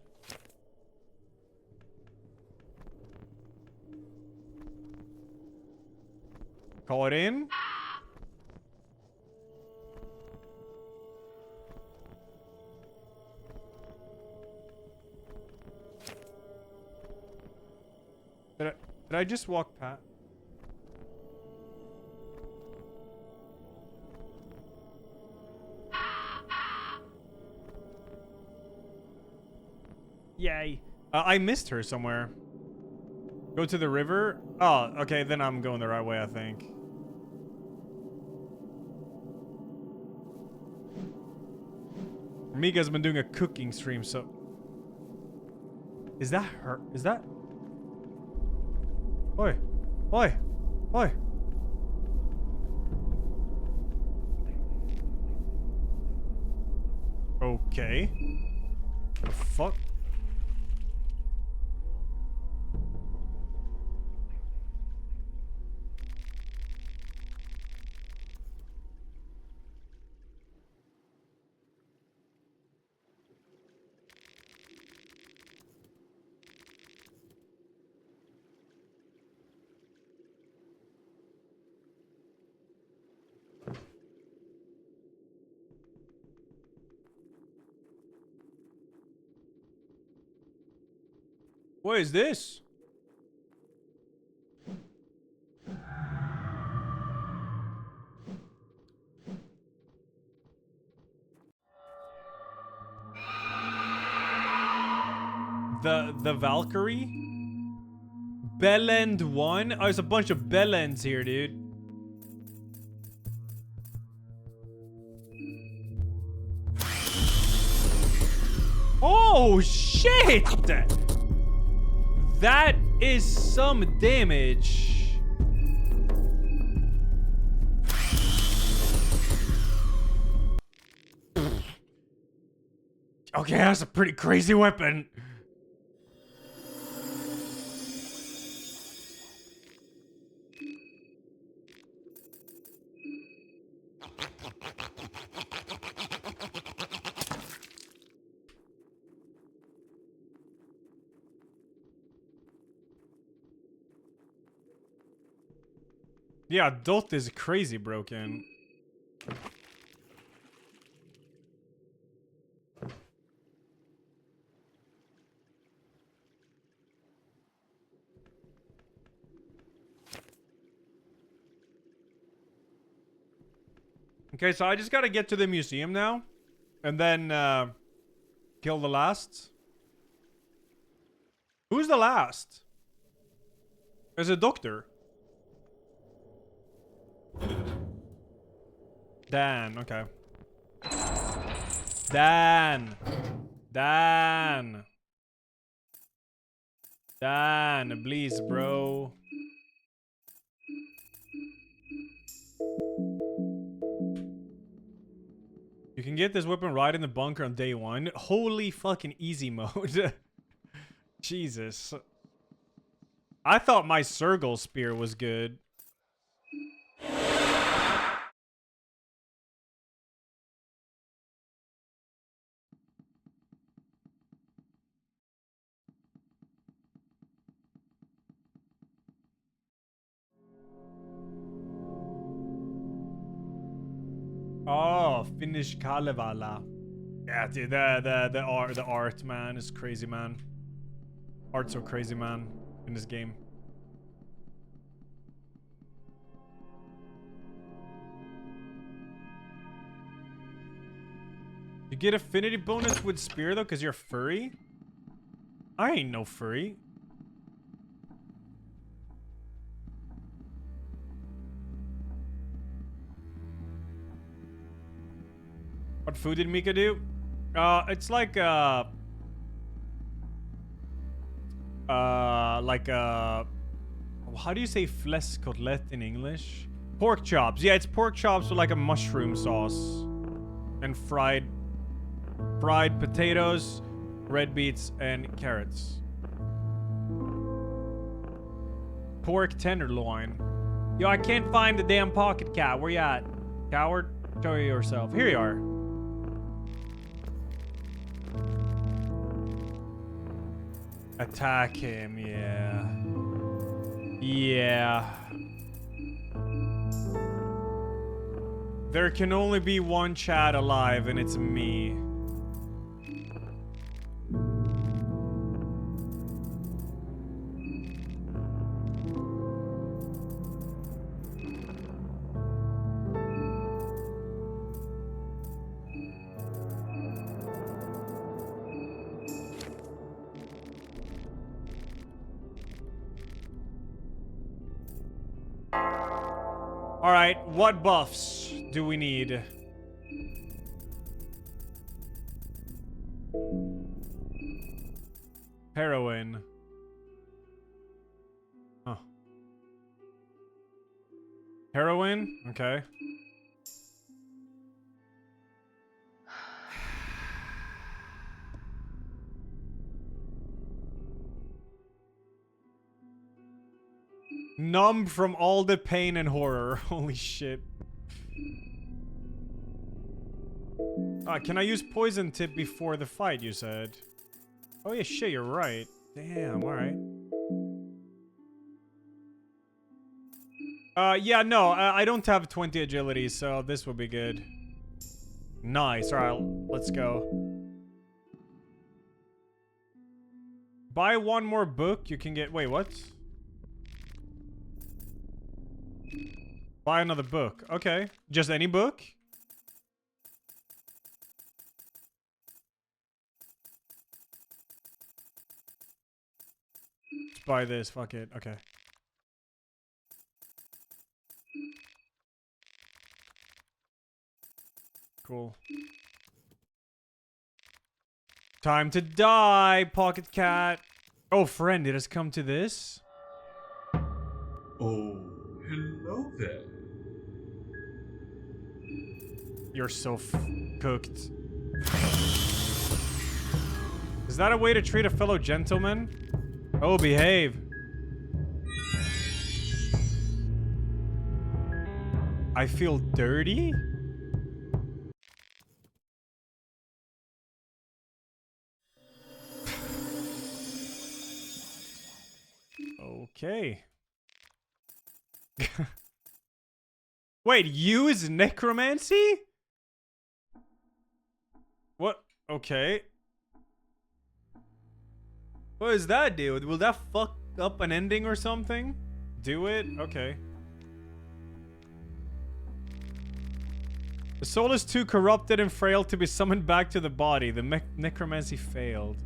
Call it in. Did I just walk past? Yay. I missed her somewhere. Go to the river? Oh, okay, then I'm going the right way, I think. Mika's been doing a cooking stream, so... Is that her? Is that... Oi. Oi. Oi. Okay. The fuck? What is this? The Valkyrie? Bellend 1? Oh, there's a bunch of Bellends here, dude. Oh, shit! That is some damage. Okay, that's a pretty crazy weapon. Yeah, Dot is crazy broken. Okay, so I just gotta get to the museum now. And then, kill the last. Who's the last? There's a doctor. Dan, okay. Dan, please, bro. You can get this weapon right in the bunker on day 1. Holy fucking easy mode. Jesus. I thought my Sergal spear was good. Oh, Finnish Kalevala. Yeah, dude, the art, man, is crazy, man. Art's so crazy, man, in this game. You get affinity bonus with spear though, cause you're furry. I ain't no furry. What food did Mika do? It's like how do you say flesh cutlet in English? Pork chops. Yeah, it's pork chops with like a mushroom sauce and fried potatoes, red beets, and carrots. Pork tenderloin. Yo, I can't find the damn pocket cat. Where you at? Coward? Show yourself. Here you are. Attack him, yeah. Yeah. There can only be one Chad alive, and it's me. Alright, what buffs do we need? Heroin. Huh. Heroin? Okay. Numb from all the pain and horror. Holy shit. Can I use poison tip before the fight, you said? Oh yeah, shit, you're right. Damn, alright. Yeah, no, I don't have 20 agility, so this would be good. Nice, alright, let's go. Buy one more book, you can get... Wait, what? Buy another book. Okay. Just any book? Let's buy this. Fuck it. Okay. Cool. Time to die, Pocket Cat. Oh, friend, it has come to this?
Oh, hello there.
You're so cooked. Is that a way to treat a fellow gentleman? Oh, behave. I feel dirty? Okay. Wait, use necromancy? What? Okay. What does that do? Will that fuck up an ending or something? Do it? Okay. The soul is too corrupted and frail to be summoned back to the body. The necromancy failed.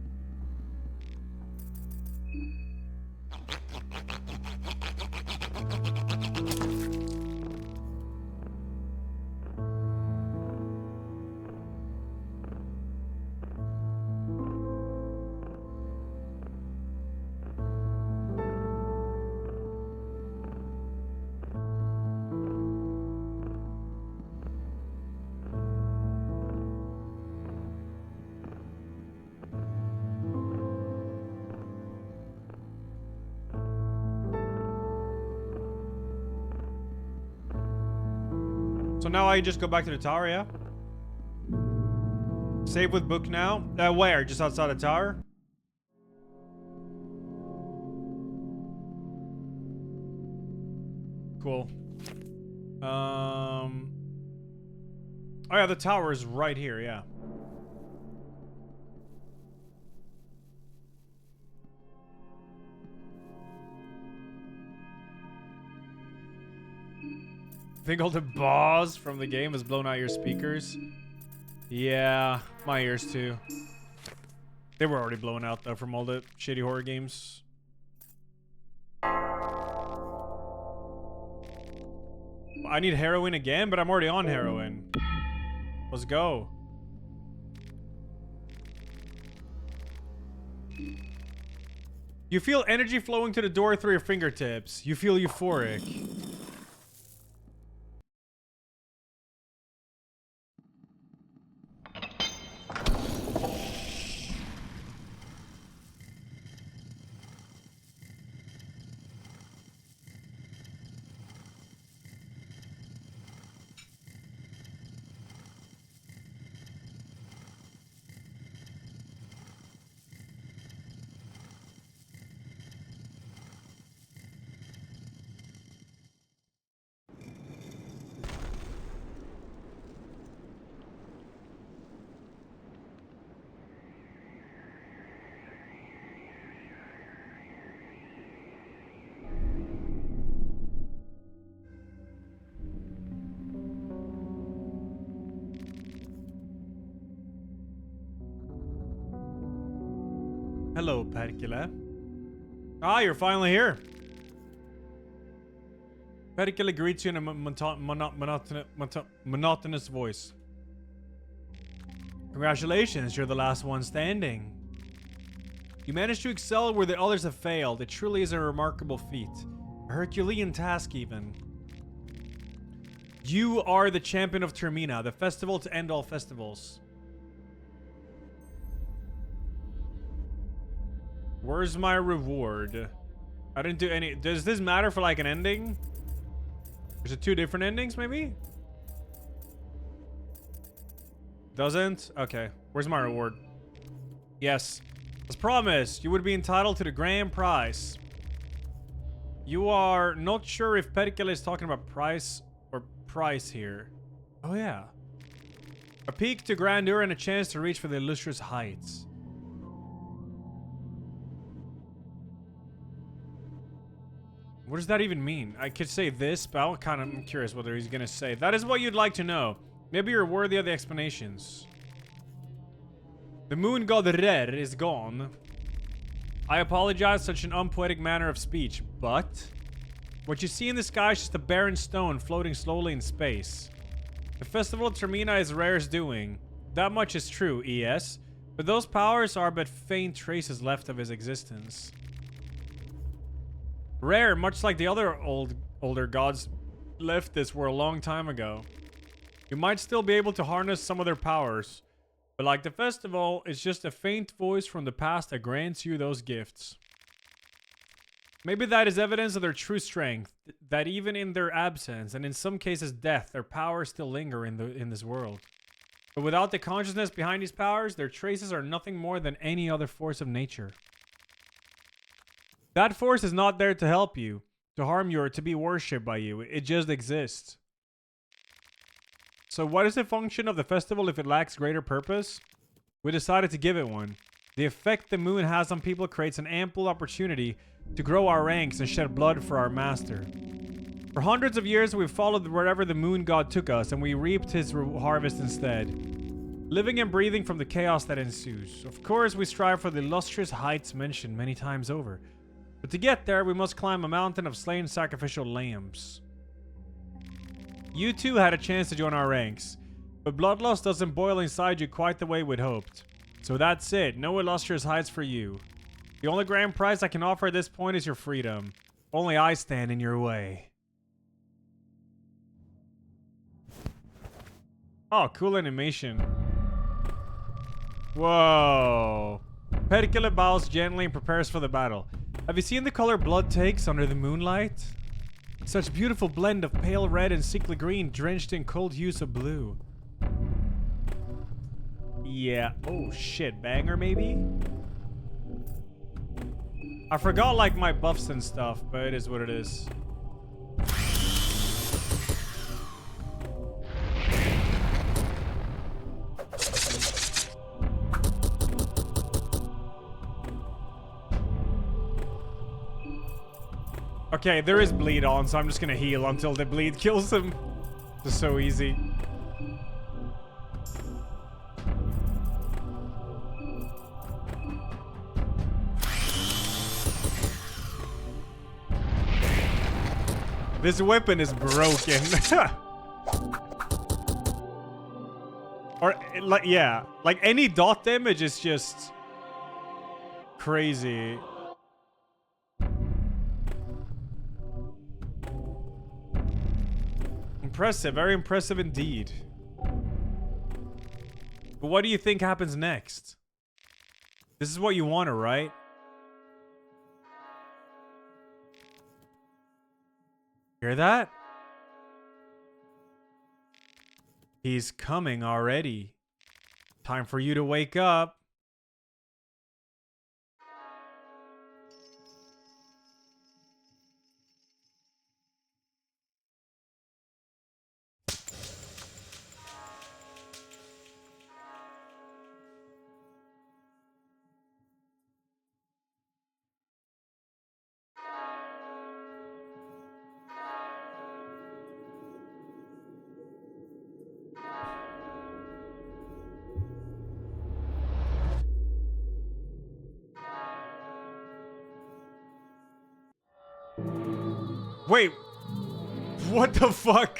So now I just go back to the tower, yeah? Save with book now? Where? Just outside the tower? Cool. Oh yeah, the tower is right here, yeah. Think all the boss from the game has blown out your speakers? Yeah, my ears too. They were already blown out though from all the shitty horror games. I need heroin again, but I'm already on heroin. Let's go. You feel energy flowing to the door through your fingertips. You feel euphoric. Hello, Perkele. Ah, you're finally here. Perkele greets you in a monotonous voice. Congratulations, you're the last one standing. You managed to excel where the others have failed. It truly is a remarkable feat. A Herculean task, even. You are the champion of Termina, the festival to end all festivals. Where's my reward? I didn't do any... Does this matter for like an ending? Is it 2 different endings, maybe? Doesn't? Okay. Where's my reward? Yes. As promised, you would be entitled to the grand prize. You are not sure if Perkele is talking about price or price here. Oh, yeah. A peak to grandeur and a chance to reach for the illustrious heights. What does that even mean? I could say this, but I'm curious whether he's gonna say. That is what you'd like to know. Maybe you're worthy of the explanations. The moon god Rer is gone. I apologize for such an unpoetic manner of speech, but what you see in the sky is just a barren stone floating slowly in space. The festival of Termina is Rer's doing. That much is true, yes, but those powers are but faint traces left of his existence. Rer, much like the other older gods, left this world a long time ago. You might still be able to harness some of their powers, but like the festival, it's just a faint voice from the past that grants you those gifts. Maybe that is evidence of their true strength, that even in their absence, and in some cases death, their powers still linger in this world. But without the consciousness behind these powers, their traces are nothing more than any other force of nature. That force is not there to help you, to harm you, or to be worshipped by you. It just exists. So what is the function of the festival if it lacks greater purpose? We decided to give it one. The effect the moon has on people creates an ample opportunity to grow our ranks and shed blood for our master. For hundreds of years we've followed wherever the moon god took us, and we reaped his harvest instead, living and breathing from the chaos that ensues. Of course, we strive for the illustrious heights mentioned many times over. But to get there, we must climb a mountain of slain sacrificial lambs. You too had a chance to join our ranks, but bloodlust doesn't boil inside you quite the way we'd hoped. So that's it, no illustrious heights for you. The only grand prize I can offer at this point is your freedom. Only I stand in your way. Oh, cool animation. Whoa. Perkele bows gently and prepares for the battle. Have you seen the color blood takes under the moonlight? Such beautiful blend of pale red and sickly green drenched in cold hues of blue. Yeah. Oh shit, banger maybe? I forgot like my buffs and stuff, but it is what it is. Okay, there is bleed on, so I'm just gonna heal until the bleed kills him. Just so easy. This weapon is broken. Or, like, yeah. Like, any dot damage is just crazy. Impressive, very impressive indeed. But what do you think happens next? This is what you wanted, right? Hear that? He's coming already. Time for you to wake up. Wait. What the fuck?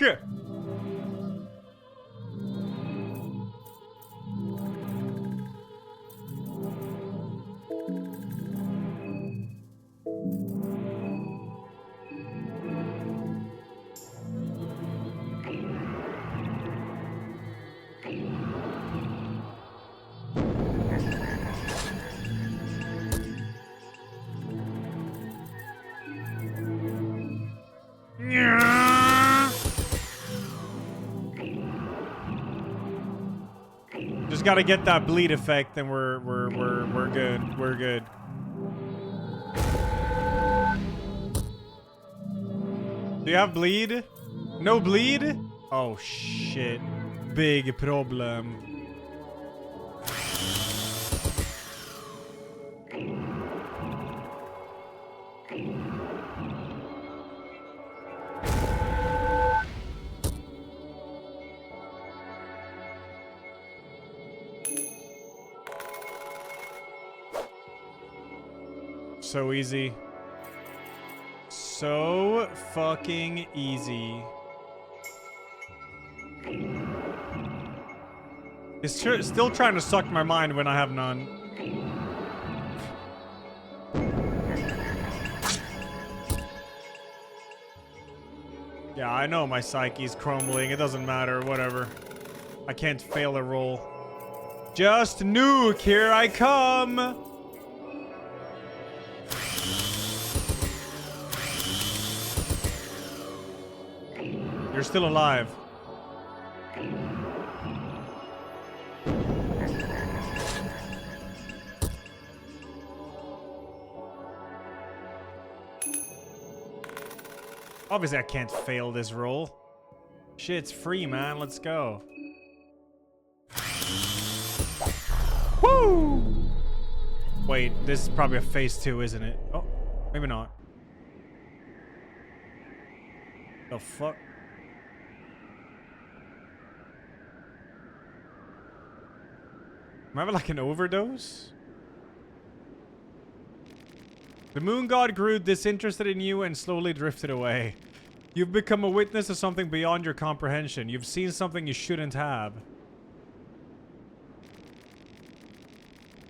Just gotta get that bleed effect, and we're good. We're good. Do you have bleed? No bleed? Oh shit. Big problem. So easy. So fucking easy. It's still trying to suck my mind when I have none. Yeah, I know my psyche's crumbling. It doesn't matter. Whatever. I can't fail a roll. Just nuke. Here I come. You're still alive. Obviously, I can't fail this roll. Shit's free, man. Let's go. Woo! Wait, this is probably a phase 2, isn't it? Oh, maybe not. The fuck? Am I having like an overdose? The moon god grew disinterested in you and slowly drifted away. You've become a witness to something beyond your comprehension. You've seen something you shouldn't have.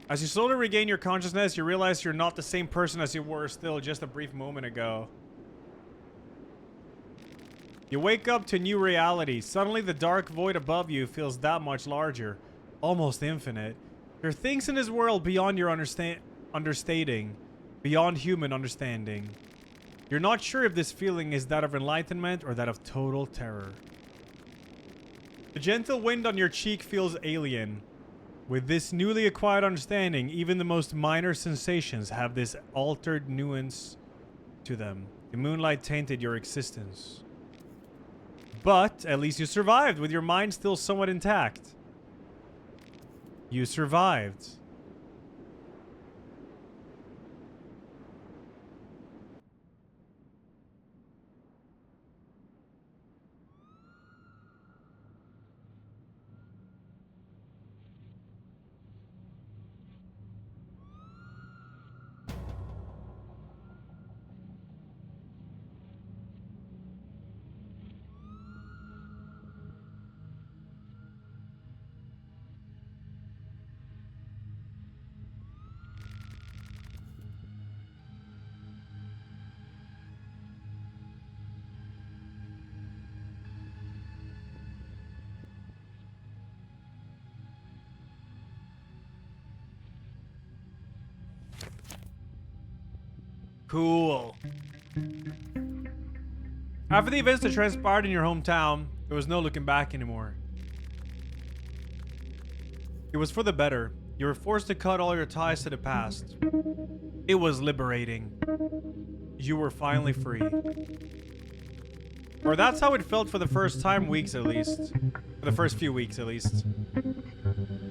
As you slowly regain your consciousness, you realize you're not the same person as you were still just a brief moment ago. You wake up to a new reality. Suddenly the dark void above you feels that much larger. Almost infinite. There are things in this world beyond your understanding. Beyond human understanding. You're not sure if this feeling is that of enlightenment or that of total terror. The gentle wind on your cheek feels alien. With this newly acquired understanding, even the most minor sensations have this altered nuance to them. The moonlight tainted your existence. But at least you survived with your mind still somewhat intact. You survived. Cool. After the events that transpired in your hometown, there was no looking back anymore. It was for the better. You were forced to cut all your ties to the past. It was liberating. You were finally free. Or that's how it felt for the first weeks at least. For the first few weeks at least.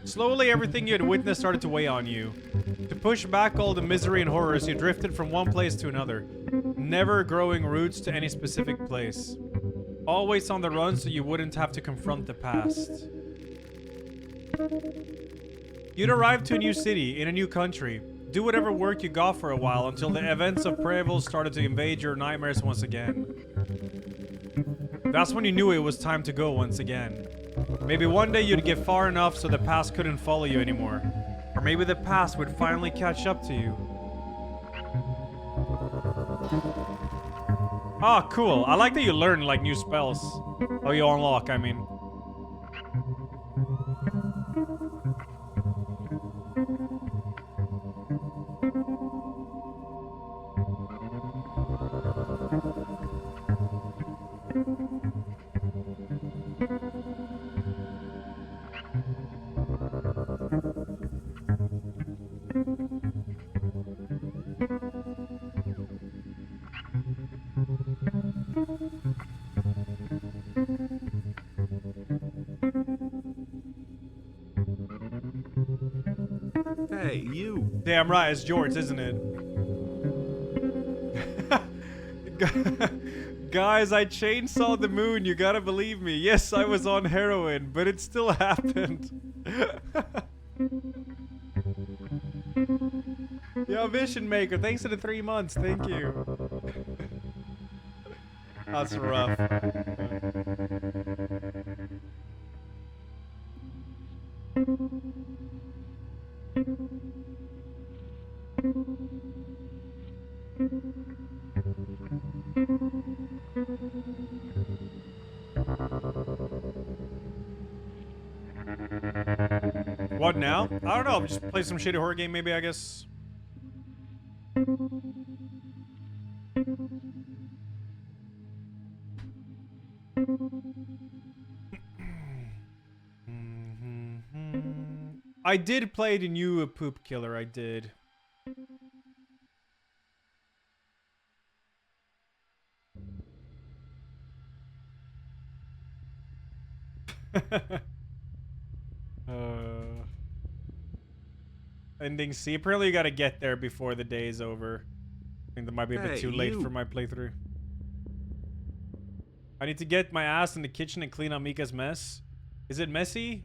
Slowly, everything you had witnessed started to weigh on you. To push back all the misery and horrors, you drifted from one place to another, never growing roots to any specific place. Always on the run so you wouldn't have to confront the past. You'd arrived to a new city, in a new country. Do whatever work you got for a while until the events of Preval started to invade your nightmares once again. That's when you knew it was time to go once again. Maybe one day you'd get far enough so the past couldn't follow you anymore. Or maybe the past would finally catch up to you. Oh, cool. I like that you learn, like, new spells. Oh, you unlock, I mean.
Hey, you.
Damn right, it's George, isn't it? Guys, I chainsawed the moon, you gotta believe me. Yes, I was on heroin, but it still happened. Yo, Vision Maker, thanks for the 3 months, thank you. That's rough. What now? I don't know. Just play some shitty horror game, maybe, I guess. I did play the new Poop Killer. I did. Ending C. Apparently you gotta get there before the day is over. I think that might be a bit too late for my playthrough. I need to get my ass in the kitchen and clean up Mika's mess. Is it messy?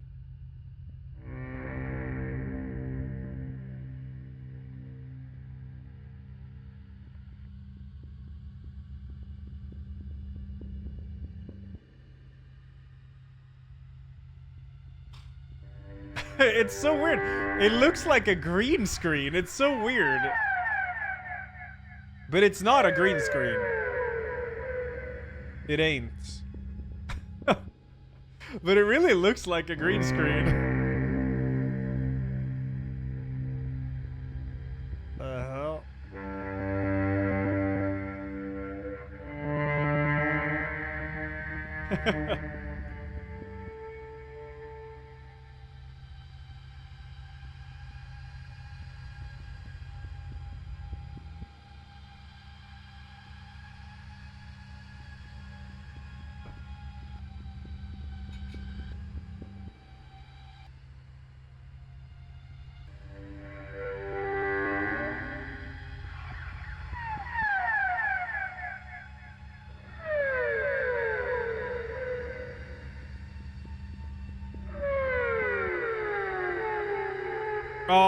It's so weird. It looks like a green screen. It's so weird. But it's not a green screen. It ain't. But it really looks like a green screen. The hell?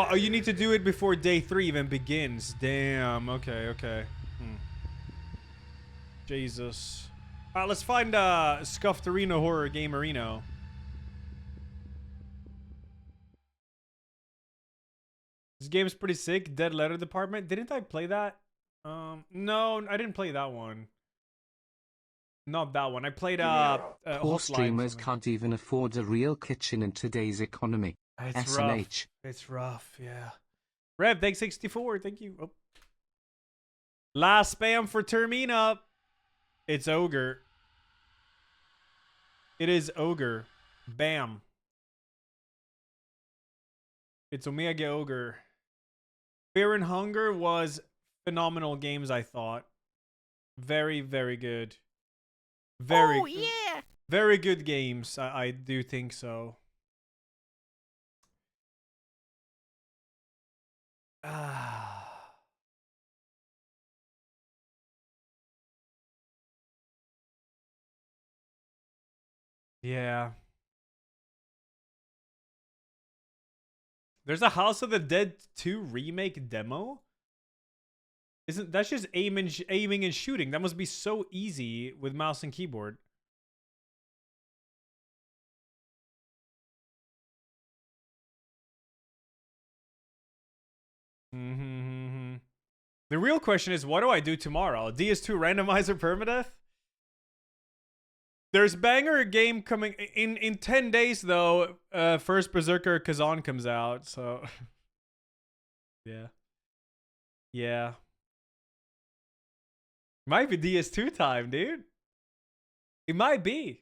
Oh, you need to do it before day 3 even begins. Damn. Okay, okay. Jesus. Alright, let's find Scuffed Arena Horror Game Arena. This game's pretty sick. Dead Letter Department. Didn't I play that? No, I didn't play that one. Not that one. I played
Poor streamers can't even afford a real kitchen in today's economy.
It's rough. It's rough, yeah. Rev, thanks 64. Thank you. Oh. Last spam for Termina. It's Ogre. It is Ogre. Bam. It's Omega Ogre. Fear and Hunger was phenomenal games, I thought. Very, very good. Very good.
Yeah.
Very good games. I do think so. Yeah. There's a House of the Dead 2 remake demo? Isn't that's just aiming and shooting? That must be so easy with mouse and keyboard. The real question is, what do I do tomorrow? DS2 randomizer permadeath? There's banger game coming in 10 days though. First Berserker Kazan comes out, so yeah. Yeah. Might be DS2 time, dude. It might be.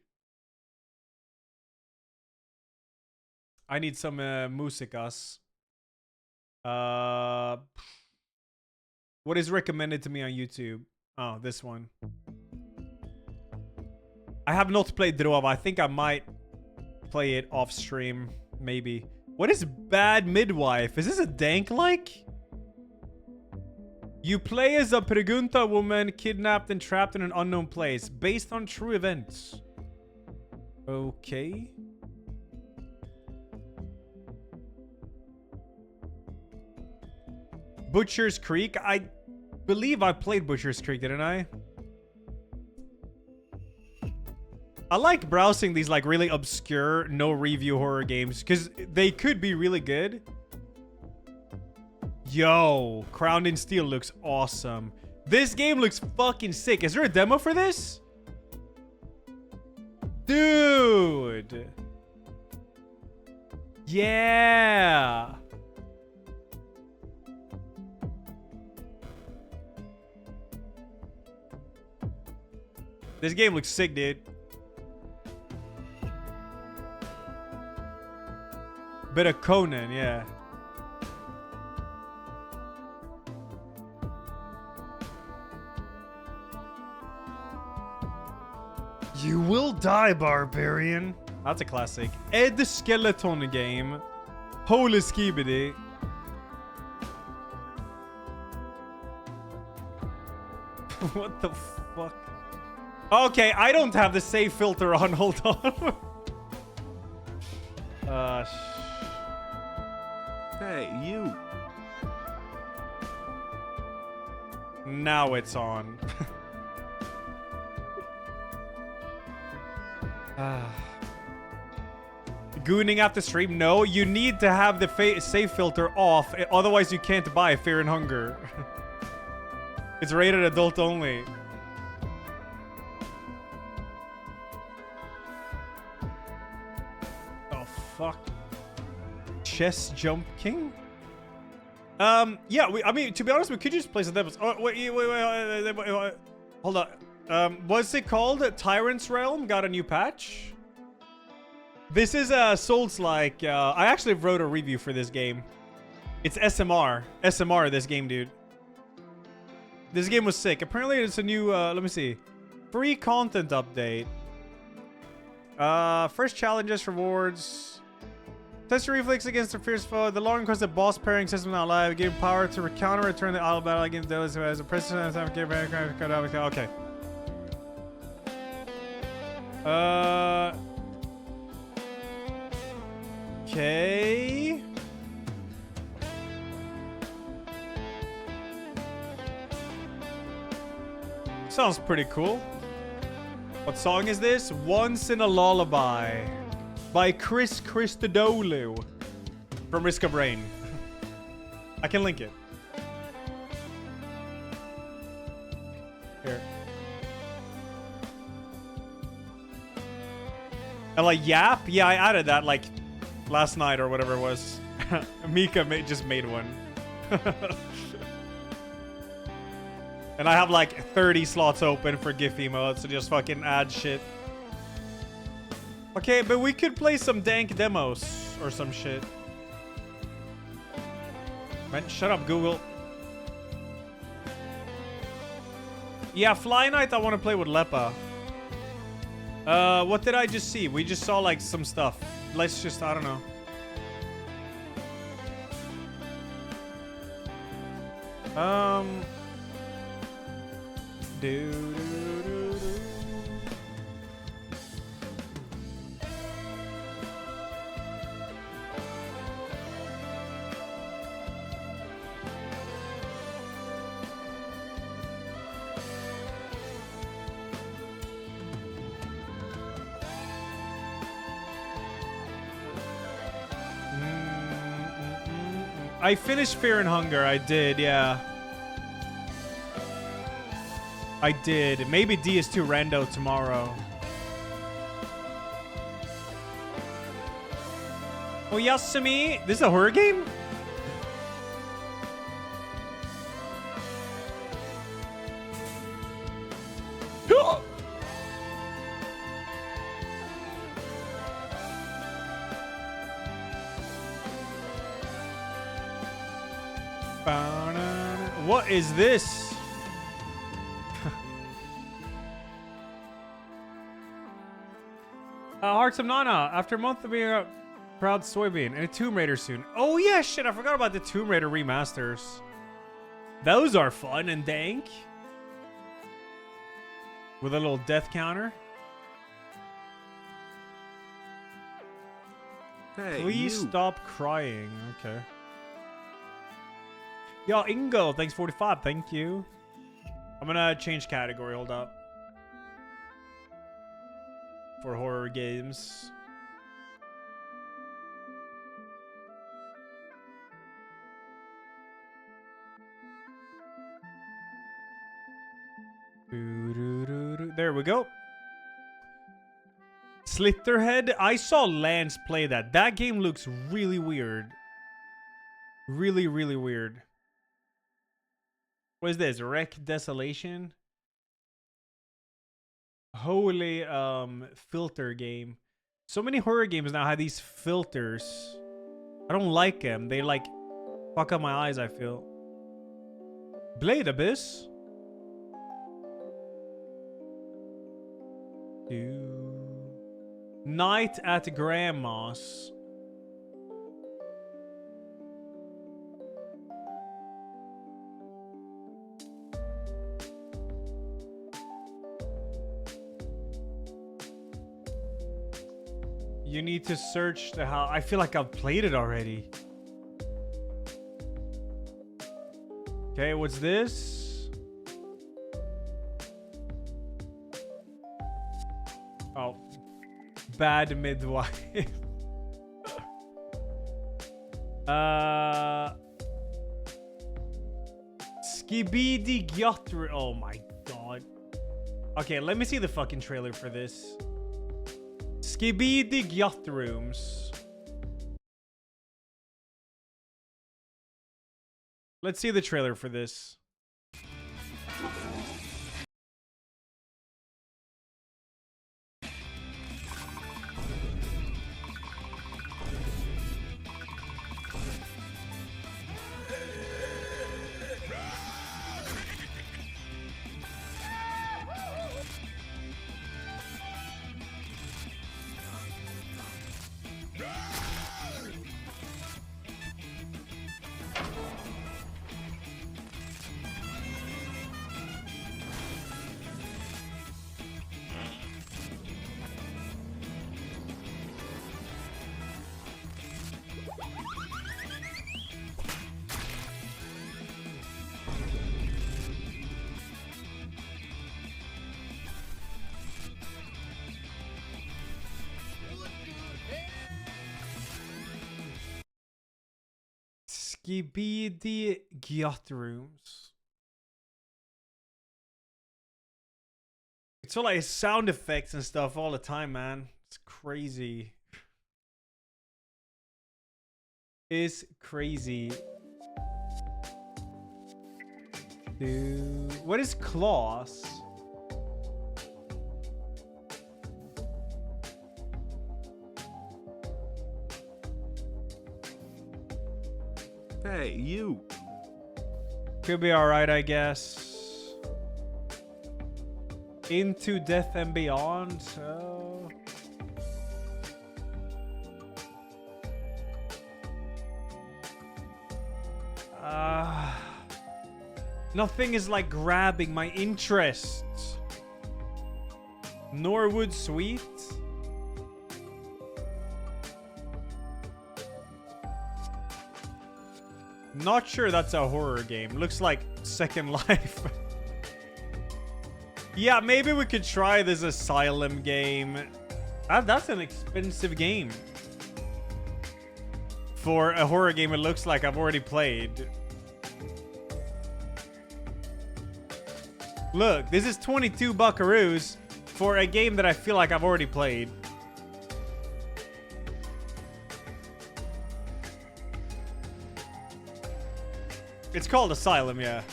I need some musikas. What is recommended to me on YouTube? Oh, this one. I have not played Drova. I think I might play it off stream. Maybe. What is Bad Midwife? Is this a dank-like? You play as a Pregunta woman kidnapped and trapped in an unknown place. Based on true events. Okay. Butcher's Creek? I believe I played Butcher's Creek, didn't I? I like browsing these like really obscure, no review horror games because they could be really good. Yo, Crowned in Steel looks awesome. This game looks fucking sick. Is there a demo for this? Dude. Yeah. This game looks sick, dude. Bit of Conan, yeah. You will die, barbarian. That's a classic. Ed the Skeleton game. Holy skibidi. What the fuck? Okay, I don't have the save filter on. Hold on.
Hey, you.
Now it's on. Gooning at the stream? No, you need to have the save filter off. Otherwise, you can't buy Fear and Hunger. It's rated adult only. Oh, fuck. Chess Jump King? Yeah, I mean, to be honest, we could just play some demos. Oh, wait, hold on. What's it called? Tyrant's Realm got a new patch. This is Souls-like. I actually wrote a review for this game. It's SMR. SMR, this game, dude. This game was sick. Apparently, it's a new, let me see. Free content update. First challenges, rewards. Test your reflex against a fierce foe. The long requested boss pairing system now live. Give power to counter return the idle battle against those who has a precedent. Okay. Okay. Sounds pretty cool. What song is this? Once in a Lullaby by Chris Christodoulou from Risk of Rain. I can link it. Here. And like Yap? Yeah, I added that like last night or whatever it was. Mika just made one. And I have like 30 slots open for GIF emotes, so just fucking add shit. Okay, but we could play some dank demos or some shit. Man, shut up, Google. Yeah, Fly Night I want to play with Lepa. What did I just see? We just saw like some stuff. Let's just, I don't know. I finished Fear and Hunger. I did, yeah. I did. Maybe DS2 Rando tomorrow. Oh, Yasumi. This is a horror game? What is this? Hearts of Nana. After a month of being a proud soybean and a Tomb Raider soon. Oh yeah, shit. I forgot about the Tomb Raider remasters. Those are fun and dank. With a little death counter.
Hey,
Please
you.
stop crying. Okay. Yo, Ingo, thanks 45. Thank you. I'm gonna change category. Hold up. For horror games. There we go. Slitterhead. I saw Lance play that. That game looks really weird. Really, really weird. What is this? Wreck Desolation? Holy filter game. So many horror games now have these filters. I don't like them. They like fuck up my eyes, I feel. Blade Abyss. Night at Grandma's. You need to search the house. I feel like I've played it already. Okay, what's this? Oh. Bad Midwife. Skibidi Gyotr. Oh my god. Okay, let me see the fucking trailer for this. Skibidi Gyotrooms. Let's see the trailer for this. Skibidi Gyotrooms. It's all like sound effects and stuff all the time, man. It's crazy. It's crazy. Dude. What is Claws?
Hey, you.
Could be alright, I guess. Into Death and Beyond. Oh. Nothing is like grabbing my interest. Norwood Sweet. Not sure that's a horror game. Looks like Second Life. Yeah, maybe we could try this Asylum game. That's an expensive game. for a horror game it looks like I've already played. Look, this is 22 buckaroos for a game that I feel like I've already played. It's called Asylum, yeah.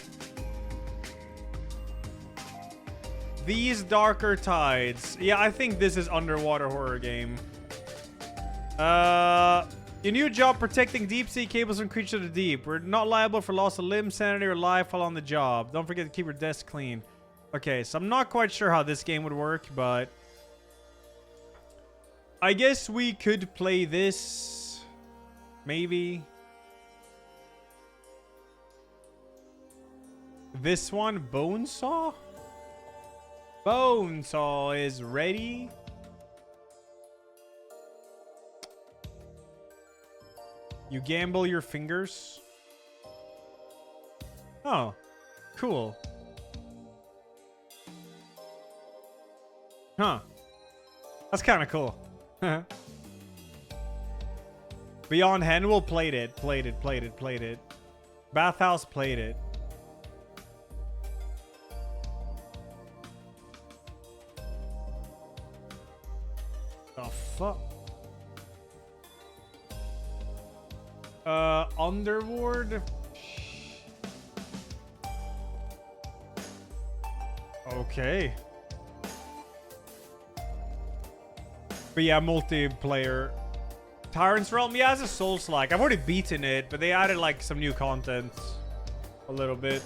These Darker Tides. Yeah, I think this is underwater horror game. Your new job protecting deep sea cables from creatures of the deep. We're not liable for loss of limb, sanity, or life while on the job. Don't forget to keep your desk clean. Okay, so I'm not quite sure how this game would work, but I guess we could play this. Maybe. This one, Bonesaw? Bonesaw is ready. You gamble your fingers. Oh, cool. Huh. That's kind of cool. Beyond Henwell played it. Played it. Bathhouse played it. The fuck? Underworld? Okay. But yeah, multiplayer. Tyrant's Realm, yeah, it's a Souls-like. I've already beaten it, but they added like some new content. A little bit.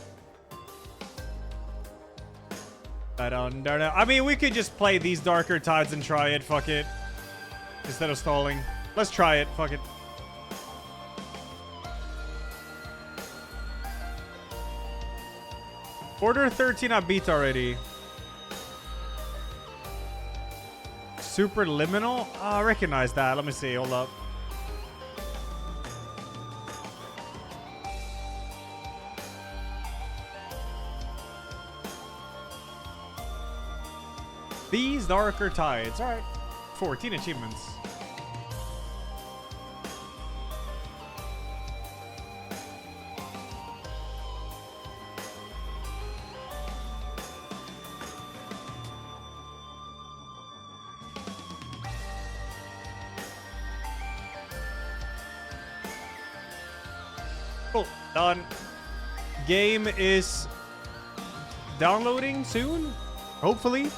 I mean, we could just play these Darker Tides and try it. Fuck it. Instead of stalling. Let's try it. Fuck it. Order 13 I beat already. Superliminal? Oh, I recognize that. Let me see. Hold up. These Darker Tides. Alright. 14 achievements. Cool. Done. Game is downloading soon. Hopefully.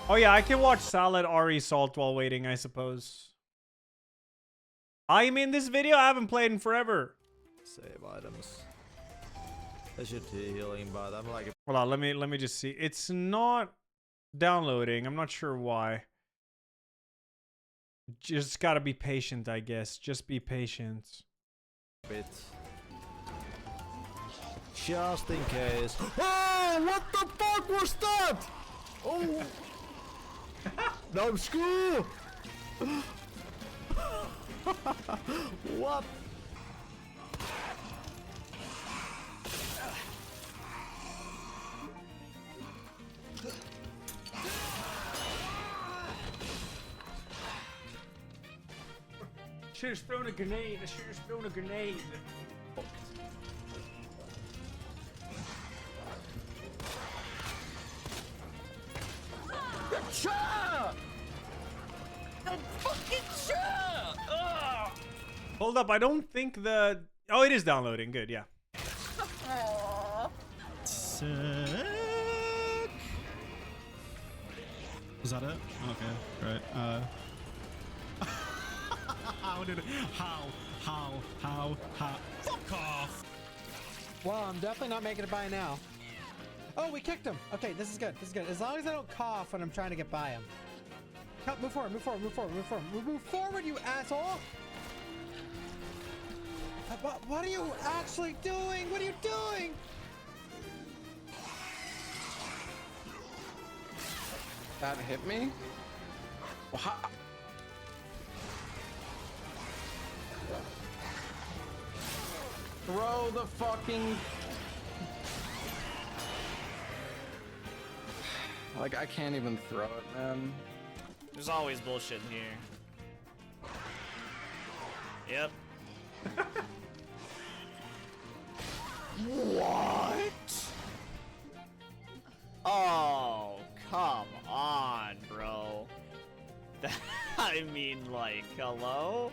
Oh yeah, I can watch Salad Ari Salt while waiting, I suppose. I'm in this video. I haven't played in forever.
Save items. I should healing, but I'm like.
Hold on, let me just see. It's not downloading. I'm not sure why. Just gotta be patient, I guess. Just be patient.
Bit. Just in case. Oh, what the fuck was that? Oh. No, screw! What?
Should have thrown a grenade. I should have thrown a grenade. Hold up, I don't think the... Oh, it is downloading. Good, yeah.
Sick. Was that it? Okay, right. How did it? How? Fuck off!
Well, I'm definitely not making it by now. Oh, we kicked him. Okay, this is good. This is good. As long as I don't cough when I'm trying to get by him. Come, move forward, move forward, move forward, move forward. Move forward, you asshole! What are you actually doing? What are you doing?
That hit me? Well, throw the fucking... Like, I can't even throw it, man.
There's always bullshit in here. Yep. What? Oh, come on, bro. I mean, like, hello?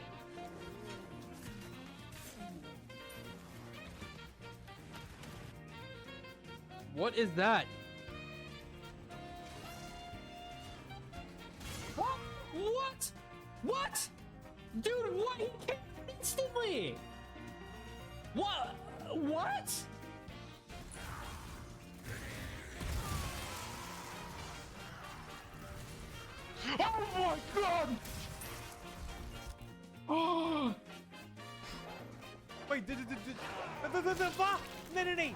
What is that?
What? What? What? Dude, what? He came instantly. What? What? Oh my god! Oh!
Wait, va? Nej.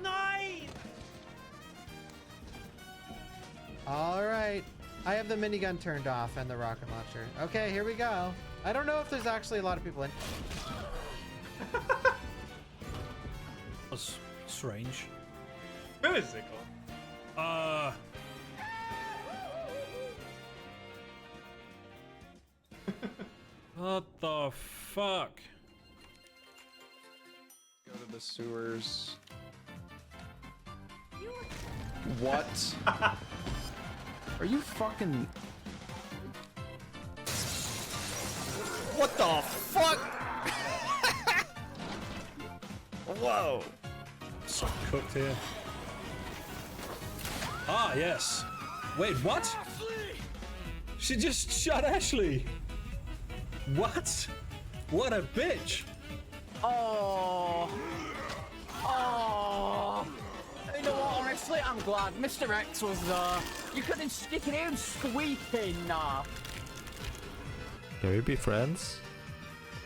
Nej!
All right. I have the minigun turned off and the rocket launcher. Okay, here we go. I don't know if there's actually a lot of people in.
That's strange.
Physical.
What the fuck?
Go to the sewers. What? Are you fucking...
What the fuck? Whoa.
So cooked here. Ah, yes. Wait, what? She just shot Ashley. What? What a bitch.
Oh. Oh. You know what, honestly, I'm glad Mr. X was there. You couldn't stick it in squeaking.
Can we be friends?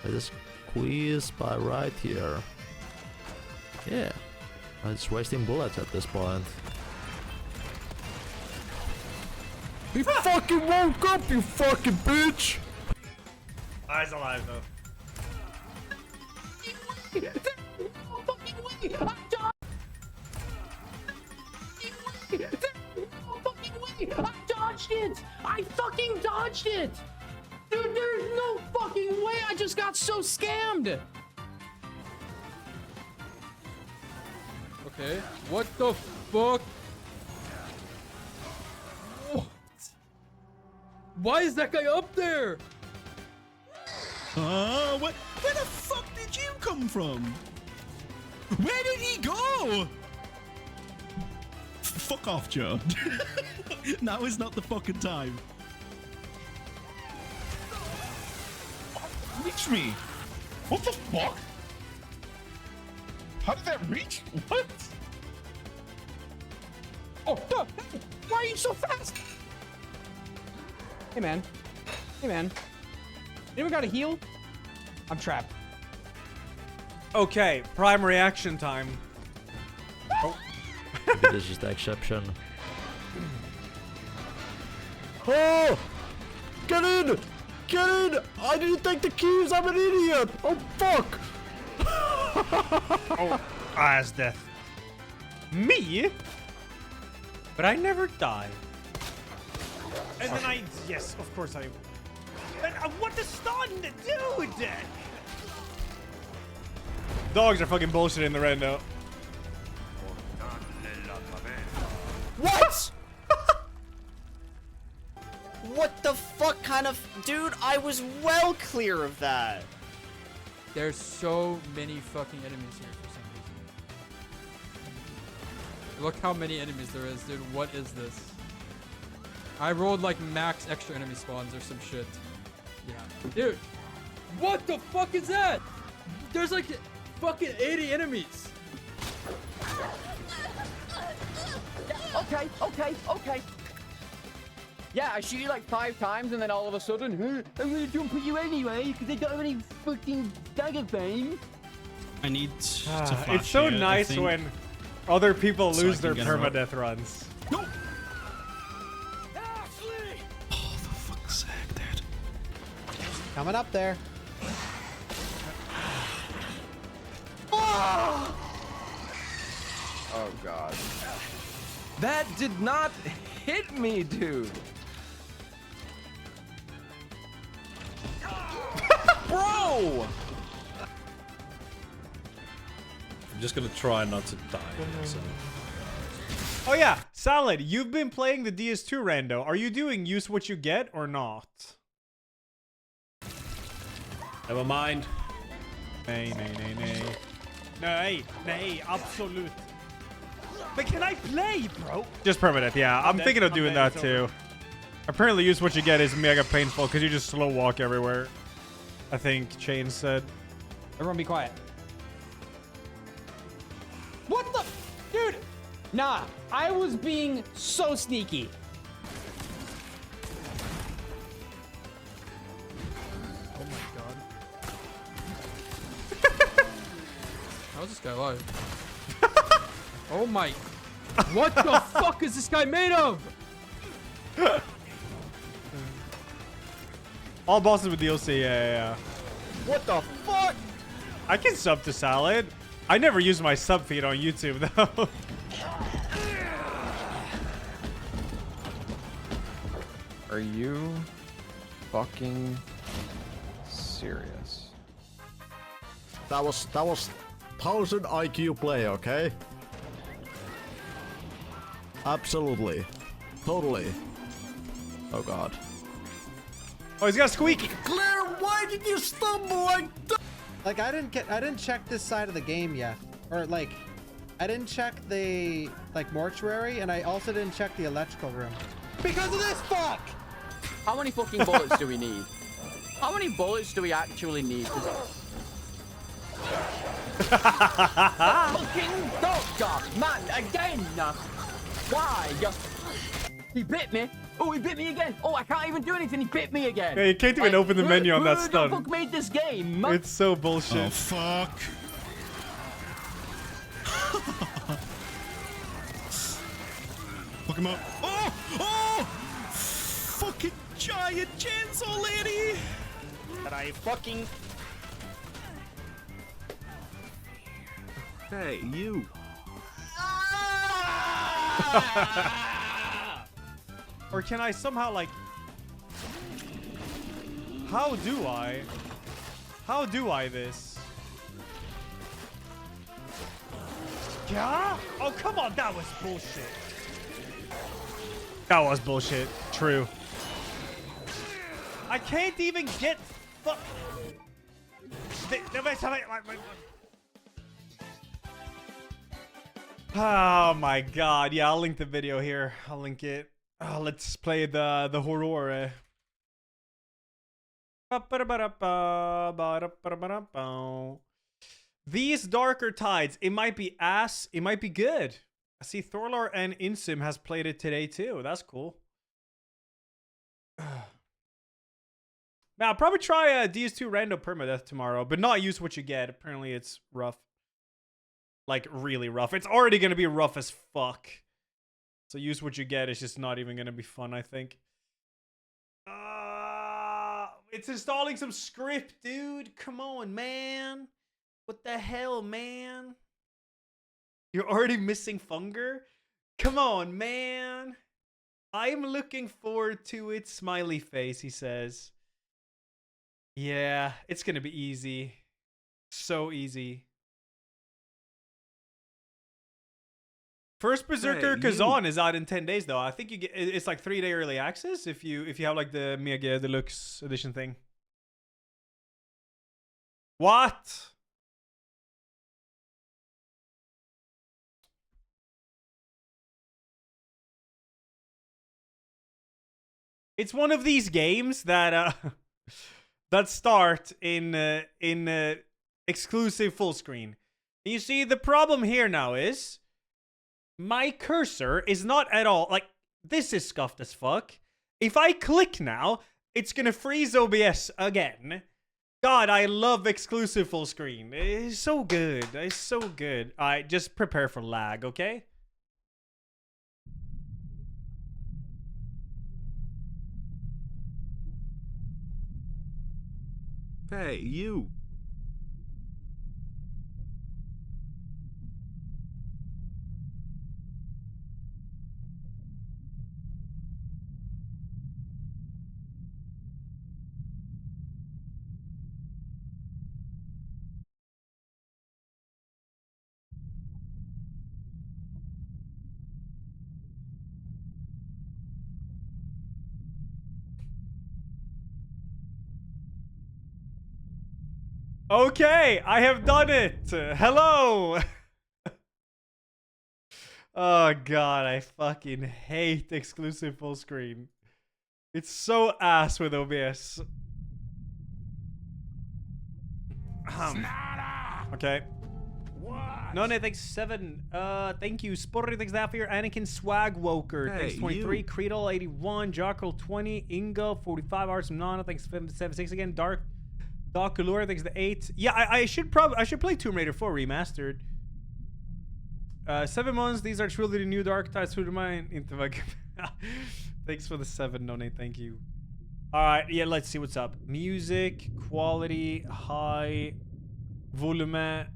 I just squeeze by right here. Yeah. I'm just wasting bullets at this point. He fucking woke up, you fucking bitch!
Eyes alive though.
I dodged it! I fucking dodged it! Dude, there's no fucking way! I just got so scammed!
Okay, what the fuck? What? Why is that guy up there?
What? Where the fuck did you come from? Where did he go? Fuck off, Joe. Now is not the fucking time. Reach me. What the fuck? How did that reach? What?
Oh, no! Why are you so fast? Hey, man. Hey, man. Anyone got a heal? I'm trapped.
Okay, prime reaction time.
Oh. Maybe this is the exception. Oh! Get in! Get in! I didn't take the keys, I'm an idiot! Oh, fuck!
Oh, as death. Me? But I never die. And then I... Yes, of course I... And what the stun, dude? Dogs are fucking bullshit in the rendo.
What? What the fuck kind of... Dude, I was well clear of that.
There's so many fucking enemies here for some reason. Look how many enemies there is, dude. What is this? I rolled like max extra enemy spawns or some shit. Yeah. Dude, what the fuck is that? There's like fucking 80 enemies.
Okay. Yeah, I shoot you like 5 times and then all of a sudden, I'm gonna jump at you anyway because they don't have any fucking dagger fame.
I need to flash
It's so
here,
nice when other people
So
lose
I
their
can get her up.
permadeath runs.
No! Oh, for fuck's sake, dude.
Coming up there.
Oh god. That did not hit me, dude. Bro!
I'm just gonna try not to die. So.
Oh yeah, Salad, you've been playing the DS2 rando. Are you doing use what you get or not?
Never mind.
Nay, nay, nay, nay. Nay, nay, absolute. But can I play, bro? Just permanent, yeah. I'm thinking of doing that too. Apparently use what you get is mega painful because you just slow walk everywhere. I think Chain said.
Everyone be quiet. What the? Dude! Nah, I was being so sneaky.
Oh my god. How is this guy alive? Oh my. What the fuck is this guy made of?
All bosses with DLC, yeah.
What the fuck?
I can sub to Salad. I never use my sub feed on YouTube though.
Are you fucking serious?
That was 1000 IQ play, okay? Absolutely. Totally. Oh god.
Oh, he's got squeaky.
Claire, why did you stumble like that?
Like I didn't check this side of the game yet. Or like I didn't check the like mortuary and I also didn't check the electrical room. Because of this fuck!
How many fucking bullets do we need? How many bullets do we actually need? Fucking doctor, man, again! Why? He bit me. Oh, he bit me again. Oh, I can't even do anything. He bit me again.
Yeah, you can't even open the menu on that stun.
Who the fuck made this game?
It's so bullshit.
Oh, fuck. Fuck him up. Oh! Oh! Fucking giant chainsaw lady!
But I fucking...
Hey, you.
Or can I somehow like... How do I this? Yeah? Oh, come on, that was bullshit. That was bullshit. True. I can't even get... Oh my god. Yeah, I'll link the video here. I'll link it. Oh, let's play the horror. These darker tides. It might be ass. It might be good. I see Thorlar and Insum has played it today too. That's cool. Now, I'll probably try DS2 random permadeath tomorrow, but not use what you get. Apparently, it's rough. Like, really rough. It's already going to be rough as fuck. So use what you get. It's just not even going to be fun, I think. It's installing some script, dude. Come on, man. What the hell, man? You're already missing Funger? Come on, man. I'm looking forward to it. Smiley face, he says. Yeah, it's going to be easy. So easy. First Berserker Kazan is out in 10 days though. I think you get it's like 3-day early access if you have like the Mega Deluxe edition thing. What? It's one of these games that that start in exclusive full screen. You see, the problem here now is my cursor is not at all like this is scuffed as fuck. If I click now, it's gonna freeze OBS again. God, I love exclusive full screen. It's so good. It's so good. Alright, just prepare for lag, okay?
Hey, you.
Okay, I have done it. Hello. Oh god, I fucking hate exclusive full screen. It's so ass with OBS. Okay. No, thanks 7. Thank you. Sporty, thanks that for your Anakin Swag Woker.
Hey,
Thanks 23.
you.
Creedle 81. Jockel 20. Ingo 45 hours from Nana. Thanks 76 again. Dark Allure, thanks the 8. Yeah, I should play Tomb Raider 4 remastered. 7 months. These are truly the new dark types through mine into my. Thanks for the 7 donate. Thank you. All right, yeah. Let's see what's up. Music quality high, volume.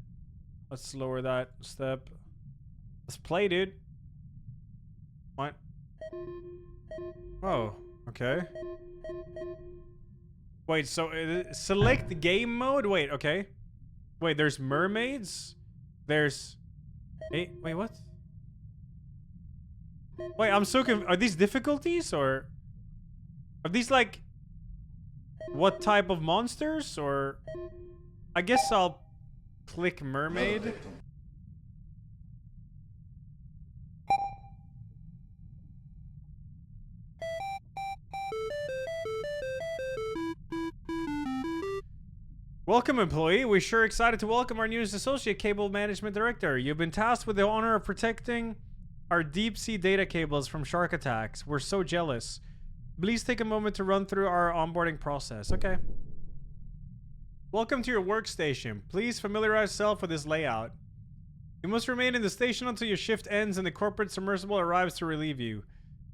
Let's lower that step. Let's play, dude. What? Oh, okay. Wait, so select the game mode? Wait, okay. Wait, there's mermaids? There's... Hey, wait, what? Wait, I'm so confused. Are these difficulties, or... Are these, like... What type of monsters, or... I guess I'll... Click mermaid. Welcome, employee. We're sure excited to welcome our newest associate cable management director. You've been tasked with the honor of protecting our deep sea data cables from shark attacks. We're so jealous. Please take a moment to run through our onboarding process. Okay. Welcome to your workstation. Please familiarize yourself with this layout. You must remain in the station until your shift ends and the corporate submersible arrives to relieve you.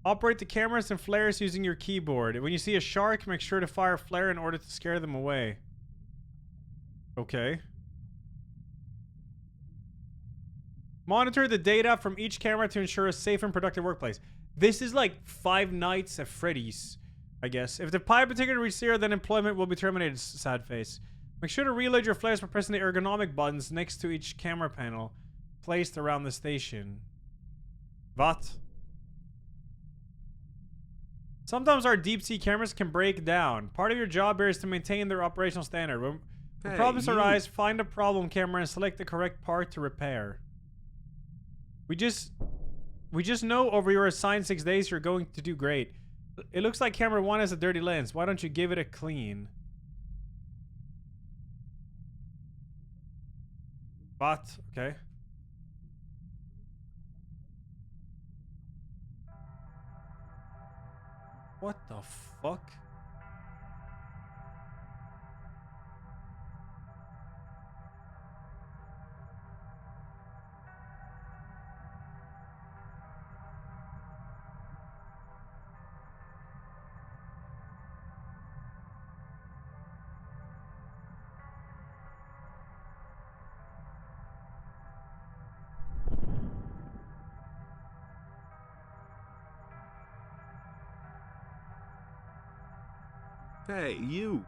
Operate the cameras and flares using your keyboard. When you see a shark, make sure to fire a flare in order to scare them away. Okay. Monitor the data from each camera to ensure a safe and productive workplace. This is like Five Nights at Freddy's, I guess. If the pipe particular reaches 0, then employment will be terminated. Sad face. Make sure to reload your flares by pressing the ergonomic buttons next to each camera panel placed around the station. What? Sometimes our deep sea cameras can break down. Part of your job here is to maintain their operational standard. When problems arise, find a problem camera and select the correct part to repair. We just know over your assigned 6 days you're going to do great. It looks like camera 1 has a dirty lens. Why don't you give it a clean? But, okay. What the fuck?
Hey, you.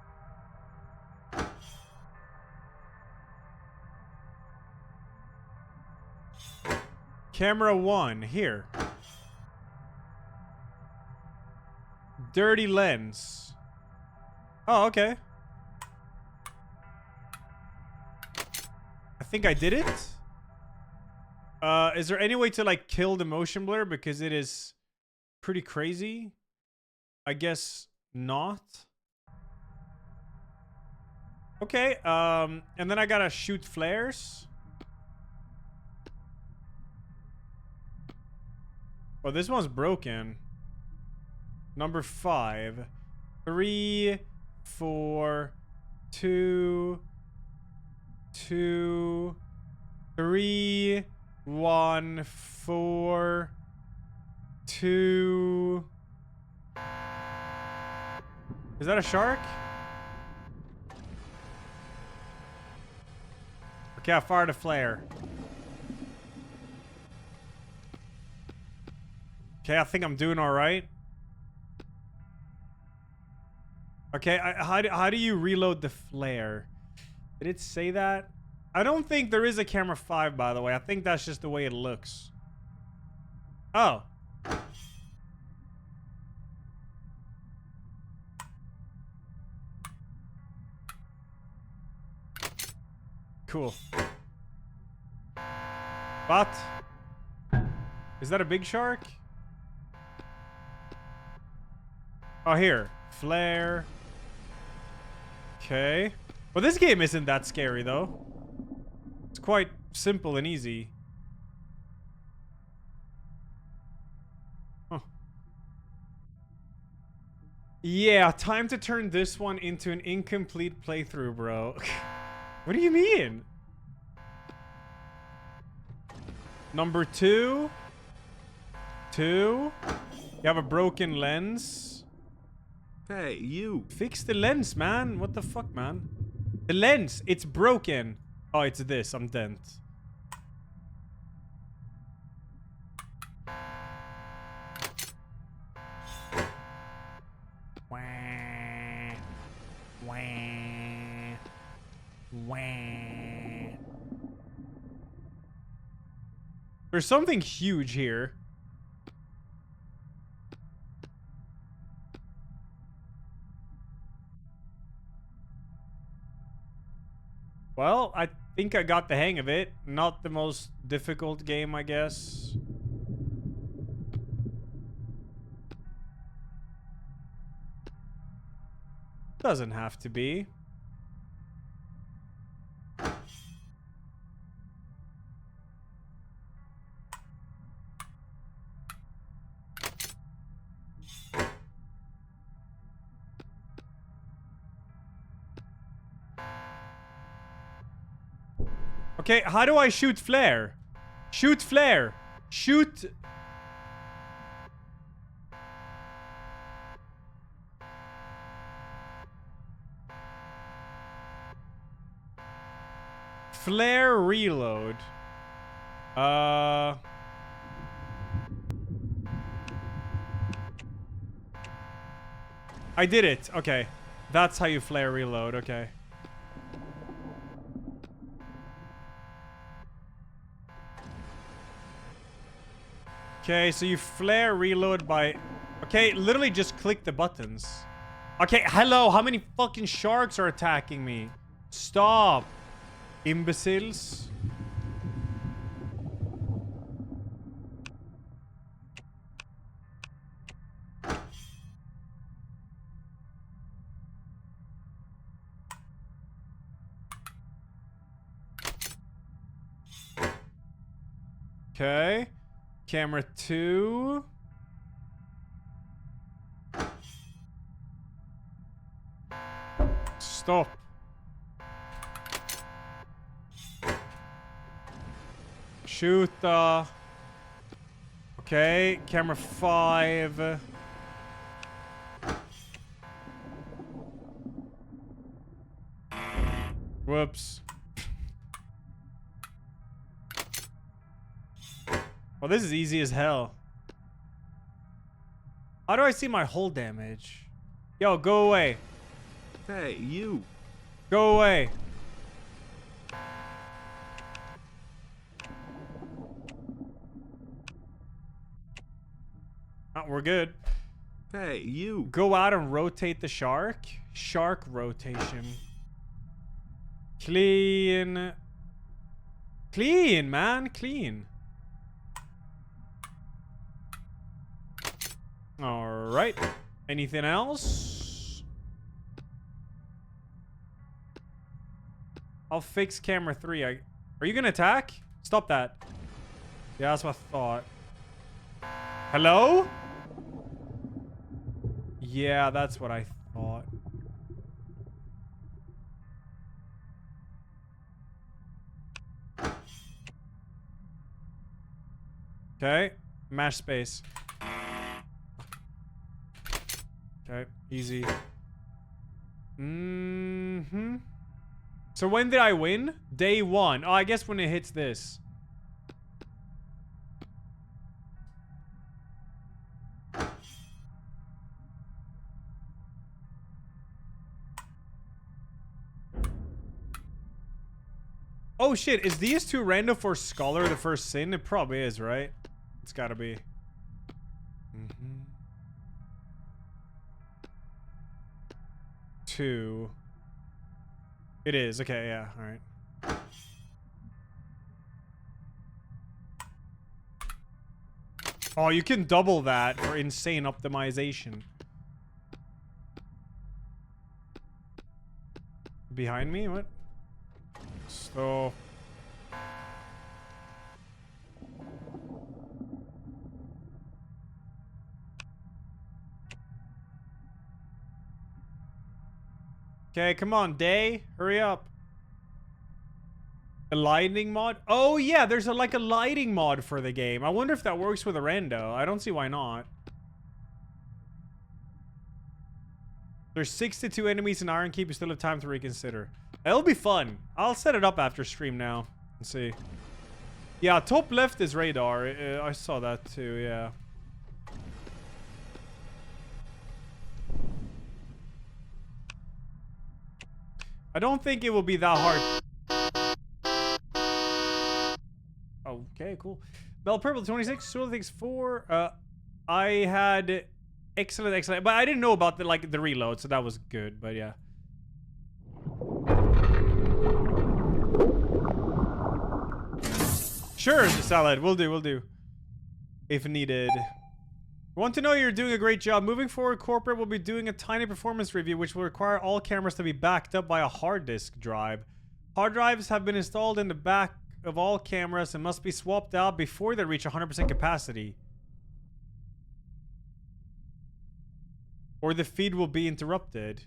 Camera 1, here. Dirty lens. Oh, okay. I think I did it. Is there any way to like kill the motion blur because it is pretty crazy? I guess not. Okay, and then I gotta shoot flares. Oh, this one's broken. Number 5. 3, 4, 2, 2, 3, 1, 4, 2. Is that a shark? Okay, I fired a flare. Okay, I think I'm doing all right. Okay, how do you reload the flare? Did it say that? I don't think there is a camera 5, by the way. I think that's just the way it looks. Oh. Cool. What? Is that a big shark? Oh, here. Flare. Okay. Well, this game isn't that scary, though. It's quite simple and easy. Huh. Yeah, time to turn this one into an incomplete playthrough, bro. What do you mean? Number 2. 2. You have a broken lens.
Hey, you.
Fix the lens, man. What the fuck, man? The lens, it's broken. Oh, it's this. I'm dent. Wah. Wah. Wah. There's something huge here. Well, I think I got the hang of it. Not the most difficult game, I guess. Doesn't have to be. Okay, how do I shoot flare? Shoot flare. Shoot. Flare reload. I did it. Okay. That's how you flare reload. Okay. Okay, so you flare reload by... Okay, literally just click the buttons. Okay, hello, how many fucking sharks are attacking me? Stop. Imbeciles. Okay. Camera 2. Stop. Shoot the... Okay, camera 5. Whoops. Well, this is easy as hell. How do I see my hull damage? Yo, go away.
Hey, you.
Go away. Oh, we're good.
Hey, you.
Go out and rotate the shark. Shark rotation. Clean. Clean, man. Clean. Alright. Anything else? I'll fix camera 3. Are you gonna attack? Stop that. Yeah, that's what I thought. Hello? Yeah, that's what I thought. Okay. Mash space. Okay, easy. So when did I win? Day 1. Oh, I guess when it hits this. Oh shit, is these two random for Scholar the first sin? It probably is, right? It's gotta be. 2. It is. Okay, yeah. All right. Oh, you can double that for insane optimization. Behind me? What? So... Okay, come on, Day. Hurry up. A lighting mod? Oh, yeah, there's like a lighting mod for the game. I wonder if that works with a rando. I don't see why not. There's 62 enemies in Iron Keep. You still have time to reconsider. It'll be fun. I'll set it up after stream now. Let's see. Yeah, top left is radar. I saw that too, yeah. I don't think it will be that hard. Okay, cool. Bell Purple 26, Soul Things 4. I had excellent, but I didn't know about the reload, so that was good. But yeah. Sure, Salad. We'll do. If needed. Want to know you're doing a great job. Moving forward, corporate will be doing a tiny performance review, which will require all cameras to be backed up by a hard disk drive. Hard drives have been installed in the back of all cameras and must be swapped out before they reach 100% capacity, or the feed will be interrupted.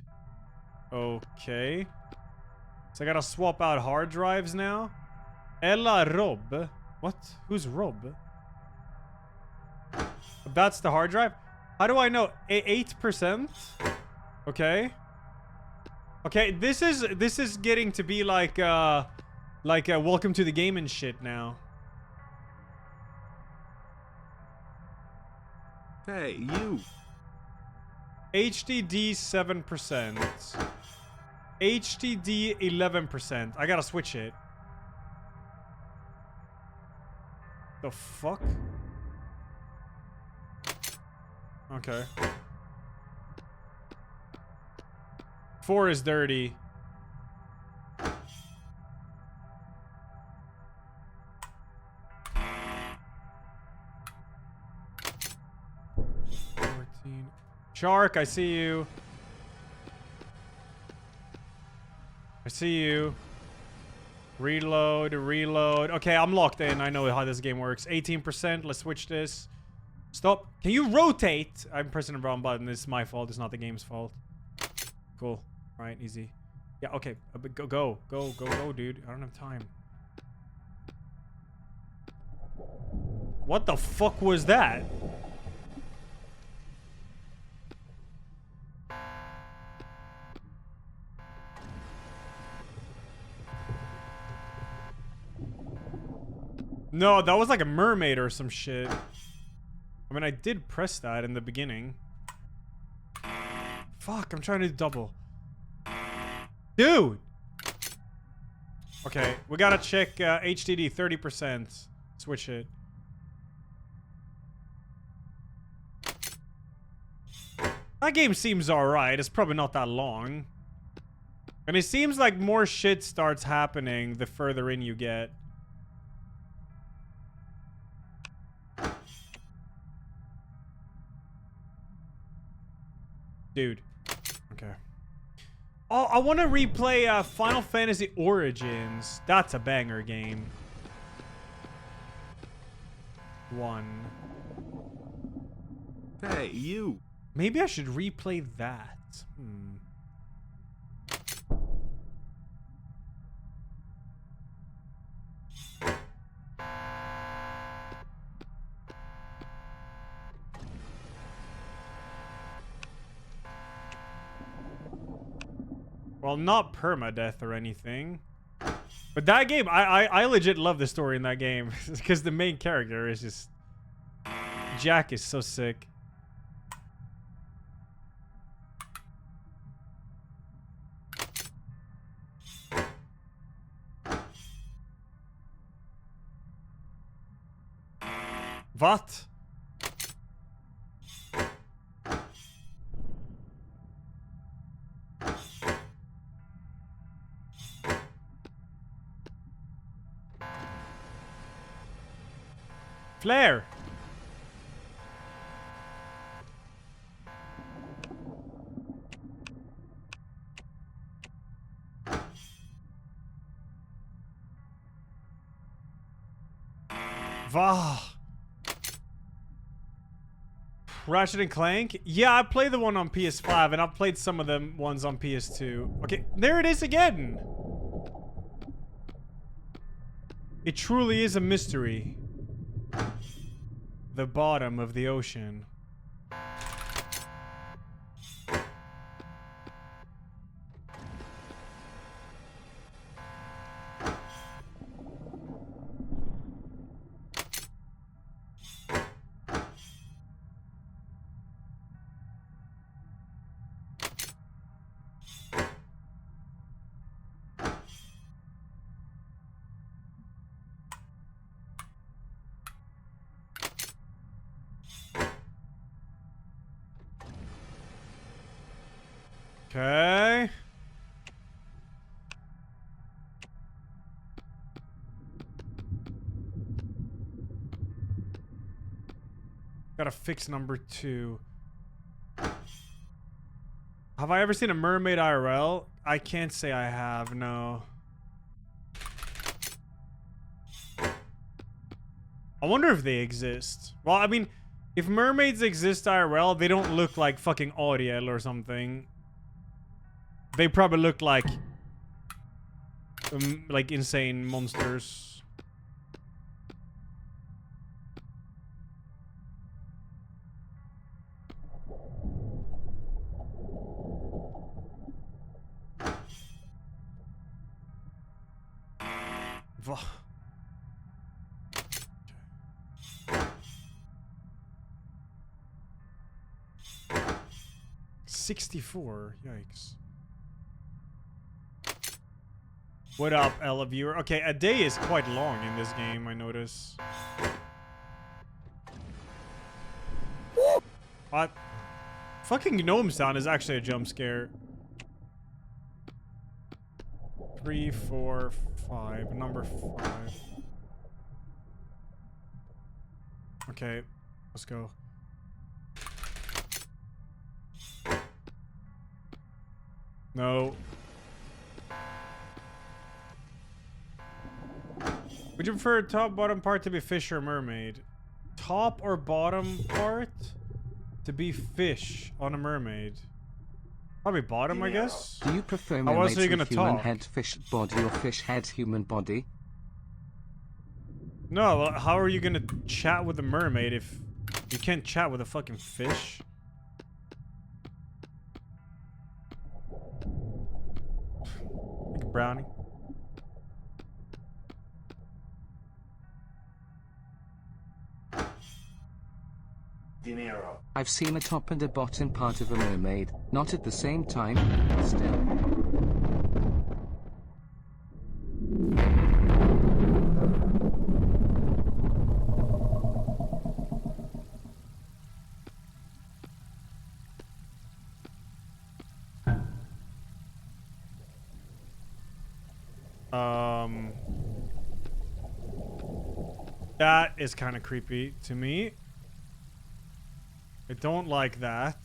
Okay. So I gotta swap out hard drives now. Ella Rob. What? Who's Rob? That's the hard drive? How do I know? 8%? Okay. Okay, this is getting to be like welcome to the game and shit now.
Hey, you.
HDD 7%. HDD 11%. I gotta switch it. The fuck? Okay. 4 is dirty. Shark, I see you. I see you. Reload. Okay, I'm locked in. I know how this game works. 18%. Let's switch this. Stop. Can you rotate? I'm pressing the wrong button. It's my fault. It's not the game's fault. Cool. All right, easy. Yeah, okay. Go, dude. I don't have time. What the fuck was that? No, that was like a mermaid or some shit. I mean, I did press that in the beginning. Fuck, I'm trying to double. Dude! Okay, we gotta check HDD 30%. Switch it. That game seems alright. It's probably not that long. And it seems like more shit starts happening the further in you get. Dude. Okay. Oh, I want to replay Final Fantasy Origins. That's a banger game. 1.
Hey, you.
Maybe I should replay that. Well, not permadeath or anything. But that game, I legit love the story in that game. Because the main character is just... Jack is so sick. What? Flare! Vah. Ratchet and Clank? Yeah, I played the one on PS5 and I've played some of the ones on PS2. Okay, there it is again. It truly is a mystery. The bottom of the ocean. Okay. Gotta fix number 2. Have I ever seen a mermaid IRL? I can't say I have, no. I wonder if they exist. Well, I mean, if mermaids exist IRL, they don't look like fucking Ariel or something. They probably look like insane monsters. Va. 64, yikes. What up, Ella viewer? Okay, a day is quite long in this game, I notice. What? Fucking gnome sound is actually a jump scare. 3, 4, 5. Number 5. Okay, let's go. No. Would you prefer top bottom part to be fish or mermaid? Top or bottom part to be fish on a mermaid? Probably bottom, I guess.
Do you prefer
How else
mermaids
are you gonna
with human
talk?
head fish body or fish head human body?
No, well, how are you gonna chat with a mermaid if you can't chat with a fucking fish? Like a brownie.
Dinero.
I've seen a top and a bottom part of a mermaid, not at the same time, still.
That is kind of creepy to me. I don't like that.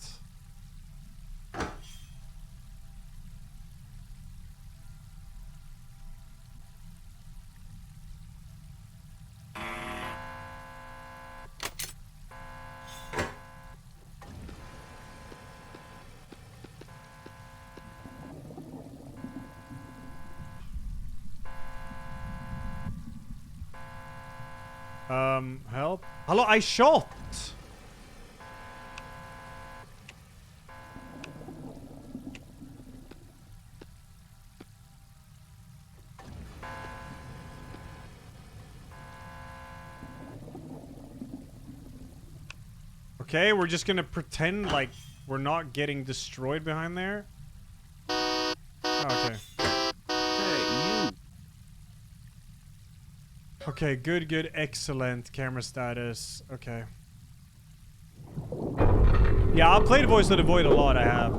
Help. Hello, I shot. Okay, we're just gonna pretend like we're not getting destroyed behind there. Oh, okay.
Hey, you.
Okay, good, good, excellent camera status. Okay. Yeah, I'll play the Voice of the Void a lot. I have.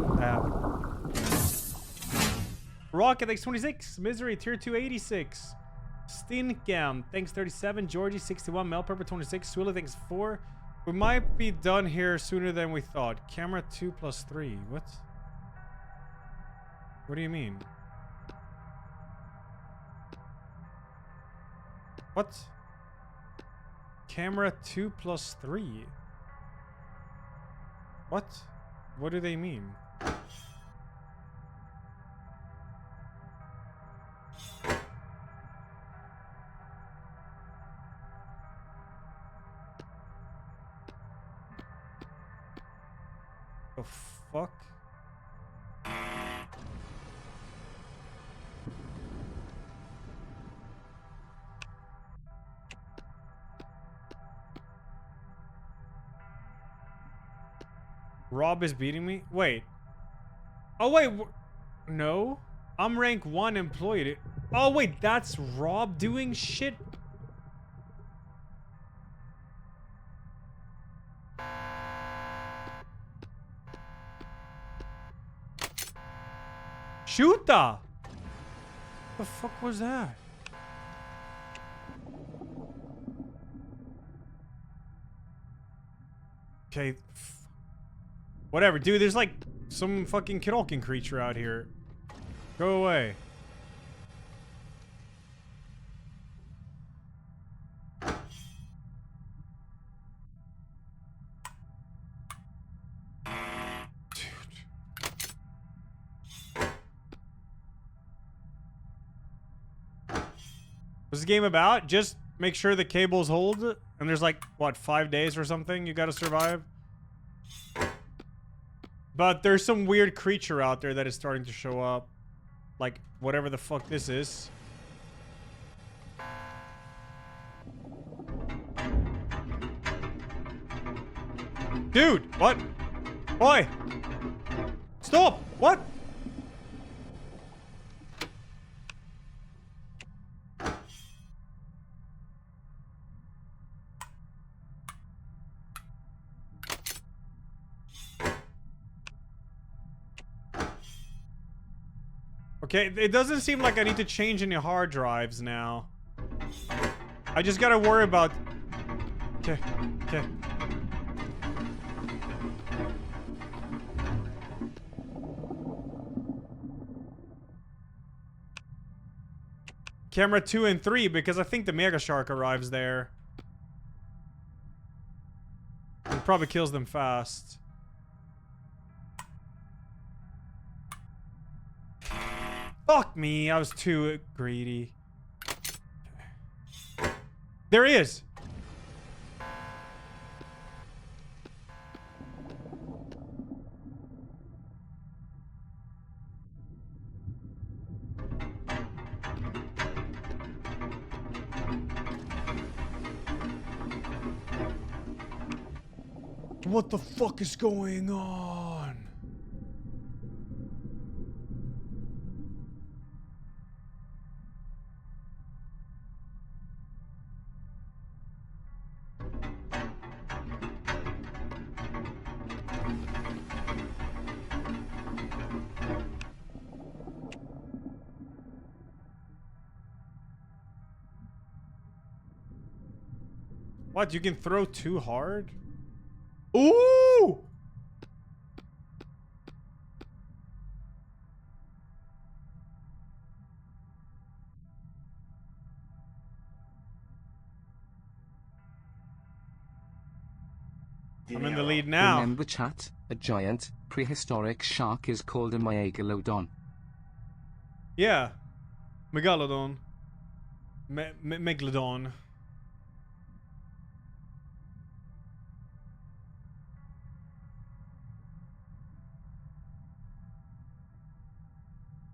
Rocket, thanks 26. Misery, tier 286. Stinkam, thanks 37. Georgie, 61. Melpepper, 26. Swilla, thanks 4. We might be done here sooner than we thought. Camera 2 plus 3. What? What do you mean? What? Camera 2 plus 3. What? What do they mean? The fuck? Rob is beating me? Wait. Oh, wait. No. I'm rank 1 employee. Oh, wait. That's Rob doing shit? Shoota! The fuck was that? Okay. Whatever, dude. There's like some fucking Kidalkin creature out here. Go away. What's the game about? Just make sure the cables hold, and there's like, what, 5 days or something you gotta survive? But there's some weird creature out there that is starting to show up. Like, whatever the fuck this is. Dude, what? Oi! Stop! What? Okay, it doesn't seem like I need to change any hard drives now. I just gotta worry about... Okay, okay. Camera 2 and 3, because I think the Mega Shark arrives there. It probably kills them fast. Fuck me, I was too greedy. There he is! What the fuck is going on? What, you can throw too hard? Ooh! I'm in the lead now.
Remember, chat, a giant, prehistoric shark is called a megalodon.
Yeah. Megalodon. Megalodon.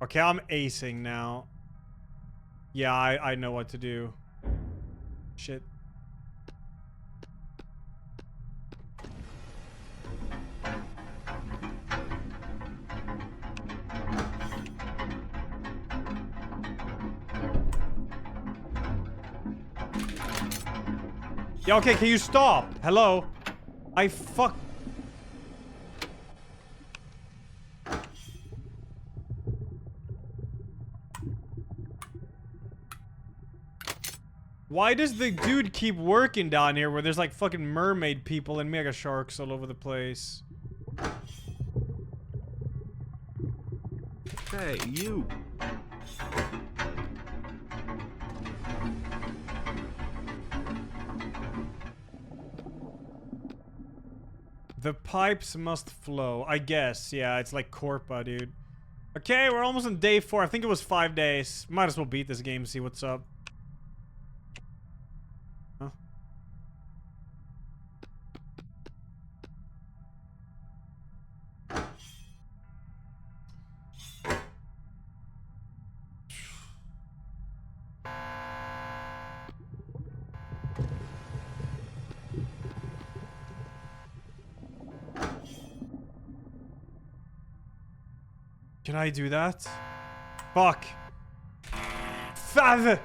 Okay, I'm acing now. Yeah, I know what to do. Shit. Yeah, okay, can you stop? Hello? I fuck... Why does the dude keep working down here where there's like fucking mermaid people and mega sharks all over the place?
Hey, you.
The pipes must flow. I guess. Yeah, it's like Corpa, dude. Okay, we're almost on day 4. I think it was 5 days. Might as well beat this game, see what's up. Huh? Can I do that? Fuck. Fav!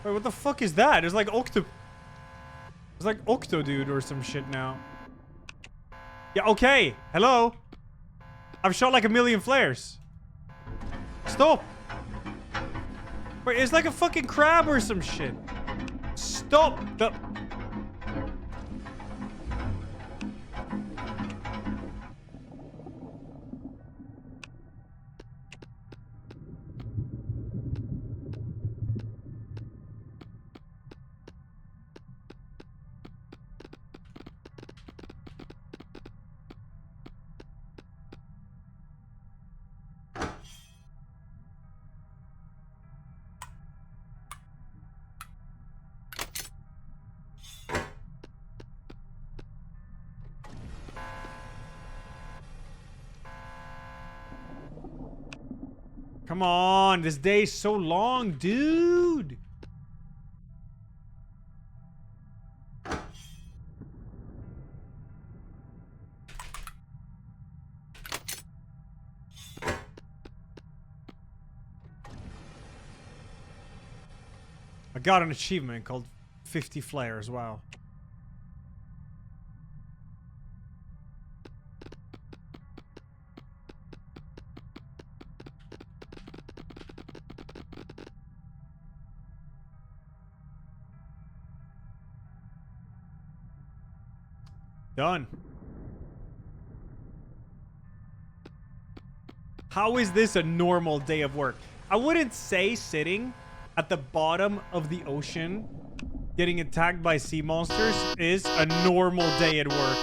Wait, what the fuck is that? There's like Octo Dude or some shit now. Yeah, okay. Hello? I've shot like a million flares. Stop! Wait, it's like a fucking crab or some shit. Stop the... Come on, this day's so long, dude. I got an achievement called 50 flares, wow. Done. How is this a normal day of work? I wouldn't say sitting at the bottom of the ocean getting attacked by sea monsters is a normal day at work.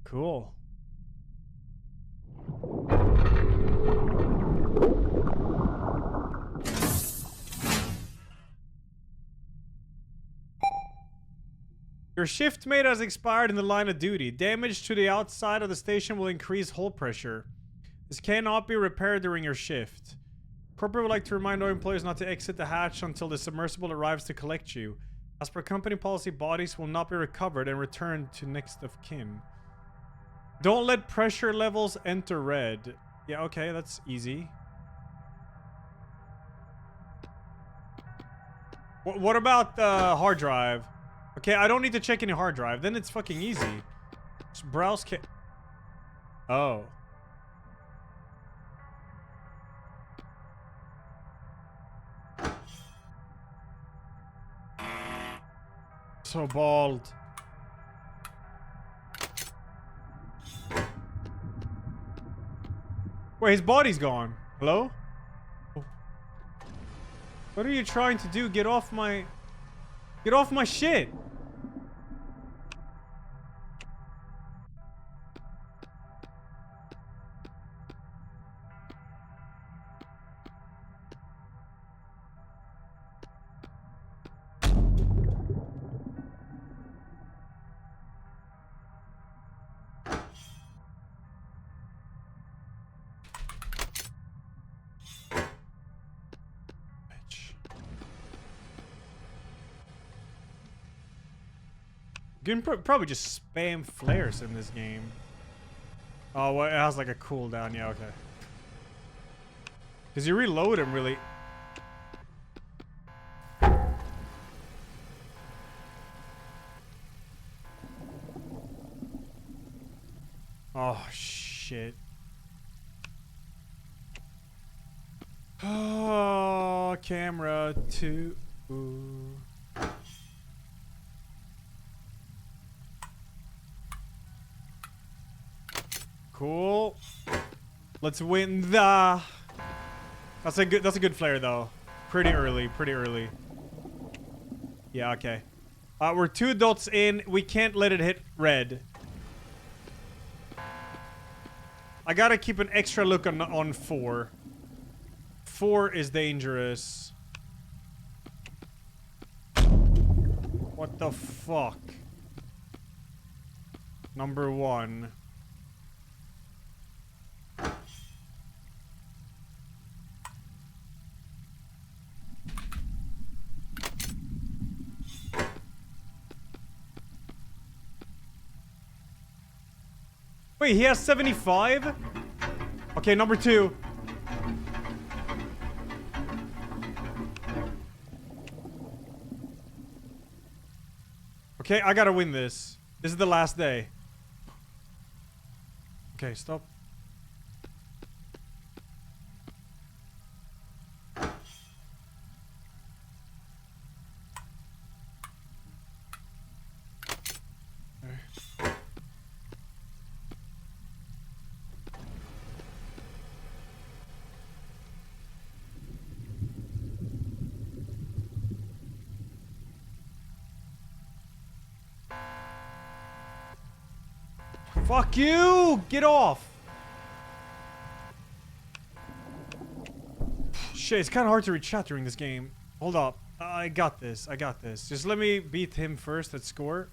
Cool. Your shift mate has expired in the line of duty. Damage to the outside of the station will increase hull pressure. This cannot be repaired during your shift. Corporate would like to remind all employees not to exit the hatch until the submersible arrives to collect you. As per company policy, bodies will not be recovered and returned to next of kin. Don't let pressure levels enter red. Yeah, okay, that's easy. What about the hard drive? Okay, I don't need to check any hard drive. Then it's fucking easy. Just browse Oh. So bald. Wait, his body's gone. Hello? Oh. What are you trying to do? Get off my shit. You can probably just spam flares in this game. Oh, well, it has like a cooldown. Yeah, okay. Because you reload them really... Oh, shit. Oh, camera 2. Cool. Let's win the... That's a good flare though. Pretty early. Yeah, okay. We're 2 dots in. We can't let it hit red. I gotta keep an extra look on 4. 4 is dangerous. What the fuck? Number 1. Wait, he has 75? Okay, number 2. Okay, I gotta win this. This is the last day. Okay, stop. Fuck you! Get off! Shit, it's kind of hard to read chat during this game. Hold up. I got this. Just let me beat him first at score.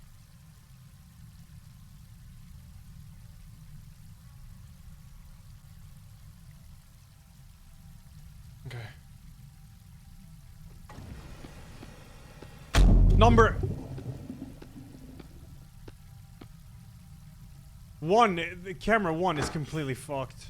Okay. Number... 1, the camera 1 is completely fucked.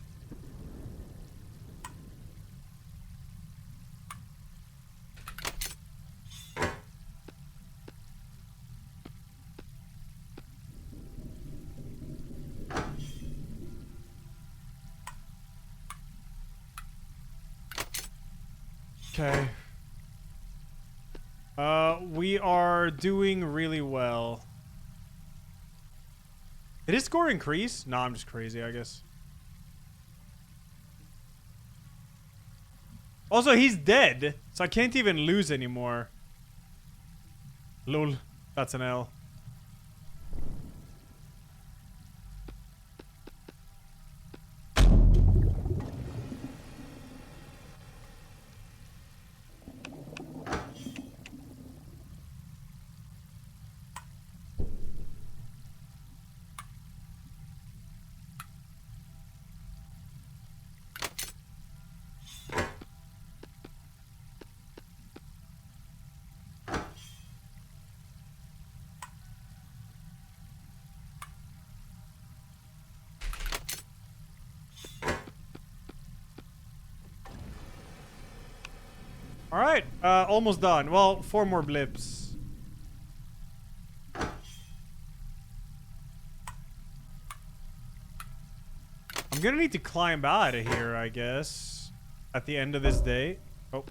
Okay. We are doing really well. Did his score increase? Nah, I'm just crazy, I guess. Also, he's dead, so I can't even lose anymore. Lol. That's an L. Alright, almost done. Well, 4 more blips. I'm gonna need to climb out of here, I guess. At the end of this day. Oh.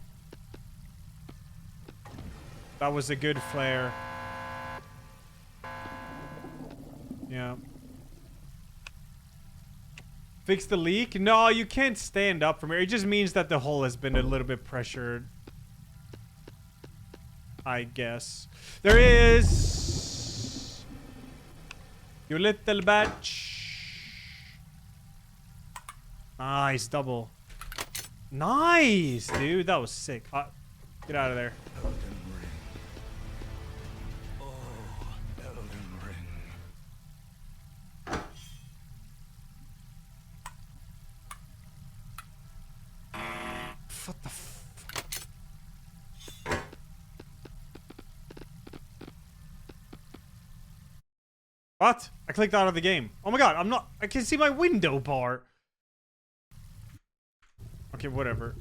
That was a good flare. Yeah. Fix the leak? No, you can't stand up from here. It just means that the hull has been a little bit pressured. I guess. There is... You little batch. Nice, double. Nice, dude. That was sick. Get out of there. What the f... What? I clicked out of the game. Oh my god, I can see my window bar. Okay, whatever.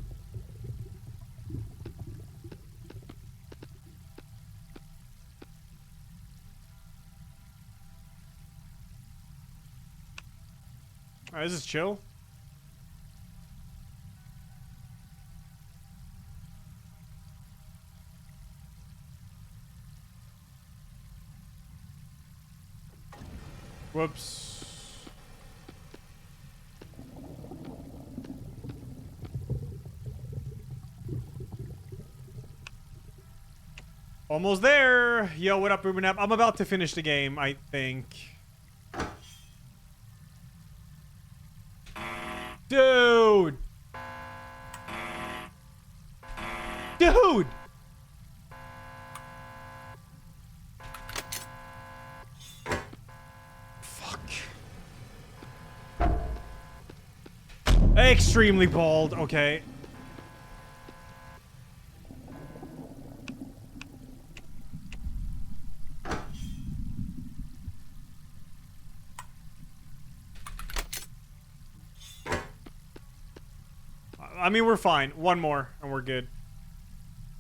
Alright, this is chill. Whoops. Almost there. Yo, what up, Ruben App? I'm about to finish the game, I think. Dude! Dude! Fuck. Extremely bald. Okay. I mean, we're fine. One more, and we're good.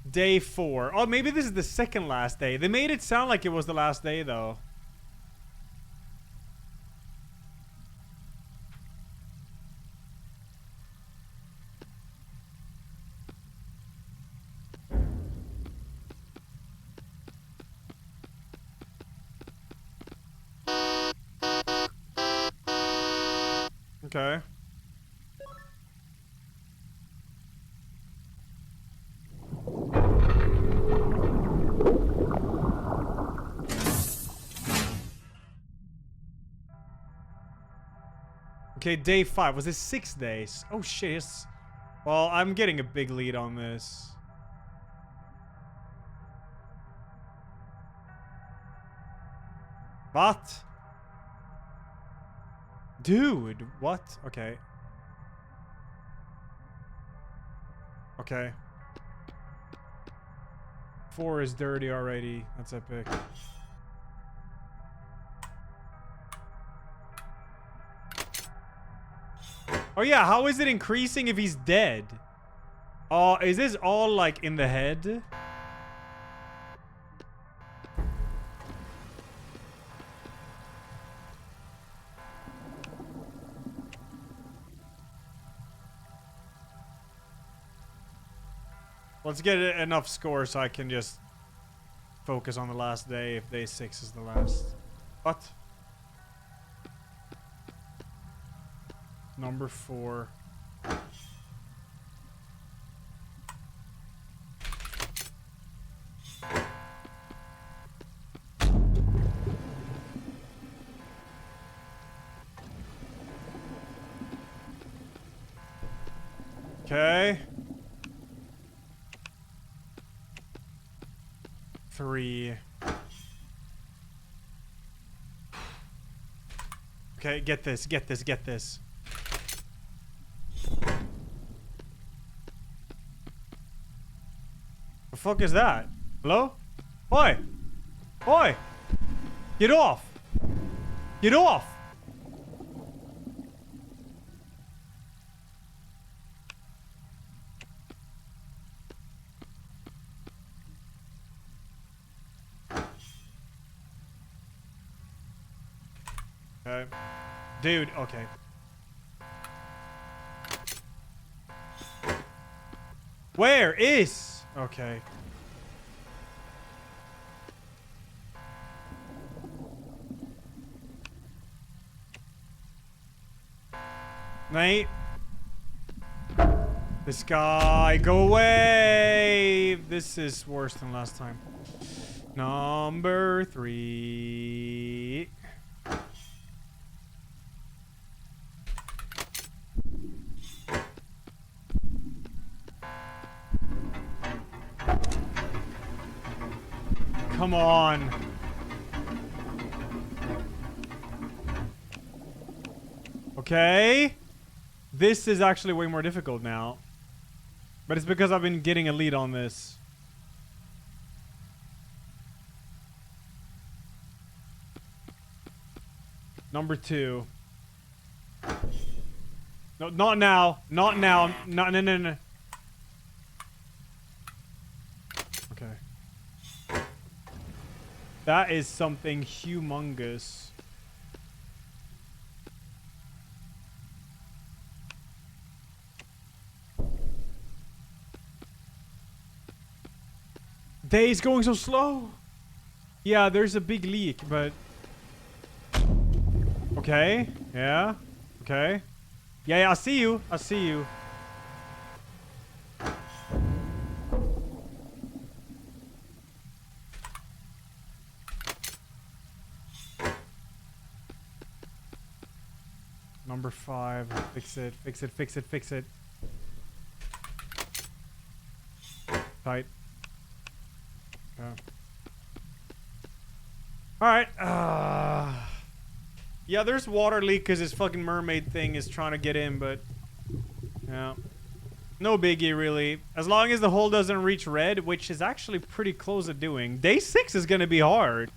Day 4. Oh, maybe this is the second last day. They made it sound like it was the last day, though. Okay. Okay, day 5. Was this 6 days? Oh, shit. Yes. Well, I'm getting a big lead on this. What? Dude, what? Okay. Okay. 4 is dirty already. That's epic. Oh yeah, how is it increasing if he's dead? Oh, is this all like in the head? Let's get enough score so I can just focus on the last day if day 6 is the last. What? Number 4. Okay. 3. Okay, get this, get this, get this. The fuck is that? Hello? Oi! Oi! Get off! Get off! Okay. Dude, okay. Where is? Okay. Mate. This guy, go away! This is worse than last time. Number 3. Come on. Okay. This is actually way more difficult now. But it's because I've been getting a lead on this. Number 2. No, not now. Not now. No, no, no, no. Okay. That is something humongous. Day's going so slow. Yeah, there's a big leak, but... Okay. Yeah. Okay. Yeah, yeah, I see you. I see you. number 5. Fix it, fix it, fix it, fix it. Tight. Okay. Alright. Yeah, there's water leak because his fucking mermaid thing is trying to get in, but... Yeah. No biggie, really. As long as the hole doesn't reach red, which is actually pretty close to doing. Day 6 is gonna be hard.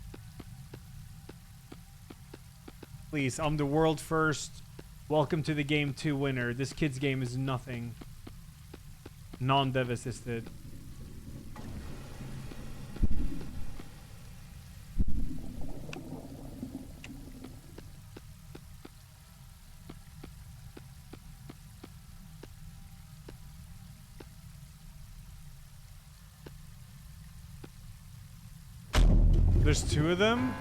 Please, I'm the world first. Welcome to the game 2 winner. This kid's game is nothing. Non-dev assisted. There's 2 of them?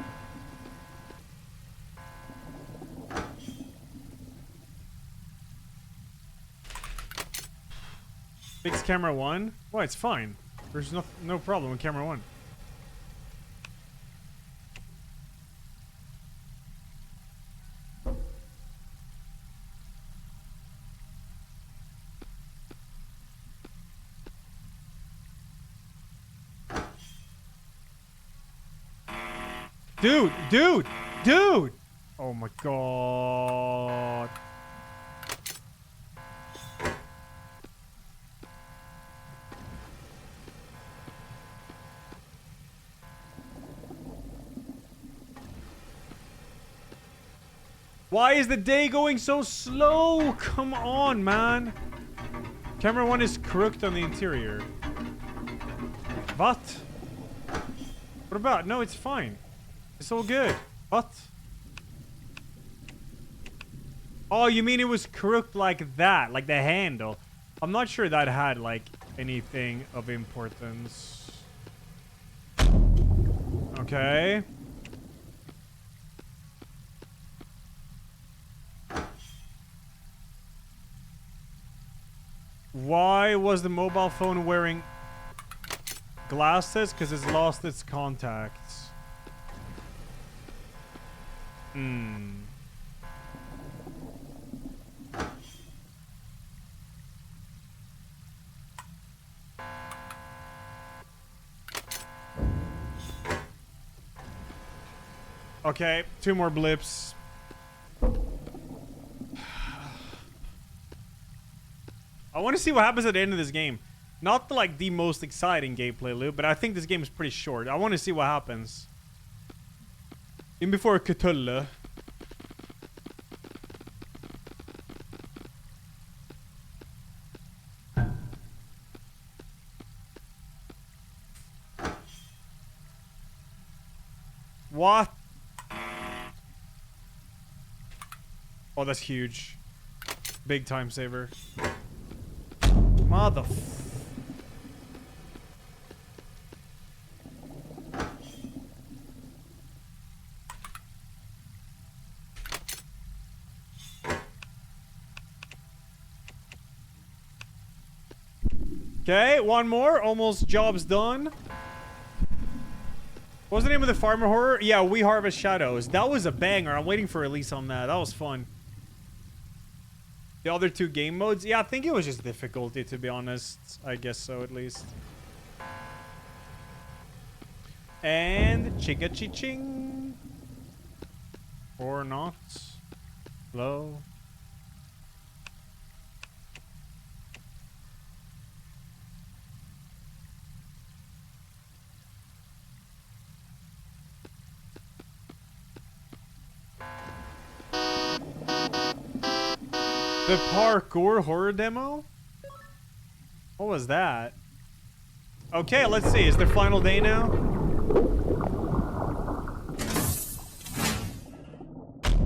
Fix camera 1? Why, it's fine. There's no problem with camera 1. Dude, dude, dude! Oh my god. Why is the day going so slow? Come on, man. Camera 1 is crooked on the interior. What? What about? No, it's fine. It's all good. What? Oh, you mean it was crooked like that? Like the handle? I'm not sure that had, like, anything of importance. Okay. Why was the mobile phone wearing glasses? Because it's lost its contacts. Okay, 2 more blips. I want to see what happens at the end of this game. Not like the most exciting gameplay loop, but I think this game is pretty short. I want to see what happens. In before Cthulhu. What? Oh, that's huge. Big time saver. Mother. Okay, 1 more. Almost job's done. What was the name of the farmer horror? Yeah, We Harvest Shadows. That was a banger. I'm waiting for release on that. That was fun. The other 2 game modes? Yeah, I think it was just difficulty, to be honest. I guess so, at least. And chinga-chi-ching. Or not. Low. The parkour horror demo? What was that? Okay, let's see. Is there final day now?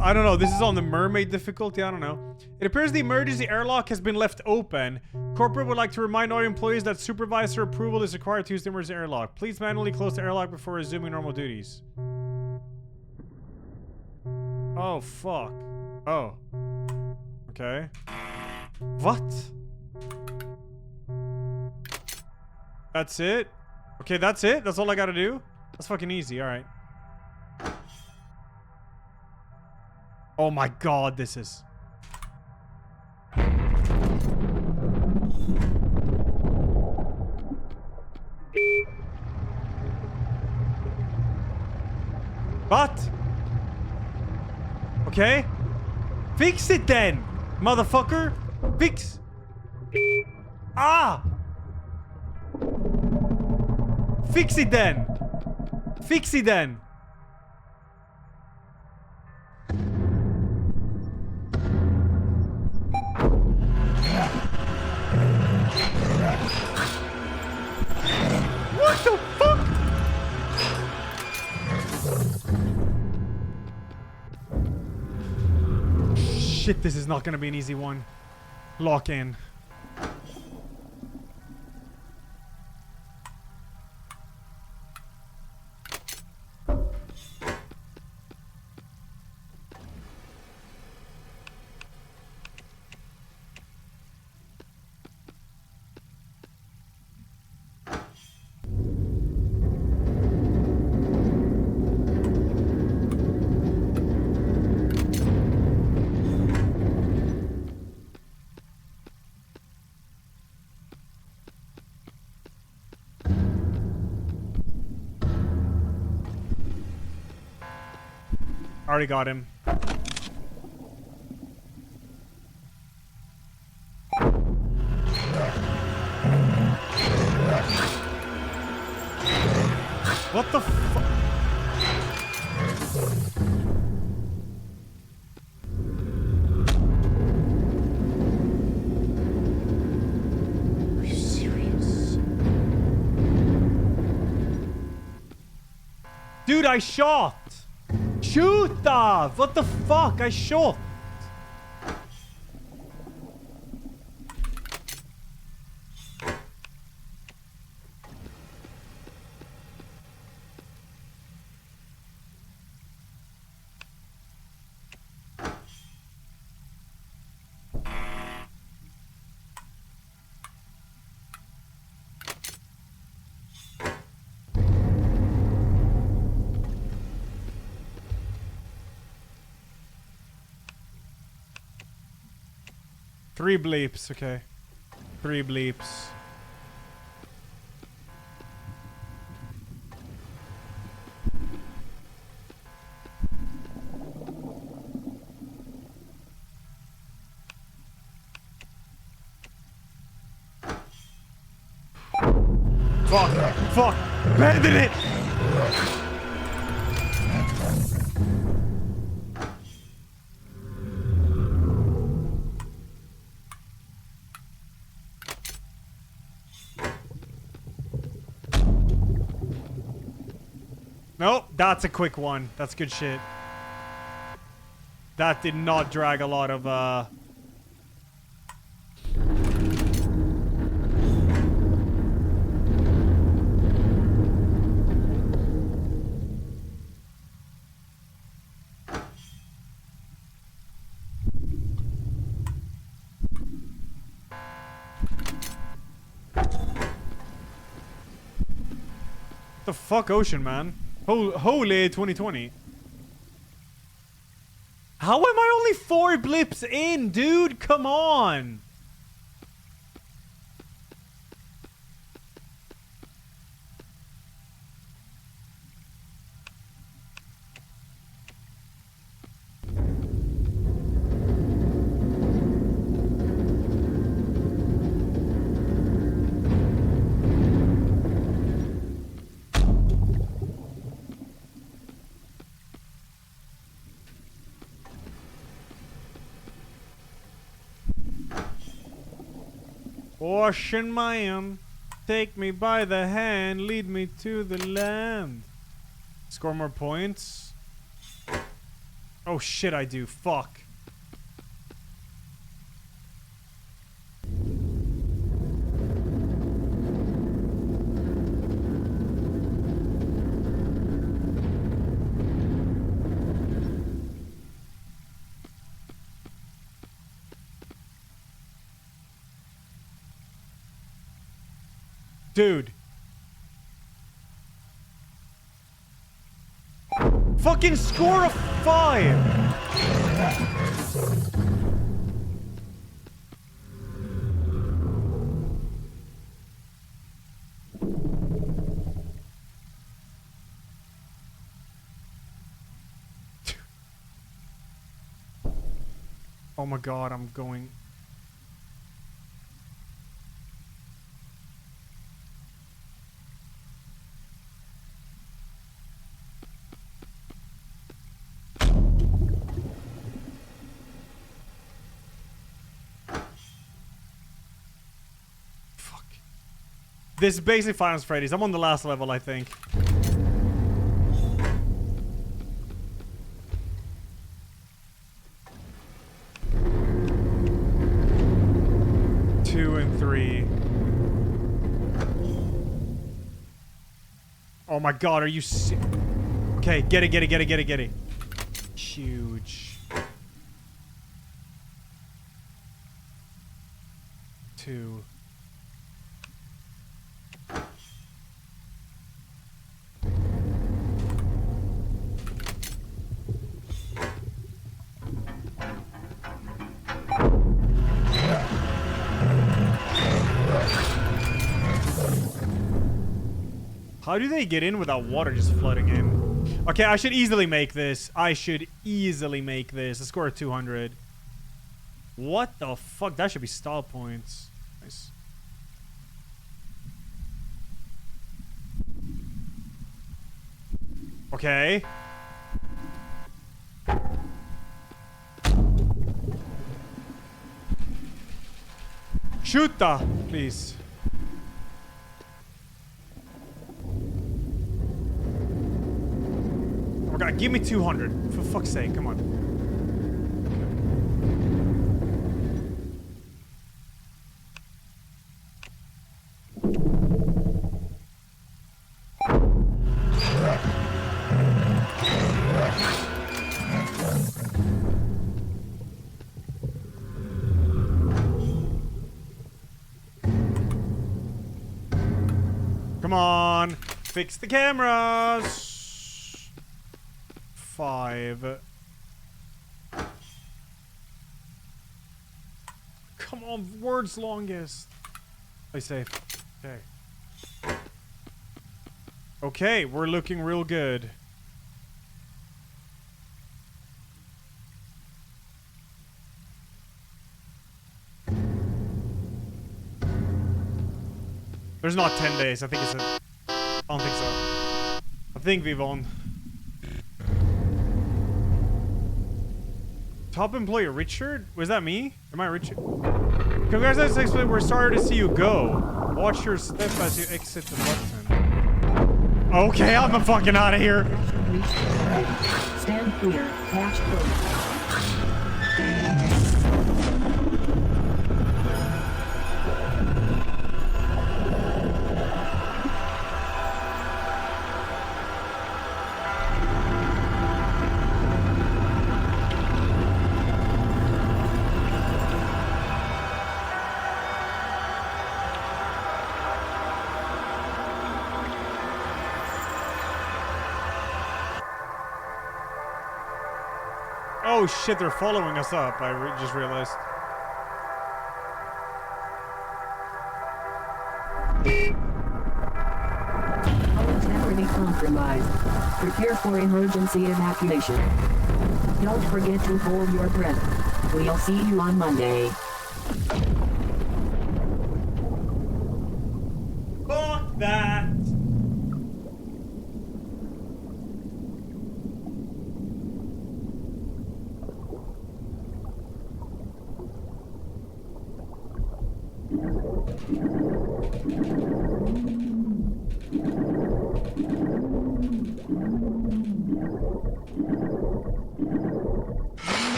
I don't know. This is on the mermaid difficulty. I don't know. It appears the emergency airlock has been left open. Corporate would like to remind all employees that supervisor approval is required to use the emergency airlock. Please manually close the airlock before resuming normal duties. Oh, fuck. Oh. Okay. What? That's it? Okay, that's it? That's all I gotta do? That's fucking easy, alright. Oh my god, this is... What? Okay. Fix it then, motherfucker. Fix. Ah! Fix it then. Fix it then. What the fuck? Shit, this is not gonna be an easy one. Lock in. Already got him. What the fuck? Are you serious? Dude, I shot! Shoot off! What the fuck? I shot! Three bleeps, okay. 3 bleeps. Fuck! Fuck! Abandon it! Nope, that's a quick one. That's good shit. That did not drag a lot of, the fuck, Ocean, man? Holy 2020. How am I only 4 blips in, dude? Come on. Ocean man, take me by the hand, lead me to the land. Score more points. Oh shit, I do. Fuck. Dude. Fucking score a 5! Oh my god, I'm going. Fuck. This is basically Final Freddy's. I'm on the last level, I think. Two and three. Oh my god, are you okay, get it. Huge. 2. How do they get in without water just flooding in? Okay, I should easily make this. Let's score 200. What the fuck? That should be stall points. Nice. Okay. Shoot, please. Oh my god, give me 200. For fuck's sake, come on. Come on. Fix the cameras. 5. Come on, world's longest. Play safe. Okay. Okay, we're looking real good. There's not 10 days. I think it's I don't think so. I think we won. Top employee Richard? Was that me? Am I Richard? Congratulations, we're sorry to see you go. Watch your step as you exit the button. Okay, I'm fucking out of here.
Stand clear. Hatch closed.
Oh shit, they're following us up. I just realized.
Integrity compromised. Prepare for emergency evacuation. Don't forget to hold your breath. We'll see you on Monday.
Fuck that.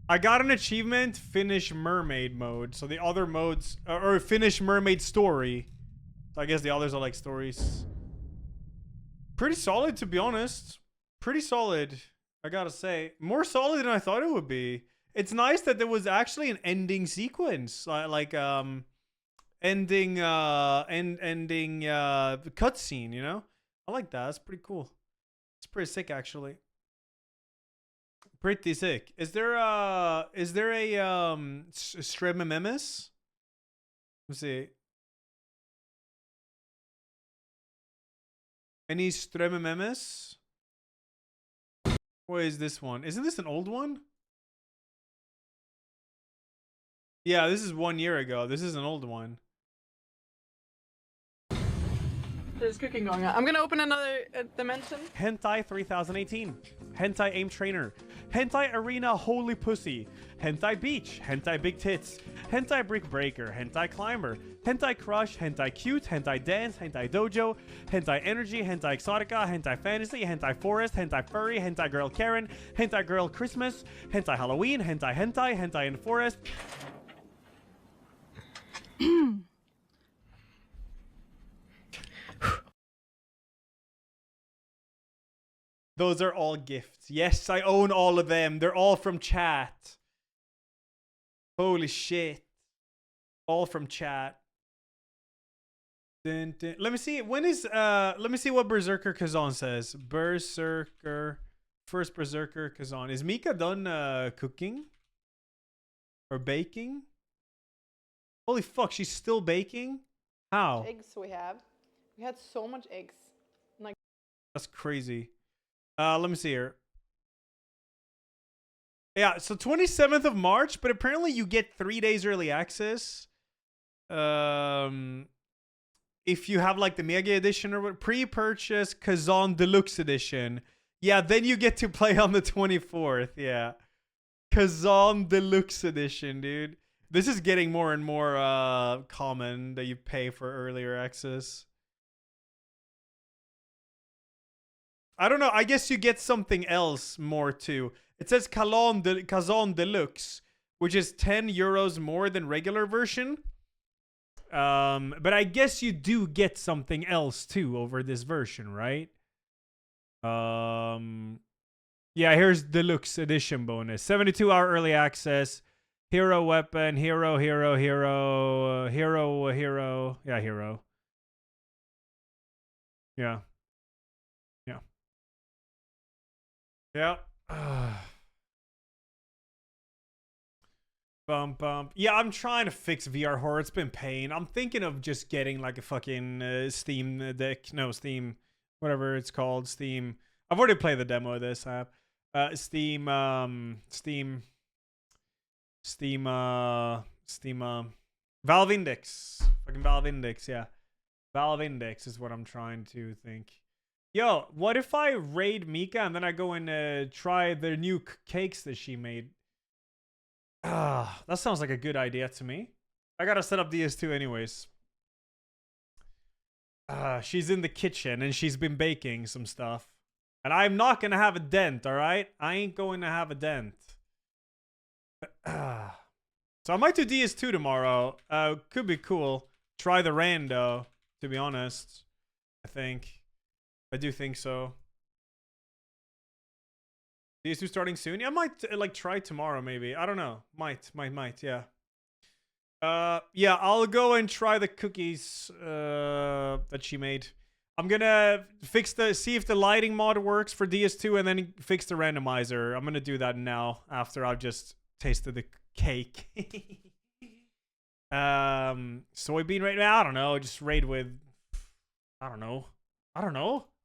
I got an achievement, finish mermaid mode. So the other modes, or finish mermaid story. So I guess the others are like stories. Pretty solid, to be honest. Pretty solid, I gotta say. More solid than I thought it would be. It's nice that there was actually an ending sequence. Ending cutscene, you know? I like that. That's pretty cool. It's pretty sick, actually. Pretty sick. Is there a Streamimemis? Let's see. Any Streamimemis? What is this one? Isn't this an old one? Yeah, this is 1 year ago. This is an old one.
There's cooking going on. I'm gonna open another dimension.
Hentai 3018. Hentai Aim Trainer. Hentai Arena Holy Pussy. Hentai Beach. Hentai Big Tits. Hentai Brick Breaker. Hentai Climber. Hentai Crush. Hentai Cute. Hentai Dance. Hentai Dojo. Hentai Energy. Hentai Exotica. Hentai Fantasy. Hentai Forest. Hentai Furry. Hentai Girl Karen. Hentai Girl Christmas. Hentai Halloween. Hentai Hentai. Hentai in Forest. Those are all gifts. Yes, I own all of them. They're all from chat. Holy shit. All from chat. Dun, dun. Let me see. When is let me see what Berserker Kazan says. Berserker. First Berserker Kazan. Is Mika done cooking? Or baking? Holy fuck, she's still baking? How?
Eggs we have. We had so much eggs. Like
That's crazy. Let me see here. Yeah, so 27th of March, but apparently you get 3 days early access. If you have like the Mega Edition or what, pre-purchase Kazan Deluxe Edition. Yeah, then you get to play on the 24th. Yeah. Kazan Deluxe Edition, dude. This is getting more and more common that you pay for earlier access. I don't know. I guess you get something else more too. It says Kazan Deluxe, which is 10 euros more than regular version. But I guess you do get something else too over this version, right? Yeah, here's Deluxe Edition bonus. 72-hour early access. Hero weapon, hero. Yeah, hero. Yeah. Yeah. Bump. Yeah, I'm trying to fix VR horror. It's been pain. I'm thinking of just getting like a fucking Steam deck. No, Steam. Whatever it's called. Steam. I've already played the demo of this app. Steam. Valve Index. Fucking Valve Index, yeah. Valve Index is what I'm trying to think. Yo, what if I raid Mika and then I go and try the new cakes that she made? That sounds like a good idea to me. I gotta set up DS2 anyways. She's in the kitchen and she's been baking some stuff. And I'm not gonna have a dent, alright? I ain't going to have a dent. So I might do DS2 tomorrow. Could be cool. Try the rando, to be honest. I do think so. DS2 starting soon? Yeah, I might like try tomorrow maybe. I don't know. Might, yeah. Yeah, I'll go and try the cookies that she made. I'm gonna see if the lighting mod works for DS2 and then fix the randomizer. I'm gonna do that now after I've just tasted the cake. Soybean raid? I don't know. Just raid with, I don't know.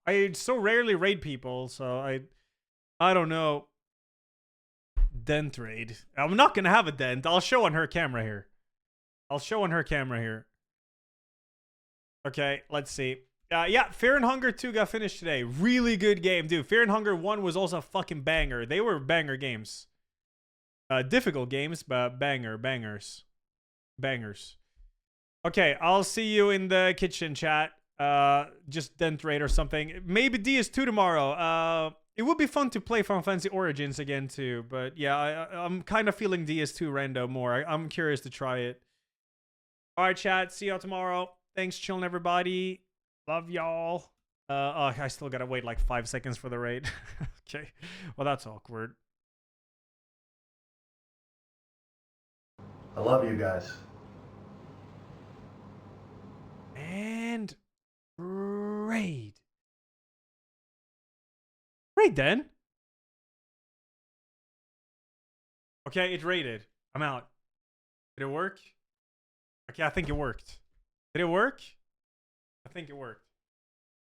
I so rarely raid people, so I don't know. Dent raid. I'm not gonna have a dent. I'll show on her camera here. Okay, let's see. Yeah, Fear and Hunger 2 got finished today. Really good game, dude. Fear and Hunger 1 was also a fucking banger. They were banger games. Difficult games, but bangers. Okay, I'll see you in the kitchen, chat. Just Dent Raid or something. Maybe DS2 tomorrow. It would be fun to play Final Fantasy Origins again too. But yeah, I'm kind of feeling DS2 rando more. I'm curious to try it. All right, chat. See y'all tomorrow. Thanks, chilling everybody. Love y'all. Oh, I still gotta wait like 5 seconds for the raid. Okay. Well, that's awkward.
I love you guys.
And raid. Raid then. Okay, it raided. I'm out. Did it work? Okay, I think it worked. Did it work? I think it worked.